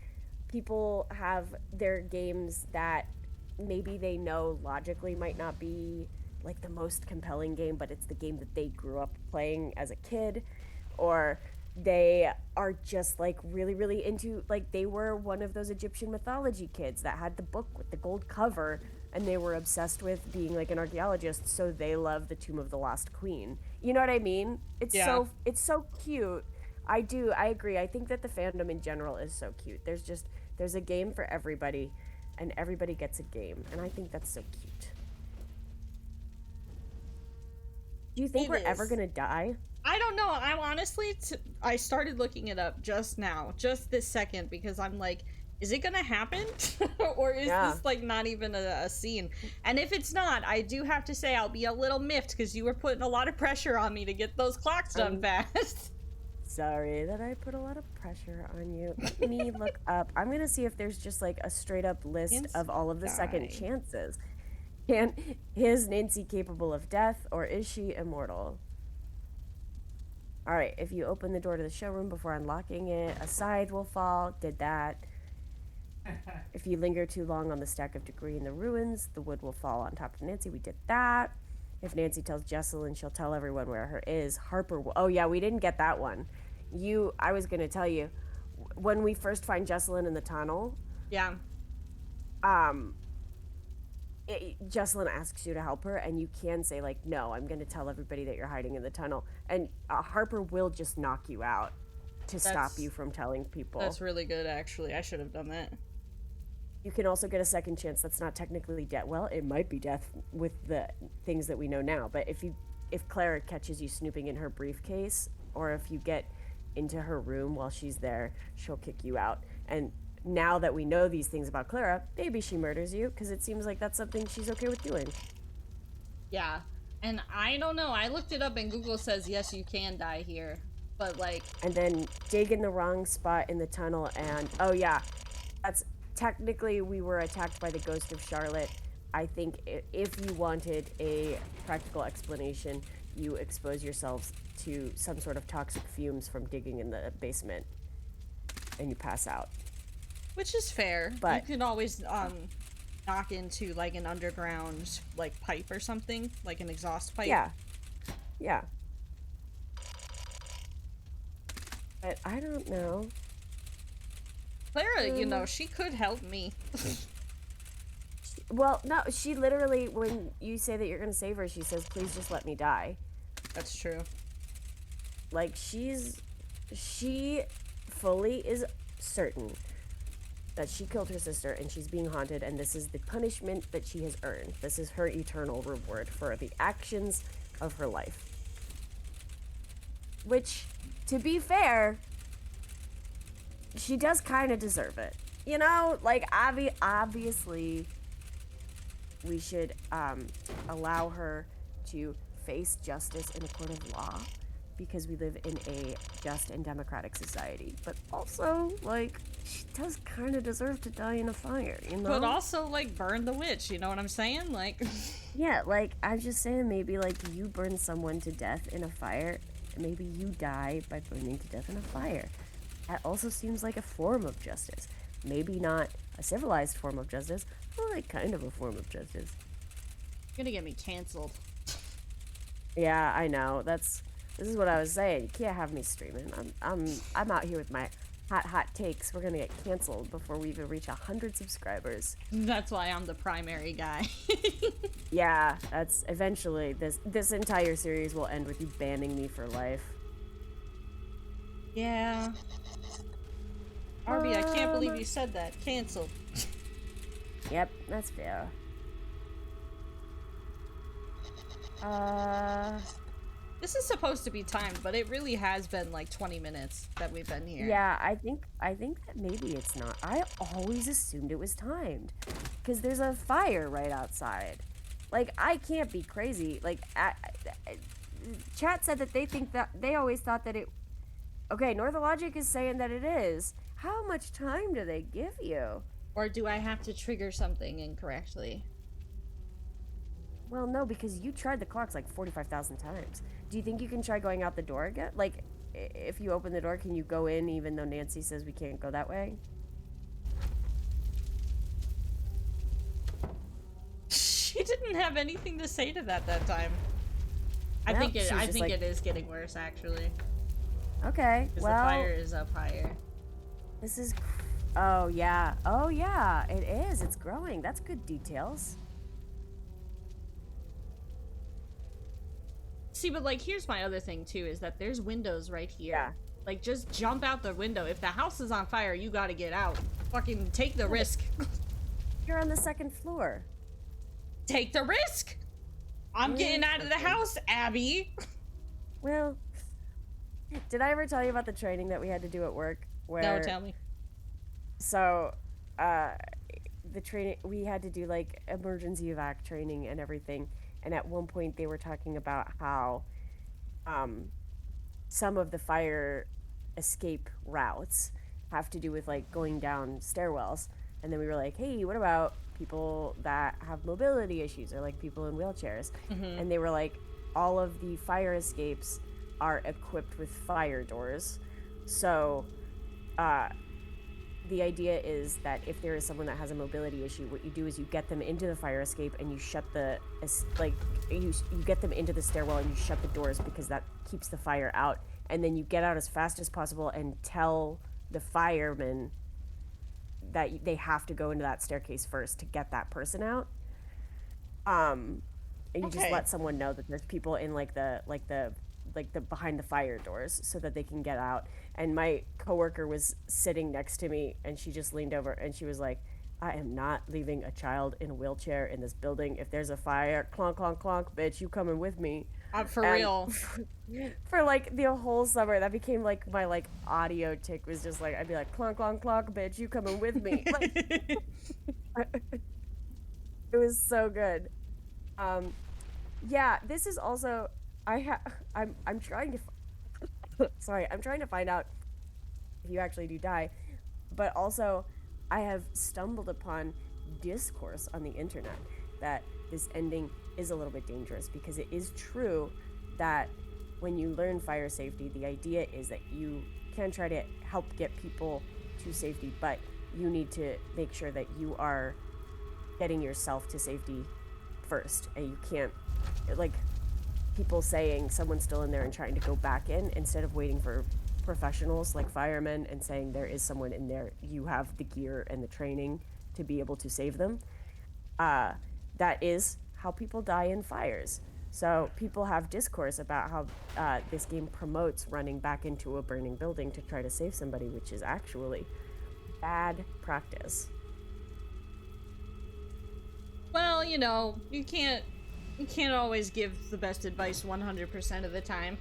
people have their games that maybe they know logically might not be like the most compelling game, but it's the game that they grew up playing as a kid, or they are just like really, really into, like, they were one of those Egyptian mythology kids that had the book with the gold cover, and they were obsessed with being like an archaeologist, so they love the Tomb of the Lost Queen. You know what I mean? It's so cute. I agree. I think that the fandom in general is so cute. There's a game for everybody, and everybody gets a game, and I think that's so cute. Do you think we're ever gonna die? I don't know. I'm honestly, I started looking it up just now, just this second, because I'm like, is it gonna happen? Or is this like not even a scene? And if it's not, I do have to say I'll be a little miffed, because you were putting a lot of pressure on me to get those clocks done fast. Sorry that I put a lot of pressure on you. Let me look up. I'm gonna see if there's just like a straight up list of all of the second chances. Is Nancy capable of death, or is she immortal? All right, if you open the door to the showroom before unlocking it, a scythe will fall. Did that. If you linger too long on the stack of debris in the ruins, the wood will fall on top of Nancy. We did that. If Nancy tells Jessalyn, she'll tell everyone where her is. Harper will... Oh, yeah, we didn't get that one. I was going to tell you, when we first find Jessalyn in the tunnel... Yeah. Jessalyn asks you to help her, and you can say, like, no, I'm going to tell everybody that you're hiding in the tunnel. And Harper will just knock you out to stop you from telling people. That's really good, actually. I should have done that. You can also get a second chance that's not technically death. Well, it might be death with the things that we know now. But if Clara catches you snooping in her briefcase, or if you get into her room while she's there, she'll kick you out. And now that we know these things about Clara, maybe she murders you, because it seems like that's something she's okay with doing. Yeah. And I don't know. I looked it up, and Google says, yes, you can die here. But, like... And then dig in the wrong spot in the tunnel, and... Oh, yeah. That's... Technically, we were attacked by the ghost of Charlotte. I think if you wanted a practical explanation, you expose yourselves to some sort of toxic fumes from digging in the basement, and you pass out. Which is fair. But you can always knock into like an underground like pipe or something, like an exhaust pipe. Yeah. But I don't know. Clara, you know, she could help me. Well, no, she literally, when you say that you're gonna save her, she says, please just let me die. That's true. Like, she fully is certain that she killed her sister and she's being haunted, and this is the punishment that she has earned. This is her eternal reward for the actions of her life. Which, to be fair, she does kind of deserve it. You know, like, obviously, we should allow her to face justice in a court of law because we live in a just and democratic society. But also, like, she does kind of deserve to die in a fire, you know? But also, like, burn the witch, you know what I'm saying? Like... Yeah, like, I'm just saying maybe, like, you burn someone to death in a fire, maybe you die by burning to death in a fire. That also seems like a form of justice. Maybe not a civilized form of justice, but like kind of a form of justice. You're gonna get me canceled. Yeah, I know. This is what I was saying. You can't have me streaming. I'm out here with my hot takes. We're gonna get canceled before we even reach 100 subscribers. That's why I'm the primary guy. Yeah, that's eventually this entire series will end with you banning me for life. Yeah. Arby, I can't believe you said that. Canceled. Yep, that's fair. This is supposed to be timed, but it really has been like 20 minutes that we've been here. Yeah, I think that maybe it's not. I always assumed it was timed because there's a fire right outside. Like, I can't be crazy. Like, chat said that they always thought that it. Okay, Northologic is saying that it is. How much time do they give you? Or do I have to trigger something incorrectly? Well, no, because you tried the clocks like 45,000 times. Do you think you can try going out the door again? Like, if you open the door, can you go in even though Nancy says we can't go that way? She didn't have anything to say to that time. Well, I think like... it is getting worse, actually. Okay, because well... the fire is up higher. This is... Oh, yeah. Oh, yeah, it is. It's growing. That's good details. See, but, like, here's my other thing, too, is that there's windows right here. Yeah. Like, just jump out the window. If the house is on fire, you gotta get out. Fucking take the risk. You're on the second floor. Take the risk! I'm getting out of the house, Abby! Well, did I ever tell you about the training that we had to do at work? No, tell me. So, the training, we had to do, like, emergency evac training and everything. And at one point, they were talking about how some of the fire escape routes have to do with, like, going down stairwells. And then we were like, hey, what about people that have mobility issues or, like, people in wheelchairs? Mm-hmm. And they were like, all of the fire escapes are equipped with fire doors. So, the idea is that if there is someone that has a mobility issue, what you do is you get them into the fire escape and you shut the, like, you get them into the stairwell and you shut the doors because that keeps the fire out. And then you get out as fast as possible and tell the firemen that they have to go into that staircase first to get that person out. And you just let someone know that there's people in like the behind the fire doors so that they can get out. And my coworker was sitting next to me and she just leaned over and she was like, I am not leaving a child in a wheelchair in this building. If there's a fire, clonk, clonk, clonk, bitch, you coming with me. For real. For like the whole summer, that became like my like audio tick was just like, I'd be like, clonk, clonk, clonk, bitch, you coming with me. Like, it was so good. Yeah, this is also, I'm trying to, sorry, I'm trying to find out if you actually do die, but also I have stumbled upon discourse on the internet that this ending is a little bit dangerous because it is true that when you learn fire safety, the idea is that you can try to help get people to safety, but you need to make sure that you are getting yourself to safety first, and you can't, like, people saying someone's still in there and trying to go back in instead of waiting for professionals like firemen and saying there is someone in there, you have the gear and the training to be able to save them. That is how people die in fires. So people have discourse about how this game promotes running back into a burning building to try to save somebody, which is actually bad practice. Well, you know, you can't always give the best advice 100% of the time.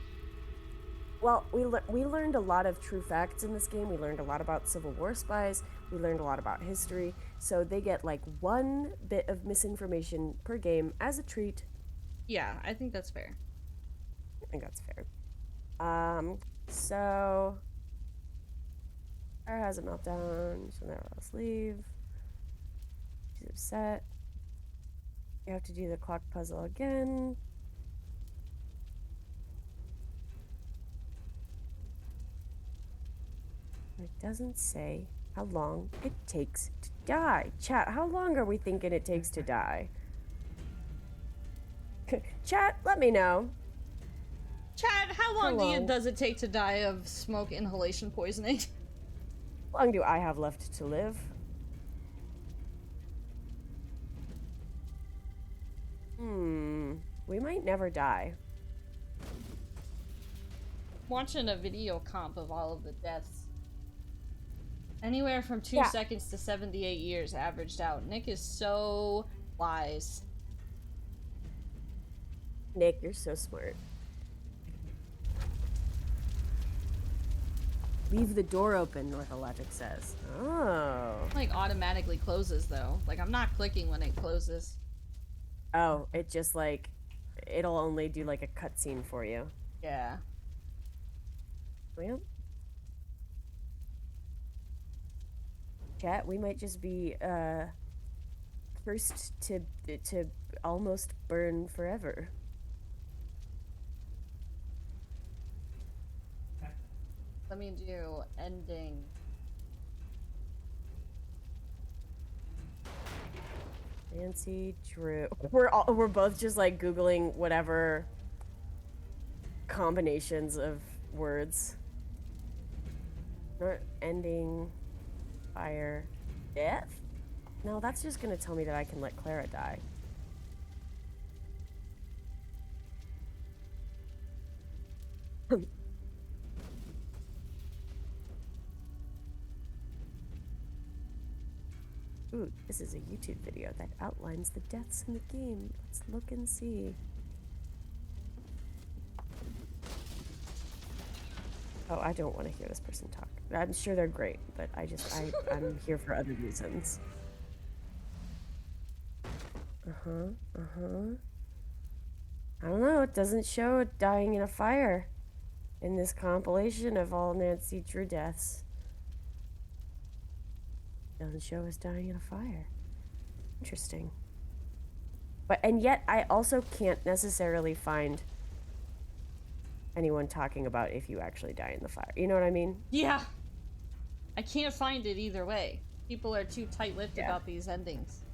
Well, we learned a lot of true facts in this game. We learned a lot about Civil War spies. We learned a lot about history. So they get like one bit of misinformation per game as a treat. Yeah, I think that's fair. I think that's fair. So Sarah has a meltdown. She'll never let us leave. She's upset. You have to do the clock puzzle again. It doesn't say how long it takes to die. Chat, how long are we thinking it takes to die? Chat, let me know. Chad, how long does it take to die of smoke inhalation poisoning? How long do I have left to live? We might never die. Watching a video comp of all of the deaths. Anywhere from 2 seconds to 78 years averaged out. Nick is so wise. Nick, you're so smart. Leave the door open, Northologic says. Oh. Like automatically closes though. Like I'm not clicking when it closes. Oh, it just like, it'll only do like a cutscene for you. Yeah. Well. Chat, we might just be cursed to almost burn forever. Let me do ending. Nancy Drew. We're both just like Googling whatever combinations of words. Not ending fire death? No, that's just gonna tell me that I can let Clara die. Ooh, this is a YouTube video that outlines the deaths in the game. Let's look and see. Oh, I don't want to hear this person talk. I'm sure they're great, but I'm here for other reasons. I don't know, it doesn't show it dying in a fire in this compilation of all Nancy Drew deaths. Doesn't show us dying in a fire. Interesting. And yet I also can't necessarily find anyone talking about if you actually die in the fire. You know what I mean? Yeah. I can't find it either way. People are too tight-lipped about these endings.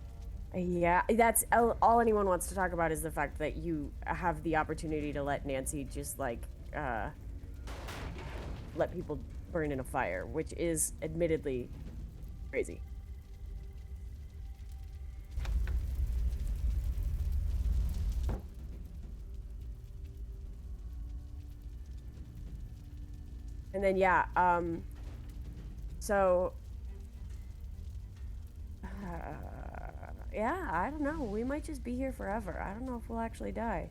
Yeah, that's all anyone wants to talk about is the fact that you have the opportunity to let Nancy just like let people burn in a fire, which is admittedly crazy. And then yeah, yeah, I don't know. We might just be here forever. I don't know if we'll actually die.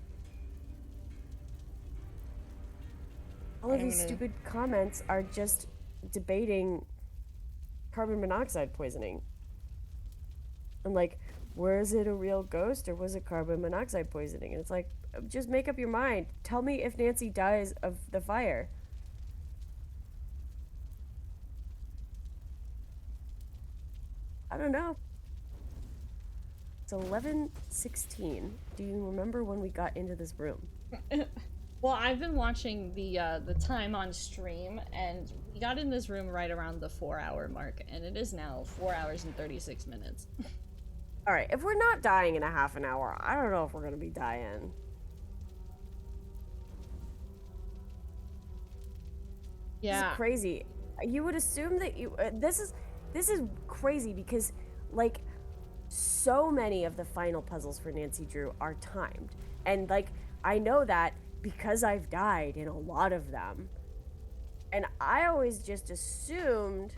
All of these stupid comments are just debating carbon monoxide poisoning. And like, was it a real ghost or was it carbon monoxide poisoning? And it's like, just make up your mind. Tell me if Nancy dies of the fire. I don't know. It's 11:16. Do you remember when we got into this room? Well, I've been watching the time on stream, and we got in this room right around the 4-hour mark, and it is now 4 hours and 36 minutes. All right, if we're not dying in a half an hour, I don't know if we're gonna be dying. This is Yeah. crazy. You would assume that you this is crazy because like so many of the final puzzles for Nancy Drew are timed. And like I know that because I've died in a lot of them. And I always just assumed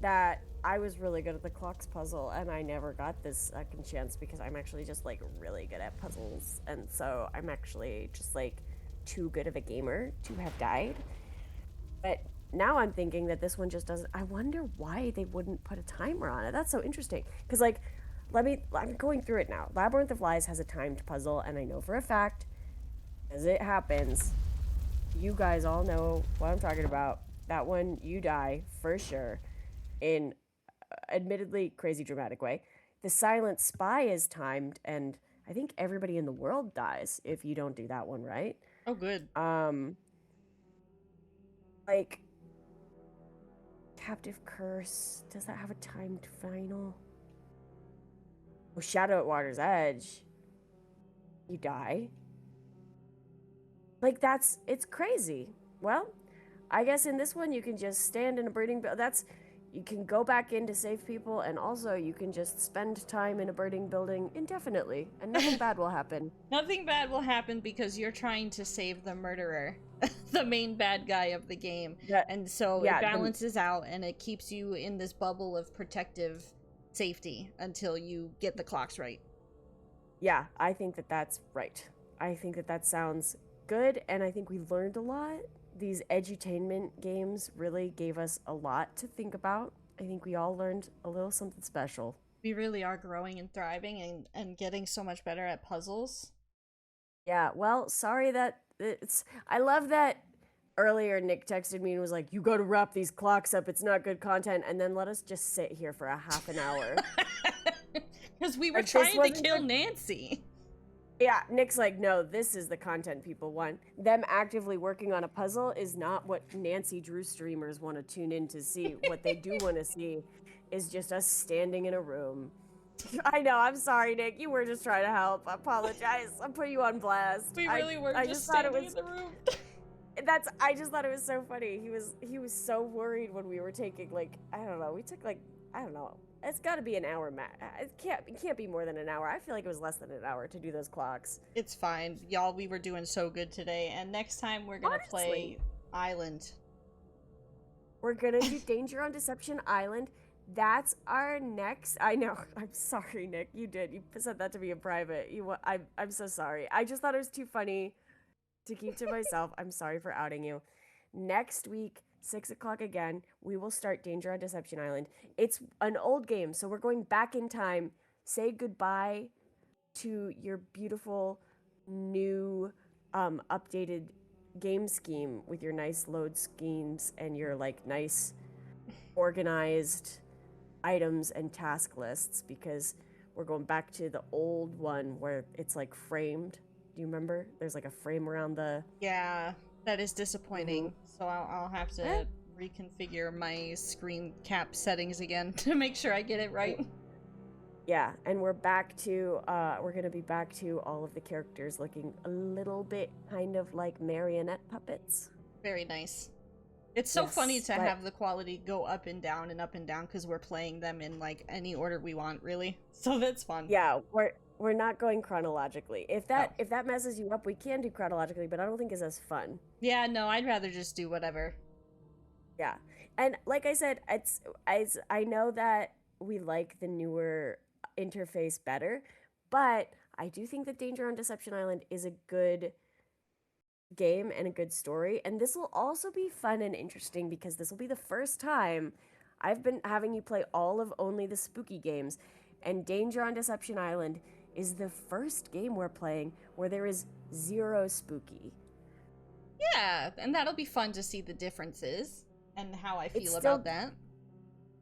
that I was really good at the clocks puzzle and I never got this second chance because I'm actually just like really good at puzzles. And so I'm actually just like too good of a gamer to have died. But now I'm thinking that this one just doesn't. I wonder why they wouldn't put a timer on it. That's so interesting. Because, like, I'm going through it now. Labyrinth of Lies has a timed puzzle, and I know for a fact, as it happens, you guys all know what I'm talking about. That one, you die for sure in admittedly crazy dramatic way. The Silent Spy is timed, and I think everybody in the world dies if you don't do that one right. Oh, good. Like Captive Curse, does that have a timed final? Oh, Shadow at Water's Edge, you die. Like it's crazy. Well, I guess in this one you can just stand in a burning you can go back in to save people, and also you can just spend time in a burning building indefinitely, and nothing bad will happen. Nothing bad will happen because you're trying to save the murderer, the main bad guy of the game. And so it balances out, and it keeps you in this bubble of protective safety until you get the clocks right. Yeah, I think that's right. I think that sounds good, and I think we learned a lot. These edutainment games really gave us a lot to think about. I think we all learned a little something special. We really are growing and thriving and getting so much better at puzzles. Yeah, well, sorry that I love that earlier Nick texted me and was like, you gotta wrap these clocks up, it's not good content, and then let us just sit here for a half an hour. Because we were trying to kill Nancy. Yeah, Nick's like, no, this is the content people want. Them actively working on a puzzle is not what Nancy Drew streamers want to tune in to see. What they do want to see is just us standing in a room. I know, I'm sorry, Nick. You were just trying to help. I apologize. I'm putting you on blast. We really were just standing in the room. I just thought it was so funny. He was so worried when we were taking, like, I don't know, we took, like, I don't know. It's got to be an hour max. It can't be more than an hour. I feel like it was less than an hour to do those clocks. It's fine. Y'all, we were doing so good today. And next time we're going to play Island. We're going to do Danger on Deception Island. That's our next... I know. I'm sorry, Nick. You did. You said that to me in private. I'm so sorry. I just thought it was too funny to keep to myself. I'm sorry for outing you. Next week, 6 o'clock again, we will start Danger on Deception Island. It's an old game, so we're going back in time. Say goodbye to your beautiful, new, updated game scheme with your nice load schemes and your, like, nice, organized items and task lists, because we're going back to the old one where it's, like, framed. Do you remember? There's, like, a frame around the... Yeah. That is disappointing. So I'll have to reconfigure my screen cap settings again to make sure I get it right. Yeah, and we're back to we're gonna be back to all of the characters looking a little bit kind of like marionette puppets. Very nice. It's so funny to have the quality go up and down because we're playing them in like any order we want, really. So that's fun. Yeah, we're not going chronologically. If that messes you up, we can do chronologically, but I don't think it's as fun. Yeah, no, I'd rather just do whatever. Yeah. And like I said, I know that we like the newer interface better, but I do think that Danger on Deception Island is a good game and a good story, and this will also be fun and interesting because this will be the first time I've been having you play all of only the spooky games, and Danger on Deception Island is the first game we're playing where there is zero spooky. Yeah, and that'll be fun to see the differences and how I feel about that.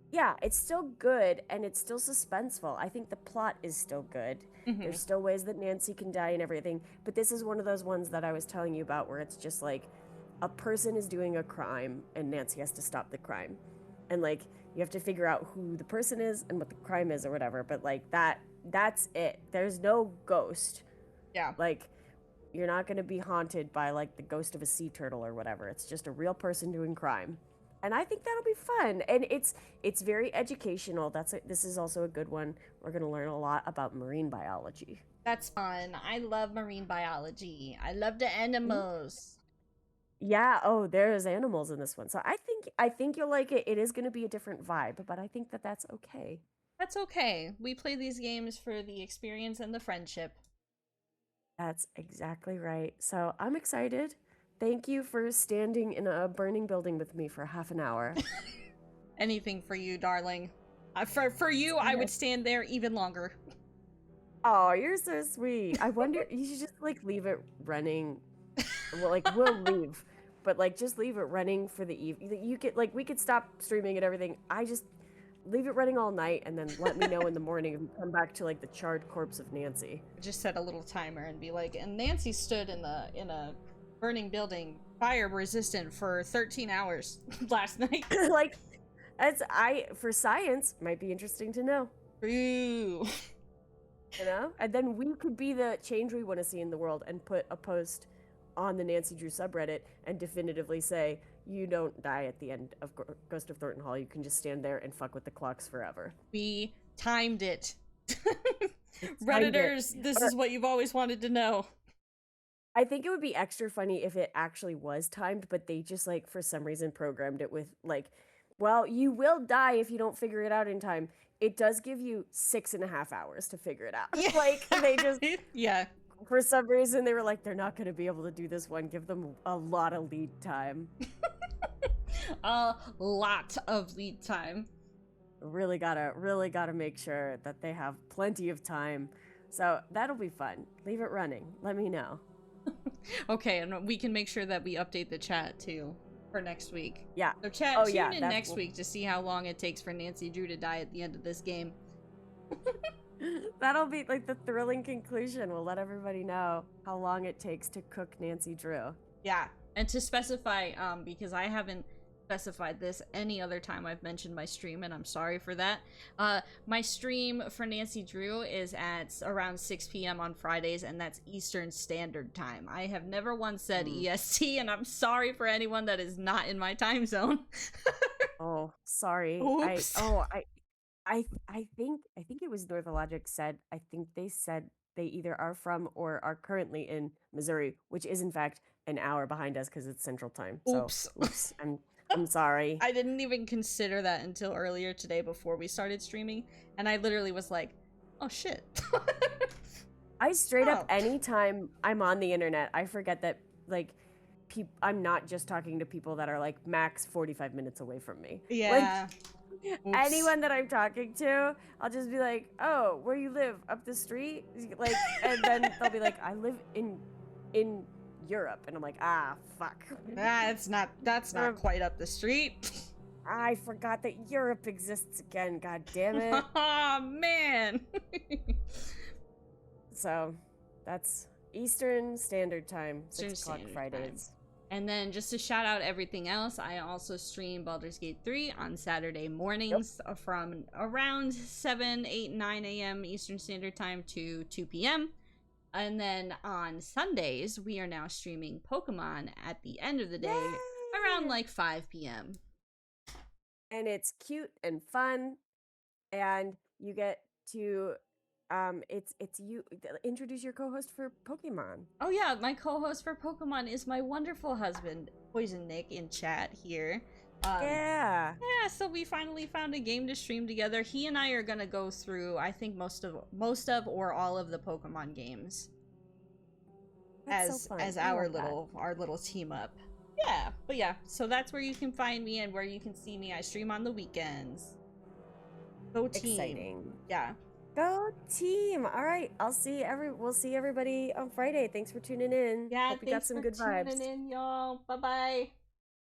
Yeah, it's still good, and it's still suspenseful. I think the plot is still good. Mm-hmm. There's still ways that Nancy can die and everything, but this is one of those ones that I was telling you about where it's just like a person is doing a crime, and Nancy has to stop the crime. And, like, you have to figure out who the person is and what the crime is or whatever, but, like, that's it. There's no ghost. Yeah. Like, You're not going to be haunted by like the ghost of a sea turtle or whatever. It's just a real person doing crime. And I think that'll be fun. And it's very educational. This is also a good one. We're going to learn a lot about marine biology. That's fun. I love marine biology. I love the animals. Yeah, oh, there's animals in this one. So I think you'll like it. It is going to be a different vibe, but I think that that's okay. That's okay. We play these games for the experience and the friendship. That's exactly right. So I'm excited. Thank you for standing in a burning building with me for half an hour. Anything for you, darling. For you, I would stand there even longer. Oh, you're so sweet. I wonder, you should just like leave it running. Well, like we'll leave, but like just leave it running for the evening. You could like we could stop streaming and everything. I just leave it running all night and then let me know in the morning if you come back to like the charred corpse of Nancy. Just set a little timer and be like, and Nancy stood in a burning building, fire resistant, for 13 hours last night. Like, for science might be interesting to know. Ooh. You know, and then we could be the change we want to see in the world and put a post on the Nancy Drew subreddit and definitively say, you don't die at the end of Ghost of Thornton Hall. You can just stand there and fuck with the clocks forever. We timed it. Redditors, this is what you've always wanted to know. I think it would be extra funny if it actually was timed, but they just, like, for some reason programmed it with, like, well, you will die if you don't figure it out in time. It does give you 6.5 hours to figure it out. Yeah. Like, they just... Yeah. For some reason, they were like, they're not going to be able to do this one. Give them a lot of lead time. A lot of lead time. Really gotta make sure that they have plenty of time. So that'll be fun. Leave it running. Let me know. Okay, and we can make sure that we update the chat too for next week. Yeah. So chat, tune in next week to see how long it takes for Nancy Drew to die at the end of this game. That'll be like the thrilling conclusion. We'll let everybody know how long it takes to cook Nancy Drew. Yeah, and to specify, because I haven't specified this any other time I've mentioned my stream, and I'm sorry for that. My stream for Nancy Drew is at around 6 p.m. on Fridays, and that's Eastern Standard Time. I have never once said EST, and I'm sorry for anyone that is not in my time zone. Oh, sorry. Oops. I think it was Northologic said, I think they said they either are from or are currently in Missouri, which is in fact an hour behind us because it's Central Time. So, oops. I'm sorry. I didn't even consider that until earlier today before we started streaming, and I literally was like, oh shit. I straight up, anytime I'm on the internet, I forget that, like, I'm not just talking to people that are like max 45 minutes away from me. Yeah. Like, anyone that I'm talking to, I'll just be like, oh, where you live? Up the street? Like, and then they'll be like, I live in Europe. And I'm like, ah, fuck. That's not quite up the street. I forgot that Europe exists again, god damn it. Oh, man. So, that's Eastern Standard Time, 6 o'clock Fridays. And then just to shout out everything else, I also stream Baldur's Gate 3 on Saturday mornings from around 7, 8, 9 a.m. Eastern Standard Time to 2 p.m. And then on Sundays, we are now streaming Pokemon at the end of the day around like 5 p.m. And it's cute and fun, and you get to it's you introduce your co-host for Pokemon. Oh yeah, my co-host for Pokemon is my wonderful husband, Poison Nick, in chat here. Yeah, so we finally found a game to stream together. He and I are gonna go through, I think, most of or all of the Pokemon games. That's as our little team up. Yeah, but yeah, so that's where you can find me and where you can see me. I stream on the weekends. Go team. Exciting. Yeah. Go team! All right, we'll see everybody on Friday. Thanks for tuning in. Yeah, hope you got some good vibes. Tuning in, y'all. Bye bye.